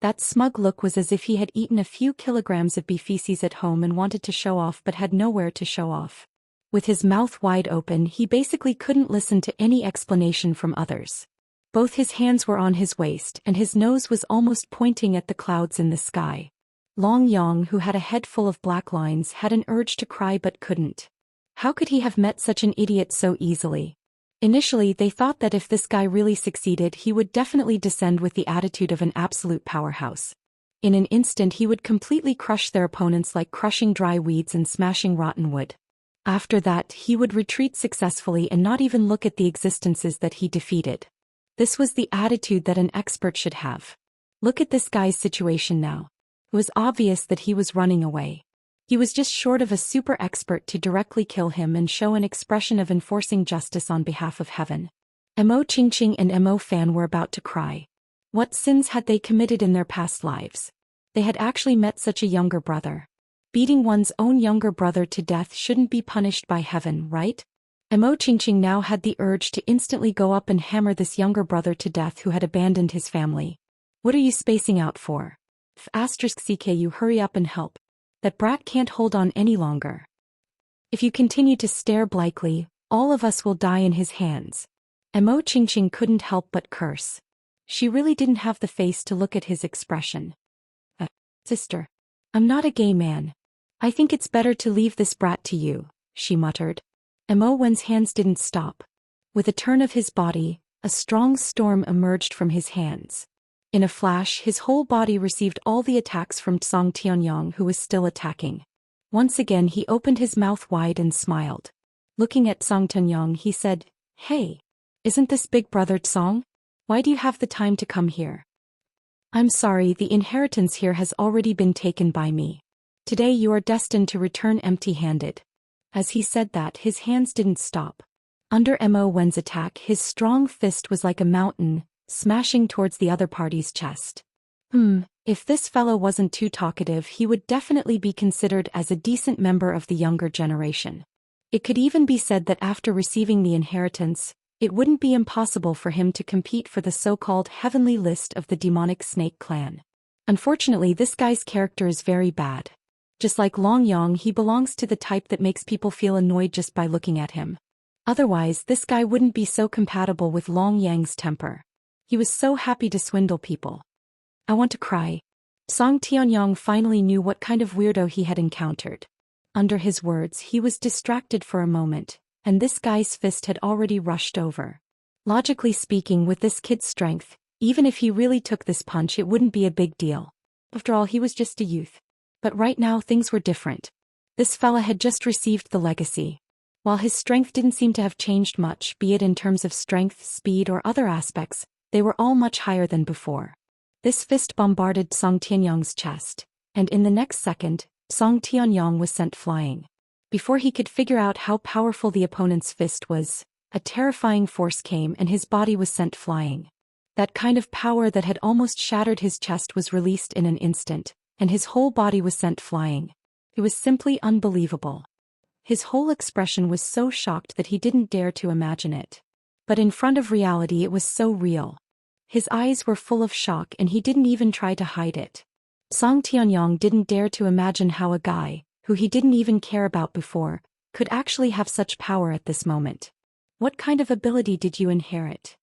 S1: That smug look was as if he had eaten a few kilograms of beef feces at home and wanted to show off but had nowhere to show off. With his mouth wide open, he basically couldn't listen to any explanation from others. Both his hands were on his waist and his nose was almost pointing at the clouds in the sky. Long Yang, who had a head full of black lines, had an urge to cry but couldn't. How could he have met such an idiot so easily? Initially, they thought that if this guy really succeeded, he would definitely descend with the attitude of an absolute powerhouse. In an instant, he would completely crush their opponents like crushing dry weeds and smashing rotten wood. After that, he would retreat successfully and not even look at the existences that he defeated. This was the attitude that an expert should have. Look at this guy's situation now. It was obvious that he was running away. He was just short of a super expert to directly kill him and show an expression of enforcing justice on behalf of heaven. Mo Qingqing and Mo Fan were about to cry. What sins had they committed in their past lives? They had actually met such a younger brother. Beating one's own younger brother to death shouldn't be punished by heaven, right? Mo Qingqing now had the urge to instantly go up and hammer this younger brother to death who had abandoned his family. What are you spacing out for? *CK, hurry up and help. That brat can't hold on any longer. If you continue to stare blankly, all of us will die in his hands. Mo Qingqing couldn't help but curse. She really didn't have the face to look at his expression. Sister. I'm not a gay man. I think it's better to leave this brat to you, she muttered. Mo Wen's hands didn't stop. With a turn of his body, a strong storm emerged from his hands. In a flash, his whole body received all the attacks from Song Tianyong, who was still attacking. Once again he opened his mouth wide and smiled. Looking at Song Tianyong, he said, "Hey, isn't this big brother Song? Why do you have the time to come here?" "I'm sorry, the inheritance here has already been taken by me. Today you are destined to return empty-handed." As he said that, his hands didn't stop. Under Mo Wen's attack, his strong fist was like a mountain, smashing towards the other party's chest. If this fellow wasn't too talkative, he would definitely be considered as a decent member of the younger generation. It could even be said that after receiving the inheritance, it wouldn't be impossible for him to compete for the so-called heavenly list of the demonic snake clan. Unfortunately, this guy's character is very bad. Just like Long Yang, he belongs to the type that makes people feel annoyed just by looking at him. Otherwise, this guy wouldn't be so compatible with Long Yang's temper. He was so happy to swindle people. "I want to cry. Song Tianyong finally knew what kind of weirdo he had encountered. Under his words, he was distracted for a moment, and this guy's fist had already rushed over. Logically speaking, with this kid's strength, even if he really took this punch, it wouldn't be a big deal. After all, he was just a youth. But right now things were different. This fella had just received the legacy. While his strength didn't seem to have changed much, be it in terms of strength, speed, or other aspects, they were all much higher than before. This fist bombarded Song Tianyong's chest, and in the next second, Song Tianyong was sent flying. Before he could figure out how powerful the opponent's fist was, a terrifying force came and his body was sent flying. That kind of power that had almost shattered his chest was released in an instant, and his whole body was sent flying. It was simply unbelievable. His whole expression was so shocked that he didn't dare to imagine it. But in front of reality, it was so real. His eyes were full of shock and he didn't even try to hide it. Song Tianyong didn't dare to imagine how a guy, who he didn't even care about before, could actually have such power at this moment. What kind of ability did you inherit?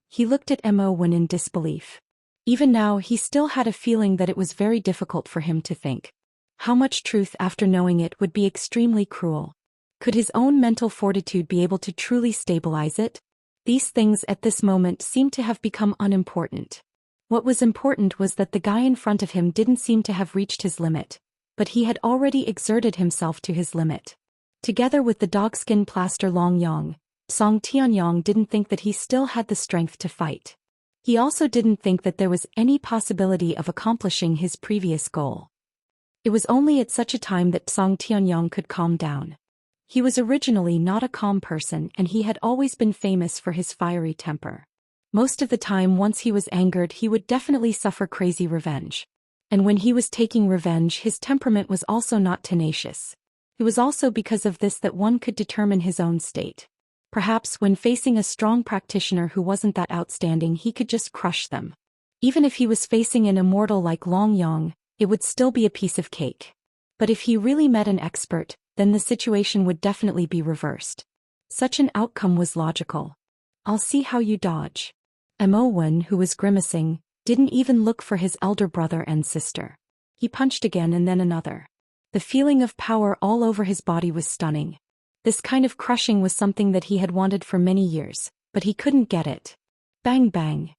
S1: He looked at Mo Wen in disbelief. Even now he still had a feeling that it was very difficult for him to think. How much truth after knowing it would be extremely cruel. Could his own mental fortitude be able to truly stabilize it? These things at this moment seemed to have become unimportant. What was important was that the guy in front of him didn't seem to have reached his limit, but he had already exerted himself to his limit. Together with the dogskin plaster Long Yang, Song Tianyong didn't think that he still had the strength to fight. He also didn't think that there was any possibility of accomplishing his previous goal. It was only at such a time that Song Tianyong could calm down. He was originally not a calm person and he had always been famous for his fiery temper. Most of the time, once he was angered, he would definitely suffer crazy revenge. And when he was taking revenge, his temperament was also not tenacious. It was also because of this that one could determine his own state. Perhaps when facing a strong practitioner who wasn't that outstanding, he could just crush them. Even if he was facing an immortal like Long Yang, it would still be a piece of cake. But if he really met an expert, then the situation would definitely be reversed. Such an outcome was logical. I'll see how you dodge. Mo Wen, who was grimacing, didn't even look for his elder brother and sister. He punched again and then another. The feeling of power all over his body was stunning. This kind of crushing was something that he had wanted for many years, but he couldn't get it. Bang bang.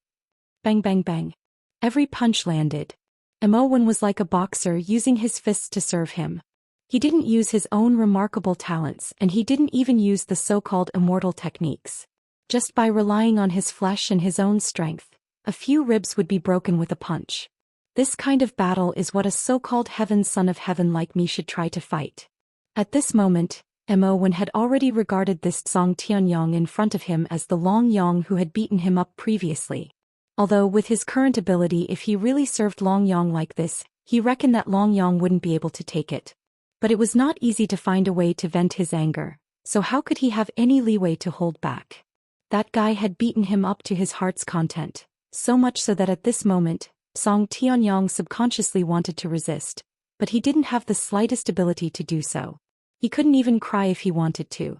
S1: Bang bang bang. Every punch landed. Mo Wen was like a boxer using his fists to serve him. He didn't use his own remarkable talents and he didn't even use the so-called immortal techniques. Just by relying on his flesh and his own strength, a few ribs would be broken with a punch. This kind of battle is what a so-called heaven's son of heaven like me should try to fight. At this moment, Mo Wen had already regarded this Song Tianyong in front of him as the Long Yang who had beaten him up previously. Although with his current ability, if he really served Long Yang like this, he reckoned that Long Yang wouldn't be able to take it. But it was not easy to find a way to vent his anger, so how could he have any leeway to hold back? That guy had beaten him up to his heart's content, so much so that at this moment, Song Tianyong subconsciously wanted to resist, but he didn't have the slightest ability to do so. He couldn't even cry if he wanted to.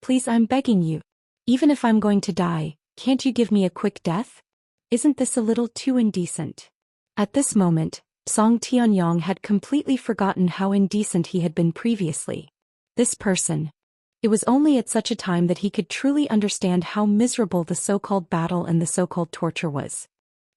S1: Please, I'm begging you. Even if I'm going to die, can't you give me a quick death? Isn't this a little too indecent? At this moment, Song Tianyong had completely forgotten how indecent he had been previously. This person. It was only at such a time that he could truly understand how miserable the so-called battle and the so-called torture was.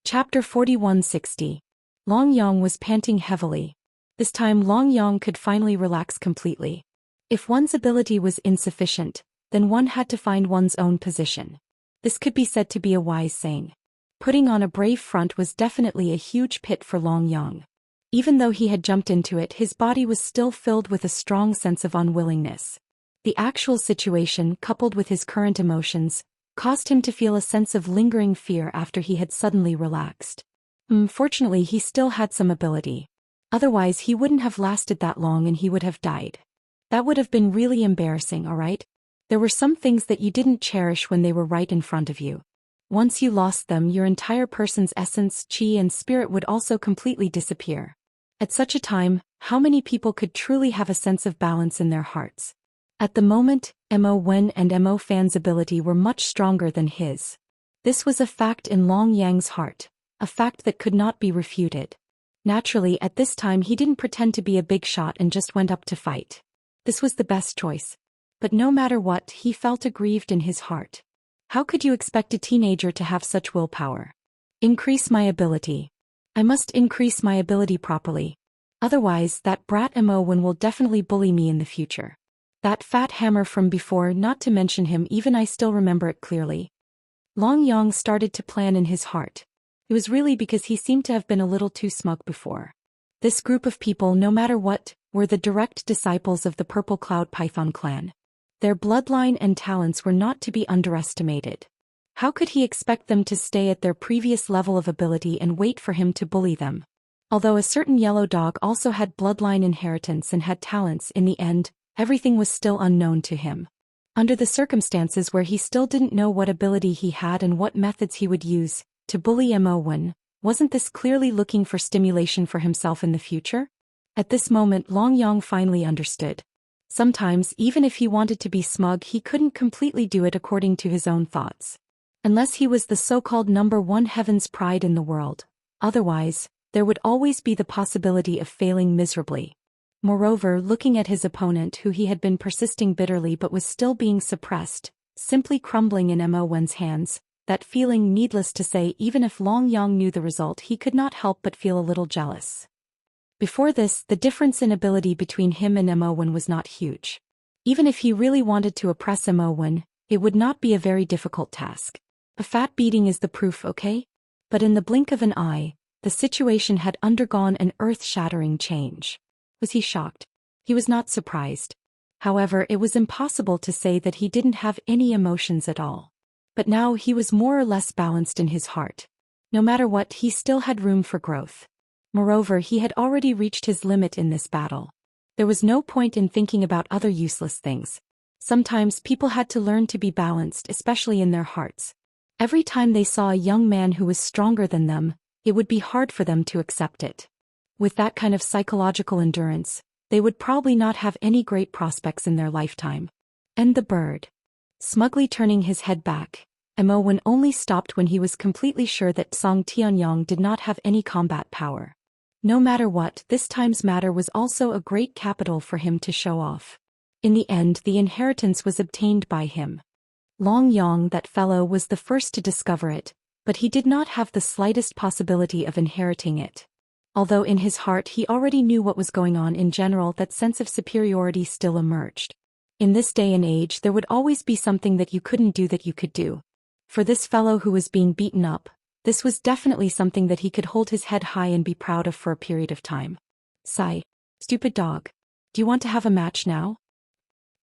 S1: Chapter 4160. Long Yang was panting heavily. This time Long Yang could finally relax completely. If one's ability was insufficient, then one had to find one's own position. This could be said to be a wise saying. Putting on a brave front was definitely a huge pit for Long Yang. Even though he had jumped into it, his body was still filled with a strong sense of unwillingness. The actual situation, coupled with his current emotions, caused him to feel a sense of lingering fear after he had suddenly relaxed. Fortunately, he still had some ability. Otherwise, he wouldn't have lasted that long and he would have died. That would have been really embarrassing, alright? There were some things that you didn't cherish when they were right in front of you. Once you lost them, your entire person's essence, chi and spirit would also completely disappear. At such a time, how many people could truly have a sense of balance in their hearts? At the moment, Mo Wen and Mo Fan's ability were much stronger than his. This was a fact in Long Yang's heart, a fact that could not be refuted. Naturally, at this time he didn't pretend to be a big shot and just went up to fight. This was the best choice. But no matter what, he felt aggrieved in his heart. How could you expect a teenager to have such willpower? Increase my ability. I must increase my ability properly. Otherwise, that brat Imowen will definitely bully me in the future. That fat hammer from before, not to mention him, even I still remember it clearly. Long Yang started to plan in his heart. It was really because he seemed to have been a little too smug before. This group of people, no matter what, were the direct disciples of the Purple Cloud Python clan. Their bloodline and talents were not to be underestimated. How could he expect them to stay at their previous level of ability and wait for him to bully them? Although a certain yellow dog also had bloodline inheritance and had talents, in the end, everything was still unknown to him. Under the circumstances where he still didn't know what ability he had and what methods he would use to bully Imowen, wasn't this clearly looking for stimulation for himself in the future? At this moment, Long Yang finally understood. Sometimes, even if he wanted to be smug, he couldn't completely do it according to his own thoughts. Unless he was the so-called #1 heaven's pride in the world. Otherwise, there would always be the possibility of failing miserably. Moreover, looking at his opponent, who he had been persisting bitterly but was still being suppressed, simply crumbling in Imowen's hands, that feeling, needless to say, even if Long Yang knew the result, he could not help but feel a little jealous. Before this, the difference in ability between him and Imowen was not huge. Even if he really wanted to oppress Imowen, it would not be a very difficult task. A fat beating is the proof, okay? But in the blink of an eye, the situation had undergone an earth-shattering change. Was he shocked? He was not surprised. However, it was impossible to say that he didn't have any emotions at all. But now he was more or less balanced in his heart. No matter what, he still had room for growth. Moreover, he had already reached his limit in this battle. There was no point in thinking about other useless things. Sometimes people had to learn to be balanced, especially in their hearts. Every time they saw a young man who was stronger than them, it would be hard for them to accept it. With that kind of psychological endurance, they would probably not have any great prospects in their lifetime. And the bird. Smugly turning his head back, Imowen only stopped when he was completely sure that Song Tianyong did not have any combat power. No matter what, this time's matter was also a great capital for him to show off. In the end, the inheritance was obtained by him. Long Yang, that fellow, was the first to discover it, but he did not have the slightest possibility of inheriting it. Although in his heart he already knew what was going on in general, that sense of superiority still emerged. In this day and age, there would always be something that you couldn't do that you could do. For this fellow who was being beaten up, this was definitely something that he could hold his head high and be proud of for a period of time. Sigh. Stupid dog. Do you want to have a match now?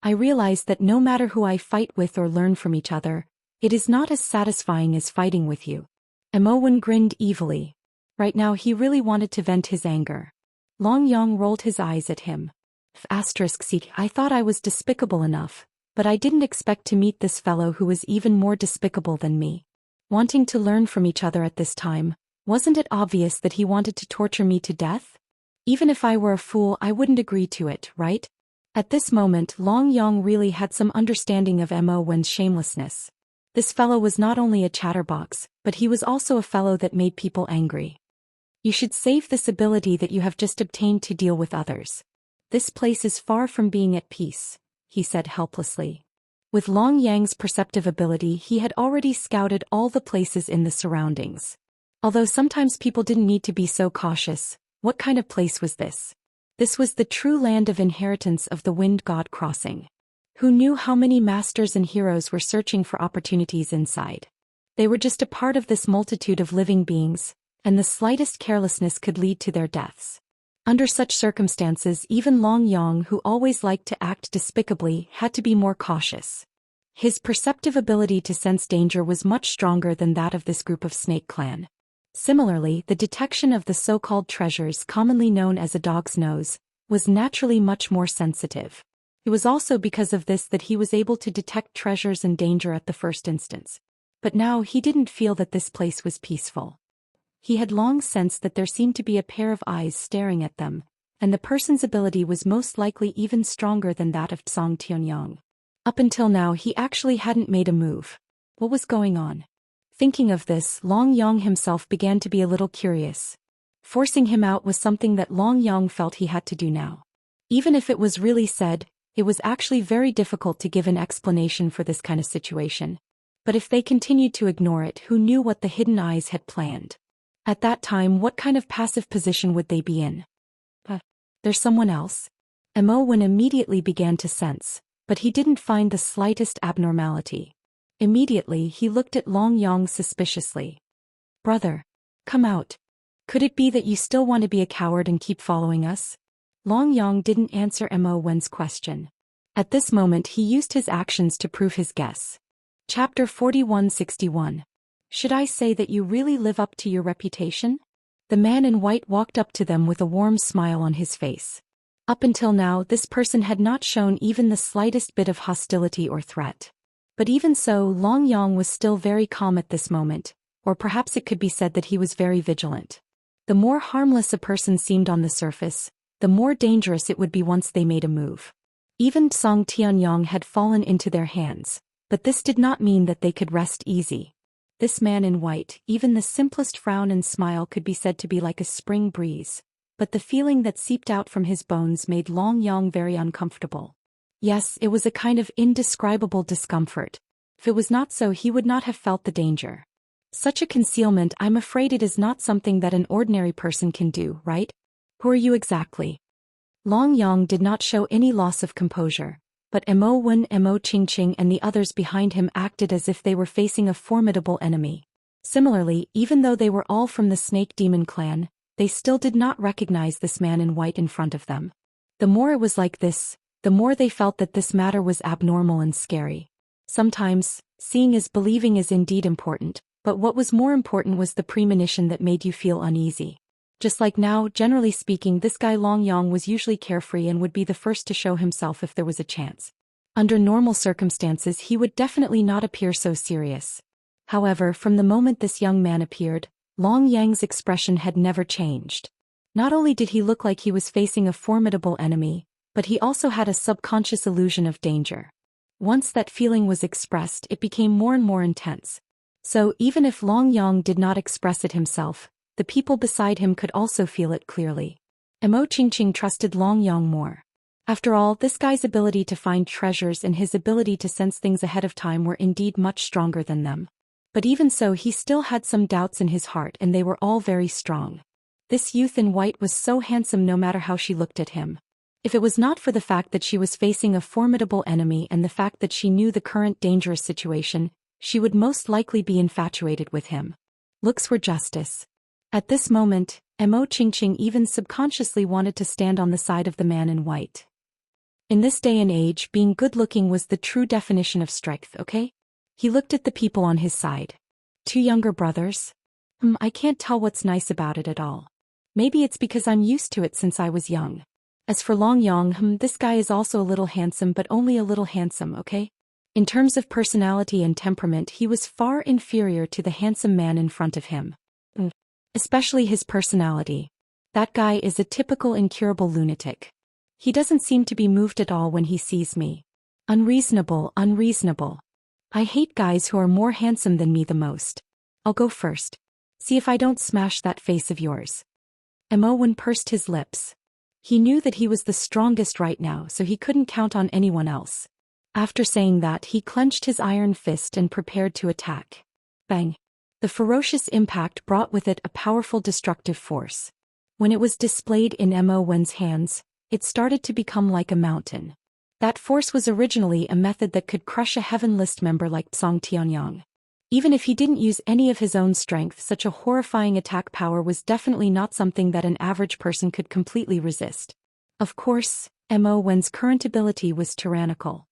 S1: I realize that no matter who I fight with or learn from each other, it is not as satisfying as fighting with you. Imowen grinned evilly. Right now he really wanted to vent his anger. Long Yang rolled his eyes at him. I thought I was despicable enough, but I didn't expect to meet this fellow who was even more despicable than me. Wanting to learn from each other at this time, wasn't it obvious that he wanted to torture me to death? Even if I were a fool, I wouldn't agree to it, right? At this moment, Long Yang really had some understanding of Imowen's shamelessness. This fellow was not only a chatterbox, but he was also a fellow that made people angry. You should save this ability that you have just obtained to deal with others. This place is far from being at peace, he said helplessly. With Long Yang's perceptive ability, he had already scouted all the places in the surroundings. Although sometimes people didn't need to be so cautious, what kind of place was this? This was the true land of inheritance of the Wind God Crossing. Who knew how many masters and heroes were searching for opportunities inside? They were just a part of this multitude of living beings, and the slightest carelessness could lead to their deaths. Under such circumstances, even Long Yang, who always liked to act despicably, had to be more cautious. His perceptive ability to sense danger was much stronger than that of this group of Snake Clan. Similarly, the detection of the so-called treasures, commonly known as a dog's nose, was naturally much more sensitive. It was also because of this that he was able to detect treasures and danger at the first instance. But now he didn't feel that this place was peaceful. He had long sensed that there seemed to be a pair of eyes staring at them, and the person's ability was most likely even stronger than that of Song Tianyong. Up until now he actually hadn't made a move. What was going on? Thinking of this, Long Yang himself began to be a little curious. Forcing him out was something that Long Yang felt he had to do now. Even if it was really said, it was actually very difficult to give an explanation for this kind of situation. But if they continued to ignore it, who knew what the hidden eyes had planned? At that time, what kind of passive position would they be in? There's someone else? Wen immediately began to sense, but he didn't find the slightest abnormality. Immediately, he looked at Long Yang suspiciously. Brother, come out. Could it be that you still want to be a coward and keep following us? Long Yang didn't answer Wen's question. At this moment, he used his actions to prove his guess. Chapter 4161. Should I say that you really live up to your reputation? The man in white walked up to them with a warm smile on his face. Up until now, this person had not shown even the slightest bit of hostility or threat. But even so, Long Yang was still very calm at this moment, or perhaps it could be said that he was very vigilant. The more harmless a person seemed on the surface, the more dangerous it would be once they made a move. Even Song Tianyang had fallen into their hands, but this did not mean that they could rest easy. This man in white, even the simplest frown and smile could be said to be like a spring breeze, but the feeling that seeped out from his bones made Long Yang very uncomfortable. Yes, it was a kind of indescribable discomfort. If it was not so, he would not have felt the danger. Such a concealment, I'm afraid it is not something that an ordinary person can do, right? Who are you exactly? Long Yang did not show any loss of composure, but Wen, Qingqing and the others behind him acted as if they were facing a formidable enemy. Similarly, even though they were all from the Snake Demon clan, they still did not recognize this man in white in front of them. The more it was like this, the more they felt that this matter was abnormal and scary. Sometimes, seeing is believing is indeed important, but what was more important was the premonition that made you feel uneasy. Just like now, generally speaking, this guy Long Yang was usually carefree and would be the first to show himself if there was a chance. Under normal circumstances, he would definitely not appear so serious. However, from the moment this young man appeared, Long Yang's expression had never changed. Not only did he look like he was facing a formidable enemy, but he also had a subconscious illusion of danger. Once that feeling was expressed, it became more and more intense. So, even if Long Yang did not express it himself, the people beside him could also feel it clearly. Qingqing trusted Long Yang more. After all, this guy's ability to find treasures and his ability to sense things ahead of time were indeed much stronger than them. But even so, he still had some doubts in his heart, and they were all very strong. This youth in white was so handsome no matter how she looked at him. If it was not for the fact that she was facing a formidable enemy and the fact that she knew the current dangerous situation, she would most likely be infatuated with him. Looks were justice. At this moment, Qingqing even subconsciously wanted to stand on the side of the man in white. In this day and age, being good-looking was the true definition of strength, okay? He looked at the people on his side. Two younger brothers? I can't tell what's nice about it at all. Maybe it's because I'm used to it since I was young. As for Long Yang, this guy is also a little handsome, but only a little handsome, okay? In terms of personality and temperament, he was far inferior to the handsome man in front of him. Especially his personality. That guy is a typical incurable lunatic. He doesn't seem to be moved at all when he sees me. Unreasonable, unreasonable. I hate guys who are more handsome than me the most. I'll go first. See if I don't smash that face of yours. Wen pursed his lips. He knew that he was the strongest right now, so he couldn't count on anyone else. After saying that, he clenched his iron fist and prepared to attack. Bang! The ferocious impact brought with it a powerful destructive force. When it was displayed in Wen's hands, it started to become like a mountain. That force was originally a method that could crush a Heaven List member like Song Tianyang. Even if he didn't use any of his own strength, such a horrifying attack power was definitely not something that an average person could completely resist. Of course, Wen's current ability was tyrannical.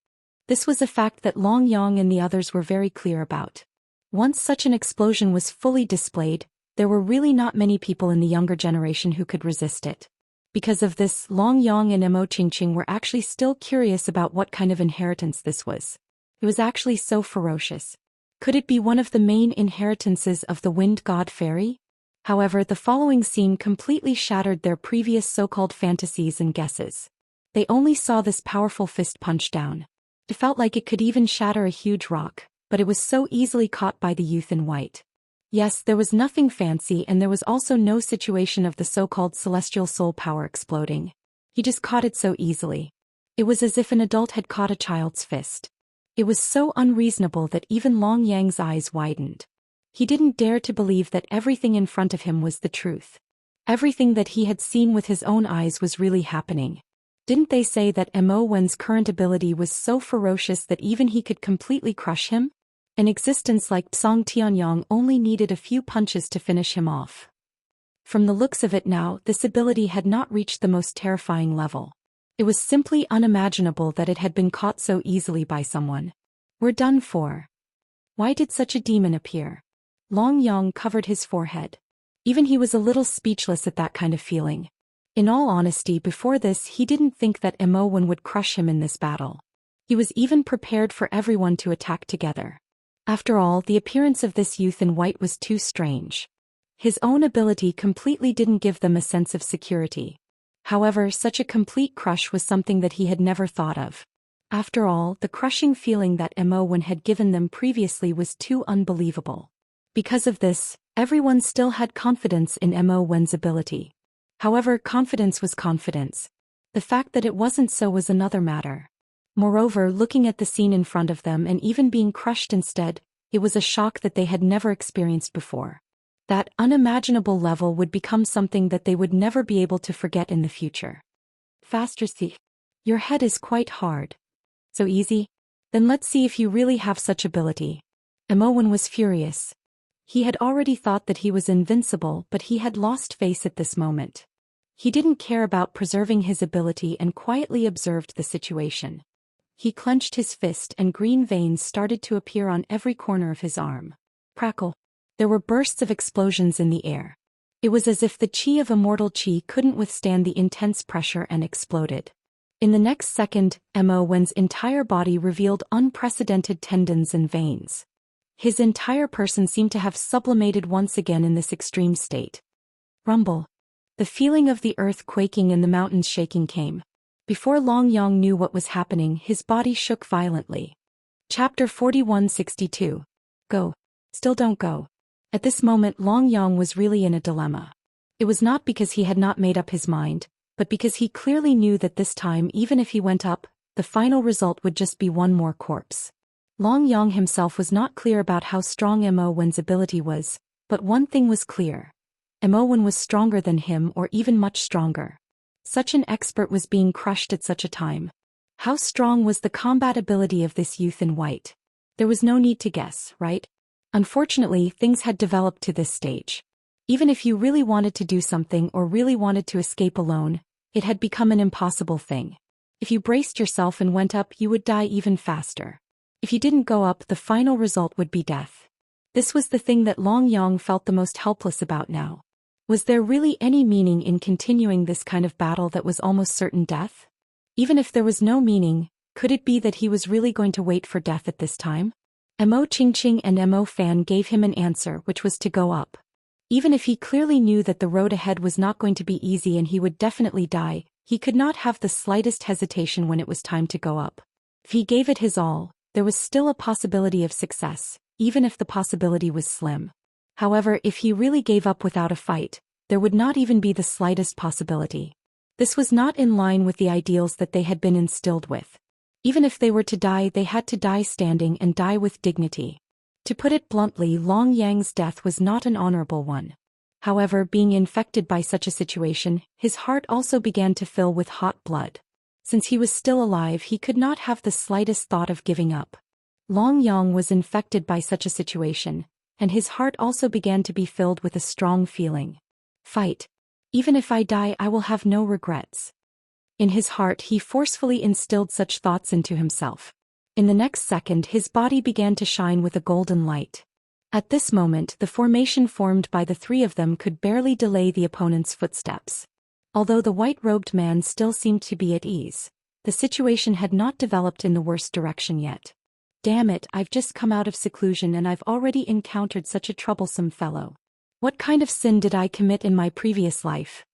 S1: This was a fact that Long Yang and the others were very clear about. Once such an explosion was fully displayed, there were really not many people in the younger generation who could resist it. Because of this, Long Yang and Qingqing were actually still curious about what kind of inheritance this was. It was actually so ferocious. Could it be one of the main inheritances of the wind god fairy? However, the following scene completely shattered their previous so-called fantasies and guesses. They only saw this powerful fist punch down. It felt like it could even shatter a huge rock, but it was so easily caught by the youth in white. Yes, there was nothing fancy, and there was also no situation of the so-called celestial soul power exploding. He just caught it so easily. It was as if an adult had caught a child's fist. It was so unreasonable that even Long Yang's eyes widened. He didn't dare to believe that everything in front of him was the truth. Everything that he had seen with his own eyes was really happening. Didn't they say that Mo Wen's current ability was so ferocious that even he could completely crush him? An existence like Song Tianyang only needed a few punches to finish him off. From the looks of it now, this ability had not reached the most terrifying level. It was simply unimaginable that it had been caught so easily by someone. We're done for. Why did such a demon appear? Long Yang covered his forehead. Even he was a little speechless at that kind of feeling. In all honesty, before this he didn't think that Mo Wen would crush him in this battle. He was even prepared for everyone to attack together. After all, the appearance of this youth in white was too strange. His own ability completely didn't give them a sense of security. However, such a complete crush was something that he had never thought of. After all, the crushing feeling that Mo Wen had given them previously was too unbelievable. Because of this, everyone still had confidence in Mo Wen's ability. However, confidence was confidence. The fact that it wasn't so was another matter. Moreover, looking at the scene in front of them and even being crushed instead, it was a shock that they had never experienced before. That unimaginable level would become something that they would never be able to forget in the future. Faster, see. Your head is quite hard. So easy? Then let's see if you really have such ability. Mo Wen was furious. He had already thought that he was invincible, but he had lost face at this moment. He didn't care about preserving his ability and quietly observed the situation. He clenched his fist and green veins started to appear on every corner of his arm. Crackle. There were bursts of explosions in the air. It was as if the chi of immortal chi couldn't withstand the intense pressure and exploded. In the next second, Mo Wen's entire body revealed unprecedented tendons and veins. His entire person seemed to have sublimated once again in this extreme state. Rumble. The feeling of the earth quaking and the mountains shaking came. Before Long Yang knew what was happening, his body shook violently. Chapter 4162. Go. Still don't go. At this moment Long Yang was really in a dilemma. It was not because he had not made up his mind, but because he clearly knew that this time even if he went up, the final result would just be one more corpse. Long Yang himself was not clear about how strong Mo Wen's ability was, but one thing was clear. Mo Wen was stronger than him or even much stronger. Such an expert was being crushed at such a time. How strong was the combat ability of this youth in white? There was no need to guess, right? Unfortunately, things had developed to this stage. Even if you really wanted to do something or really wanted to escape alone, it had become an impossible thing. If you braced yourself and went up, you would die even faster. If you didn't go up, the final result would be death. This was the thing that Long Yang felt the most helpless about now. Was there really any meaning in continuing this kind of battle that was almost certain death? Even if there was no meaning, could it be that he was really going to wait for death at this time? Mo Qingqing and Mo Fan gave him an answer, which was to go up. Even if he clearly knew that the road ahead was not going to be easy and he would definitely die, he could not have the slightest hesitation when it was time to go up. If he gave it his all, there was still a possibility of success, even if the possibility was slim. However, if he really gave up without a fight, there would not even be the slightest possibility. This was not in line with the ideals that they had been instilled with. Even if they were to die, they had to die standing and die with dignity. To put it bluntly, Long Yang's death was not an honorable one. However, being infected by such a situation, his heart also began to fill with hot blood. Since he was still alive, he could not have the slightest thought of giving up. Long Yang was infected by such a situation, and his heart also began to be filled with a strong feeling. Fight. Even if I die, I will have no regrets. In his heart, he forcefully instilled such thoughts into himself. In the next second, his body began to shine with a golden light. At this moment, the formation formed by the three of them could barely delay the opponent's footsteps. Although the white-robed man still seemed to be at ease, the situation had not developed in the worst direction yet. Damn it, I've just come out of seclusion and I've already encountered such a troublesome fellow. What kind of sin did I commit in my previous life?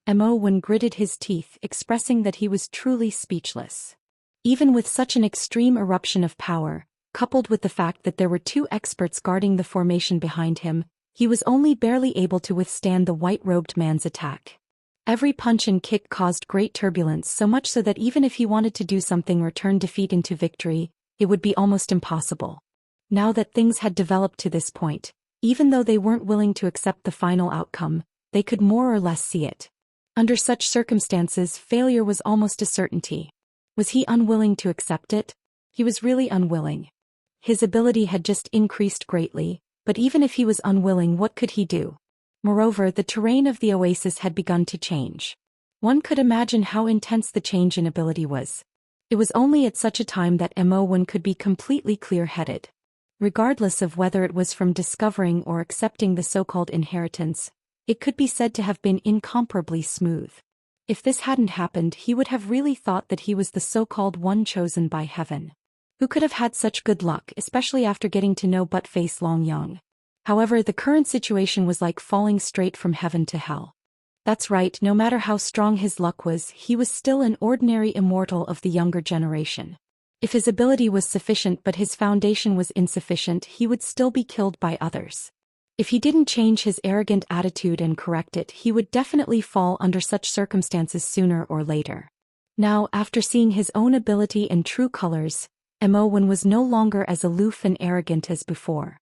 S1: Mo Wen gritted his teeth, expressing that he was truly speechless. Even with such an extreme eruption of power, coupled with the fact that there were two experts guarding the formation behind him, He was only barely able to withstand the white-robed man's attack. Every punch and kick caused great turbulence, so much so that even if he wanted to do something or turn defeat into victory, it would be almost impossible. Now that things had developed to this point, even though they weren't willing to accept the final outcome, they could more or less see it. Under such circumstances, failure was almost a certainty. Was he unwilling to accept it? He was really unwilling. His ability had just increased greatly, but even if he was unwilling, what could he do? Moreover, the terrain of the oasis had begun to change. One could imagine how intense the change in ability was. It was only at such a time that Mo1 could be completely clear-headed. Regardless of whether it was from discovering or accepting the so-called inheritance, it could be said to have been incomparably smooth. If this hadn't happened, he would have really thought that he was the so-called one chosen by heaven. Who could have had such good luck, especially after getting to know butt-face Long Yang? However, the current situation was like falling straight from heaven to hell. That's right, no matter how strong his luck was, he was still an ordinary immortal of the younger generation. If his ability was sufficient but his foundation was insufficient, he would still be killed by others. If he didn't change his arrogant attitude and correct it, he would definitely fall under such circumstances sooner or later. Now, after seeing his own ability in true colors, Mo1 was no longer as aloof and arrogant as before.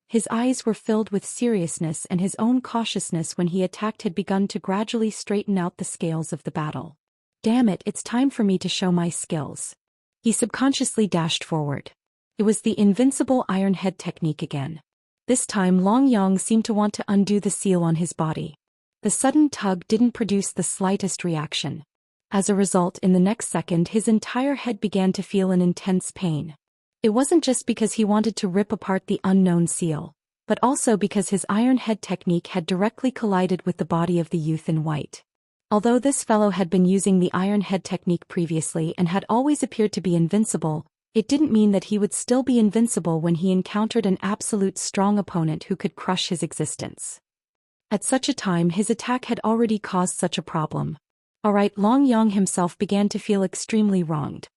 S1: His eyes were filled with seriousness, and his own cautiousness when he attacked had begun to gradually straighten out the scales of the battle. Damn it, it's time for me to show my skills. He subconsciously dashed forward. It was the invincible iron head technique again. This time Long Yang seemed to want to undo the seal on his body. The sudden tug didn't produce the slightest reaction. As a result, in the next second his entire head began to feel an intense pain. It wasn't just because he wanted to rip apart the unknown seal, but also because his iron head technique had directly collided with the body of the youth in white. Although this fellow had been using the iron head technique previously and had always appeared to be invincible, it didn't mean that he would still be invincible when he encountered an absolute strong opponent who could crush his existence. At such a time his attack had already caused such a problem. Alright, Long Yang himself began to feel extremely wronged.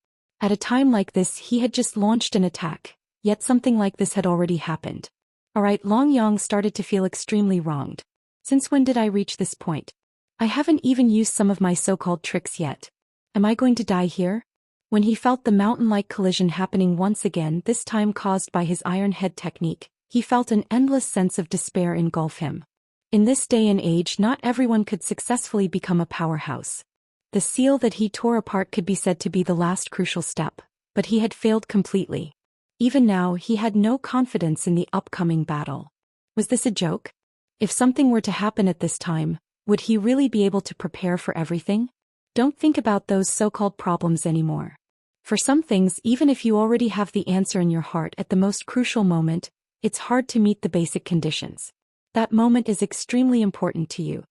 S1: At a time like this he had just launched an attack, yet something like this had already happened. Alright, Long Yang started to feel extremely wronged. Since when did I reach this point? I haven't even used some of my so-called tricks yet. Am I going to die here? When he felt the mountain-like collision happening once again, this time caused by his iron head technique, he felt an endless sense of despair engulf him. In this day and age, not everyone could successfully become a powerhouse. The seal that he tore apart could be said to be the last crucial step, but he had failed completely. Even now, he had no confidence in the upcoming battle. Was this a joke? If something were to happen at this time, would he really be able to prepare for everything? Don't think about those so-called problems anymore. For some things, even if you already have the answer in your heart at the most crucial moment, it's hard to meet the basic conditions. That moment is extremely important to you.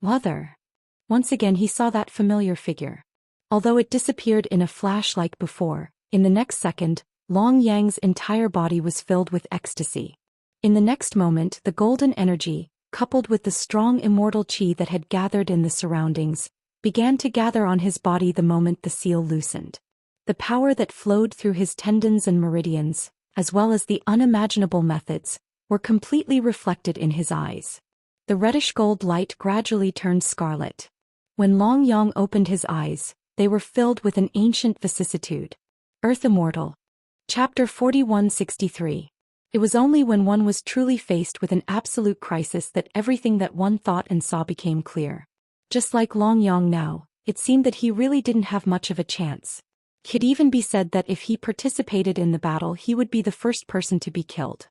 S1: Mother. Once again he saw that familiar figure. Although it disappeared in a flash like before, in the next second, Long Yang's entire body was filled with ecstasy. In the next moment, the golden energy, coupled with the strong immortal qi that had gathered in the surroundings, began to gather on his body the moment the seal loosened. The power that flowed through his tendons and meridians, as well as the unimaginable methods, were completely reflected in his eyes. The reddish-gold light gradually turned scarlet. When Long Yang opened his eyes, they were filled with an ancient vicissitude. Earth Immortal. Chapter 4163. It was only when one was truly faced with an absolute crisis that everything that one thought and saw became clear. Just like Long Yang now, it seemed that he really didn't have much of a chance. It could even be said that if he participated in the battle he would be the first person to be killed.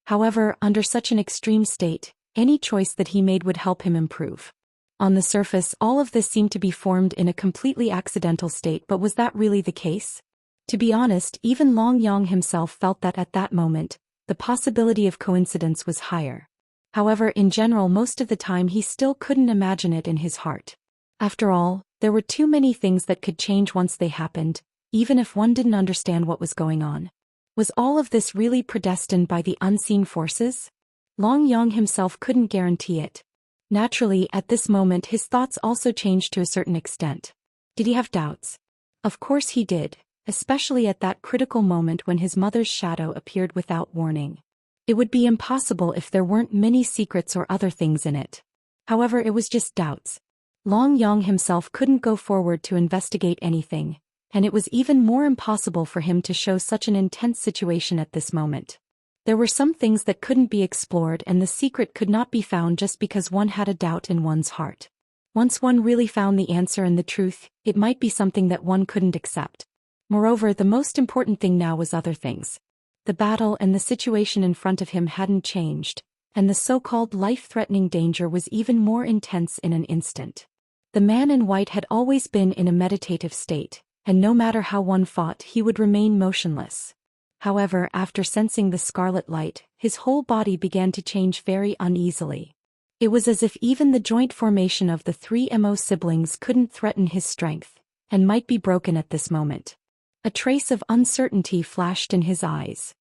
S1: However, under such an extreme state, any choice that he made would help him improve. On the surface, all of this seemed to be formed in a completely accidental state, but was that really the case? To be honest, even Long Yang himself felt that at that moment, the possibility of coincidence was higher. However, in general, most of the time he still couldn't imagine it in his heart. After all, there were too many things that could change once they happened, even if one didn't understand what was going on. Was all of this really predestined by the unseen forces? Long Yang himself couldn't guarantee it. Naturally, at this moment his thoughts also changed to a certain extent. Did he have doubts? Of course he did, especially at that critical moment when his mother's shadow appeared without warning. It would be impossible if there weren't many secrets or other things in it. However, it was just doubts. Long Yang himself couldn't go forward to investigate anything, and it was even more impossible for him to show such an intense situation at this moment. There were some things that couldn't be explored, and the secret could not be found just because one had a doubt in one's heart. Once one really found the answer and the truth, it might be something that one couldn't accept. Moreover, the most important thing now was other things. The battle and the situation in front of him hadn't changed, and the so-called life-threatening danger was even more intense in an instant. The man in white had always been in a meditative state, and no matter how one fought, he would remain motionless. However, after sensing the scarlet light, his whole body began to change very uneasily. It was as if even the joint formation of the three Mo siblings couldn't threaten his strength, and might be broken at this moment. A trace of uncertainty flashed in his eyes.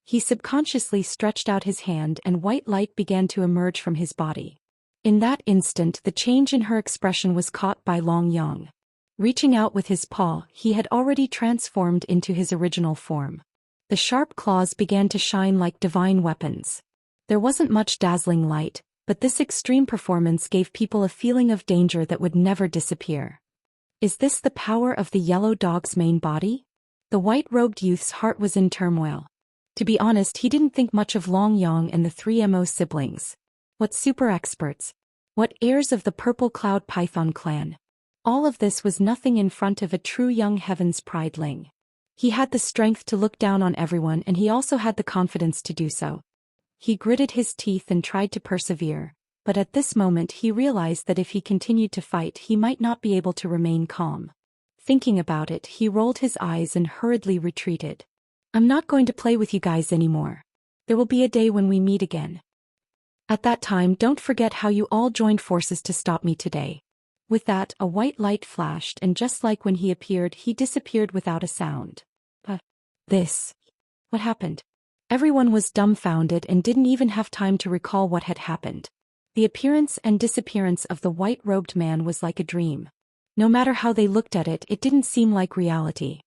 S1: He subconsciously stretched out his hand and white light began to emerge from his body. In that instant, the change in her expression was caught by Long Yang. Reaching out with his paw, he had already transformed into his original form. The sharp claws began to shine like divine weapons. There wasn't much dazzling light, but this extreme performance gave people a feeling of danger that would never disappear. Is this the power of the yellow dog's main body? The white-robed youth's heart was in turmoil. To be honest, he didn't think much of Long Yang and the three Mo siblings. What super experts? What heirs of the Purple Cloud Python clan? All of this was nothing in front of a true young Heaven's Prideling. He had the strength to look down on everyone, and he also had the confidence to do so. He gritted his teeth and tried to persevere, but at this moment he realized that if he continued to fight he might not be able to remain calm. Thinking about it, he rolled his eyes and hurriedly retreated. I'm not going to play with you guys anymore. There will be a day when we meet again. At that time, don't forget how you all joined forces to stop me today. With that, a white light flashed, and just like when he appeared, he disappeared without a sound. What happened? Everyone was dumbfounded and didn't even have time to recall what had happened. The appearance and disappearance of the white-robed man was like a dream. No matter how they looked at it, it didn't seem like reality.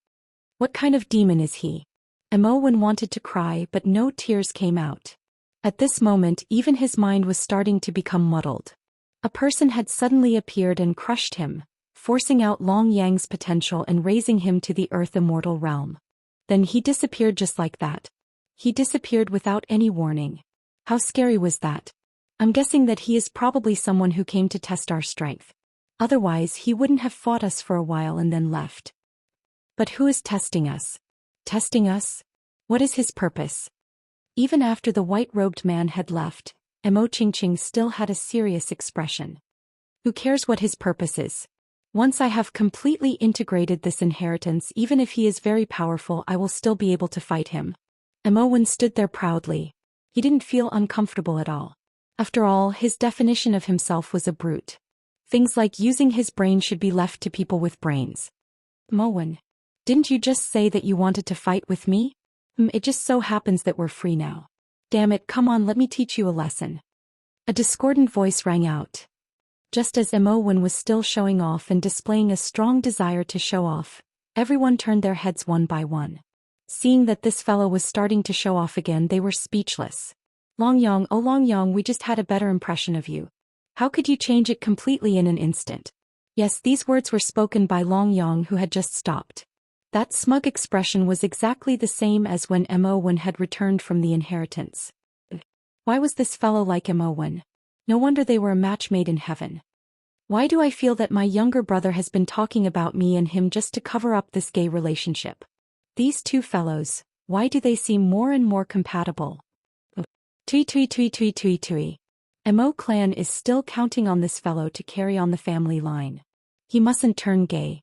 S1: What kind of demon is he? Imowen wanted to cry, but no tears came out. At this moment, even his mind was starting to become muddled. A person had suddenly appeared and crushed him, forcing out Long Yang's potential and raising him to the Earth Immortal realm. Then he disappeared just like that. He disappeared without any warning. How scary was that? I'm guessing that he is probably someone who came to test our strength. Otherwise, he wouldn't have fought us for a while and then left. But who is testing us? Testing us? What is his purpose? Even after the white-robed man had left, Mo Qingqing still had a serious expression. Who cares what his purpose is? Once I have completely integrated this inheritance, even if he is very powerful, I will still be able to fight him. Imowen stood there proudly. He didn't feel uncomfortable at all. After all, his definition of himself was a brute. Things like using his brain should be left to people with brains. Imowen, didn't you just say that you wanted to fight with me? It just so happens that we're free now. Damn it, come on, let me teach you a lesson. A discordant voice rang out. Just as Imowen was still showing off and displaying a strong desire to show off, everyone turned their heads one by one. Seeing that this fellow was starting to show off again, they were speechless. Long Yang, oh Long Yang, we just had a better impression of you. How could you change it completely in an instant? Yes, these words were spoken by Long Yang, who had just stopped. That smug expression was exactly the same as when Imowen had returned from the inheritance. Why was this fellow like Imowen? No wonder they were a match made in heaven. Why do I feel that my younger brother has been talking about me and him just to cover up this gay relationship? These two fellows, why do they seem more and more compatible? Tui. Mo clan is still counting on this fellow to carry on the family line. He mustn't turn gay.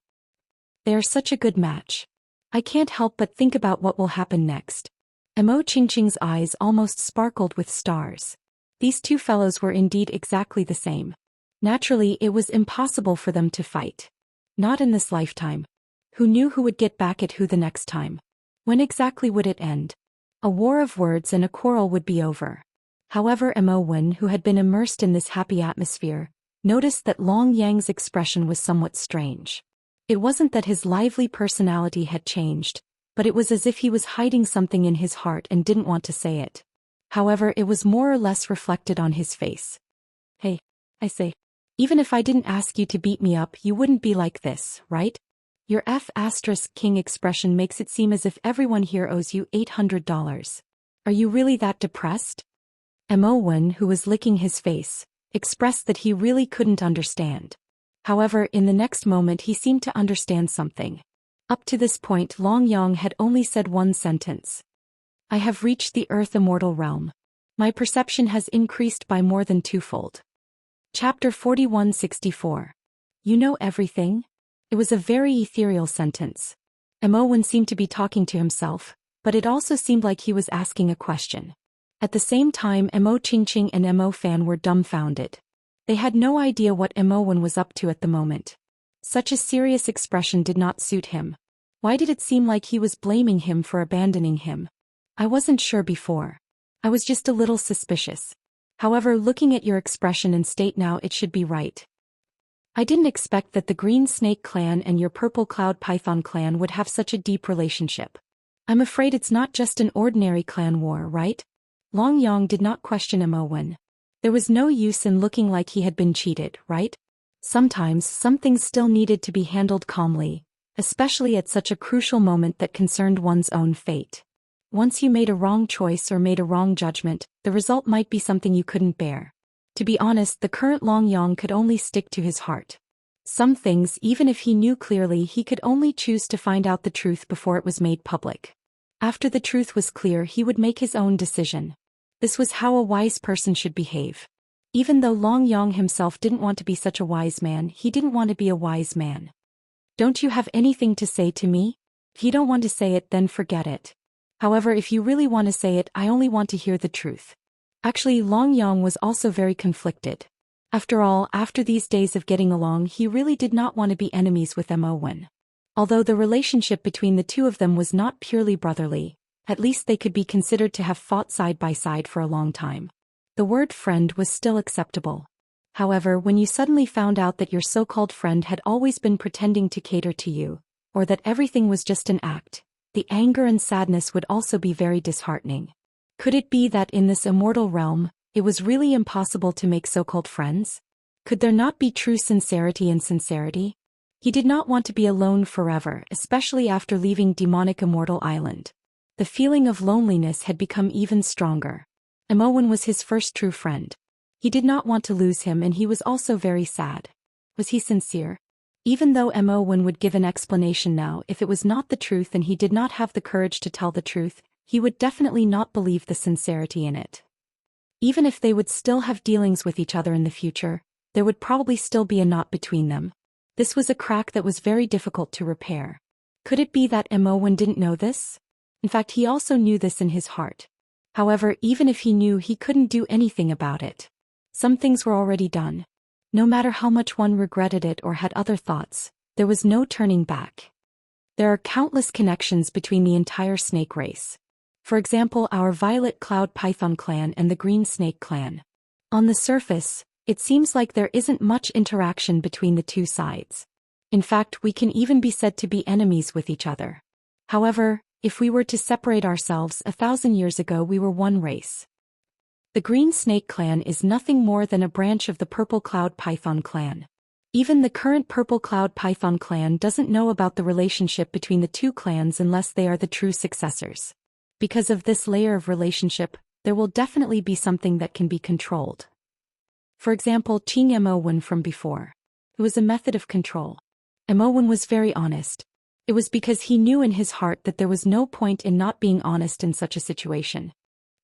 S1: They are such a good match. I can't help but think about what will happen next. Mo Qingqing's eyes almost sparkled with stars. These two fellows were indeed exactly the same. Naturally, it was impossible for them to fight. Not in this lifetime. Who knew who would get back at who the next time? When exactly would it end? A war of words and a quarrel would be over. However, Imowen, who had been immersed in this happy atmosphere, noticed that Long Yang's expression was somewhat strange. It wasn't that his lively personality had changed, but it was as if he was hiding something in his heart and didn't want to say it. However, it was more or less reflected on his face. Hey, I say. Even if I didn't ask you to beat me up, you wouldn't be like this, right? Your King expression makes it seem as if everyone here owes you $800. Are you really that depressed? Wen, who was licking his face, expressed that he really couldn't understand. However, in the next moment he seemed to understand something. Up to this point Long Yang had only said one sentence. I have reached the Earth Immortal realm. My perception has increased by more than twofold. Chapter 4164. You know everything? It was a very ethereal sentence. Wen seemed to be talking to himself, but it also seemed like he was asking a question. At the same time Mo Qingqing and Mo Fan were dumbfounded. They had no idea what Wen was up to at the moment. Such a serious expression did not suit him. Why did it seem like he was blaming him for abandoning him? I wasn't sure before. I was just a little suspicious. However, looking at your expression and state now, it should be right. I didn't expect that the Green Snake clan and your Purple Cloud Python clan would have such a deep relationship. I'm afraid it's not just an ordinary clan war, right? Long Yang did not question Wen. There was no use in looking like he had been cheated, right? Sometimes some things still needed to be handled calmly, especially at such a crucial moment that concerned one's own fate. Once you made a wrong choice or made a wrong judgment, the result might be something you couldn't bear. To be honest, the current Long Yang could only stick to his heart. Some things, even if he knew clearly, he could only choose to find out the truth before it was made public. After the truth was clear, he would make his own decision. This was how a wise person should behave. Even though Long Yang himself didn't want to be such a wise man, he didn't want to be a wise man. Don't you have anything to say to me? If you don't want to say it, then forget it. However, if you really want to say it, I only want to hear the truth. Actually, Long Yang was also very conflicted. After all, after these days of getting along, he really did not want to be enemies with Wen. Although the relationship between the two of them was not purely brotherly, at least they could be considered to have fought side by side for a long time. The word friend was still acceptable. However, when you suddenly found out that your so-called friend had always been pretending to cater to you, or that everything was just an act, the anger and sadness would also be very disheartening. Could it be that in this immortal realm, it was really impossible to make so-called friends? Could there not be true sincerity in sincerity? He did not want to be alone forever, especially after leaving demonic Immortal Island. The feeling of loneliness had become even stronger. Wen was his first true friend. He did not want to lose him, and he was also very sad. Was he sincere? Even though Wen would give an explanation now, if it was not the truth and he did not have the courage to tell the truth, he would definitely not believe the sincerity in it. Even if they would still have dealings with each other in the future, there would probably still be a knot between them. This was a crack that was very difficult to repair. Could it be that Wen didn't know this? In fact, he also knew this in his heart. However, even if he knew, he couldn't do anything about it. Some things were already done. No matter how much one regretted it or had other thoughts, there was no turning back. There are countless connections between the entire snake race. For example, our Violet Cloud Python clan and the Green Snake clan. On the surface, it seems like there isn't much interaction between the two sides. In fact, we can even be said to be enemies with each other. However, if we were to separate ourselves 1,000 years ago, we were one race. The Green Snake clan is nothing more than a branch of the Purple Cloud Python clan. Even the current Purple Cloud Python clan doesn't know about the relationship between the two clans unless they are the true successors. Because of this layer of relationship, there will definitely be something that can be controlled. For example, cheating Wen from before. It was a method of control. Wen was very honest. It was because he knew in his heart that there was no point in not being honest in such a situation.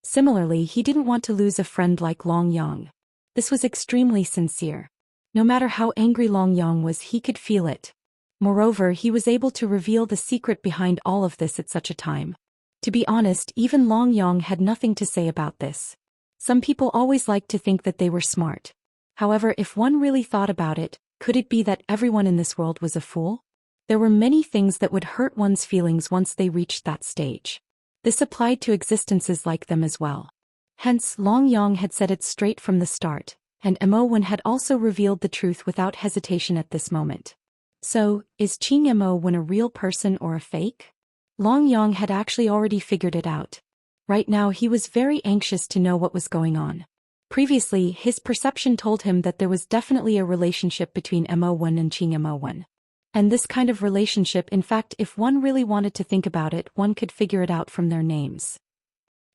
S1: Similarly, he didn't want to lose a friend like Long Yang. This was extremely sincere. No matter how angry Long Yang was, he could feel it. Moreover, he was able to reveal the secret behind all of this at such a time. To be honest, even Long Yang had nothing to say about this. Some people always liked to think that they were smart. However, if one really thought about it, could it be that everyone in this world was a fool? There were many things that would hurt one's feelings once they reached that stage. This applied to existences like them as well. Hence, Long Yang had said it straight from the start, and Wen had also revealed the truth without hesitation at this moment. So, is Wen a real person or a fake? Long Yang had actually already figured it out. Right now he was very anxious to know what was going on. Previously, his perception told him that there was definitely a relationship between Mo1 and Qing Mo1. And this kind of relationship, in fact, if one really wanted to think about it, one could figure it out from their names.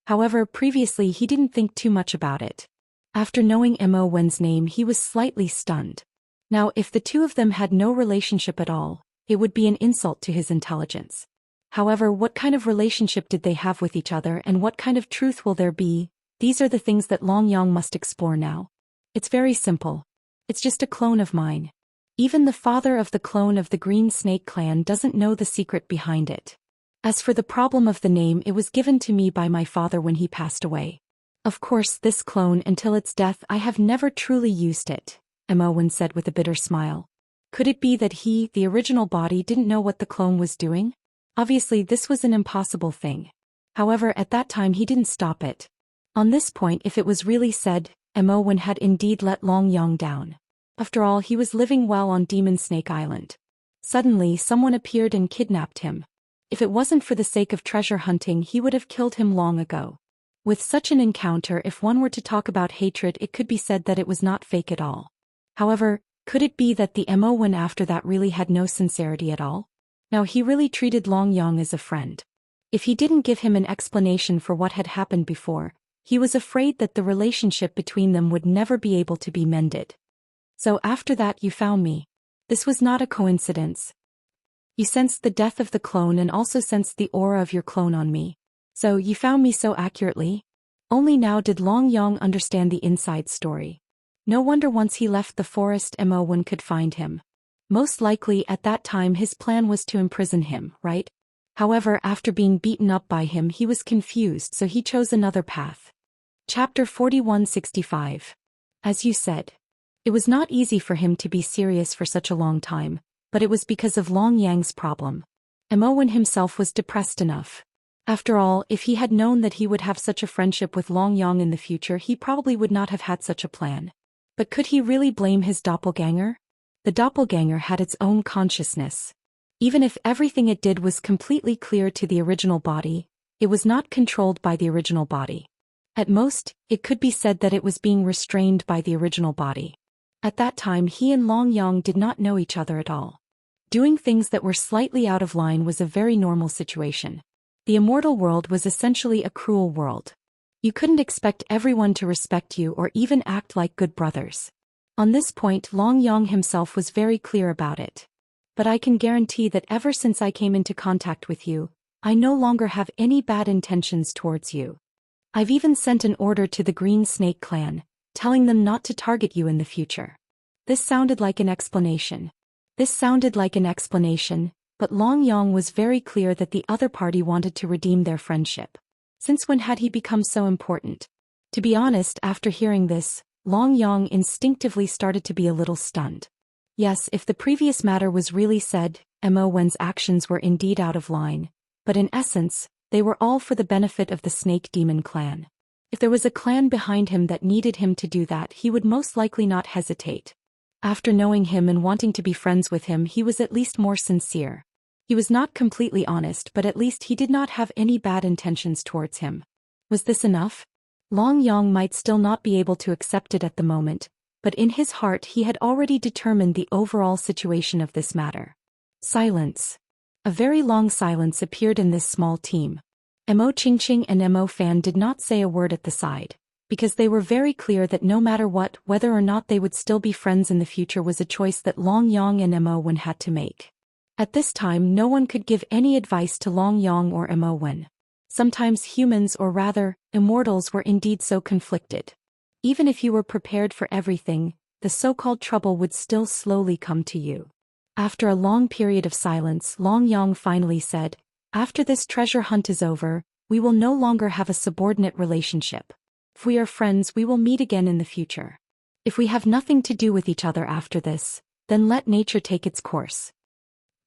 S1: However, previously he didn't think too much about it. After knowing Mo1's name, he was slightly stunned. Now, if the two of them had no relationship at all, it would be an insult to his intelligence. However, what kind of relationship did they have with each other, and what kind of truth will there be? These are the things that Long Yang must explore now. It's very simple. It's just a clone of mine. Even the father of the clone of the Green Snake clan doesn't know the secret behind it. As for the problem of the name, it was given to me by my father when he passed away. Of course, this clone, until its death, I have never truly used it, Mo1 said with a bitter smile. Could it be that he, the original body, didn't know what the clone was doing? Obviously, this was an impossible thing. However, at that time he didn't stop it. On this point, if it was really said, Mo1 had indeed let Long Yang down. After all, he was living well on Demon Snake Island. Suddenly, someone appeared and kidnapped him. If it wasn't for the sake of treasure hunting, he would have killed him long ago. With such an encounter, if one were to talk about hatred, it could be said that it was not fake at all. However, could it be that the Mo1 after that really had no sincerity at all? Now he really treated Long Yang as a friend. If he didn't give him an explanation for what had happened before, he was afraid that the relationship between them would never be able to be mended. So after that you found me. This was not a coincidence. You sensed the death of the clone and also sensed the aura of your clone on me. So you found me so accurately? Only now did Long Yang understand the inside story. No wonder once he left the forest, Mo1 could find him. Most likely at that time his plan was to imprison him, right? However, after being beaten up by him, he was confused, so he chose another path. Chapter 4165. As you said. It was not easy for him to be serious for such a long time, but it was because of Long Yang's problem. Mo1 himself was depressed enough. After all, if he had known that he would have such a friendship with Long Yang in the future, he probably would not have had such a plan. But could he really blame his doppelganger? The doppelganger had its own consciousness. Even if everything it did was completely clear to the original body, it was not controlled by the original body. At most, it could be said that it was being restrained by the original body. At that time he and Long Yang did not know each other at all. Doing things that were slightly out of line was a very normal situation. The immortal world was essentially a cruel world. You couldn't expect everyone to respect you or even act like good brothers. On this point, Long Yang himself was very clear about it. But I can guarantee that ever since I came into contact with you, I no longer have any bad intentions towards you. I've even sent an order to the Green Snake clan, telling them not to target you in the future. This sounded like an explanation. But Long Yang was very clear that the other party wanted to redeem their friendship. Since when had he become so important? To be honest, after hearing this, Long Yang instinctively started to be a little stunned. Yes, if the previous matter was really said, Mo1's actions were indeed out of line, but in essence, they were all for the benefit of the Snake Demon clan. If there was a clan behind him that needed him to do that, he would most likely not hesitate. After knowing him and wanting to be friends with him, he was at least more sincere. He was not completely honest, but at least he did not have any bad intentions towards him. Was this enough? Long Yang might still not be able to accept it at the moment, but in his heart he had already determined the overall situation of this matter. Silence. A very long silence appeared in this small team. Mo Qingqing and Mo Fan did not say a word at the side, because they were very clear that no matter what, whether or not they would still be friends in the future was a choice that Long Yang and Mo1 had to make. At this time no one could give any advice to Long Yang or Mo1. Sometimes humans, or rather, immortals, were indeed so conflicted. Even if you were prepared for everything, the so-called trouble would still slowly come to you. After a long period of silence, Long Yang finally said, "After this treasure hunt is over, we will no longer have a subordinate relationship. If we are friends, we will meet again in the future. If we have nothing to do with each other after this, then let nature take its course."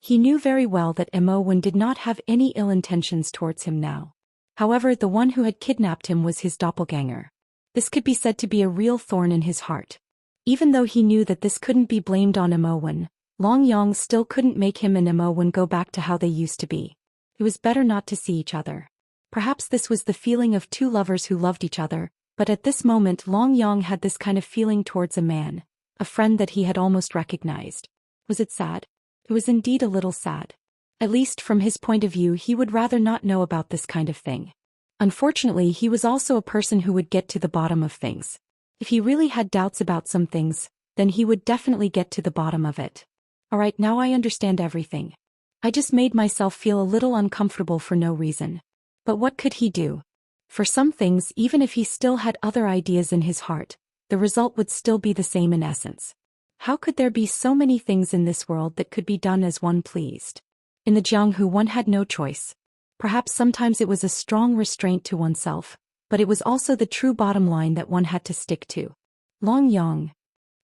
S1: He knew very well that Mo1 did not have any ill intentions towards him now. However, the one who had kidnapped him was his doppelganger. This could be said to be a real thorn in his heart. Even though he knew that this couldn't be blamed on Mo1, Long Yang still couldn't make him and Mo1 go back to how they used to be. It was better not to see each other. Perhaps this was the feeling of two lovers who loved each other, but at this moment Long Yang had this kind of feeling towards a man, a friend that he had almost recognized. Was it sad? It was indeed a little sad. At least from his point of view he would rather not know about this kind of thing. Unfortunately he was also a person who would get to the bottom of things. If he really had doubts about some things, then he would definitely get to the bottom of it. Alright, now I understand everything. I just made myself feel a little uncomfortable for no reason. But what could he do? For some things, even if he still had other ideas in his heart, the result would still be the same in essence. How could there be so many things in this world that could be done as one pleased? In the Jianghu one had no choice. Perhaps sometimes it was a strong restraint to oneself, but it was also the true bottom line that one had to stick to. Long Yang.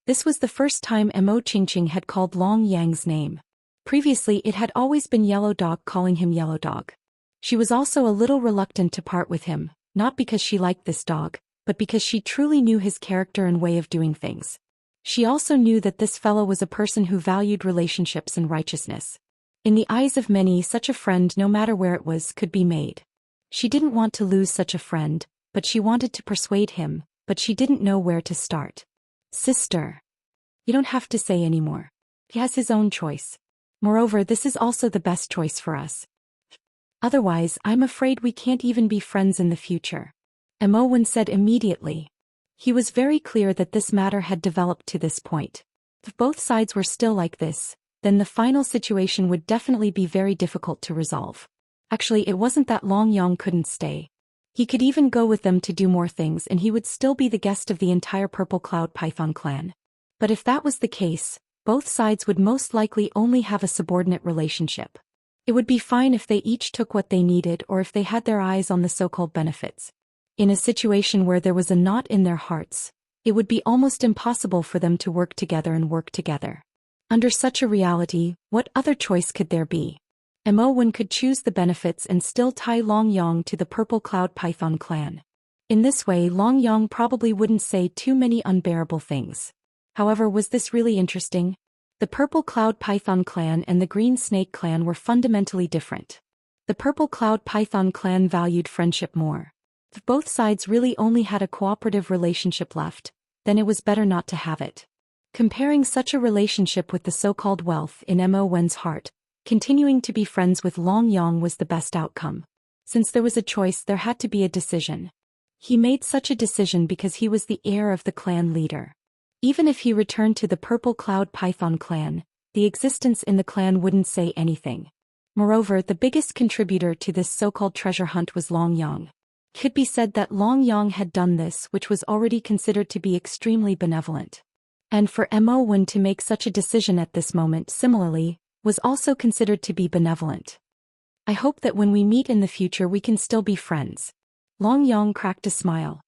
S1: This was the first time Mo Qingqing had called Long Yang's name. Previously it had always been Yellow Dog calling him Yellow Dog. She was also a little reluctant to part with him, not because she liked this dog, but because she truly knew his character and way of doing things. She also knew that this fellow was a person who valued relationships and righteousness. In the eyes of many, such a friend, no matter where it was, could be made. She didn't want to lose such a friend, but she wanted to persuade him, but she didn't know where to start. Sister. You don't have to say anymore. He has his own choice. Moreover, this is also the best choice for us. Otherwise, I'm afraid we can't even be friends in the future. Mo Wen said immediately. He was very clear that this matter had developed to this point. If both sides were still like this, then the final situation would definitely be very difficult to resolve. Actually, it wasn't that Long Yang couldn't stay. He could even go with them to do more things and he would still be the guest of the entire Purple Cloud Python clan. But if that was the case, both sides would most likely only have a subordinate relationship. It would be fine if they each took what they needed or if they had their eyes on the so-called benefits. In a situation where there was a knot in their hearts, it would be almost impossible for them to work together and work together. Under such a reality, what other choice could there be? Mo Wen could choose the benefits and still tie Long Yang to the Purple Cloud Python clan. In this way, Long Yang probably wouldn't say too many unbearable things. However, was this really interesting? The Purple Cloud Python clan and the Green Snake clan were fundamentally different. The Purple Cloud Python clan valued friendship more. If both sides really only had a cooperative relationship left, then it was better not to have it. Comparing such a relationship with the so-called wealth in Mo Wen's heart, continuing to be friends with Long Yang was the best outcome. Since there was a choice, there had to be a decision. He made such a decision because he was the heir of the clan leader. Even if he returned to the Purple Cloud Python clan, the existence in the clan wouldn't say anything. Moreover, the biggest contributor to this so-called treasure hunt was Long Yang. It could be said that Long Yang had done this, which was already considered to be extremely benevolent. And for Mo Wen to make such a decision at this moment similarly, was also considered to be benevolent. I hope that when we meet in the future we can still be friends. Long Yang cracked a smile.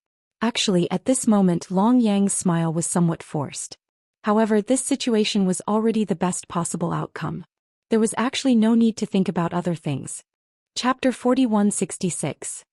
S1: Actually, at this moment Long Yang's smile was somewhat forced. However, this situation was already the best possible outcome. There was actually no need to think about other things. Chapter 4166.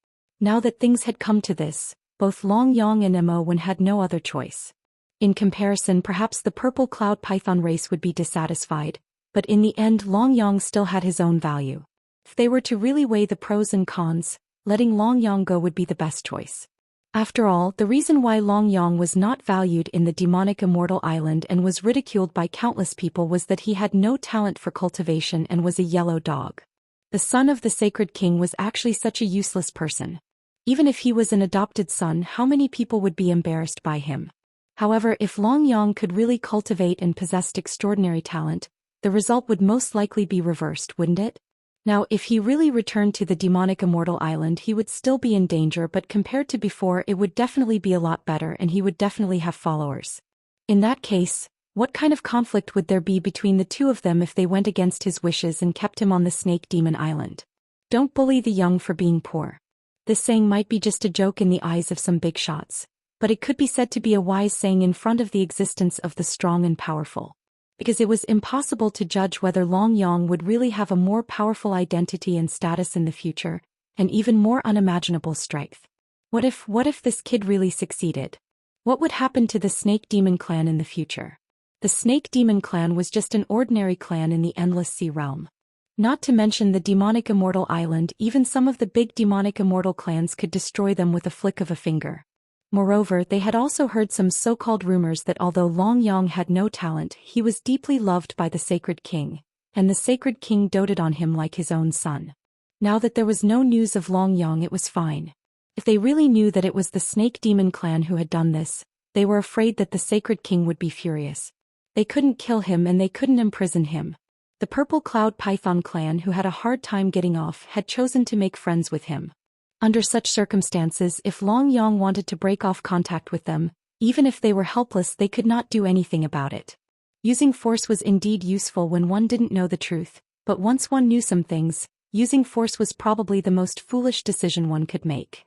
S1: Now that things had come to this, both Long Yang and Mo Wen had no other choice. In comparison, perhaps the Purple Cloud Python race would be dissatisfied, but in the end Long Yang still had his own value. If they were to really weigh the pros and cons, letting Long Yang go would be the best choice. After all, the reason why Long Yang was not valued in the demonic Immortal Island and was ridiculed by countless people was that he had no talent for cultivation and was a yellow dog. The son of the Sacred King was actually such a useless person. Even if he was an adopted son, how many people would be embarrassed by him? However, if Long Yang could really cultivate and possessed extraordinary talent, the result would most likely be reversed, wouldn't it? Now, if he really returned to the demonic Immortal Island, he would still be in danger, but compared to before it would definitely be a lot better and he would definitely have followers. In that case, what kind of conflict would there be between the two of them if they went against his wishes and kept him on the Snake Demon Island? Don't bully the young for being poor. This saying might be just a joke in the eyes of some big shots, but it could be said to be a wise saying in front of the existence of the strong and powerful. Because it was impossible to judge whether Long Yang would really have a more powerful identity and status in the future, and even more unimaginable strength. What if this kid really succeeded? What would happen to the Snake Demon clan in the future? The Snake Demon clan was just an ordinary clan in the Endless Sea realm. Not to mention the demonic immortal island, even some of the big demonic immortal clans could destroy them with a flick of a finger. Moreover, they had also heard some so-called rumors that although Long Yang had no talent, he was deeply loved by the Sacred King, and the Sacred King doted on him like his own son. Now that there was no news of Long Yang, it was fine. If they really knew that it was the Snake Demon clan who had done this, they were afraid that the Sacred King would be furious. They couldn't kill him and they couldn't imprison him. The Purple Cloud Python clan, who had a hard time getting off, had chosen to make friends with him. Under such circumstances, if Long Yang wanted to break off contact with them, even if they were helpless, they could not do anything about it. Using force was indeed useful when one didn't know the truth, but once one knew some things, using force was probably the most foolish decision one could make.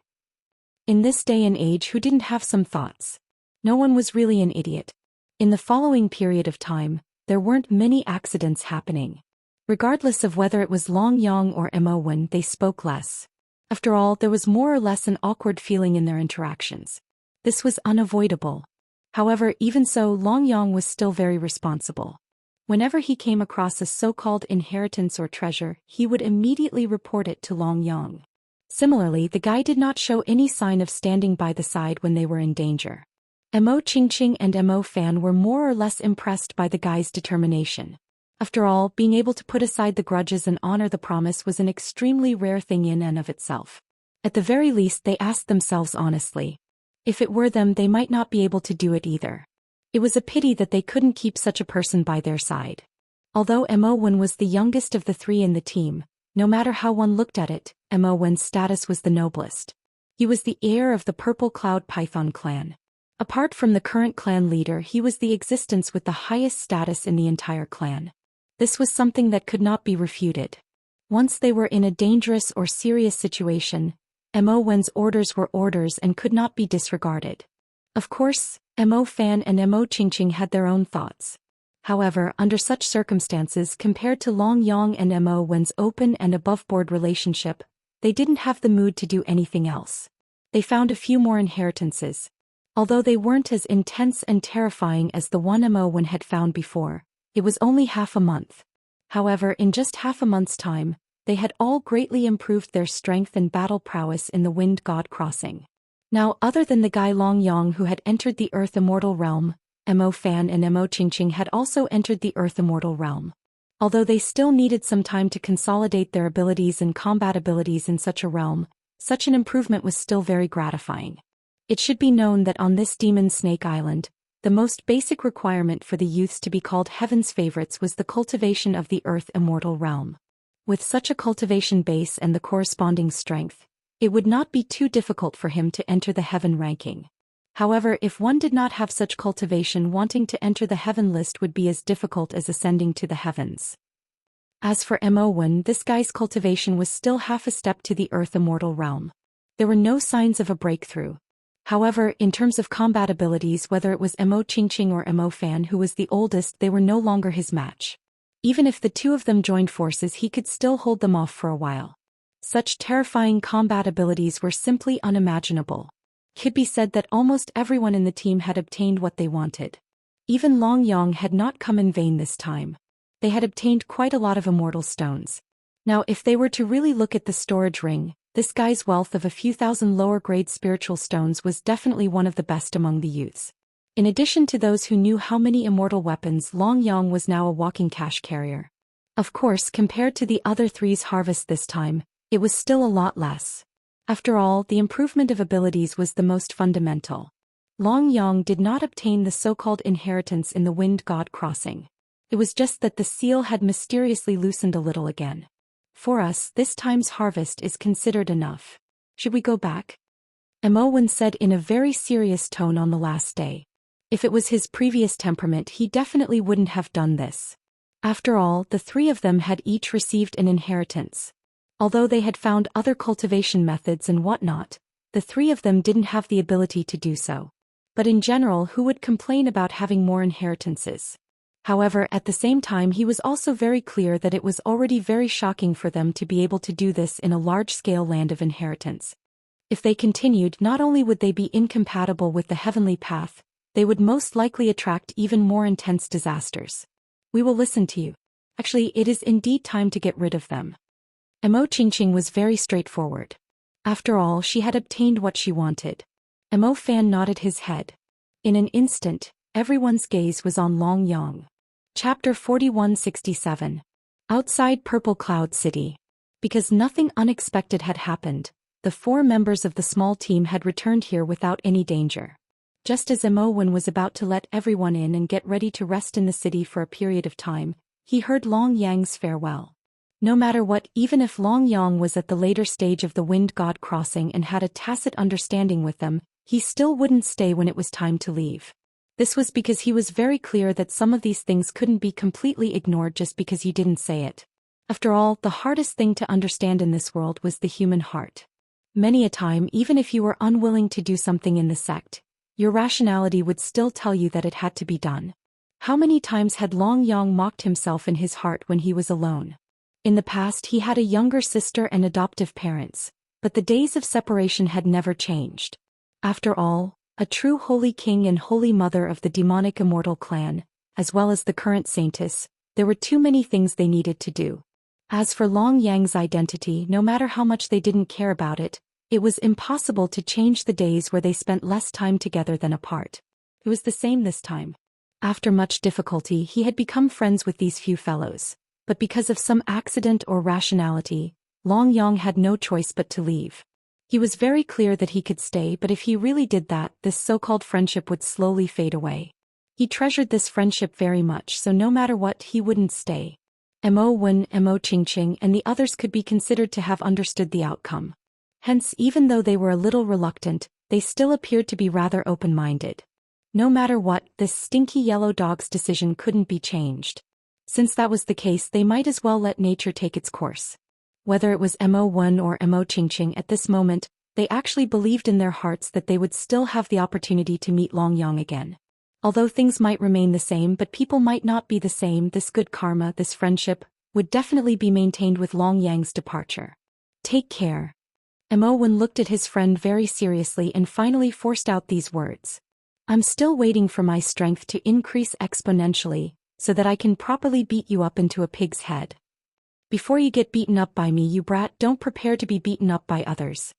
S1: In this day and age, who didn't have some thoughts? No one was really an idiot. In the following period of time, there weren't many accidents happening. Regardless of whether it was Long Yang or Mo Wen, they spoke less. After all, there was more or less an awkward feeling in their interactions. This was unavoidable. However, even so, Long Yang was still very responsible. Whenever he came across a so-called inheritance or treasure, he would immediately report it to Long Yang. Similarly, the guy did not show any sign of standing by the side when they were in danger. Mo Qingqing and Mo Fan were more or less impressed by the guy's determination. After all, being able to put aside the grudges and honor the promise was an extremely rare thing in and of itself. At the very least, they asked themselves honestly. If it were them, they might not be able to do it either. It was a pity that they couldn't keep such a person by their side. Although Mo Wen was the youngest of the three in the team, no matter how one looked at it, Mo Wen's status was the noblest. He was the heir of the Purple Cloud Python clan. Apart from the current clan leader, he was the existence with the highest status in the entire clan. This was something that could not be refuted. Once they were in a dangerous or serious situation, Mo Wen's orders were orders and could not be disregarded. Of course, Mo Fan and Mo Qingqing had their own thoughts. However, under such circumstances, compared to Long Yang and Mo Wen's open and above-board relationship, they didn't have the mood to do anything else. They found a few more inheritances. Although they weren't as intense and terrifying as the one Mo Wen had found before, it was only half a month. However, in just half a month's time, they had all greatly improved their strength and battle prowess in the Wind God Crossing. Now, other than the guy Long Yang who had entered the Earth Immortal Realm, Mo Fan and Mo Qingqing had also entered the Earth Immortal Realm. Although they still needed some time to consolidate their abilities and combat abilities in such a realm, such an improvement was still very gratifying. It should be known that on this Demon Snake Island, the most basic requirement for the youths to be called Heaven's favorites was the cultivation of the Earth Immortal Realm. With such a cultivation base and the corresponding strength, it would not be too difficult for him to enter the Heaven ranking. However, if one did not have such cultivation, wanting to enter the Heaven list would be as difficult as ascending to the heavens. As for Mo Wen, this guy's cultivation was still half a step to the Earth Immortal Realm. There were no signs of a breakthrough. However, in terms of combat abilities, whether it was Mo Qingqing or Mo Fan who was the oldest, they were no longer his match. Even if the two of them joined forces, he could still hold them off for a while. Such terrifying combat abilities were simply unimaginable. It could be said that almost everyone in the team had obtained what they wanted. Even Long Yang had not come in vain this time. They had obtained quite a lot of immortal stones. Now, if they were to really look at the storage ring, this guy's wealth of a few thousand lower-grade spiritual stones was definitely one of the best among the youths. In addition to those who knew how many immortal weapons, Long Yang was now a walking cash carrier. Of course, compared to the other three's harvest this time, it was still a lot less. After all, the improvement of abilities was the most fundamental. Long Yang did not obtain the so-called inheritance in the Wind God Crossing. It was just that the seal had mysteriously loosened a little again. For us, this time's harvest is considered enough. Should we go back? Mo Wen said in a very serious tone on the last day. If it was his previous temperament, he definitely wouldn't have done this. After all, the three of them had each received an inheritance. Although they had found other cultivation methods and whatnot, the three of them didn't have the ability to do so. But in general, who would complain about having more inheritances? However, at the same time, he was also very clear that it was already very shocking for them to be able to do this in a large-scale land of inheritance. If they continued, not only would they be incompatible with the heavenly path, they would most likely attract even more intense disasters. We will listen to you. Actually, it is indeed time to get rid of them. Mo Qingqing was very straightforward. After all, she had obtained what she wanted. Mo Fan nodded his head. In an instant, everyone's gaze was on Long Yang. Chapter 4167. Outside Purple Cloud City. Because nothing unexpected had happened, the 4 members of the small team had returned here without any danger. Just as Mo Wen was about to let everyone in and get ready to rest in the city for a period of time, he heard Long Yang's farewell. No matter what, even if Long Yang was at the later stage of the Wind God crossing and had a tacit understanding with them, he still wouldn't stay when it was time to leave. This was because he was very clear that some of these things couldn't be completely ignored just because you didn't say it. After all, the hardest thing to understand in this world was the human heart. Many a time, even if you were unwilling to do something in the sect, your rationality would still tell you that it had to be done. How many times had Long Yang mocked himself in his heart when he was alone? In the past, he had a younger sister and adoptive parents, but the days of separation had never changed. After all, a true holy king and holy mother of the demonic Immortal clan, as well as the current saintess, there were too many things they needed to do. As for Long Yang's identity, no matter how much they didn't care about it, it was impossible to change the days where they spent less time together than apart. It was the same this time. After much difficulty, he had become friends with these few fellows, but because of some accident or rationality, Long Yang had no choice but to leave. He was very clear that he could stay, but if he really did that, this so-called friendship would slowly fade away. He treasured this friendship very much, so no matter what, he wouldn't stay. Mo Wen, Mo Qingqing, and the others could be considered to have understood the outcome. Hence, even though they were a little reluctant, they still appeared to be rather open-minded. No matter what, this stinky yellow dog's decision couldn't be changed. Since that was the case, they might as well let nature take its course. Whether it was Mo Wen or Mo Qingqing at this moment, they actually believed in their hearts that they would still have the opportunity to meet Long Yang again. Although things might remain the same but people might not be the same, this good karma, this friendship, would definitely be maintained with Long Yang's departure. Take care. Mo Wen looked at his friend very seriously and finally forced out these words. I'm still waiting for my strength to increase exponentially, so that I can properly beat you up into a pig's head. Before you get beaten up by me, you brat, don't prepare to be beaten up by others.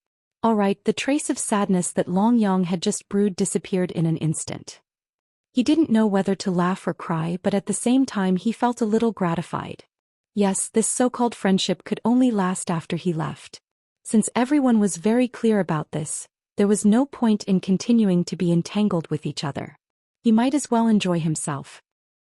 S1: Alright, the trace of sadness that Long Yang had just brewed disappeared in an instant. He didn't know whether to laugh or cry, but at the same time he felt a little gratified. Yes, this so-called friendship could only last after he left. Since everyone was very clear about this, there was no point in continuing to be entangled with each other. He might as well enjoy himself.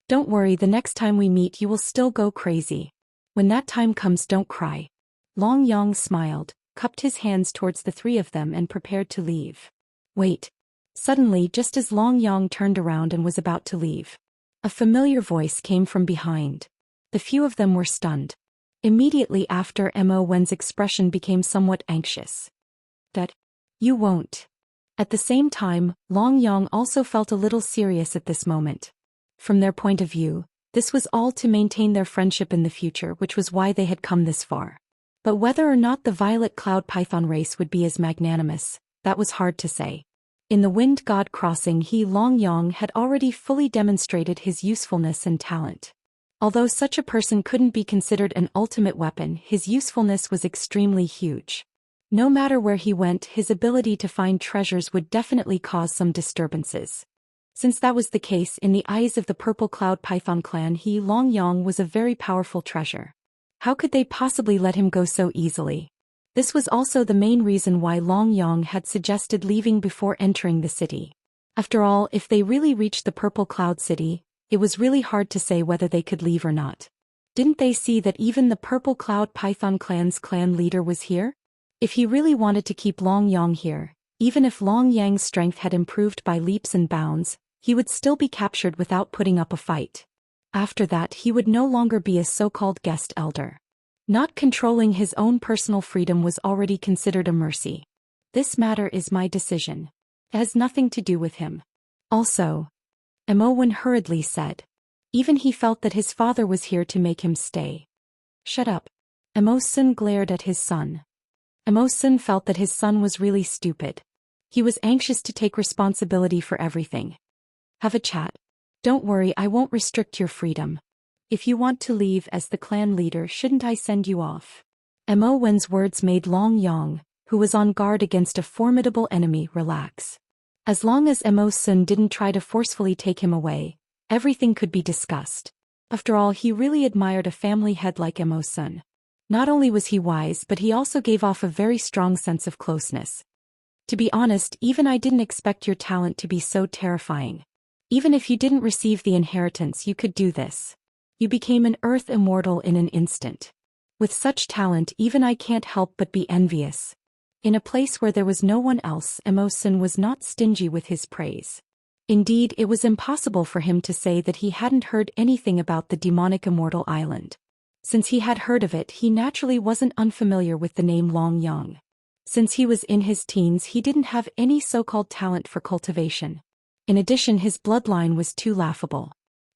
S1: Don't worry, the next time we meet you will still go crazy. When that time comes, don't cry. Long Yang smiled, cupped his hands towards the 3 of them and prepared to leave. Wait. Suddenly, just as Long Yang turned around and was about to leave, a familiar voice came from behind. The few of them were stunned. Immediately after, Mo Wen's expression became somewhat anxious. That you won't. At the same time, Long Yang also felt a little serious at this moment. From their point of view, this was all to maintain their friendship in the future, which was why they had come this far. But whether or not the Violet Cloud Python race would be as magnanimous, that was hard to say. In the Wind God crossing, Long Yang had already fully demonstrated his usefulness and talent. Although such a person couldn't be considered an ultimate weapon, his usefulness was extremely huge. No matter where he went, his ability to find treasures would definitely cause some disturbances. Since that was the case, in the eyes of the Purple Cloud Python clan, Long Yang was a very powerful treasure. How could they possibly let him go so easily? This was also the main reason why Long Yang had suggested leaving before entering the city. After all, if they really reached the Purple Cloud City, it was really hard to say whether they could leave or not. Didn't they see that even the Purple Cloud Python clan's clan leader was here? If he really wanted to keep Long Yang here, even if Long Yang's strength had improved by leaps and bounds, he would still be captured without putting up a fight. After that, he would no longer be a so-called guest elder. Not controlling his own personal freedom was already considered a mercy. This matter is my decision. It has nothing to do with him. Also, Mo Wen hurriedly said. Even he felt that his father was here to make him stay. Shut up. Mo Sun glared at his son. Mo Sun felt that his son was really stupid. He was anxious to take responsibility for everything. Have a chat. Don't worry, I won't restrict your freedom. If you want to leave as the clan leader, shouldn't I send you off? Mo Wen's words made Long Yang, who was on guard against a formidable enemy, relax. As long as Mo Sun didn't try to forcefully take him away, everything could be discussed. After all, he really admired a family head like Mo Sun. Not only was he wise, but he also gave off a very strong sense of closeness. To be honest, even I didn't expect your talent to be so terrifying. Even if you didn't receive the inheritance, you could do this. You became an Earth Immortal in an instant. With such talent, even I can't help but be envious. In a place where there was no one else, Mo Sun was not stingy with his praise. Indeed, it was impossible for him to say that he hadn't heard anything about the demonic Immortal Island. Since he had heard of it, he naturally wasn't unfamiliar with the name Long Yang. Since he was in his teens, he didn't have any so-called talent for cultivation. In addition, his bloodline was too laughable.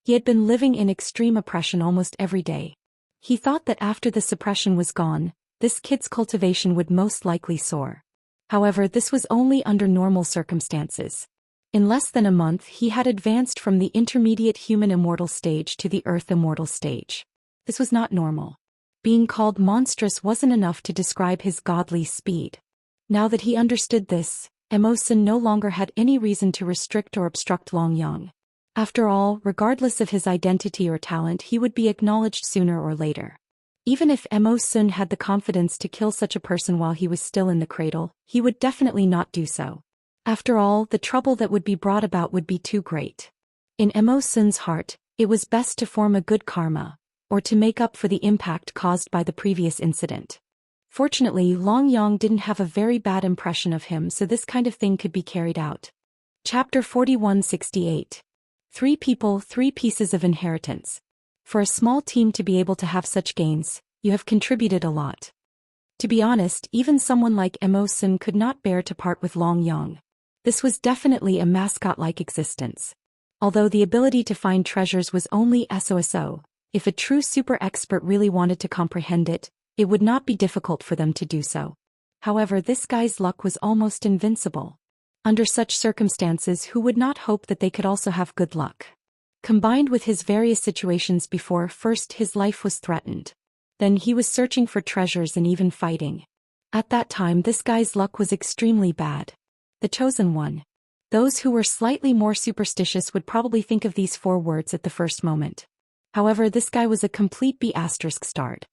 S1: He had been living in extreme oppression almost every day. He thought that after the suppression was gone, this kid's cultivation would most likely soar. However, this was only under normal circumstances. In less than a month, he had advanced from the intermediate human immortal stage to the Earth Immortal stage. This was not normal. Being called monstrous wasn't enough to describe his godly speed. Now that he understood this, Mo Sun no longer had any reason to restrict or obstruct Long Yang. After all, regardless of his identity or talent, he would be acknowledged sooner or later. Even if Mo Sun had the confidence to kill such a person while he was still in the cradle, he would definitely not do so. After all, the trouble that would be brought about would be too great. In Mo Sun's heart, it was best to form a good karma, or to make up for the impact caused by the previous incident. Fortunately, Long Yang didn't have a very bad impression of him, so this kind of thing could be carried out. Chapter 4168. 3 people, 3 pieces of inheritance. For a small team to be able to have such gains, you have contributed a lot. To be honest, even someone like Mo Sun could not bear to part with Long Yang. This was definitely a mascot-like existence. Although the ability to find treasures was only SOSO, if a true super expert really wanted to comprehend it, it would not be difficult for them to do so. However, this guy's luck was almost invincible. Under such circumstances, who would not hope that they could also have good luck? Combined with his various situations before, first his life was threatened. Then he was searching for treasures and even fighting. At that time, this guy's luck was extremely bad. The chosen one. Those who were slightly more superstitious would probably think of these 4 words at the first moment. However, this guy was a complete B** start.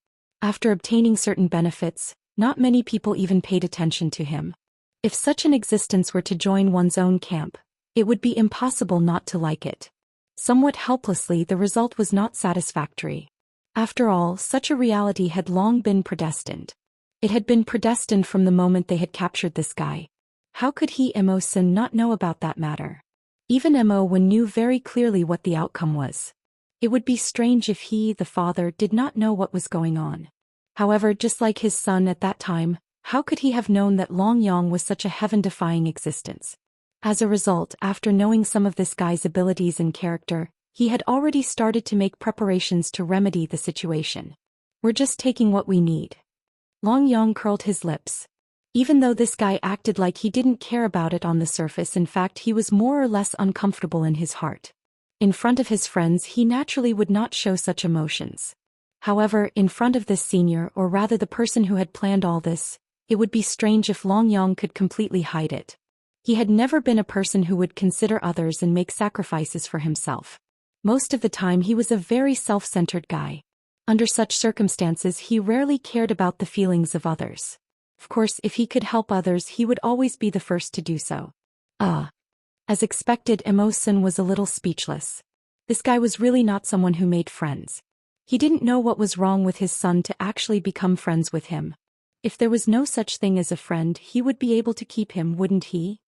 S1: After obtaining certain benefits, not many people even paid attention to him. If such an existence were to join one's own camp, it would be impossible not to like it. Somewhat helplessly, the result was not satisfactory. After all, such a reality had long been predestined. It had been predestined from the moment they had captured this guy. How could Mo Sun not know about that matter? Even Mo Wen knew very clearly what the outcome was. It would be strange if he, the father, did not know what was going on. However, just like his son at that time, how could he have known that Long Yang was such a heaven-defying existence? As a result, after knowing some of this guy's abilities and character, he had already started to make preparations to remedy the situation. We're just taking what we need. Long Yang curled his lips. Even though this guy acted like he didn't care about it on the surface, in fact he was more or less uncomfortable in his heart. In front of his friends he naturally would not show such emotions. However, in front of this senior, or rather the person who had planned all this, it would be strange if Long Yang could completely hide it. He had never been a person who would consider others and make sacrifices for himself. Most of the time he was a very self-centered guy. Under such circumstances he rarely cared about the feelings of others. Of course, if he could help others he would always be the first to do so. As expected, Mo Sun was a little speechless. This guy was really not someone who made friends. He didn't know what was wrong with his son to actually become friends with him. If there was no such thing as a friend, he would be able to keep him, wouldn't he?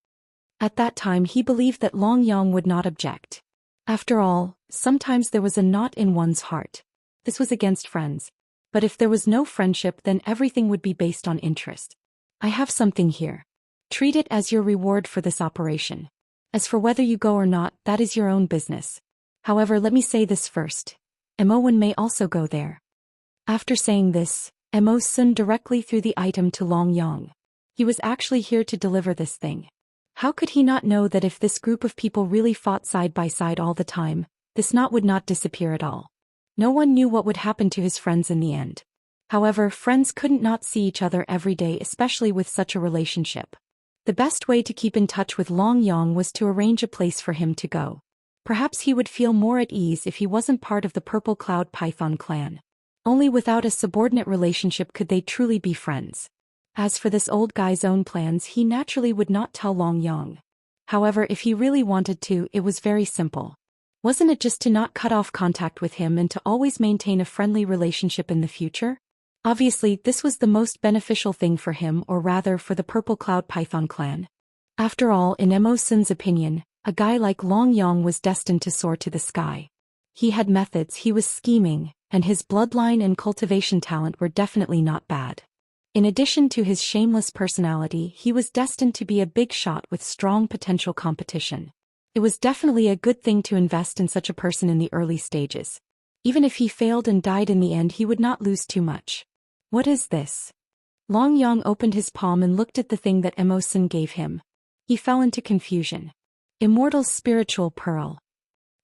S1: At that time he believed that Long Yang would not object. After all, sometimes there was a knot in one's heart. This was against friends. But if there was no friendship, then everything would be based on interest. I have something here. Treat it as your reward for this operation. As for whether you go or not, that is your own business. However, let me say this first. Mo Wen may also go there. After saying this, Mo Sun directly threw the item to Long Yang. He was actually here to deliver this thing. How could he not know that if this group of people really fought side by side all the time, this knot would not disappear at all? No one knew what would happen to his friends in the end. However, friends couldn't not see each other every day, especially with such a relationship. The best way to keep in touch with Long Yang was to arrange a place for him to go. Perhaps he would feel more at ease if he wasn't part of the Purple Cloud Python clan. Only without a subordinate relationship could they truly be friends. As for this old guy's own plans, he naturally would not tell Long Yang. However, if he really wanted to, it was very simple. Wasn't it just to not cut off contact with him and to always maintain a friendly relationship in the future? Obviously, this was the most beneficial thing for him, or rather for the Purple Cloud Python clan. After all, in Emosun's opinion, a guy like Long Yang was destined to soar to the sky. He had methods, he was scheming, and his bloodline and cultivation talent were definitely not bad. In addition to his shameless personality, he was destined to be a big shot with strong potential competition. It was definitely a good thing to invest in such a person in the early stages. Even if he failed and died in the end, he would not lose too much. What is this? Long Yang opened his palm and looked at the thing that Emosun gave him. He fell into confusion. Immortal's spiritual pearl.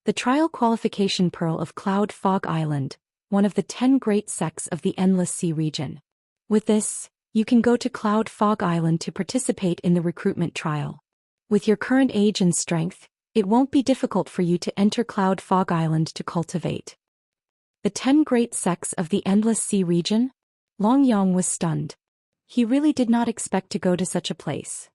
S1: The trial qualification pearl of Cloud Fog Island, one of the 10 great sects of the Endless Sea region. With this, you can go to Cloud Fog Island to participate in the recruitment trial. With your current age and strength, it won't be difficult for you to enter Cloud Fog Island to cultivate. The 10 great sects of the Endless Sea region? Long Yang was stunned. He really did not expect to go to such a place.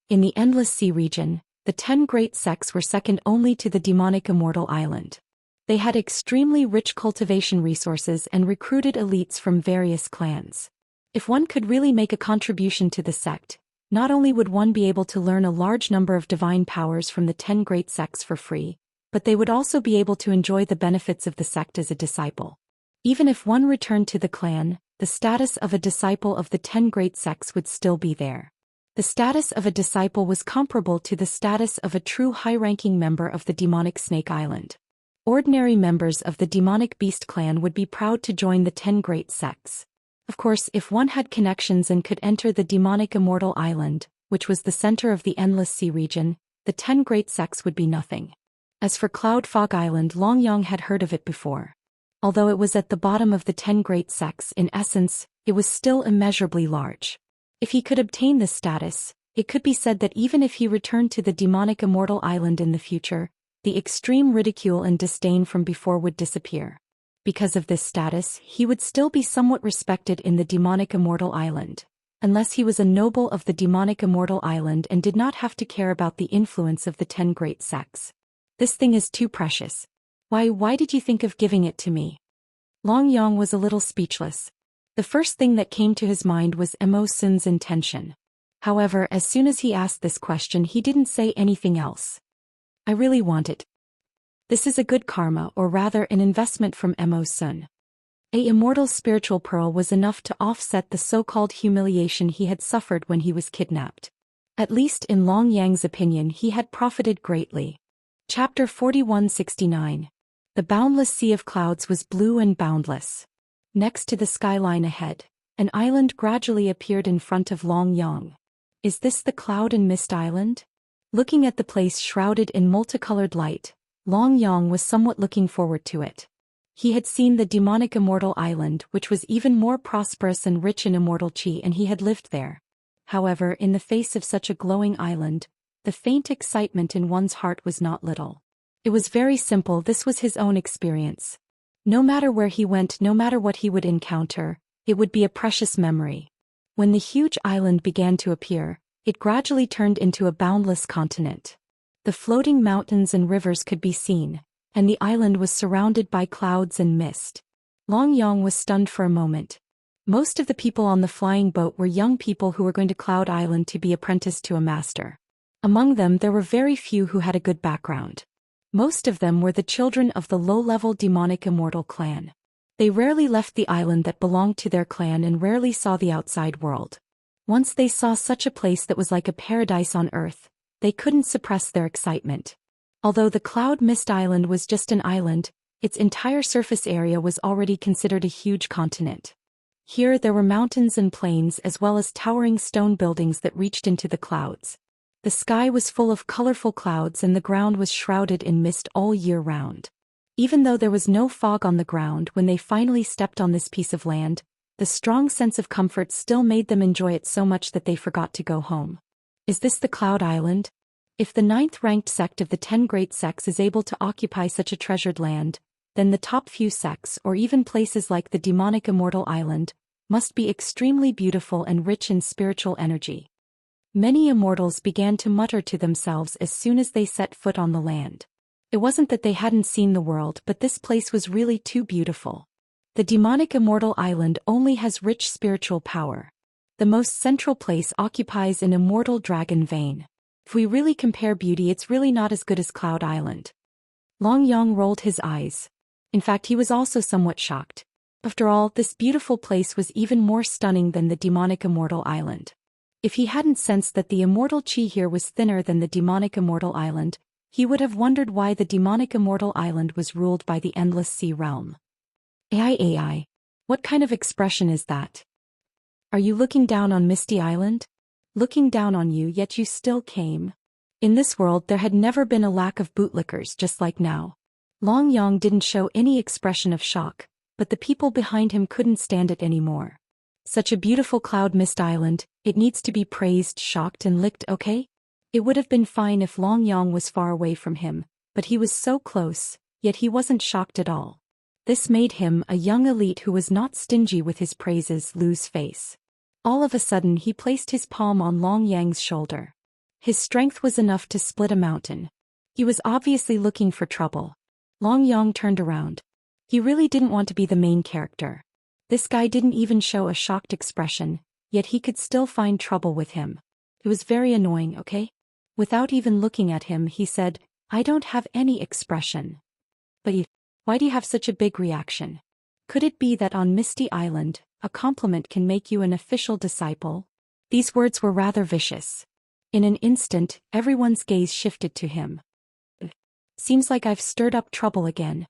S1: In the Endless Sea region, the 10 great sects were second only to the demonic Immortal Island. They had extremely rich cultivation resources and recruited elites from various clans. If one could really make a contribution to the sect, not only would one be able to learn a large number of divine powers from the 10 great sects for free, but they would also be able to enjoy the benefits of the sect as a disciple. Even if one returned to the clan, the status of a disciple of the 10 great sects would still be there. The status of a disciple was comparable to the status of a true high-ranking member of the demonic Snake Island. Ordinary members of the demonic Beast clan would be proud to join the 10 great sects. Of course, if one had connections and could enter the demonic Immortal Island, which was the center of the Endless Sea region, the 10 great sects would be nothing. As for Cloud Fog Island, Long Yang had heard of it before. Although it was at the bottom of the 10 great sects, in essence, it was still immeasurably large. If he could obtain this status, it could be said that even if he returned to the demonic Immortal Island in the future, the extreme ridicule and disdain from before would disappear. Because of this status, he would still be somewhat respected in the demonic Immortal Island, unless he was a noble of the demonic Immortal Island and did not have to care about the influence of the 10 great sects. This thing is too precious. Why did you think of giving it to me? Long Yang was a little speechless. The first thing that came to his mind was Emosun's intention. However, as soon as he asked this question, he didn't say anything else. I really want it. This is a good karma, or rather an investment from Emosun. A immortal spiritual pearl was enough to offset the so-called humiliation he had suffered when he was kidnapped. At least in Long Yang's opinion, he had profited greatly. Chapter 4169. The boundless sea of clouds was blue and boundless. Next to the skyline ahead, an island gradually appeared in front of Long Yang. Is this the Cloud and Mist Island? Looking at the place shrouded in multicolored light, Long Yang was somewhat looking forward to it. He had seen the demonic Immortal Island, which was even more prosperous and rich in immortal chi, and he had lived there. However, in the face of such a glowing island, the faint excitement in one's heart was not little. It was very simple, this was his own experience. No matter where he went, no matter what he would encounter, it would be a precious memory. When the huge island began to appear, it gradually turned into a boundless continent. The floating mountains and rivers could be seen, and the island was surrounded by clouds and mist. Long Yang was stunned for a moment. Most of the people on the flying boat were young people who were going to Cloud Island to be apprenticed to a master. Among them there were very few who had a good background. Most of them were the children of the low-level demonic Immortal clan. They rarely left the island that belonged to their clan and rarely saw the outside world. Once they saw such a place that was like a paradise on earth, they couldn't suppress their excitement. Although the Cloud Mist Island was just an island, its entire surface area was already considered a huge continent. Here there were mountains and plains as well as towering stone buildings that reached into the clouds. The sky was full of colorful clouds and the ground was shrouded in mist all year round. Even though there was no fog on the ground when they finally stepped on this piece of land, the strong sense of comfort still made them enjoy it so much that they forgot to go home. Is this the Cloud Island? If the 9th-ranked sect of the 10 great sects is able to occupy such a treasured land, then the top few sects or even places like the demonic Immortal Island must be extremely beautiful and rich in spiritual energy. Many immortals began to mutter to themselves as soon as they set foot on the land. It wasn't that they hadn't seen the world, but this place was really too beautiful. The demonic Immortal Island only has rich spiritual power. The most central place occupies an immortal dragon vein. If we really compare beauty, it's really not as good as Cloud Island. Long Yang rolled his eyes. In fact, he was also somewhat shocked. After all, this beautiful place was even more stunning than the demonic Immortal Island. If he hadn't sensed that the immortal chi here was thinner than the demonic Immortal Island, he would have wondered why the demonic Immortal Island was ruled by the endless sea realm. AI, what kind of expression is that? Are you looking down on Misty Island? Looking down on you, yet you still came. In this world there had never been a lack of bootlickers just like now. Long Yang didn't show any expression of shock, but the people behind him couldn't stand it anymore. Such a beautiful cloud mist island, it needs to be praised, shocked and licked, okay? It would have been fine if Long Yang was far away from him, but he was so close, yet he wasn't shocked at all. This made him, a young elite who was not stingy with his praises, lose face. All of a sudden he placed his palm on Long Yang's shoulder. His strength was enough to split a mountain. He was obviously looking for trouble. Long Yang turned around. He really didn't want to be the main character. This guy didn't even show a shocked expression, yet he could still find trouble with him. It was very annoying, okay? Without even looking at him, he said, I don't have any expression. But why do you have such a big reaction? Could it be that on Misty Island, a compliment can make you an official disciple? These words were rather vicious. In an instant, everyone's gaze shifted to him. Seems like I've stirred up trouble again.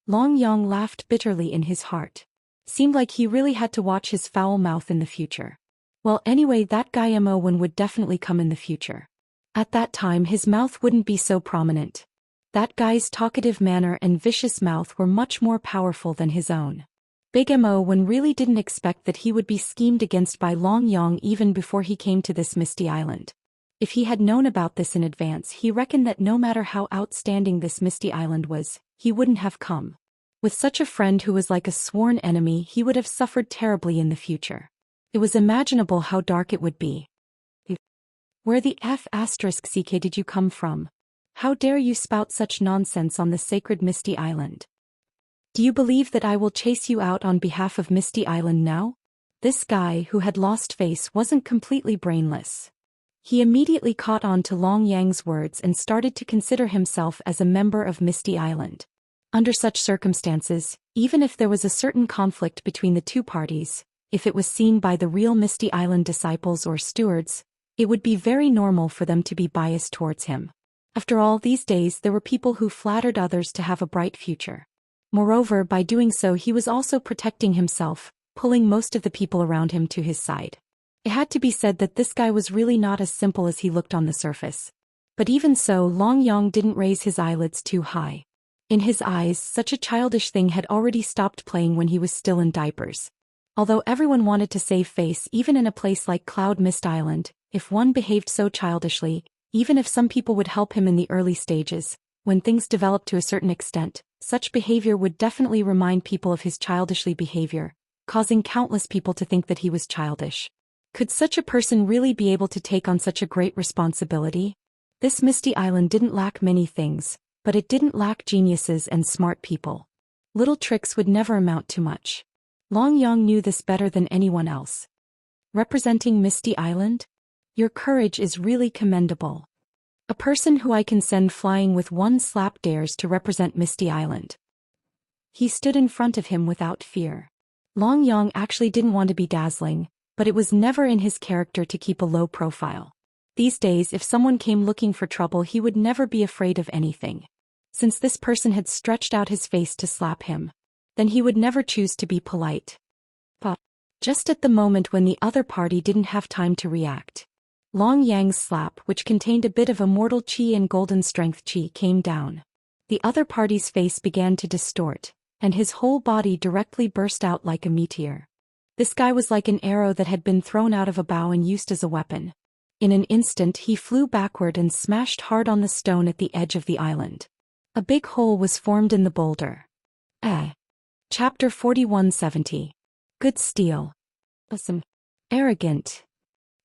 S1: Long Yang laughed bitterly in his heart. Seemed like he really had to watch his foul mouth in the future. Well, anyway, that guy Mo1 would definitely come in the future. At that time his mouth wouldn't be so prominent. That guy's talkative manner and vicious mouth were much more powerful than his own. Big Mo1 really didn't expect that he would be schemed against by Long Yang even before he came to this Misty Island. If he had known about this in advance, he reckoned that no matter how outstanding this Misty Island was, he wouldn't have come. With such a friend who was like a sworn enemy, he would have suffered terribly in the future. It was imaginable how dark it would be. Where the F***ck did you come from? How dare you spout such nonsense on the sacred Misty Island? Do you believe that I will chase you out on behalf of Misty Island now? This guy who had lost face wasn't completely brainless. He immediately caught on to Long Yang's words and started to consider himself as a member of Misty Island. Under such circumstances, even if there was a certain conflict between the two parties, if it was seen by the real Misty Island disciples or stewards, it would be very normal for them to be biased towards him. After all, these days there were people who flattered others to have a bright future. Moreover, by doing so he was also protecting himself, pulling most of the people around him to his side. It had to be said that this guy was really not as simple as he looked on the surface. But even so, Long Yang didn't raise his eyelids too high. In his eyes, such a childish thing had already stopped playing when he was still in diapers. Although everyone wanted to save face even in a place like Cloud Mist Island, if one behaved so childishly, even if some people would help him in the early stages, when things developed to a certain extent, such behavior would definitely remind people of his childishly behavior, causing countless people to think that he was childish. Could such a person really be able to take on such a great responsibility? This Misty Island didn't lack many things, but it didn't lack geniuses and smart people. Little tricks would never amount to much. Long Yang knew this better than anyone else. Representing Misty Island? Your courage is really commendable. A person who I can send flying with one slap dares to represent Misty Island. He stood in front of him without fear. Long Yang actually didn't want to be dazzling, but it was never in his character to keep a low profile. These days, if someone came looking for trouble, he would never be afraid of anything. Since this person had stretched out his face to slap him, then he would never choose to be polite. But just at the moment when the other party didn't have time to react, Long Yang's slap, which contained a bit of immortal chi and golden strength chi, came down. The other party's face began to distort, and his whole body directly burst out like a meteor. This guy was like an arrow that had been thrown out of a bow and used as a weapon. In an instant he flew backward and smashed hard on the stone at the edge of the island. A big hole was formed in the boulder. Chapter 4170. Good steel. Awesome. Arrogant.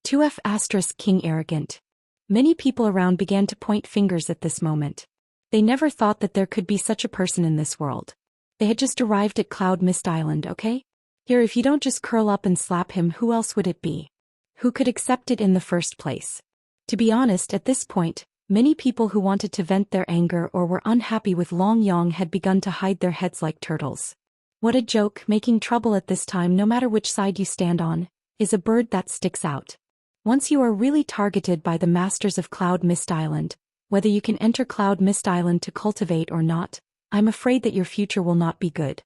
S1: 2F** King Arrogant. Many people around began to point fingers at this moment. They never thought that there could be such a person in this world. They had just arrived at Cloud Mist Island, okay? Here, if you don't just curl up and slap him, who else would it be? Who could accept it in the first place? To be honest, at this point, many people who wanted to vent their anger or were unhappy with Long Yang had begun to hide their heads like turtles. What a joke, making trouble at this time, no matter which side you stand on, is a bird that sticks out. Once you are really targeted by the masters of Cloud Mist Island, whether you can enter Cloud Mist Island to cultivate or not, I'm afraid that your future will not be good.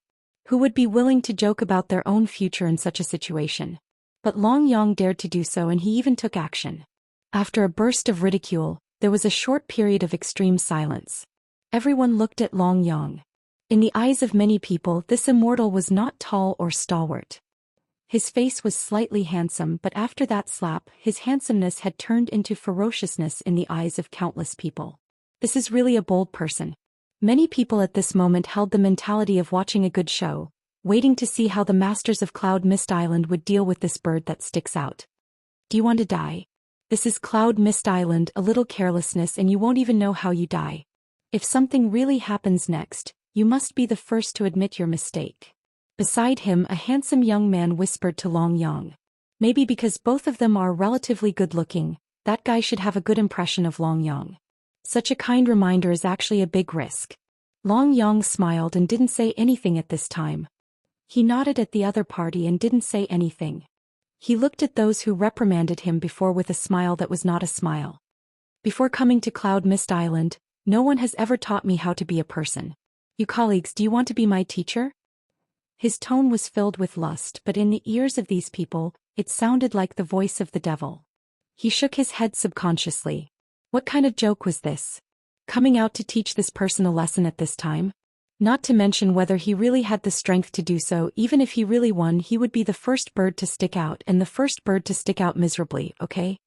S1: Who would be willing to joke about their own future in such a situation? But Long Yang dared to do so, and he even took action. After a burst of ridicule, there was a short period of extreme silence. Everyone looked at Long Yang. In the eyes of many people, this immortal was not tall or stalwart. His face was slightly handsome, but after that slap, his handsomeness had turned into ferociousness in the eyes of countless people. This is really a bold person. Many people at this moment held the mentality of watching a good show, waiting to see how the masters of Cloud Mist Island would deal with this bird that sticks out. Do you want to die? This is Cloud Mist Island, a little carelessness and you won't even know how you die. If something really happens next, you must be the first to admit your mistake. Beside him, a handsome young man whispered to Long Yang. Maybe because both of them are relatively good-looking, that guy should have a good impression of Long Yang. Such a kind reminder is actually a big risk. Long Yang smiled and didn't say anything at this time. He nodded at the other party and didn't say anything. He looked at those who reprimanded him before with a smile that was not a smile. Before coming to Cloud Mist Island, no one has ever taught me how to be a person. You colleagues, do you want to be my teacher? His tone was filled with lust, but in the ears of these people, it sounded like the voice of the devil. He shook his head subconsciously. What kind of joke was this? Coming out to teach this person a lesson at this time? Not to mention whether he really had the strength to do so. Even if he really won, he would be the first bird to stick out, and the first bird to stick out miserably, okay?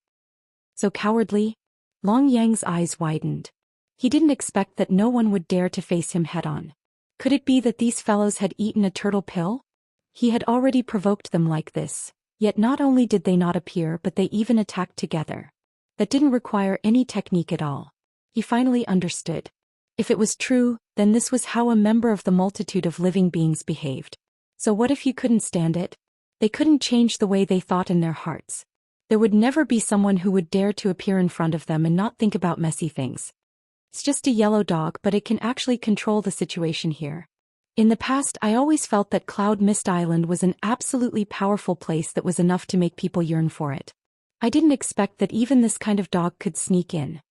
S1: So cowardly? Long Yang's eyes widened. He didn't expect that no one would dare to face him head-on. Could it be that these fellows had eaten a turtle pill? He had already provoked them like this, yet not only did they not appear but they even attacked together. That didn't require any technique at all. He finally understood. If it was true, then this was how a member of the multitude of living beings behaved. So what if you couldn't stand it? They couldn't change the way they thought in their hearts. There would never be someone who would dare to appear in front of them and not think about messy things. It's just a yellow dog, but it can actually control the situation here. In the past, I always felt that Cloud Mist Island was an absolutely powerful place that was enough to make people yearn for it. I didn't expect that even this kind of dog could sneak in.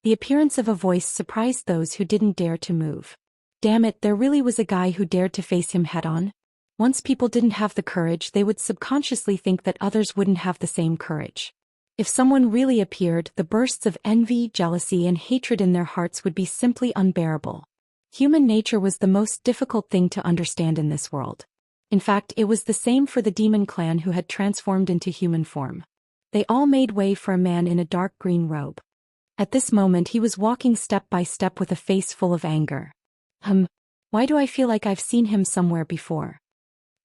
S1: The appearance of a voice surprised those who didn't dare to move. Damn it, there really was a guy who dared to face him head-on. Once people didn't have the courage, they would subconsciously think that others wouldn't have the same courage. If someone really appeared, the bursts of envy, jealousy, and hatred in their hearts would be simply unbearable. Human nature was the most difficult thing to understand in this world. In fact, it was the same for the demon clan who had transformed into human form. They all made way for a man in a dark green robe. At this moment he was walking step by step with a face full of anger. Why do I feel like I've seen him somewhere before?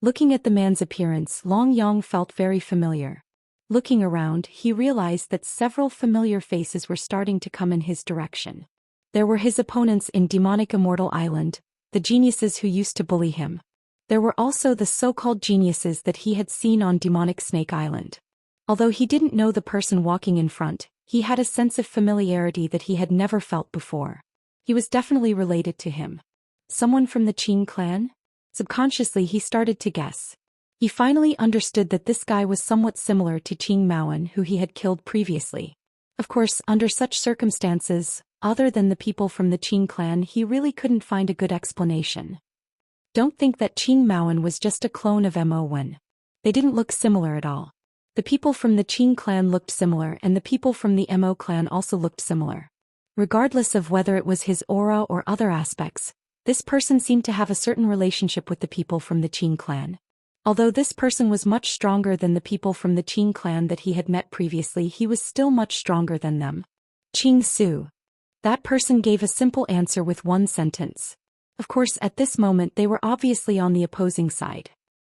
S1: Looking at the man's appearance, Long Yang felt very familiar. Looking around, he realized that several familiar faces were starting to come in his direction. There were his opponents in demonic Immortal Island, the geniuses who used to bully him. There were also the so-called geniuses that he had seen on demonic Snake Island. Although he didn't know the person walking in front, he had a sense of familiarity that he had never felt before. He was definitely related to him. Someone from the Qing clan? Subconsciously he started to guess. He finally understood that this guy was somewhat similar to Qing Maoan, who he had killed previously. Of course, under such circumstances, other than the people from the Qing clan, he really couldn't find a good explanation. Don't think that Qing Maoan was just a clone of Mo1. They didn't look similar at all. The people from the Qing clan looked similar, and the people from the Mo clan also looked similar. Regardless of whether it was his aura or other aspects, this person seemed to have a certain relationship with the people from the Qing clan. Although this person was much stronger than the people from the Qing clan that he had met previously, he was still much stronger than them. Qing Su. That person gave a simple answer with one sentence. Of course, at this moment they were obviously on the opposing side.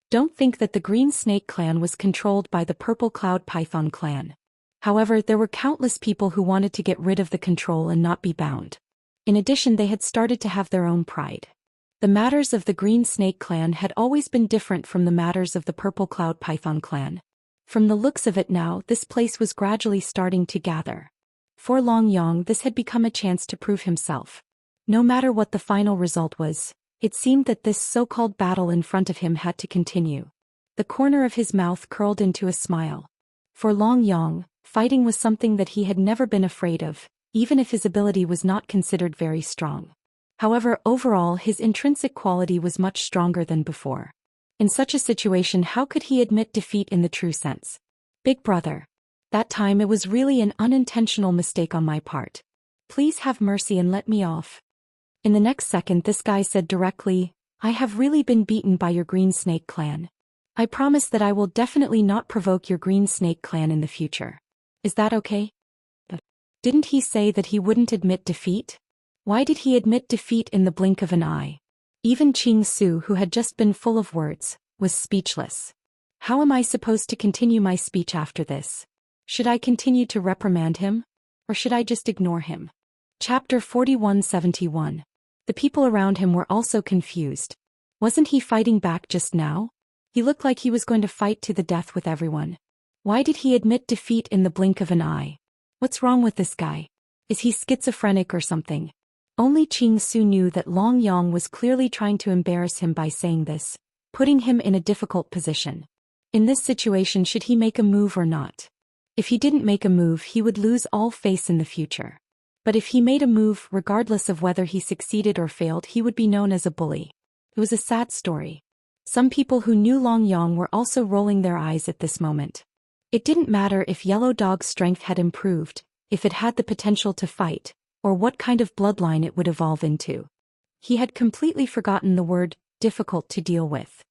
S1: Don't think that the Green Snake clan was controlled by the Purple Cloud Python clan. However, there were countless people who wanted to get rid of the control and not be bound. In addition, they had started to have their own pride. The matters of the Green Snake clan had always been different from the matters of the Purple Cloud Python clan. From the looks of it now, this place was gradually starting to gather. For Long Yang, this had become a chance to prove himself. No matter what the final result was, it seemed that this so-called battle in front of him had to continue. The corner of his mouth curled into a smile. For Long Yang, fighting was something that he had never been afraid of, even if his ability was not considered very strong. However, overall his intrinsic quality was much stronger than before. In such a situation, how could he admit defeat in the true sense? Big brother. That time it was really an unintentional mistake on my part. Please have mercy and let me off. In the next second this guy said directly, I have really been beaten by your Green Snake clan. I promise that I will definitely not provoke your Green Snake clan in the future. Is that okay? Didn't he say that he wouldn't admit defeat? Why did he admit defeat in the blink of an eye? Even Qing Su, who had just been full of words, was speechless. How am I supposed to continue my speech after this? Should I continue to reprimand him? Or should I just ignore him? Chapter 4171. The people around him were also confused. Wasn't he fighting back just now? He looked like he was going to fight to the death with everyone. Why did he admit defeat in the blink of an eye? What's wrong with this guy? Is he schizophrenic or something? Only Qing Su knew that Long Yang was clearly trying to embarrass him by saying this, putting him in a difficult position. In this situation, should he make a move or not? If he didn't make a move, he would lose all face in the future. But if he made a move, regardless of whether he succeeded or failed, he would be known as a bully. It was a sad story. Some people who knew Long Yang were also rolling their eyes at this moment. It didn't matter if Yellow Dog's strength had improved, if it had the potential to fight, or what kind of bloodline it would evolve into. He had completely forgotten the word, difficult to deal with.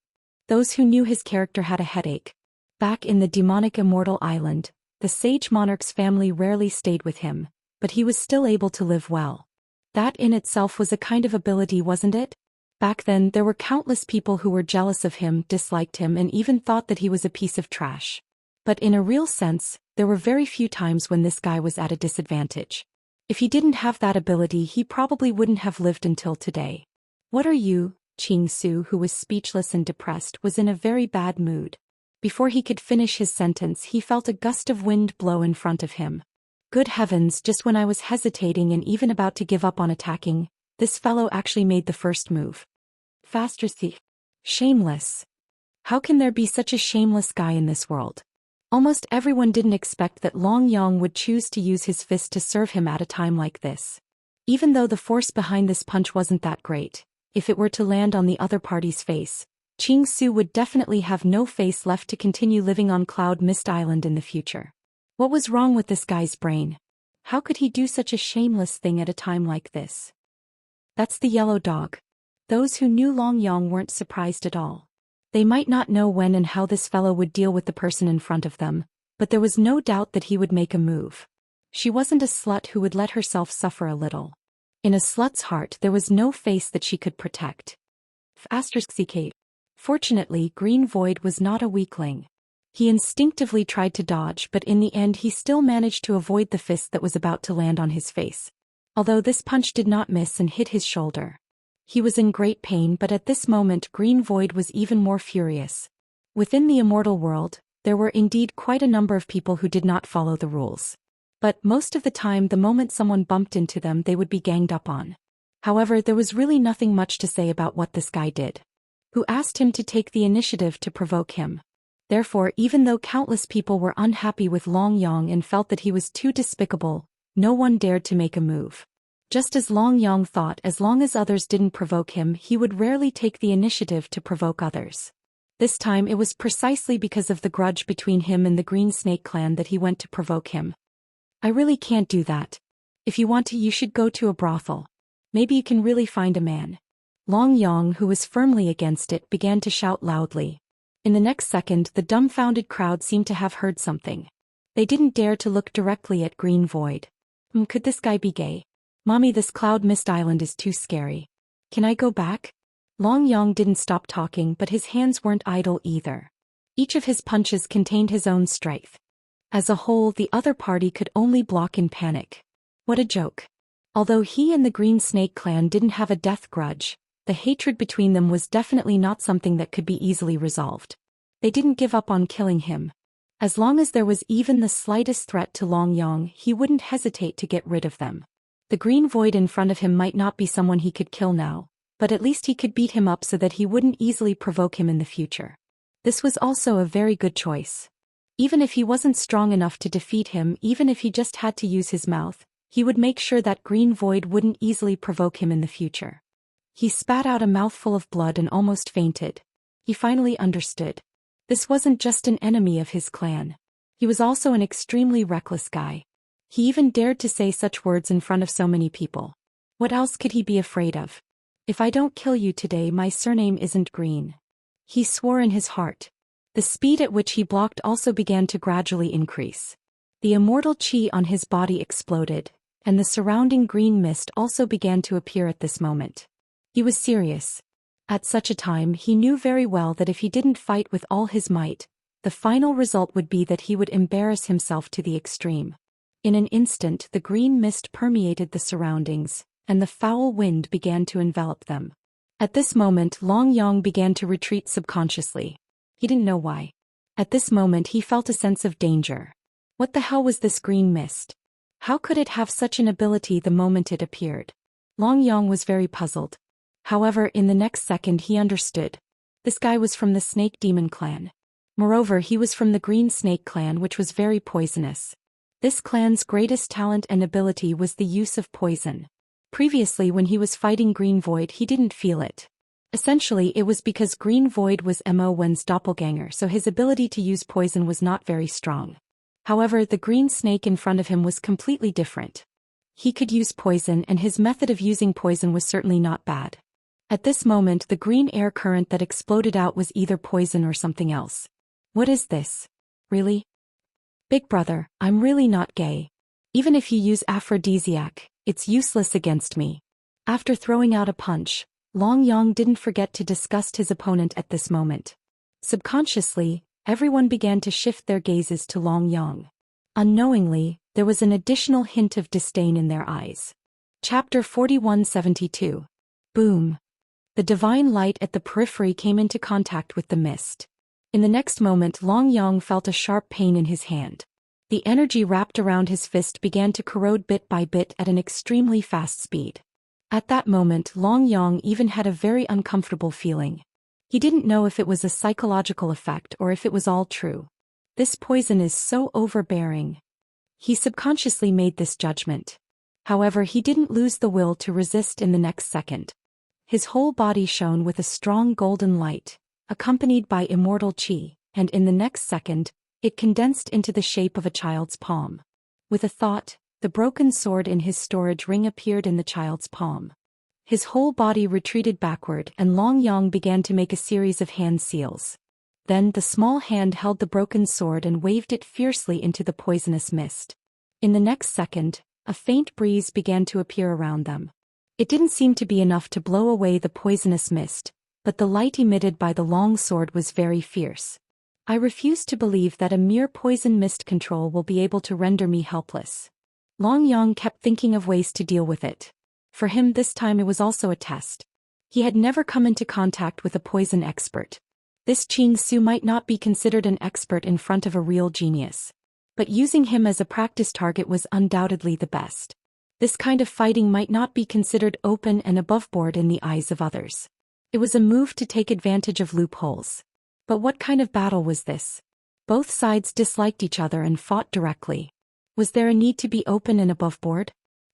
S1: Those who knew his character had a headache. Back in the demonic Immortal Island, the Sage Monarch's family rarely stayed with him, but he was still able to live well. That in itself was a kind of ability, wasn't it? Back then there were countless people who were jealous of him, disliked him, and even thought that he was a piece of trash. But in a real sense, there were very few times when this guy was at a disadvantage. If he didn't have that ability, he probably wouldn't have lived until today. What are you? Qing Su, who was speechless and depressed, was in a very bad mood. Before he could finish his sentence, he felt a gust of wind blow in front of him. Good heavens, just when I was hesitating and even about to give up on attacking, this fellow actually made the first move. Faster thief. Shameless. How can there be such a shameless guy in this world? Almost everyone didn't expect that Long Yang would choose to use his fist to serve him at a time like this. Even though the force behind this punch wasn't that great, if it were to land on the other party's face, Qing Su would definitely have no face left to continue living on Cloud Mist Island in the future. What was wrong with this guy's brain? How could he do such a shameless thing at a time like this? That's the Yellow Dog. Those who knew Long Yang weren't surprised at all. They might not know when and how this fellow would deal with the person in front of them, but there was no doubt that he would make a move. She wasn't a slut who would let herself suffer a little. In a slut's heart there was no face that she could protect. Fortunately, Green Void was not a weakling. He instinctively tried to dodge, but in the end he still managed to avoid the fist that was about to land on his face. Although this punch did not miss and hit his shoulder. He was in great pain, but at this moment Green Void was even more furious. Within the immortal world, there were indeed quite a number of people who did not follow the rules. But most of the time, the moment someone bumped into them, they would be ganged up on. However, there was really nothing much to say about what this guy did. Who asked him to take the initiative to provoke him. Therefore, even though countless people were unhappy with Long Yang and felt that he was too despicable, no one dared to make a move. Just as Long Yang thought, as long as others didn't provoke him, he would rarely take the initiative to provoke others. This time it was precisely because of the grudge between him and the Green Snake clan that he went to provoke him. I really can't do that. If you want to, you should go to a brothel. Maybe you can really find a man. Long Yang, who was firmly against it, began to shout loudly. In the next second, the dumbfounded crowd seemed to have heard something. They didn't dare to look directly at Green Void. Could this guy be gay? Mommy, this cloud mist island is too scary. Can I go back? Long Yang didn't stop talking, but his hands weren't idle either. Each of his punches contained his own strength. As a whole, the other party could only block in panic. What a joke. Although he and the Green Snake clan didn't have a death grudge, the hatred between them was definitely not something that could be easily resolved. They didn't give up on killing him. As long as there was even the slightest threat to Long Yang, he wouldn't hesitate to get rid of them. The Green Void in front of him might not be someone he could kill now, but at least he could beat him up so that he wouldn't easily provoke him in the future. This was also a very good choice. Even if he wasn't strong enough to defeat him, even if he just had to use his mouth, he would make sure that Green Void wouldn't easily provoke him in the future. He spat out a mouthful of blood and almost fainted. He finally understood. This wasn't just an enemy of his clan. He was also an extremely reckless guy. He even dared to say such words in front of so many people. What else could he be afraid of? If I don't kill you today, my surname isn't Green. He swore in his heart. The speed at which he blocked also began to gradually increase. The immortal chi on his body exploded, and the surrounding green mist also began to appear at this moment. He was serious. At such a time, he knew very well that if he didn't fight with all his might, the final result would be that he would embarrass himself to the extreme. In an instant, the green mist permeated the surroundings, and the foul wind began to envelop them. At this moment, Long Yang began to retreat subconsciously. He didn't know why. At this moment, he felt a sense of danger. What the hell was this green mist? How could it have such an ability the moment it appeared? Long Yang was very puzzled. However, in the next second he understood. This guy was from the Snake Demon clan. Moreover, he was from the Green Snake clan, which was very poisonous. This clan's greatest talent and ability was the use of poison. Previously, when he was fighting Green Void, he didn't feel it. Essentially, it was because Green Void was Mo Wen's doppelganger, so his ability to use poison was not very strong. However, the green snake in front of him was completely different. He could use poison, and his method of using poison was certainly not bad. At this moment, the green air current that exploded out was either poison or something else. What is this? Really? Big brother, I'm really not gay. Even if you use aphrodisiac, it's useless against me. After throwing out a punch, Long Yang didn't forget to disgust his opponent at this moment. Subconsciously, everyone began to shift their gazes to Long Yang. Unknowingly, there was an additional hint of disdain in their eyes. Chapter 4172. Boom. The divine light at the periphery came into contact with the mist. In the next moment, Long Yang felt a sharp pain in his hand. The energy wrapped around his fist began to corrode bit by bit at an extremely fast speed. At that moment, Long Yang even had a very uncomfortable feeling. He didn't know if it was a psychological effect or if it was all true. This poison is so overbearing. He subconsciously made this judgment. However, he didn't lose the will to resist in the next second. His whole body shone with a strong golden light, accompanied by immortal chi, and in the next second, it condensed into the shape of a child's palm. With a thought, the broken sword in his storage ring appeared in the child's palm. His whole body retreated backward, and Long Yang began to make a series of hand seals. Then the small hand held the broken sword and waved it fiercely into the poisonous mist. In the next second, a faint breeze began to appear around them. It didn't seem to be enough to blow away the poisonous mist, but the light emitted by the long sword was very fierce. I refuse to believe that a mere poison mist control will be able to render me helpless. Long Yang kept thinking of ways to deal with it. For him, this time it was also a test. He had never come into contact with a poison expert. This Xianxia might not be considered an expert in front of a real genius. But using him as a practice target was undoubtedly the best. This kind of fighting might not be considered open and aboveboard in the eyes of others. It was a move to take advantage of loopholes. But what kind of battle was this? Both sides disliked each other and fought directly. Was there a need to be open and aboveboard?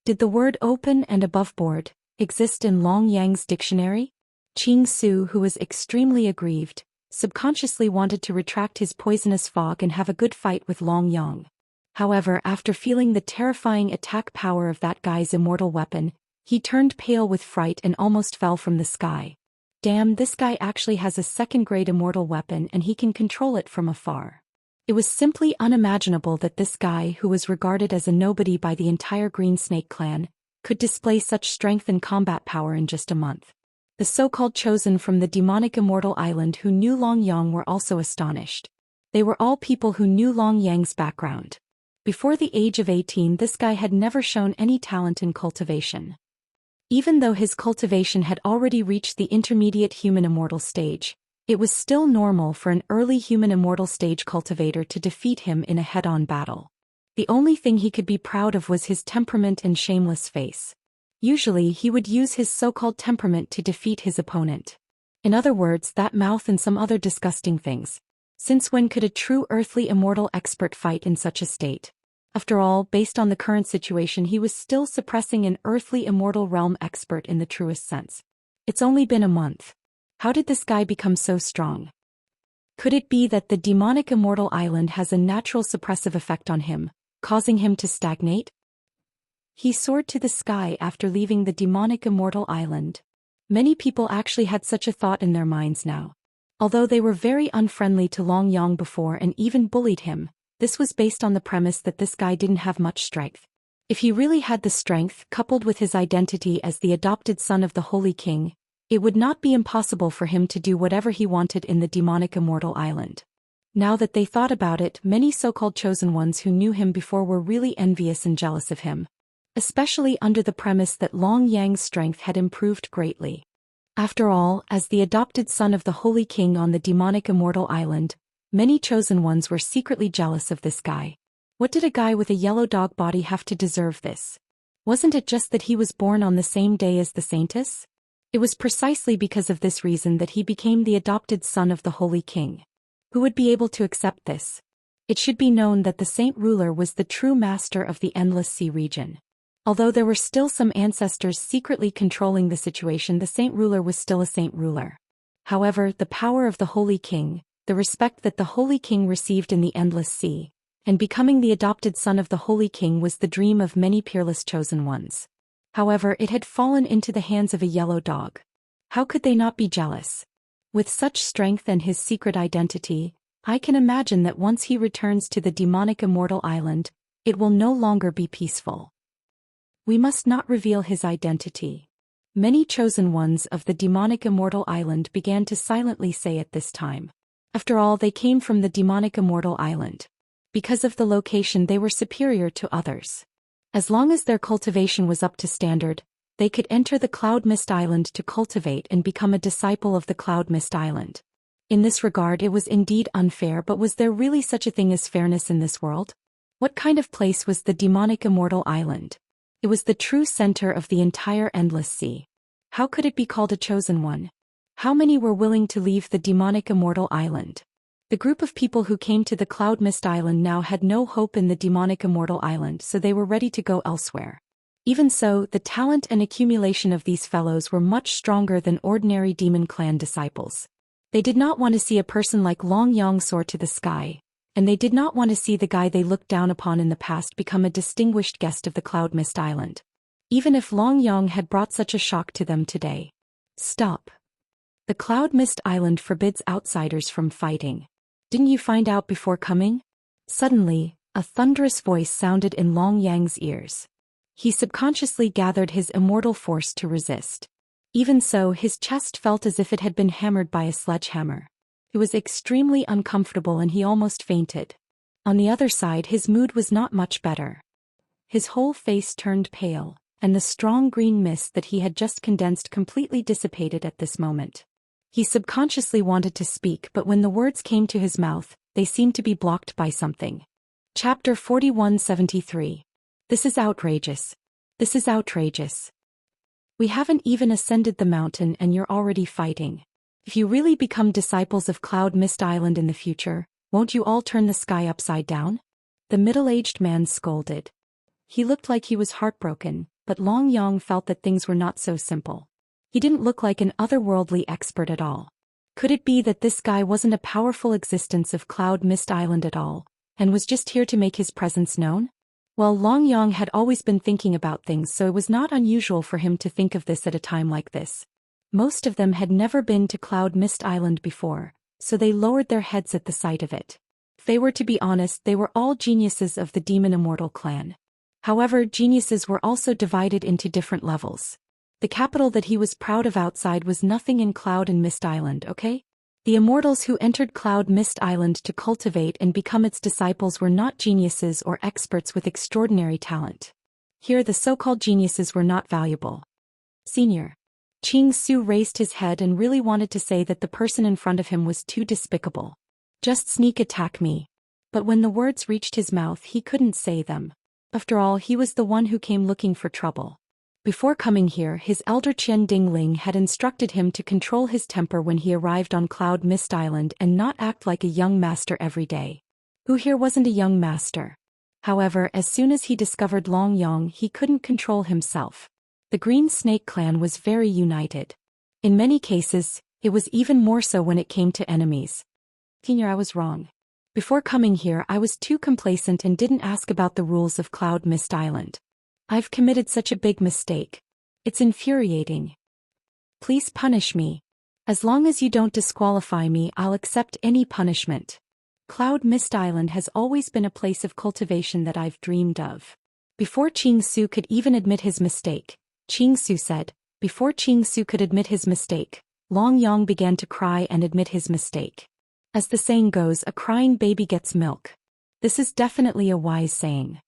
S1: Did the word open and aboveboard exist in Long Yang's dictionary? Xianxia, who was extremely aggrieved, subconsciously wanted to retract his poisonous fog and have a good fight with Long Yang. However, after feeling the terrifying attack power of that guy's immortal weapon, he turned pale with fright and almost fell from the sky. Damn, this guy actually has a second-grade immortal weapon and he can control it from afar. It was simply unimaginable that this guy, who was regarded as a nobody by the entire Green Snake clan, could display such strength and combat power in just a month. The so-called chosen from the demonic Immortal Island who knew Long Yang were also astonished. They were all people who knew Long Yang's background. Before the age of 18, this guy had never shown any talent in cultivation. Even though his cultivation had already reached the intermediate human immortal stage, it was still normal for an early human immortal stage cultivator to defeat him in a head-on battle. The only thing he could be proud of was his temperament and shameless face. Usually he would use his so-called temperament to defeat his opponent. In other words, that mouth and some other disgusting things. Since when could a true earthly immortal expert fight in such a state? After all, based on the current situation, he was still suppressing an earthly immortal realm expert in the truest sense. It's only been a month. How did this guy become so strong? Could it be that the demonic immortal island has a natural suppressive effect on him, causing him to stagnate? He soared to the sky after leaving the demonic immortal island. Many people actually had such a thought in their minds now. Although they were very unfriendly to Long Yang before and even bullied him, this was based on the premise that this guy didn't have much strength. If he really had the strength, coupled with his identity as the adopted son of the Holy King, it would not be impossible for him to do whatever he wanted in the demonic immortal island. Now that they thought about it, many so-called chosen ones who knew him before were really envious and jealous of him. Especially under the premise that Long Yang's strength had improved greatly. After all, as the adopted son of the Holy King on the demonic immortal island, many chosen ones were secretly jealous of this guy. What did a guy with a yellow dog body have to deserve this? Wasn't it just that he was born on the same day as the Saintess? It was precisely because of this reason that he became the adopted son of the Holy King. Who would be able to accept this? It should be known that the Saint Ruler was the true master of the Endless Sea region. Although there were still some ancestors secretly controlling the situation, the Saint Ruler was still a Saint Ruler. However, the power of the Holy King, the respect that the Holy King received in the Endless Sea, and becoming the adopted son of the Holy King was the dream of many peerless chosen ones. However, it had fallen into the hands of a yellow dog. How could they not be jealous? With such strength and his secret identity, I can imagine that once he returns to the demonic immortal island, it will no longer be peaceful. We must not reveal his identity. Many chosen ones of the demonic immortal island began to silently say at this time. After all, they came from the demonic immortal island. Because of the location, they were superior to others. As long as their cultivation was up to standard, they could enter the Cloud Mist Island to cultivate and become a disciple of the Cloud Mist Island. In this regard, it was indeed unfair, but was there really such a thing as fairness in this world? What kind of place was the demonic immortal island? It was the true center of the entire Endless Sea. How could it be called a chosen one? How many were willing to leave the demonic immortal island? The group of people who came to the Cloud Mist Island now had no hope in the demonic immortal island, so they were ready to go elsewhere. Even so, the talent and accumulation of these fellows were much stronger than ordinary demon clan disciples. They did not want to see a person like Long Yang soar to the sky, and they did not want to see the guy they looked down upon in the past become a distinguished guest of the Cloud Mist Island. Even if Long Yang had brought such a shock to them today. Stop. The Cloud Mist Island forbids outsiders from fighting. Didn't you find out before coming? Suddenly, a thunderous voice sounded in Long Yang's ears. He subconsciously gathered his immortal force to resist. Even so, his chest felt as if it had been hammered by a sledgehammer. It was extremely uncomfortable and he almost fainted. On the other side, his mood was not much better. His whole face turned pale, and the strong green mist that he had just condensed completely dissipated at this moment. He subconsciously wanted to speak, but when the words came to his mouth, they seemed to be blocked by something. Chapter 4173. This is outrageous. This is outrageous. We haven't even ascended the mountain and you're already fighting. If you really become disciples of Cloud Mist Island in the future, won't you all turn the sky upside down? The middle-aged man scolded. He looked like he was heartbroken, but Long Yang felt that things were not so simple. He didn't look like an otherworldly expert at all. Could it be that this guy wasn't a powerful existence of Cloud Mist Island at all, and was just here to make his presence known? Well, Long Yang had always been thinking about things, so it was not unusual for him to think of this at a time like this. Most of them had never been to Cloud Mist Island before, so they lowered their heads at the sight of it. If they were to be honest, they were all geniuses of the Demon Immortal clan. However, geniuses were also divided into different levels. The capital that he was proud of outside was nothing in Cloud and Mist Island, okay? The immortals who entered Cloud Mist Island to cultivate and become its disciples were not geniuses or experts with extraordinary talent. Here the so-called geniuses were not valuable. Senior. Qing Su raised his head and really wanted to say that the person in front of him was too despicable. Just sneak attack me. But when the words reached his mouth, he couldn't say them. After all, he was the one who came looking for trouble. Before coming here, his elder Qian Dingling had instructed him to control his temper when he arrived on Cloud Mist Island and not act like a young master every day. Who here wasn't a young master? However, as soon as he discovered Long Yang, he couldn't control himself. The Green Snake clan was very united. In many cases, it was even more so when it came to enemies. Senior, I was wrong. Before coming here, I was too complacent and didn't ask about the rules of Cloud Mist Island. I've committed such a big mistake. It's infuriating. Please punish me. As long as you don't disqualify me, I'll accept any punishment. Cloud Mist Island has always been a place of cultivation that I've dreamed of. Before Qing Su could even admit his mistake, Qing Su said, before Qing Su could admit his mistake, Long Yang began to cry and admit his mistake. As the saying goes, a crying baby gets milk. This is definitely a wise saying.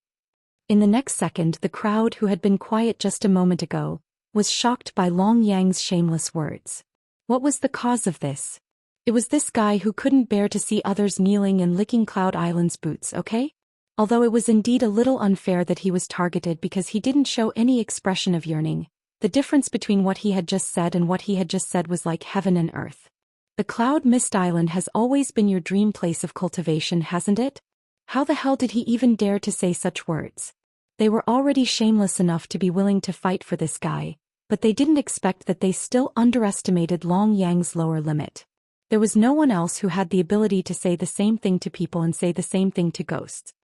S1: In the next second, the crowd, who had been quiet just a moment ago, was shocked by Long Yang's shameless words. What was the cause of this? It was this guy who couldn't bear to see others kneeling and licking Cloud Island's boots, okay? Although it was indeed a little unfair that he was targeted because he didn't show any expression of yearning, the difference between what he had just said and what he had just said was like heaven and earth. The Cloud Mist Island has always been your dream place of cultivation, hasn't it? How the hell did he even dare to say such words? They were already shameless enough to be willing to fight for this guy, but they didn't expect that they still underestimated Long Yang's lower limit. There was no one else who had the ability to say the same thing to people and say the same thing to ghosts.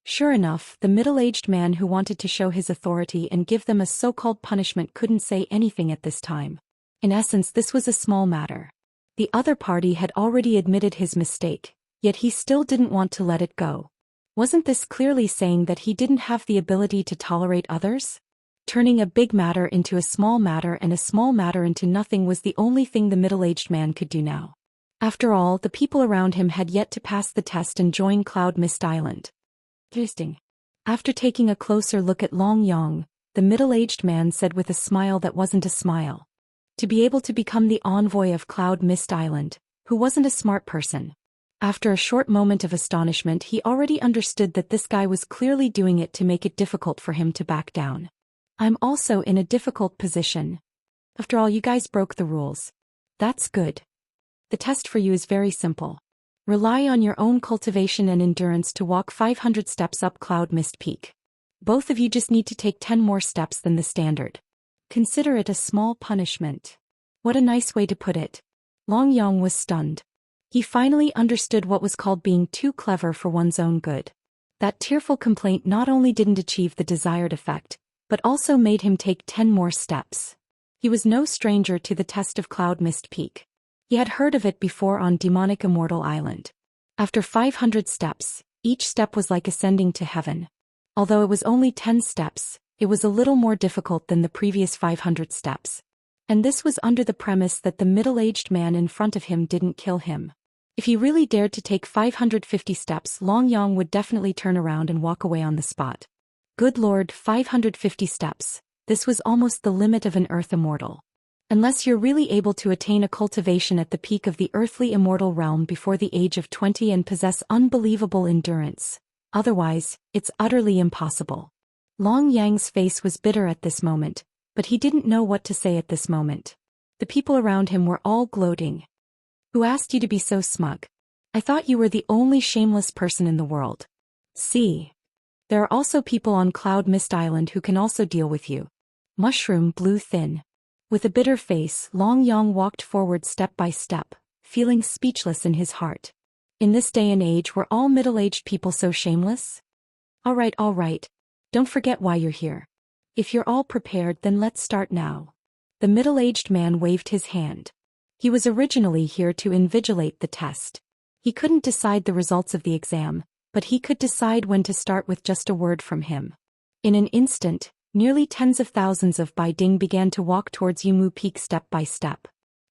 S1: Sure enough, the middle-aged man who wanted to show his authority and give them a so-called punishment couldn't say anything at this time. In essence, this was a small matter. The other party had already admitted his mistake, yet he still didn't want to let it go. Wasn't this clearly saying that he didn't have the ability to tolerate others? Turning a big matter into a small matter and a small matter into nothing was the only thing the middle-aged man could do now. After all, the people around him had yet to pass the test and join Cloud Mist Island. Interesting. After taking a closer look at Long Yang, the middle-aged man said with a smile that wasn't a smile. To be able to become the envoy of Cloud Mist Island, who wasn't a smart person. After a short moment of astonishment, he already understood that this guy was clearly doing it to make it difficult for him to back down. I'm also in a difficult position. After all, you guys broke the rules. That's good. The test for you is very simple. Rely on your own cultivation and endurance to walk 500 steps up Cloud Mist Peak. Both of you just need to take 10 more steps than the standard. Consider it a small punishment. What a nice way to put it. Long Yang was stunned. He finally understood what was called being too clever for one's own good. That tearful complaint not only didn't achieve the desired effect, but also made him take 10 more steps. He was no stranger to the test of Cloud Mist Peak. He had heard of it before on demonic Immortal Island. After 500 steps, each step was like ascending to heaven. Although it was only 10 steps, it was a little more difficult than the previous 500 steps. And this was under the premise that the middle-aged man in front of him didn't kill him. If he really dared to take 550 steps, Long Yang would definitely turn around and walk away on the spot. Good lord, 550 steps. This was almost the limit of an earth immortal. Unless you're really able to attain a cultivation at the peak of the earthly immortal realm before the age of 20 and possess unbelievable endurance. Otherwise, it's utterly impossible. Long Yang's face was bitter at this moment, but he didn't know what to say at this moment. The people around him were all gloating. Who asked you to be so smug? I thought you were the only shameless person in the world. See. There are also people on Cloud Mist Island who can also deal with you. Mushroom blew thin. With a bitter face, Long Yang walked forward step by step, feeling speechless in his heart. In this day and age, were all middle-aged people so shameless? All right. Don't forget why you're here. If you're all prepared, then let's start now. The middle-aged man waved his hand. He was originally here to invigilate the test. He couldn't decide the results of the exam, but he could decide when to start with just a word from him. In an instant, nearly tens of thousands of Baiding began to walk towards Yumu Peak step by step.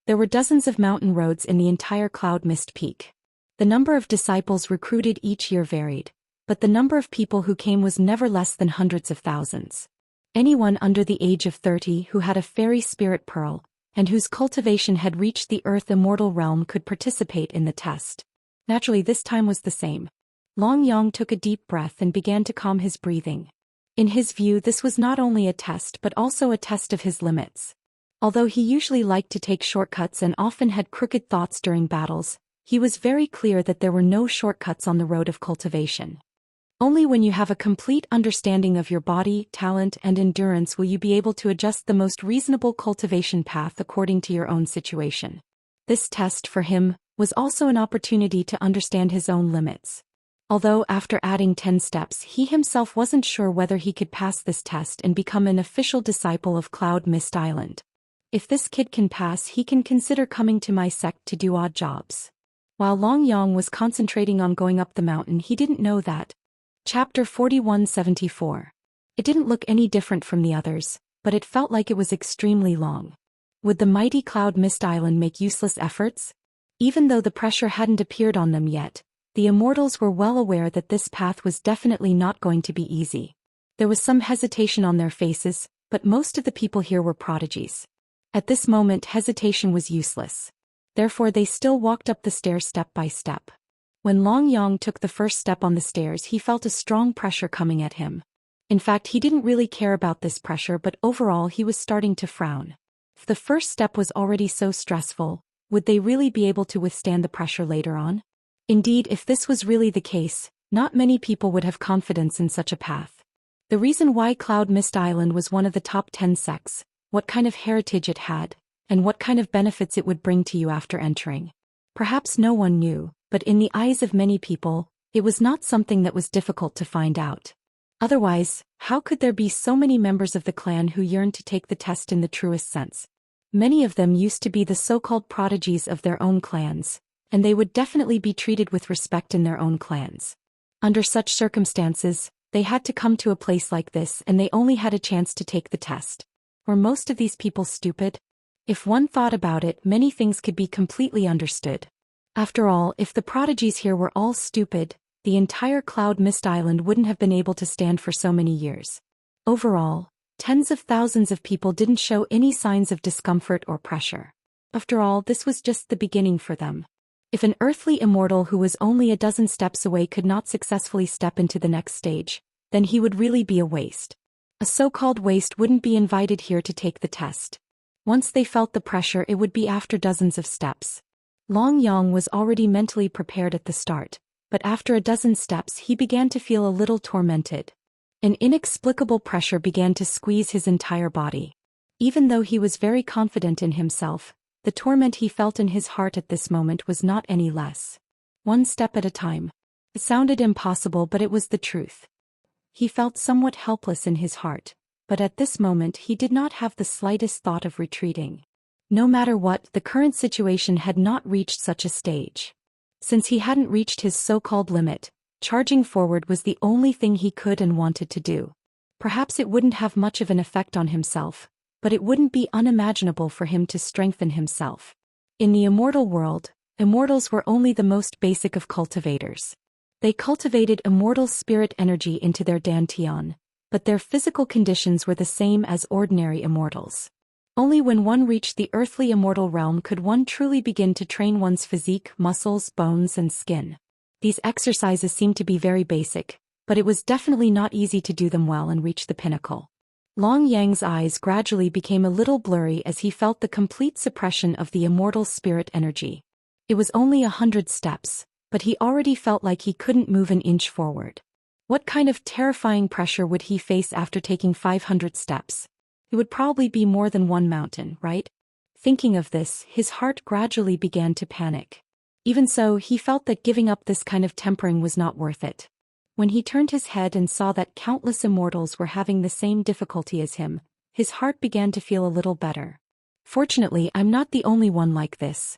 S1: There were dozens of mountain roads in the entire Cloud Mist Peak. The number of disciples recruited each year varied, but the number of people who came was never less than hundreds of thousands. Anyone under the age of 30 who had a fairy spirit pearl, and whose cultivation had reached the Earth Immortal realm could participate in the test. Naturally, this time was the same. Long Yang took a deep breath and began to calm his breathing. In his view, this was not only a test but also a test of his limits. Although he usually liked to take shortcuts and often had crooked thoughts during battles, he was very clear that there were no shortcuts on the road of cultivation. Only when you have a complete understanding of your body, talent, and endurance will you be able to adjust the most reasonable cultivation path according to your own situation. This test, for him, was also an opportunity to understand his own limits. Although after adding 10 steps he himself wasn't sure whether he could pass this test and become an official disciple of Cloud Mist Island. If this kid can pass, he can consider coming to my sect to do odd jobs. While Long Yang was concentrating on going up the mountain, he didn't know that. Chapter 4174. It didn't look any different from the others, but it felt like it was extremely long. Would the mighty Cloud Mist Island make useless efforts? Even though the pressure hadn't appeared on them yet, the Immortals were well aware that this path was definitely not going to be easy. There was some hesitation on their faces, but most of the people here were prodigies. At this moment, hesitation was useless. Therefore, they still walked up the stairs step by step. When Long Yang took the first step on the stairs, he felt a strong pressure coming at him. In fact, he didn't really care about this pressure, but overall he was starting to frown. If the first step was already so stressful, would they really be able to withstand the pressure later on? Indeed, if this was really the case, not many people would have confidence in such a path. The reason why Cloud Mist Island was one of the top 10 sects, what kind of heritage it had, and what kind of benefits it would bring to you after entering. Perhaps no one knew, but in the eyes of many people, it was not something that was difficult to find out. Otherwise, how could there be so many members of the clan who yearned to take the test in the truest sense? Many of them used to be the so-called prodigies of their own clans, and they would definitely be treated with respect in their own clans. Under such circumstances, they had to come to a place like this, and they only had a chance to take the test. Were most of these people stupid? If one thought about it, many things could be completely understood. After all, if the prodigies here were all stupid, the entire Cloud Mist Island wouldn't have been able to stand for so many years. Overall, tens of thousands of people didn't show any signs of discomfort or pressure. After all, this was just the beginning for them. If an earthly immortal who was only a dozen steps away could not successfully step into the next stage, then he would really be a waste. A so-called waste wouldn't be invited here to take the test. Once they felt the pressure, it would be after dozens of steps. Long Yang was already mentally prepared at the start, but after a dozen steps he began to feel a little tormented. An inexplicable pressure began to squeeze his entire body. Even though he was very confident in himself, the torment he felt in his heart at this moment was not any less. One step at a time. It sounded impossible, but it was the truth. He felt somewhat helpless in his heart, but at this moment he did not have the slightest thought of retreating. No matter what, the current situation had not reached such a stage. Since he hadn't reached his so-called limit, charging forward was the only thing he could and wanted to do. Perhaps it wouldn't have much of an effect on himself, but it wouldn't be unimaginable for him to strengthen himself. In the immortal world, immortals were only the most basic of cultivators. They cultivated immortal spirit energy into their dantian, but their physical conditions were the same as ordinary immortals. Only when one reached the earthly immortal realm could one truly begin to train one's physique, muscles, bones, and skin. These exercises seemed to be very basic, but it was definitely not easy to do them well and reach the pinnacle. Long Yang's eyes gradually became a little blurry as he felt the complete suppression of the immortal spirit energy. It was only 100 steps, but he already felt like he couldn't move an inch forward. What kind of terrifying pressure would he face after taking 500 steps? It would probably be more than one mountain, right? Thinking of this, his heart gradually began to panic. Even so, he felt that giving up this kind of tempering was not worth it. When he turned his head and saw that countless immortals were having the same difficulty as him, his heart began to feel a little better. Fortunately, I'm not the only one like this.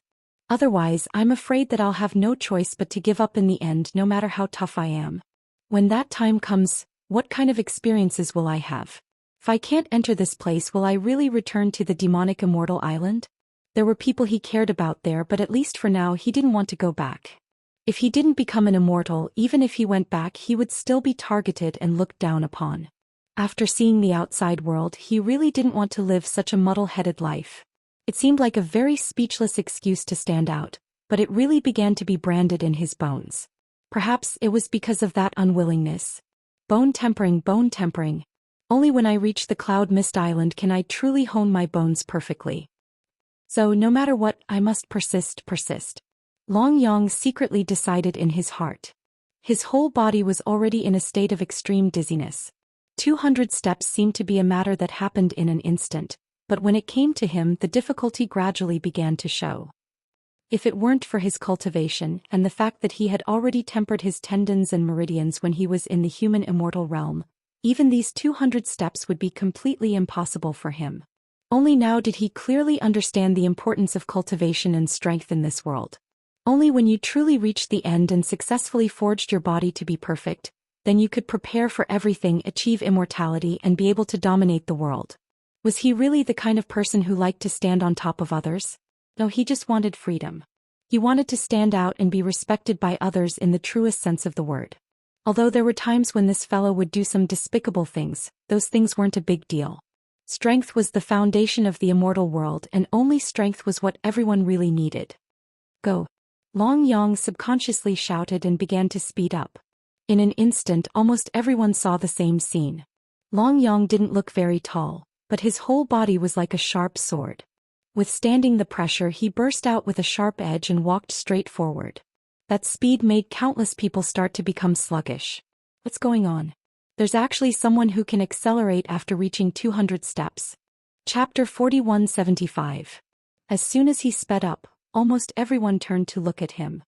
S1: Otherwise, I'm afraid that I'll have no choice but to give up in the end, no matter how tough I am. When that time comes, what kind of experiences will I have? If I can't enter this place, will I really return to the demonic immortal island? There were people he cared about there, but at least for now he didn't want to go back. If he didn't become an immortal, even if he went back, he would still be targeted and looked down upon. After seeing the outside world, he really didn't want to live such a muddle-headed life. It seemed like a very speechless excuse to stand out, but it really began to be branded in his bones. Perhaps it was because of that unwillingness. Bone tempering. Only when I reach the Cloud Mist Island can I truly hone my bones perfectly. So no matter what, I must persist. Long Yang secretly decided in his heart. His whole body was already in a state of extreme dizziness. 200 steps seemed to be a matter that happened in an instant, but when it came to him, the difficulty gradually began to show. If it weren't for his cultivation and the fact that he had already tempered his tendons and meridians when he was in the human immortal realm, even these 200 steps would be completely impossible for him. Only now did he clearly understand the importance of cultivation and strength in this world. Only when you truly reached the end and successfully forged your body to be perfect, then you could prepare for everything, achieve immortality, and be able to dominate the world. Was he really the kind of person who liked to stand on top of others? No, he just wanted freedom. He wanted to stand out and be respected by others in the truest sense of the word. Although there were times when this fellow would do some despicable things, those things weren't a big deal. Strength was the foundation of the immortal world, and only strength was what everyone really needed. Go! Long Yang subconsciously shouted and began to speed up. In an instant, almost everyone saw the same scene. Long Yang didn't look very tall, but his whole body was like a sharp sword. Withstanding the pressure, he burst out with a sharp edge and walked straight forward. That speed made countless people start to become sluggish. What's going on? There's actually someone who can accelerate after reaching 200 steps. Chapter 4175. As soon as he sped up, almost everyone turned to look at him.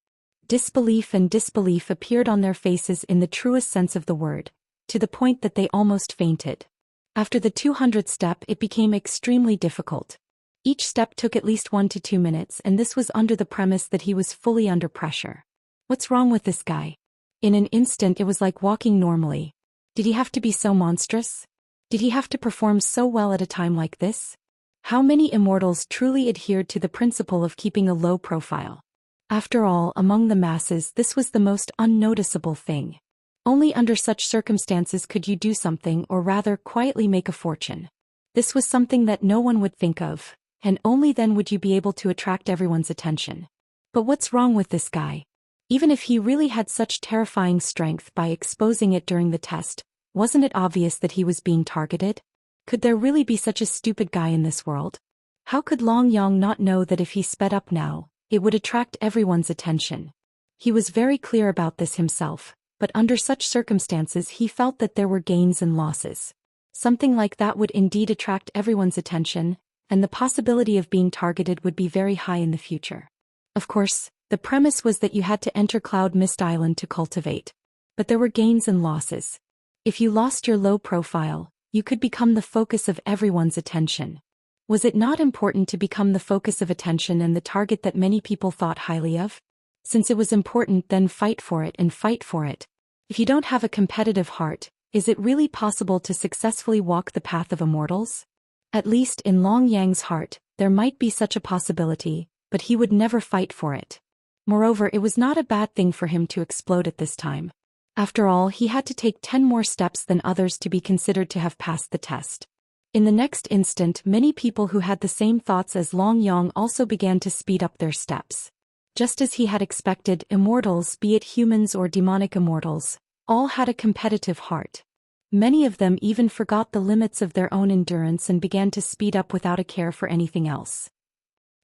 S1: Disbelief and disbelief appeared on their faces in the truest sense of the word, to the point that they almost fainted. After the 200th step, it became extremely difficult. Each step took at least 1 to 2 minutes, and this was under the premise that he was fully under pressure. What's wrong with this guy? In an instant, it was like walking normally. Did he have to be so monstrous? Did he have to perform so well at a time like this? How many immortals truly adhered to the principle of keeping a low profile? After all, among the masses, this was the most unnoticeable thing. Only under such circumstances could you do something, or rather, quietly make a fortune. This was something that no one would think of, and only then would you be able to attract everyone's attention. But what's wrong with this guy? Even if he really had such terrifying strength by exposing it during the test, wasn't it obvious that he was being targeted? Could there really be such a stupid guy in this world? How could Long Yang not know that if he sped up now, it would attract everyone's attention? He was very clear about this himself, but under such circumstances he felt that there were gains and losses. Something like that would indeed attract everyone's attention, and the possibility of being targeted would be very high in the future. Of course, the premise was that you had to enter Cloud Mist Island to cultivate. But there were gains and losses. If you lost your low profile, you could become the focus of everyone's attention. Was it not important to become the focus of attention and the target that many people thought highly of? Since it was important, then fight for it and fight for it. If you don't have a competitive heart, is it really possible to successfully walk the path of immortals? At least in Long Yang's heart, there might be such a possibility, but he would never fight for it. Moreover, it was not a bad thing for him to explode at this time. After all, he had to take 10 more steps than others to be considered to have passed the test. In the next instant, many people who had the same thoughts as Long Yang also began to speed up their steps. Just as he had expected, immortals, be it humans or demonic immortals, all had a competitive heart. Many of them even forgot the limits of their own endurance and began to speed up without a care for anything else.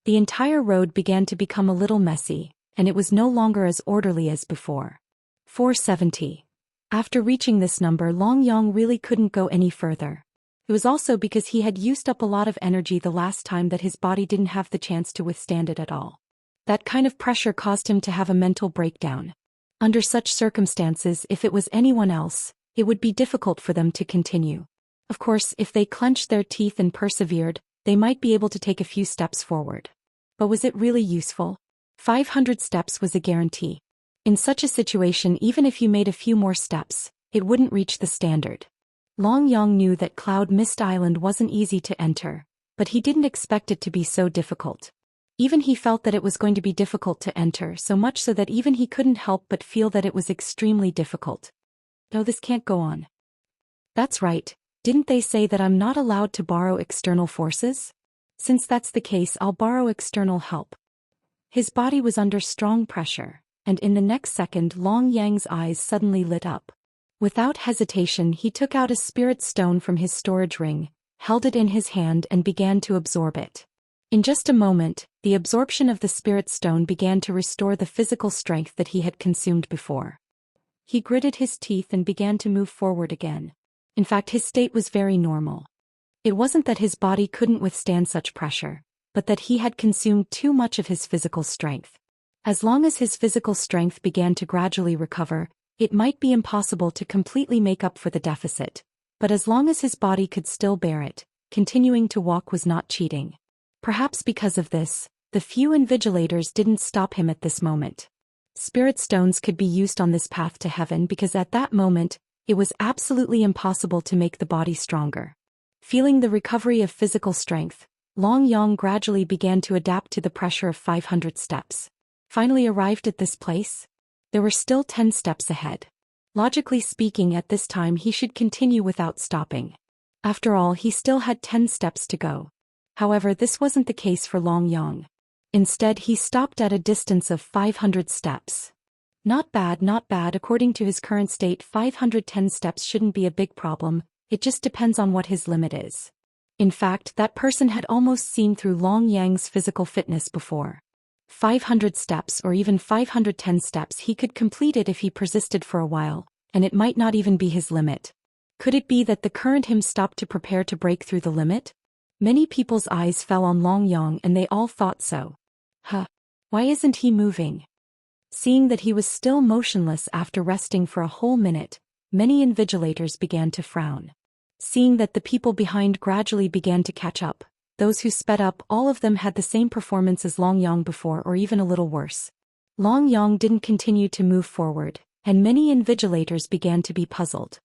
S1: The entire road began to become a little messy, and it was no longer as orderly as before. 470. After reaching this number, Long Yang really couldn't go any further. It was also because he had used up a lot of energy the last time that his body didn't have the chance to withstand it at all. That kind of pressure caused him to have a mental breakdown. Under such circumstances, if it was anyone else, it would be difficult for them to continue. Of course, if they clenched their teeth and persevered, they might be able to take a few steps forward. But was it really useful? 500 steps was a guarantee. In such a situation, even if you made a few more steps, it wouldn't reach the standard. Long Yang knew that Cloud Mist Island wasn't easy to enter, but he didn't expect it to be so difficult. Even he felt that it was going to be difficult to enter, so much so that even he couldn't help but feel that it was extremely difficult. No, this can't go on. That's right. Didn't they say that I'm not allowed to borrow external forces? Since that's the case, I'll borrow external help. His body was under strong pressure, and in the next second Long Yang's eyes suddenly lit up. Without hesitation, he took out a spirit stone from his storage ring, held it in his hand and began to absorb it. In just a moment, the absorption of the spirit stone began to restore the physical strength that he had consumed before. He gritted his teeth and began to move forward again. In fact, his state was very normal. It wasn't that his body couldn't withstand such pressure, but that he had consumed too much of his physical strength. As long as his physical strength began to gradually recover, it might be impossible to completely make up for the deficit, but as long as his body could still bear it, continuing to walk was not cheating. Perhaps because of this, the few invigilators didn't stop him at this moment. Spirit stones could be used on this path to heaven because at that moment, it was absolutely impossible to make the body stronger. Feeling the recovery of physical strength, Long Yang gradually began to adapt to the pressure of 500 steps. Finally arrived at this place? There were still 10 steps ahead. Logically speaking, at this time he should continue without stopping. After all, he still had 10 steps to go. However, this wasn't the case for Long Yang. Instead, he stopped at a distance of 500 steps. Not bad, not bad. According to his current state, 510 steps shouldn't be a big problem, it just depends on what his limit is. In fact, that person had almost seen through Long Yang's physical fitness before. 500 steps or even 510 steps, he could complete it if he persisted for a while, and it might not even be his limit. Could it be that the current him stopped to prepare to break through the limit? Many people's eyes fell on Long Yang and they all thought so. Why isn't he moving? Seeing that he was still motionless after resting for a whole minute, many invigilators began to frown. Seeing that the people behind gradually began to catch up, those who sped up, all of them had the same performance as Long Yang before or even a little worse. Long Yang didn't continue to move forward, and many invigilators began to be puzzled.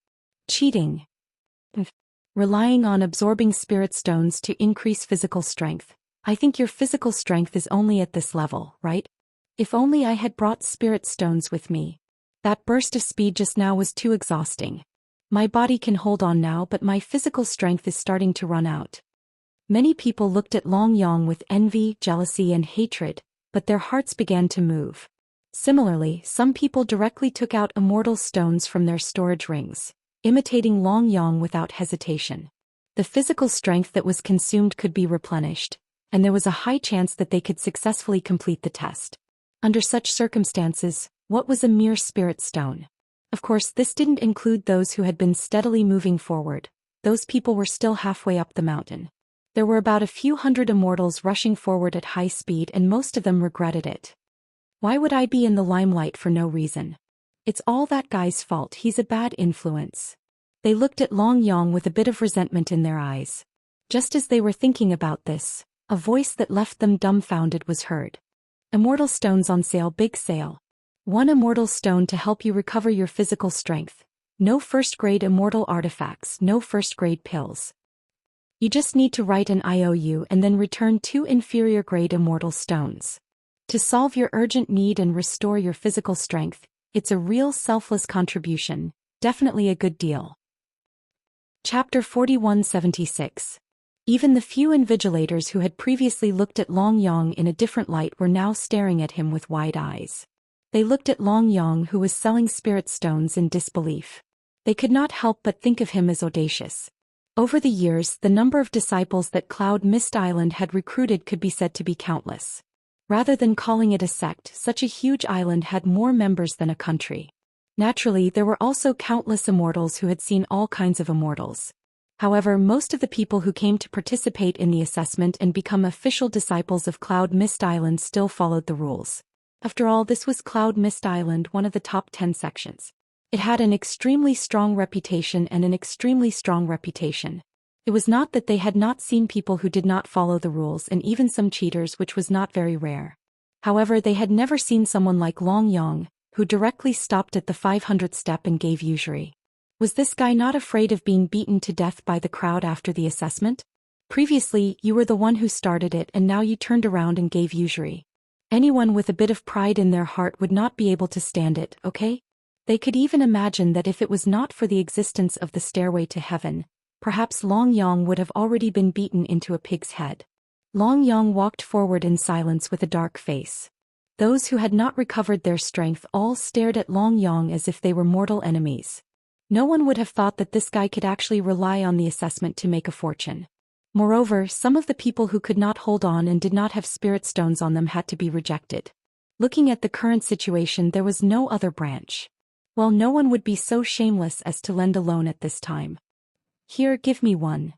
S1: Cheating. Relying on absorbing spirit stones to increase physical strength. I think your physical strength is only at this level, right? If only I had brought spirit stones with me. That burst of speed just now was too exhausting. My body can hold on now, but my physical strength is starting to run out. Many people looked at Long Yang with envy, jealousy and hatred, but their hearts began to move. Similarly, some people directly took out immortal stones from their storage rings, imitating Long Yang without hesitation. The physical strength that was consumed could be replenished, and there was a high chance that they could successfully complete the test. Under such circumstances, what was a mere spirit stone? Of course, this didn't include those who had been steadily moving forward. Those people were still halfway up the mountain. There were about a few hundred immortals rushing forward at high speed, and most of them regretted it. Why would I be in the limelight for no reason? It's all that guy's fault, he's a bad influence. They looked at Long Yang with a bit of resentment in their eyes. Just as they were thinking about this, a voice that left them dumbfounded was heard. Immortal stones on sale, big sale. 1 immortal stone to help you recover your physical strength. No first-grade immortal artifacts, no first-grade pills. You just need to write an IOU and then return 2 inferior-grade immortal stones. To solve your urgent need and restore your physical strength, it's a real selfless contribution, definitely a good deal. Chapter 4176. Even the few invigilators who had previously looked at Long Yang in a different light were now staring at him with wide eyes. They looked at Long Yang, who was selling spirit stones, in disbelief. They could not help but think of him as audacious. Over the years, the number of disciples that Cloud Mist Island had recruited could be said to be countless. Rather than calling it a sect, such a huge island had more members than a country. Naturally, there were also countless immortals who had seen all kinds of immortals. However, most of the people who came to participate in the assessment and become official disciples of Cloud Mist Island still followed the rules. After all, this was Cloud Mist Island, one of the top 10 sections. It had an extremely strong reputation and an extremely strong reputation. It was not that they had not seen people who did not follow the rules and even some cheaters, which was not very rare. However, they had never seen someone like Long Yang, who directly stopped at the 500th step and gave usury. Was this guy not afraid of being beaten to death by the crowd after the assessment? Previously, you were the one who started it and now you turned around and gave usury. Anyone with a bit of pride in their heart would not be able to stand it, okay? They could even imagine that if it was not for the existence of the stairway to heaven, perhaps Long Yang would have already been beaten into a pig's head. Long Yang walked forward in silence with a dark face. Those who had not recovered their strength all stared at Long Yang as if they were mortal enemies. No one would have thought that this guy could actually rely on the assessment to make a fortune. Moreover, some of the people who could not hold on and did not have spirit stones on them had to be rejected. Looking at the current situation, there was no other branch. Well, no one would be so shameless as to lend a loan at this time. Here, give me one.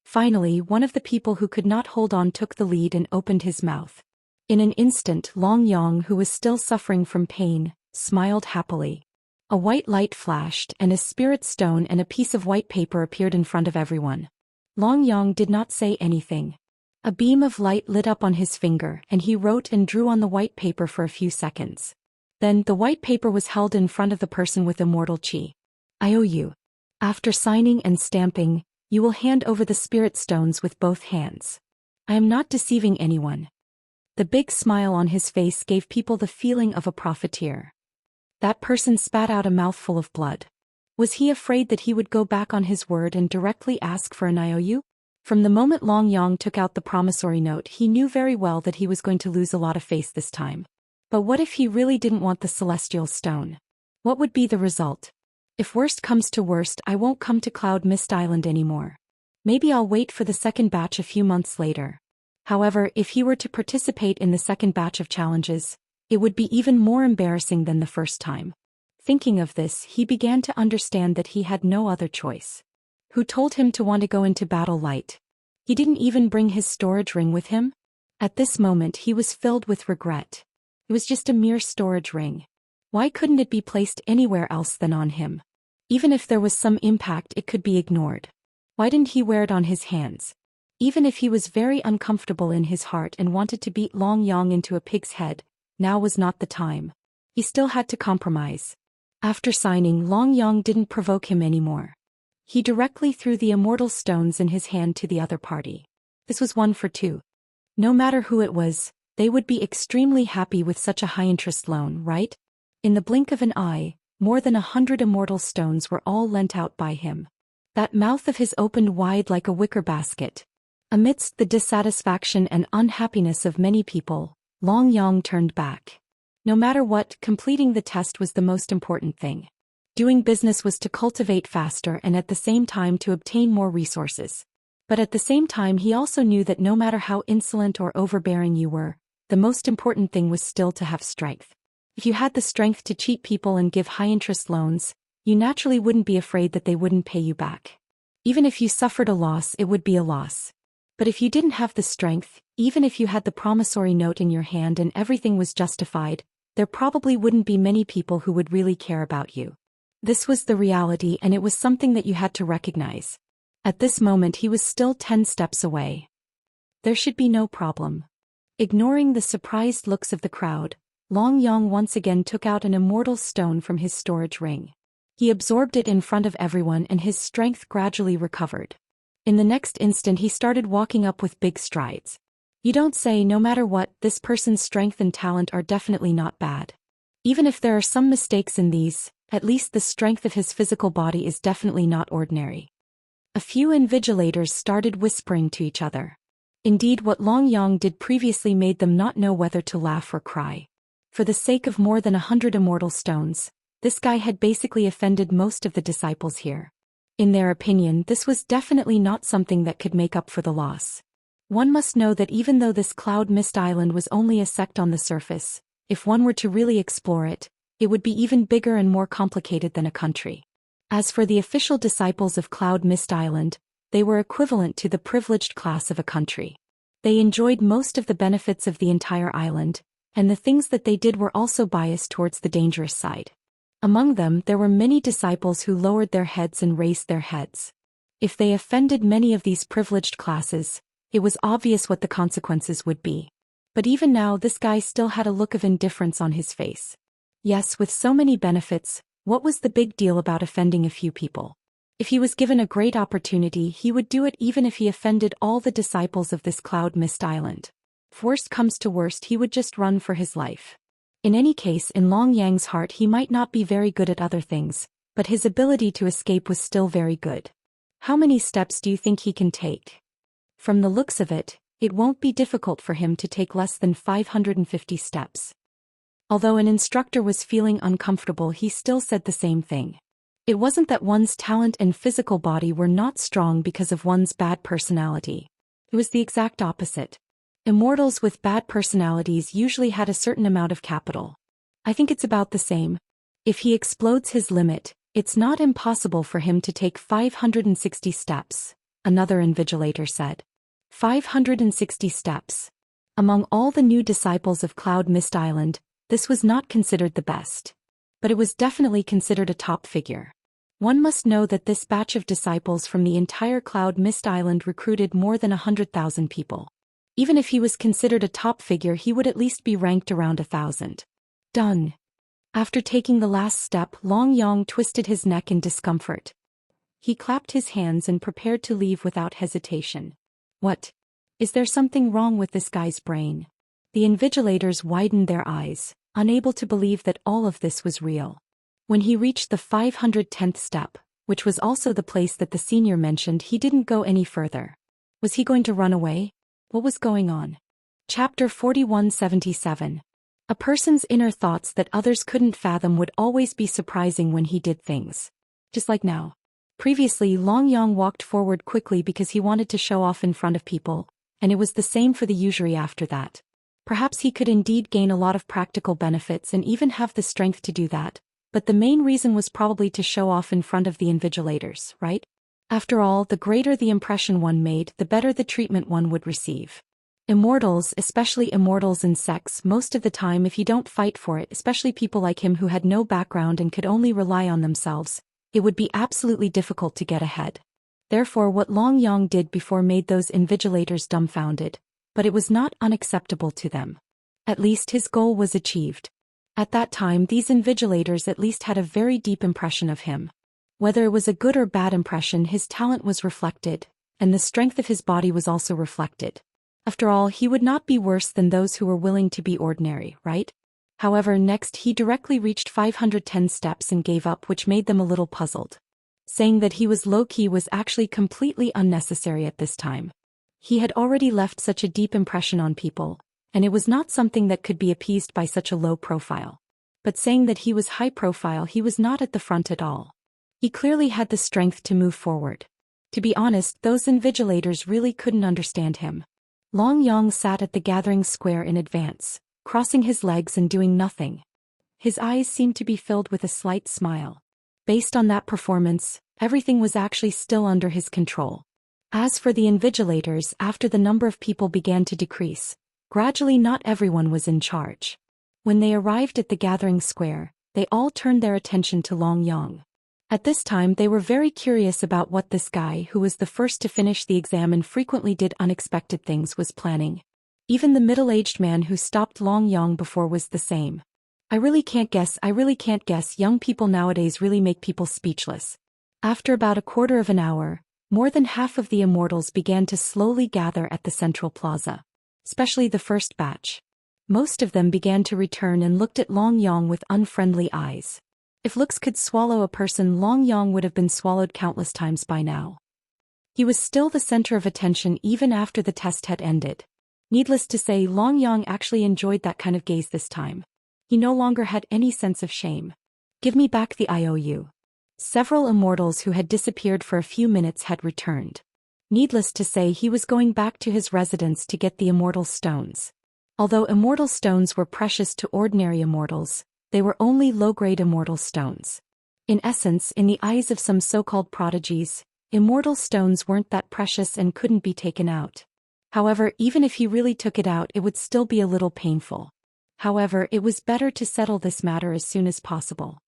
S1: Finally, one of the people who could not hold on took the lead and opened his mouth. In an instant, Long Yang, who was still suffering from pain, smiled happily. A white light flashed and a spirit stone and a piece of white paper appeared in front of everyone. Long Yang did not say anything. A beam of light lit up on his finger and he wrote and drew on the white paper for a few seconds. Then, the white paper was held in front of the person with immortal chi. I owe you. After signing and stamping, you will hand over the spirit stones with both hands. I am not deceiving anyone. The big smile on his face gave people the feeling of a profiteer. That person spat out a mouthful of blood. Was he afraid that he would go back on his word and directly ask for an IOU? From the moment Long Yang took out the promissory note, he knew very well that he was going to lose a lot of face this time. But what if he really didn't want the celestial stone? What would be the result? If worst comes to worst, I won't come to Cloud Mist Island anymore. Maybe I'll wait for the second batch a few months later. However, if he were to participate in the second batch of challenges, it would be even more embarrassing than the first time. Thinking of this, he began to understand that he had no other choice. Who told him to want to go into battle light? He didn't even bring his storage ring with him? At this moment he was filled with regret. It was just a mere storage ring. Why couldn't it be placed anywhere else than on him? Even if there was some impact, it could be ignored. Why didn't he wear it on his hands? Even if he was very uncomfortable in his heart and wanted to beat Long Yang into a pig's head, now was not the time. He still had to compromise. After signing, Long Yang didn't provoke him anymore. He directly threw the immortal stones in his hand to the other party. This was 1 for 2. No matter who it was, they would be extremely happy with such a high-interest loan, right? In the blink of an eye, more than 100 immortal stones were all lent out by him. That mouth of his opened wide like a wicker basket. Amidst the dissatisfaction and unhappiness of many people, Long Yang turned back. No matter what, completing the test was the most important thing. Doing business was to cultivate faster and at the same time to obtain more resources. But at the same time he also knew that no matter how insolent or overbearing you were, the most important thing was still to have strength. If you had the strength to cheat people and give high-interest loans, you naturally wouldn't be afraid that they wouldn't pay you back. Even if you suffered a loss, it would be a loss. But if you didn't have the strength, even if you had the promissory note in your hand and everything was justified, there probably wouldn't be many people who would really care about you. This was the reality and it was something that you had to recognize. At this moment he was still 10 steps away. There should be no problem. Ignoring the surprised looks of the crowd, Long Yang once again took out an immortal stone from his storage ring. He absorbed it in front of everyone and his strength gradually recovered. In the next instant he started walking up with big strides. You don't say, no matter what, this person's strength and talent are definitely not bad. Even if there are some mistakes in these, at least the strength of his physical body is definitely not ordinary. A few invigilators started whispering to each other. Indeed, what Long Yang did previously made them not know whether to laugh or cry. For the sake of more than 100 immortal stones, this guy had basically offended most of the disciples here. In their opinion, this was definitely not something that could make up for the loss. One must know that even though this Cloud Mist Island was only a sect on the surface, if one were to really explore it, it would be even bigger and more complicated than a country. As for the official disciples of Cloud Mist Island, they were equivalent to the privileged class of a country. They enjoyed most of the benefits of the entire island, and the things that they did were also biased towards the dangerous side. Among them there were many disciples who lowered their heads and raised their heads. If they offended many of these privileged classes, it was obvious what the consequences would be. But even now this guy still had a look of indifference on his face. Yes, with so many benefits, what was the big deal about offending a few people? If he was given a great opportunity, he would do it even if he offended all the disciples of this cloud mist island. If worst comes to worst, he would just run for his life. In any case, in Long Yang's heart he might not be very good at other things, but his ability to escape was still very good. How many steps do you think he can take? From the looks of it, it won't be difficult for him to take less than 550 steps. Although an instructor was feeling uncomfortable, he still said the same thing. It wasn't that one's talent and physical body were not strong because of one's bad personality. It was the exact opposite. Immortals with bad personalities usually had a certain amount of capital. I think it's about the same. If he explodes his limit, it's not impossible for him to take 560 steps, another invigilator said. 560 steps. Among all the new disciples of Cloud Mist Island, this was not considered the best. But it was definitely considered a top figure. One must know that this batch of disciples from the entire Cloud Mist Island recruited more than 100,000 people. Even if he was considered a top figure, he would at least be ranked around 1,000. Done. After taking the last step, Long Yang twisted his neck in discomfort. He clapped his hands and prepared to leave without hesitation. What? Is there something wrong with this guy's brain? The invigilators widened their eyes, unable to believe that all of this was real. When he reached the 510th step, which was also the place that the senior mentioned, he didn't go any further. Was he going to run away? What was going on? Chapter 4177. A person's inner thoughts that others couldn't fathom would always be surprising when he did things. Just like now. Previously, Long Yang walked forward quickly because he wanted to show off in front of people, and it was the same for the usury after that. Perhaps he could indeed gain a lot of practical benefits and even have the strength to do that, but the main reason was probably to show off in front of the invigilators, right? After all, the greater the impression one made, the better the treatment one would receive. Immortals, especially immortals in sex, most of the time if you don't fight for it, especially people like him who had no background and could only rely on themselves, it would be absolutely difficult to get ahead. Therefore what Long Yang did before made those invigilators dumbfounded, but it was not unacceptable to them. At least his goal was achieved. At that time these invigilators at least had a very deep impression of him. Whether it was a good or bad impression, his talent was reflected, and the strength of his body was also reflected. After all, he would not be worse than those who were willing to be ordinary, right? However, next he directly reached 510 steps and gave up, which made them a little puzzled. Saying that he was low-key was actually completely unnecessary at this time. He had already left such a deep impression on people, and it was not something that could be appeased by such a low profile. But saying that he was high profile, he was not at the front at all. He clearly had the strength to move forward. To be honest, those invigilators really couldn't understand him. Long Yang sat at the gathering square in advance, crossing his legs and doing nothing. His eyes seemed to be filled with a slight smile. Based on that performance, everything was actually still under his control. As for the invigilators, after the number of people began to decrease, gradually not everyone was in charge. When they arrived at the gathering square, they all turned their attention to Long Yang. At this time they were very curious about what this guy, who was the first to finish the exam and frequently did unexpected things, was planning. Even the middle-aged man who stopped Long Yang before was the same. I really can't guess, young people nowadays really make people speechless. After about a quarter of an hour, more than half of the immortals began to slowly gather at the central plaza. Especially the first batch. Most of them began to return and looked at Long Yang with unfriendly eyes. If looks could swallow a person, Long Yang would have been swallowed countless times by now. He was still the center of attention even after the test had ended. Needless to say, Long Yang actually enjoyed that kind of gaze this time. He no longer had any sense of shame. Give me back the IOU. Several immortals who had disappeared for a few minutes had returned. Needless to say, he was going back to his residence to get the immortal stones. Although immortal stones were precious to ordinary immortals, they were only low-grade immortal stones. In essence, in the eyes of some so-called prodigies, Immortal stones weren't that precious and couldn't be taken out. However, even if he really took it out, it would still be a little painful. However, it was better to settle this matter as soon as possible.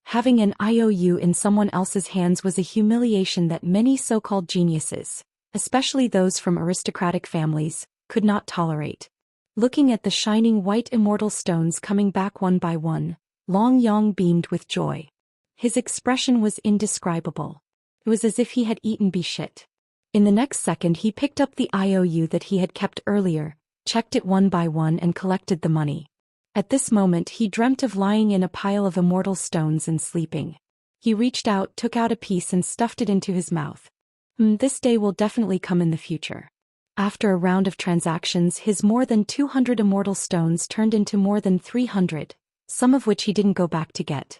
S1: Having an IOU in someone else's hands was a humiliation that many so-called geniuses, especially those from aristocratic families, could not tolerate. Looking at the shining white immortal stones coming back one by one, Long Yong beamed with joy. His expression was indescribable. It was as if he had eaten shit. In the next second he picked up the IOU that he had kept earlier, checked it one by one and collected the money. At this moment he dreamt of lying in a pile of immortal stones and sleeping. He reached out, took out a piece and stuffed it into his mouth. This day will definitely come in the future. After a round of transactions, his more than 200 immortal stones turned into more than 300, some of which he didn't go back to get.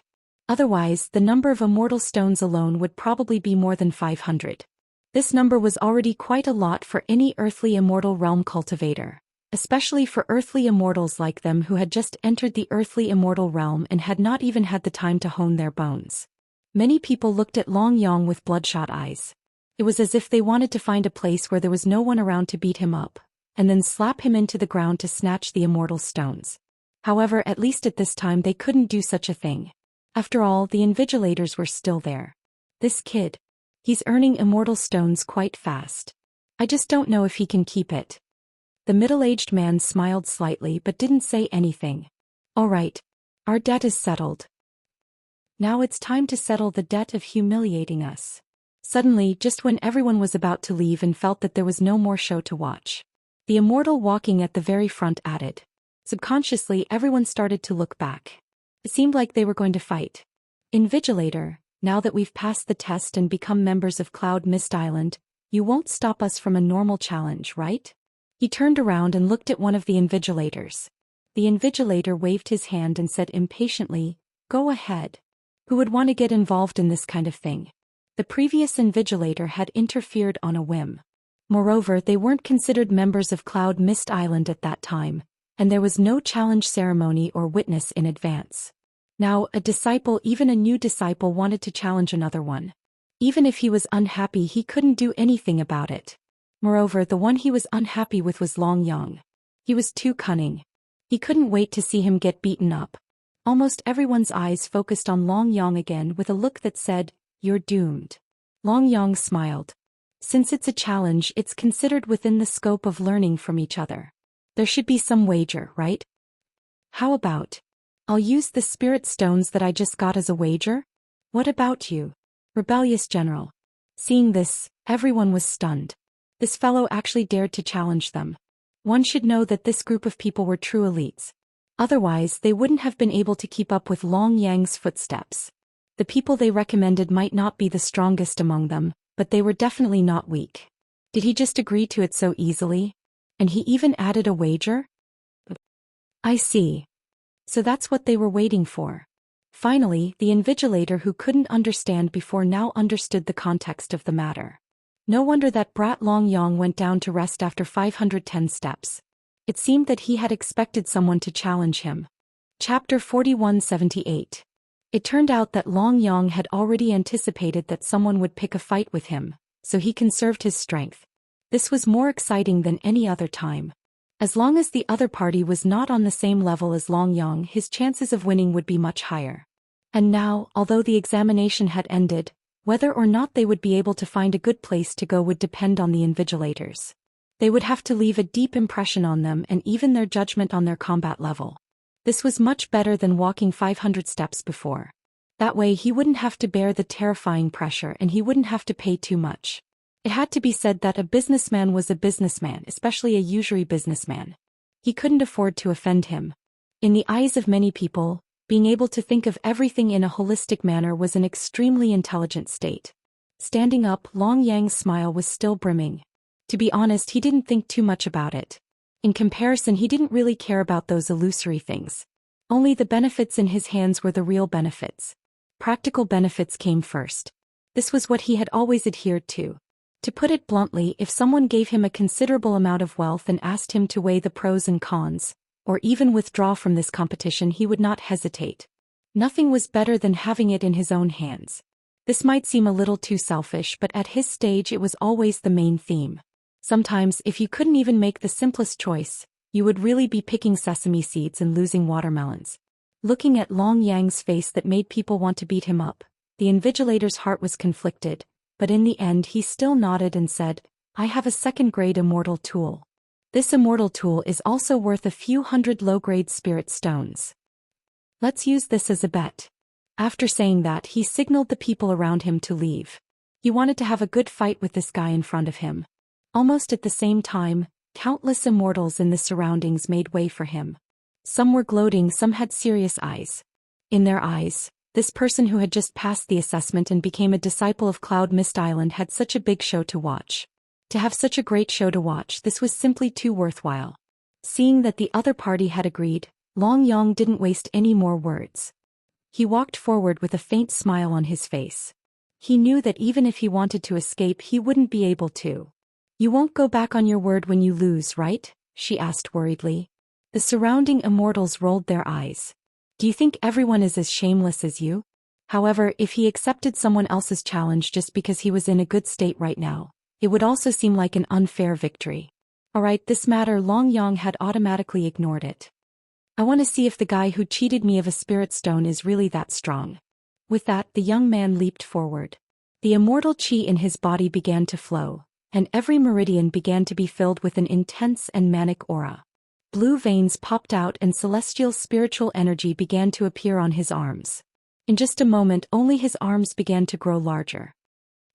S1: Otherwise, the number of immortal stones alone would probably be more than 500. This number was already quite a lot for any earthly immortal realm cultivator, especially for earthly immortals like them who had just entered the earthly immortal realm and had not even had the time to hone their bones. Many people looked at Long Yong with bloodshot eyes. It was as if they wanted to find a place where there was no one around to beat him up, and then slap him into the ground to snatch the immortal stones. However, at least at this time they couldn't do such a thing. After all, the invigilators were still there. This kid. He's earning immortal stones quite fast. I just don't know if he can keep it. The middle-aged man smiled slightly but didn't say anything. All right. Our debt is settled. Now it's time to settle the debt of humiliating us. Suddenly, just when everyone was about to leave and felt that there was no more show to watch, the immortal walking at the very front added. Subconsciously, everyone started to look back. It seemed like they were going to fight. Invigilator, now that we've passed the test and become members of Cloud Mist Island, you won't stop us from a normal challenge, right? He turned around and looked at one of the invigilators. The invigilator waved his hand and said impatiently, "Go ahead. Who would want to get involved in this kind of thing?" The previous invigilator had interfered on a whim. Moreover, they weren't considered members of Cloud Mist Island at that time, and there was no challenge ceremony or witness in advance. Now, a disciple, even a new disciple, wanted to challenge another one. Even if he was unhappy, he couldn't do anything about it. Moreover, the one he was unhappy with was Long Yong. He was too cunning. He couldn't wait to see him get beaten up. Almost everyone's eyes focused on Long Yong again with a look that said, "You're doomed." Long Yong smiled. Since it's a challenge, it's considered within the scope of learning from each other. There should be some wager, right? How about, I'll use the spirit stones that I just got as a wager? What about you, rebellious general? Seeing this, everyone was stunned. This fellow actually dared to challenge them. One should know that this group of people were true elites. Otherwise, they wouldn't have been able to keep up with Long Yang's footsteps. The people they recommended might not be the strongest among them, but they were definitely not weak. Did he just agree to it so easily? And he even added a wager? I see. So that's what they were waiting for. Finally, the invigilator who couldn't understand before now understood the context of the matter. No wonder that brat Long Yong went down to rest after 510 steps. It seemed that he had expected someone to challenge him. Chapter 4178. It turned out that Long Yong had already anticipated that someone would pick a fight with him, so he conserved his strength. This was more exciting than any other time. As long as the other party was not on the same level as Long Yong, his chances of winning would be much higher. And now, although the examination had ended, whether or not they would be able to find a good place to go would depend on the invigilators. They would have to leave a deep impression on them and even their judgment on their combat level. This was much better than walking 500 steps before. That way he wouldn't have to bear the terrifying pressure and he wouldn't have to pay too much. It had to be said that a businessman was a businessman, especially a usury businessman. He couldn't afford to offend him. In the eyes of many people, being able to think of everything in a holistic manner was an extremely intelligent state. Standing up, Long Yang's smile was still brimming. To be honest, he didn't think too much about it. In comparison, he didn't really care about those illusory things. Only the benefits in his hands were the real benefits. Practical benefits came first. This was what he had always adhered to. To put it bluntly, if someone gave him a considerable amount of wealth and asked him to weigh the pros and cons, or even withdraw from this competition, he would not hesitate. Nothing was better than having it in his own hands. This might seem a little too selfish, but at his stage it was always the main theme. Sometimes, if you couldn't even make the simplest choice, you would really be picking sesame seeds and losing watermelons. Looking at Long Yang's face that made people want to beat him up, the Invigilator's heart was conflicted, but in the end he still nodded and said, I have a second-grade immortal tool. This immortal tool is also worth a few hundred low-grade spirit stones. Let's use this as a bet. After saying that, he signaled the people around him to leave. He wanted to have a good fight with this guy in front of him. Almost at the same time, countless immortals in the surroundings made way for him. Some were gloating, some had serious eyes. In their eyes, this person who had just passed the assessment and became a disciple of Cloud Mist Island had such a big show to watch. To have such a great show to watch, this was simply too worthwhile. Seeing that the other party had agreed, Long Yang didn't waste any more words. He walked forward with a faint smile on his face. He knew that even if he wanted to escape, he wouldn't be able to. You won't go back on your word when you lose, right? She asked worriedly. The surrounding immortals rolled their eyes. Do you think everyone is as shameless as you? However, if he accepted someone else's challenge just because he was in a good state right now, it would also seem like an unfair victory. Alright, this matter, Long Yang had automatically ignored it. I want to see if the guy who cheated me of a spirit stone is really that strong. With that, the young man leaped forward. The immortal qi in his body began to flow, and every meridian began to be filled with an intense and manic aura. Blue veins popped out and celestial spiritual energy began to appear on his arms. In just a moment, only his arms began to grow larger.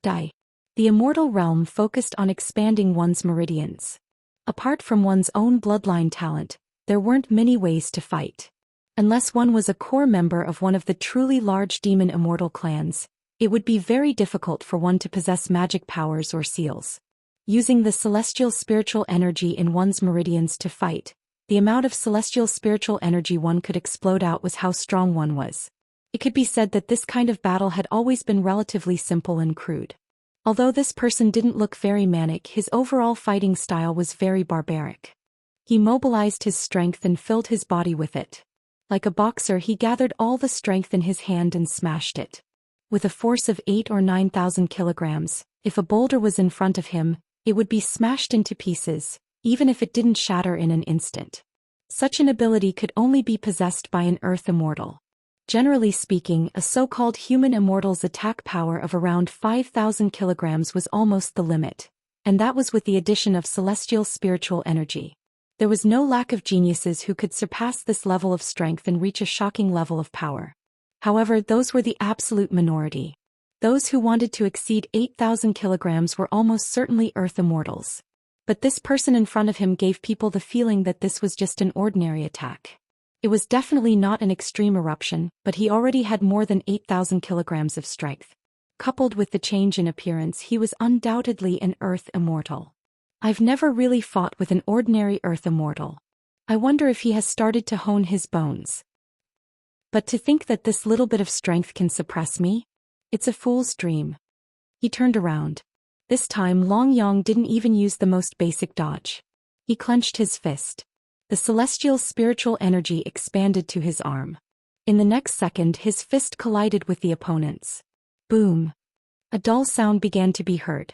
S1: Die. The immortal realm focused on expanding one's meridians. Apart from one's own bloodline talent, there weren't many ways to fight. Unless one was a core member of one of the truly large demon immortal clans, it would be very difficult for one to possess magic powers or seals. Using the celestial spiritual energy in one's meridians to fight, the amount of celestial spiritual energy one could explode out was how strong one was. It could be said that this kind of battle had always been relatively simple and crude. Although this person didn't look very manic, his overall fighting style was very barbaric. He mobilized his strength and filled his body with it. Like a boxer, he gathered all the strength in his hand and smashed it. With a force of 8,000 or 9,000 kilograms, if a boulder was in front of him, it would be smashed into pieces, even if it didn't shatter in an instant. Such an ability could only be possessed by an Earth Immortal. Generally speaking, a so-called human immortal's attack power of around 5,000 kilograms was almost the limit, and that was with the addition of celestial spiritual energy. There was no lack of geniuses who could surpass this level of strength and reach a shocking level of power. However, those were the absolute minority. Those who wanted to exceed 8,000 kilograms were almost certainly Earth Immortals. But this person in front of him gave people the feeling that this was just an ordinary attack. It was definitely not an extreme eruption, but he already had more than 8,000 kilograms of strength. Coupled with the change in appearance, he was undoubtedly an Earth Immortal. I've never really fought with an ordinary Earth Immortal. I wonder if he has started to hone his bones. But to think that this little bit of strength can suppress me? It's a fool's dream. He turned around. This time Long Yang didn't even use the most basic dodge. He clenched his fist. The celestial spiritual energy expanded to his arm. In the next second, his fist collided with the opponent's. Boom! A dull sound began to be heard.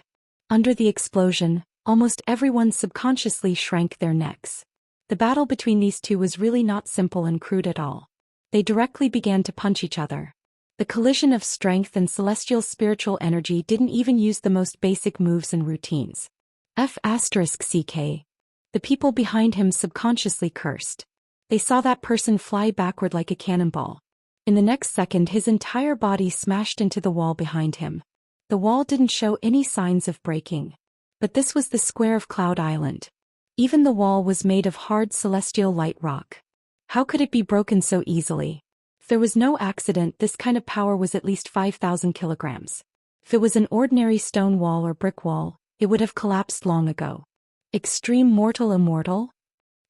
S1: Under the explosion, almost everyone subconsciously shrank their necks. The battle between these two was really not simple and crude at all. They directly began to punch each other. The collision of strength and celestial spiritual energy didn't even use the most basic moves and routines. F***ck. The people behind him subconsciously cursed. They saw that person fly backward like a cannonball. In the next second, his entire body smashed into the wall behind him. The wall didn't show any signs of breaking. But this was the square of Cloud Island. Even the wall was made of hard celestial light rock. How could it be broken so easily? If there was no accident, this kind of power was at least 5,000 kilograms. If it was an ordinary stone wall or brick wall, it would have collapsed long ago. Extreme Mortal Immortal?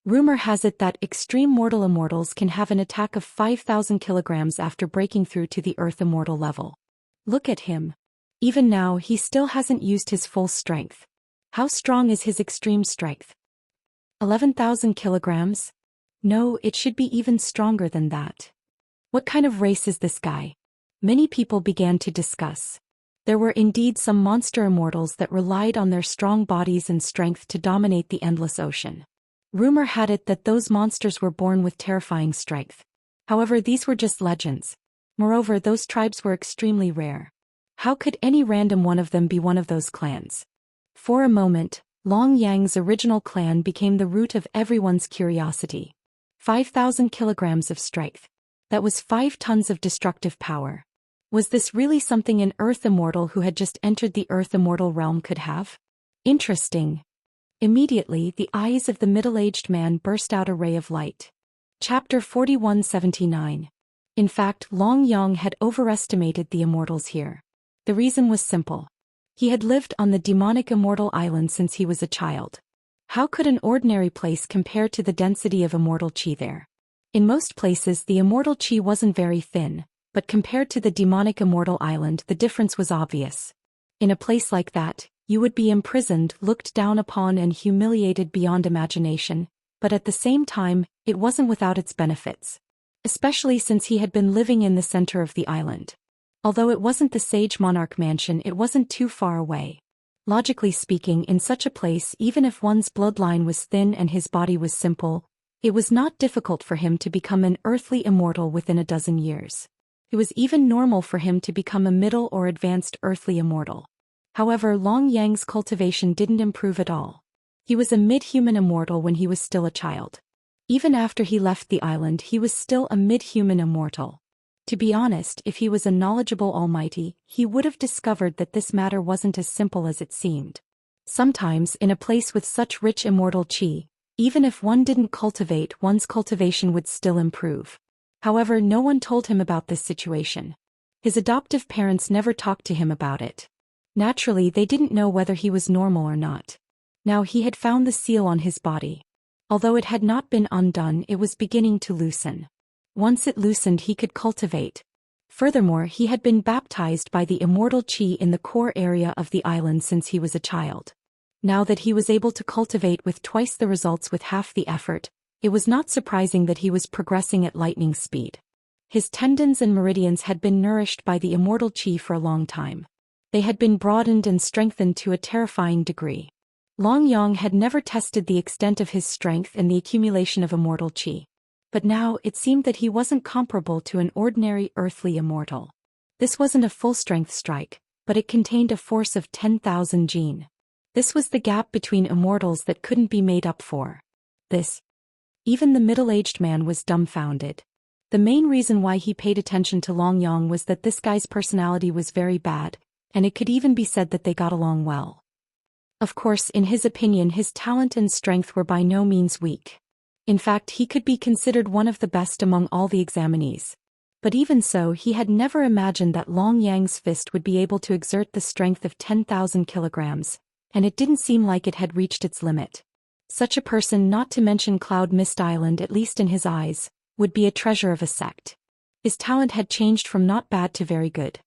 S1: Rumor has it that Extreme Mortal Immortals can have an attack of 5,000 kilograms after breaking through to the Earth Immortal level. Look at him. Even now, he still hasn't used his full strength. How strong is his extreme strength? 11,000 kilograms? No, it should be even stronger than that. What kind of race is this guy? Many people began to discuss. There were indeed some monster immortals that relied on their strong bodies and strength to dominate the endless ocean. Rumor had it that those monsters were born with terrifying strength. However, these were just legends. Moreover, those tribes were extremely rare. How could any random one of them be one of those clans? For a moment, Long Yang's original clan became the root of everyone's curiosity. 5,000 kilograms of strength. That was 5 tons of destructive power. Was this really something an Earth Immortal who had just entered the Earth Immortal realm could have? Interesting. Immediately, the eyes of the middle-aged man burst out a ray of light. Chapter 4179. In fact, Long Yang had overestimated the immortals here. The reason was simple. He had lived on the demonic Immortal Island since he was a child. How could an ordinary place compare to the density of immortal chi there? In most places the immortal chi wasn't very thin, but compared to the demonic Immortal Island the difference was obvious. In a place like that, you would be imprisoned, looked down upon and humiliated beyond imagination, but at the same time, it wasn't without its benefits. Especially since he had been living in the center of the island. Although it wasn't the sage monarch mansion, it wasn't too far away. Logically speaking, in such a place, even if one's bloodline was thin and his body was simple, it was not difficult for him to become an earthly immortal within a dozen years. It was even normal for him to become a middle or advanced earthly immortal. However, Long Yang's cultivation didn't improve at all. He was a mid-human immortal when he was still a child. Even after he left the island, he was still a mid-human immortal. To be honest, if he was a knowledgeable almighty, he would have discovered that this matter wasn't as simple as it seemed. Sometimes, in a place with such rich immortal chi, even if one didn't cultivate, one's cultivation would still improve. However, no one told him about this situation. His adoptive parents never talked to him about it. Naturally, they didn't know whether he was normal or not. Now he had found the seal on his body. Although it had not been undone, it was beginning to loosen. Once it loosened, he could cultivate. Furthermore, he had been baptized by the immortal chi in the core area of the island since he was a child. Now that he was able to cultivate with twice the results with half the effort, it was not surprising that he was progressing at lightning speed. His tendons and meridians had been nourished by the immortal chi for a long time. They had been broadened and strengthened to a terrifying degree. Long Yang had never tested the extent of his strength and the accumulation of immortal chi. But now it seemed that he wasn't comparable to an ordinary earthly immortal. This wasn't a full-strength strike, but it contained a force of 10,000 jin. This was the gap between immortals that couldn't be made up for. Even the middle-aged man was dumbfounded. The main reason why he paid attention to Long Yang was that this guy's personality was very bad, and it could even be said that they got along well. Of course, in his opinion, his talent and strength were by no means weak. In fact, he could be considered one of the best among all the examinees. But even so, he had never imagined that Long Yang's fist would be able to exert the strength of 10,000 kilograms, and it didn't seem like it had reached its limit. Such a person, not to mention Cloud Mist Island, at least in his eyes, would be a treasure of a sect. His talent had changed from not bad to very good.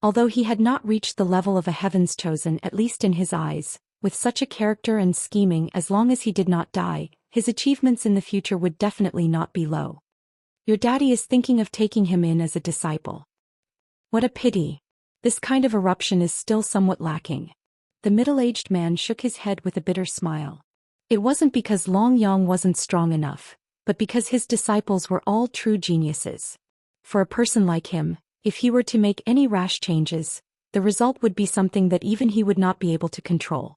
S1: Although he had not reached the level of a Heaven's Chosen, at least in his eyes, with such a character and scheming, as long as he did not die, his achievements in the future would definitely not be low. Your daddy is thinking of taking him in as a disciple. What a pity. This kind of eruption is still somewhat lacking. The middle-aged man shook his head with a bitter smile. It wasn't because Long Yang wasn't strong enough, but because his disciples were all true geniuses. For a person like him, if he were to make any rash changes, the result would be something that even he would not be able to control.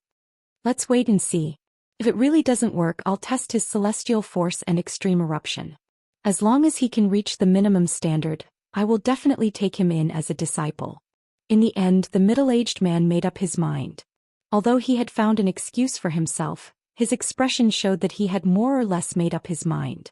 S1: Let's wait and see. If it really doesn't work, I'll test his celestial force and extreme eruption. As long as he can reach the minimum standard, I will definitely take him in as a disciple. In the end, the middle-aged man made up his mind. Although he had found an excuse for himself, his expression showed that he had more or less made up his mind.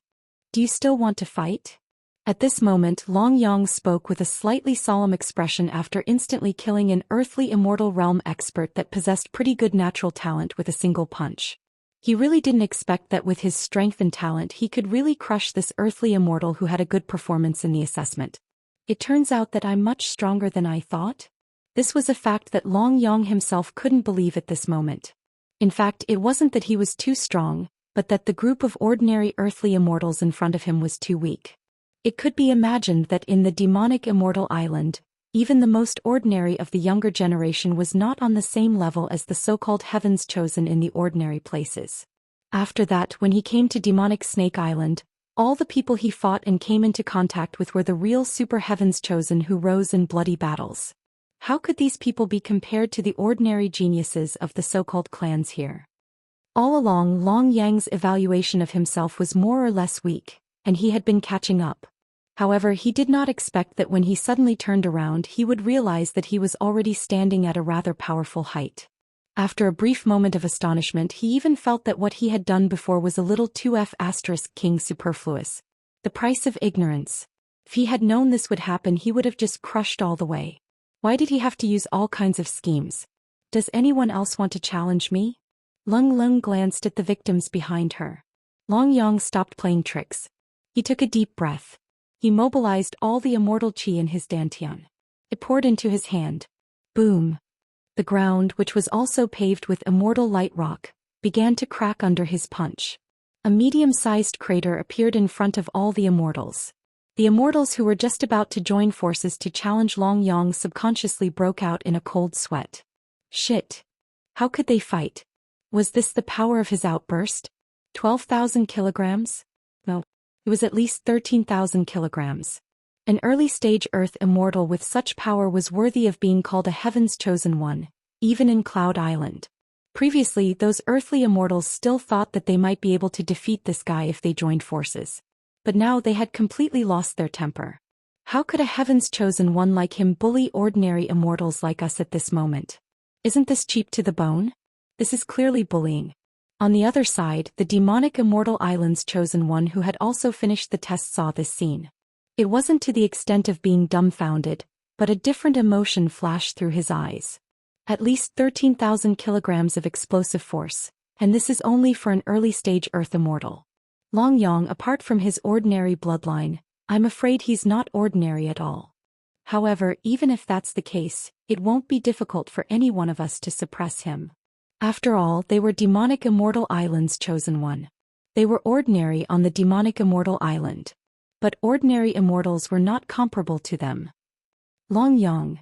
S1: Do you still want to fight? At this moment, Long Yang spoke with a slightly solemn expression after instantly killing an earthly immortal realm expert that possessed pretty good natural talent with a single punch. He really didn't expect that with his strength and talent he could really crush this earthly immortal who had a good performance in the assessment. It turns out that I'm much stronger than I thought? This was a fact that Long Yang himself couldn't believe at this moment. In fact, it wasn't that he was too strong, but that the group of ordinary earthly immortals in front of him was too weak. It could be imagined that in the demonic Immortal Island, Even the most ordinary of the younger generation was not on the same level as the so-called heavens chosen in the ordinary places. After that, when he came to demonic Snake Island, all the people he fought and came into contact with were the real super heavens chosen who rose in bloody battles. How could these people be compared to the ordinary geniuses of the so-called clans here? All along, Long Yang's evaluation of himself was more or less weak, and he had been catching up. However, he did not expect that when he suddenly turned around he would realize that he was already standing at a rather powerful height. After a brief moment of astonishment, he even felt that what he had done before was a little too *king superfluous. The price of ignorance. If he had known this would happen, he would have just crushed all the way. Why did he have to use all kinds of schemes? Does anyone else want to challenge me? Lung Lung glanced at the victims behind her. Long Yang stopped playing tricks. He took a deep breath. He mobilized all the immortal qi in his dantian. It poured into his hand. Boom. The ground, which was also paved with immortal light rock, began to crack under his punch. A medium-sized crater appeared in front of all the immortals. The immortals who were just about to join forces to challenge Long Yang subconsciously broke out in a cold sweat. Shit. How could they fight? Was this the power of his outburst? 12,000 kilograms? No. It was at least 13,000 kilograms. An early-stage Earth immortal with such power was worthy of being called a Heaven's Chosen One, even in Cloud Island. Previously, those earthly immortals still thought that they might be able to defeat this guy if they joined forces. But now they had completely lost their temper. How could a Heaven's Chosen One like him bully ordinary immortals like us at this moment? Isn't this cheap to the bone? This is clearly bullying. On the other side, the demonic Immortal Island's Chosen One who had also finished the test saw this scene. It wasn't to the extent of being dumbfounded, but a different emotion flashed through his eyes. At least 13,000 kilograms of explosive force, and this is only for an early-stage Earth immortal. Long Yang, apart from his ordinary bloodline, I'm afraid he's not ordinary at all. However, even if that's the case, it won't be difficult for any one of us to suppress him. After all, they were demonic Immortal Island's Chosen One. They were ordinary on the demonic Immortal Island. But ordinary immortals were not comparable to them. Long Yang.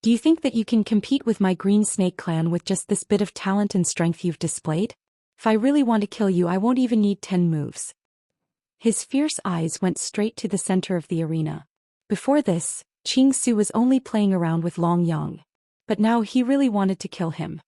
S1: Do you think that you can compete with my Green Snake clan with just this bit of talent and strength you've displayed? If I really want to kill you, I won't even need 10 moves. His fierce eyes went straight to the center of the arena. Before this, Qing Su was only playing around with Long Yang. But now he really wanted to kill him.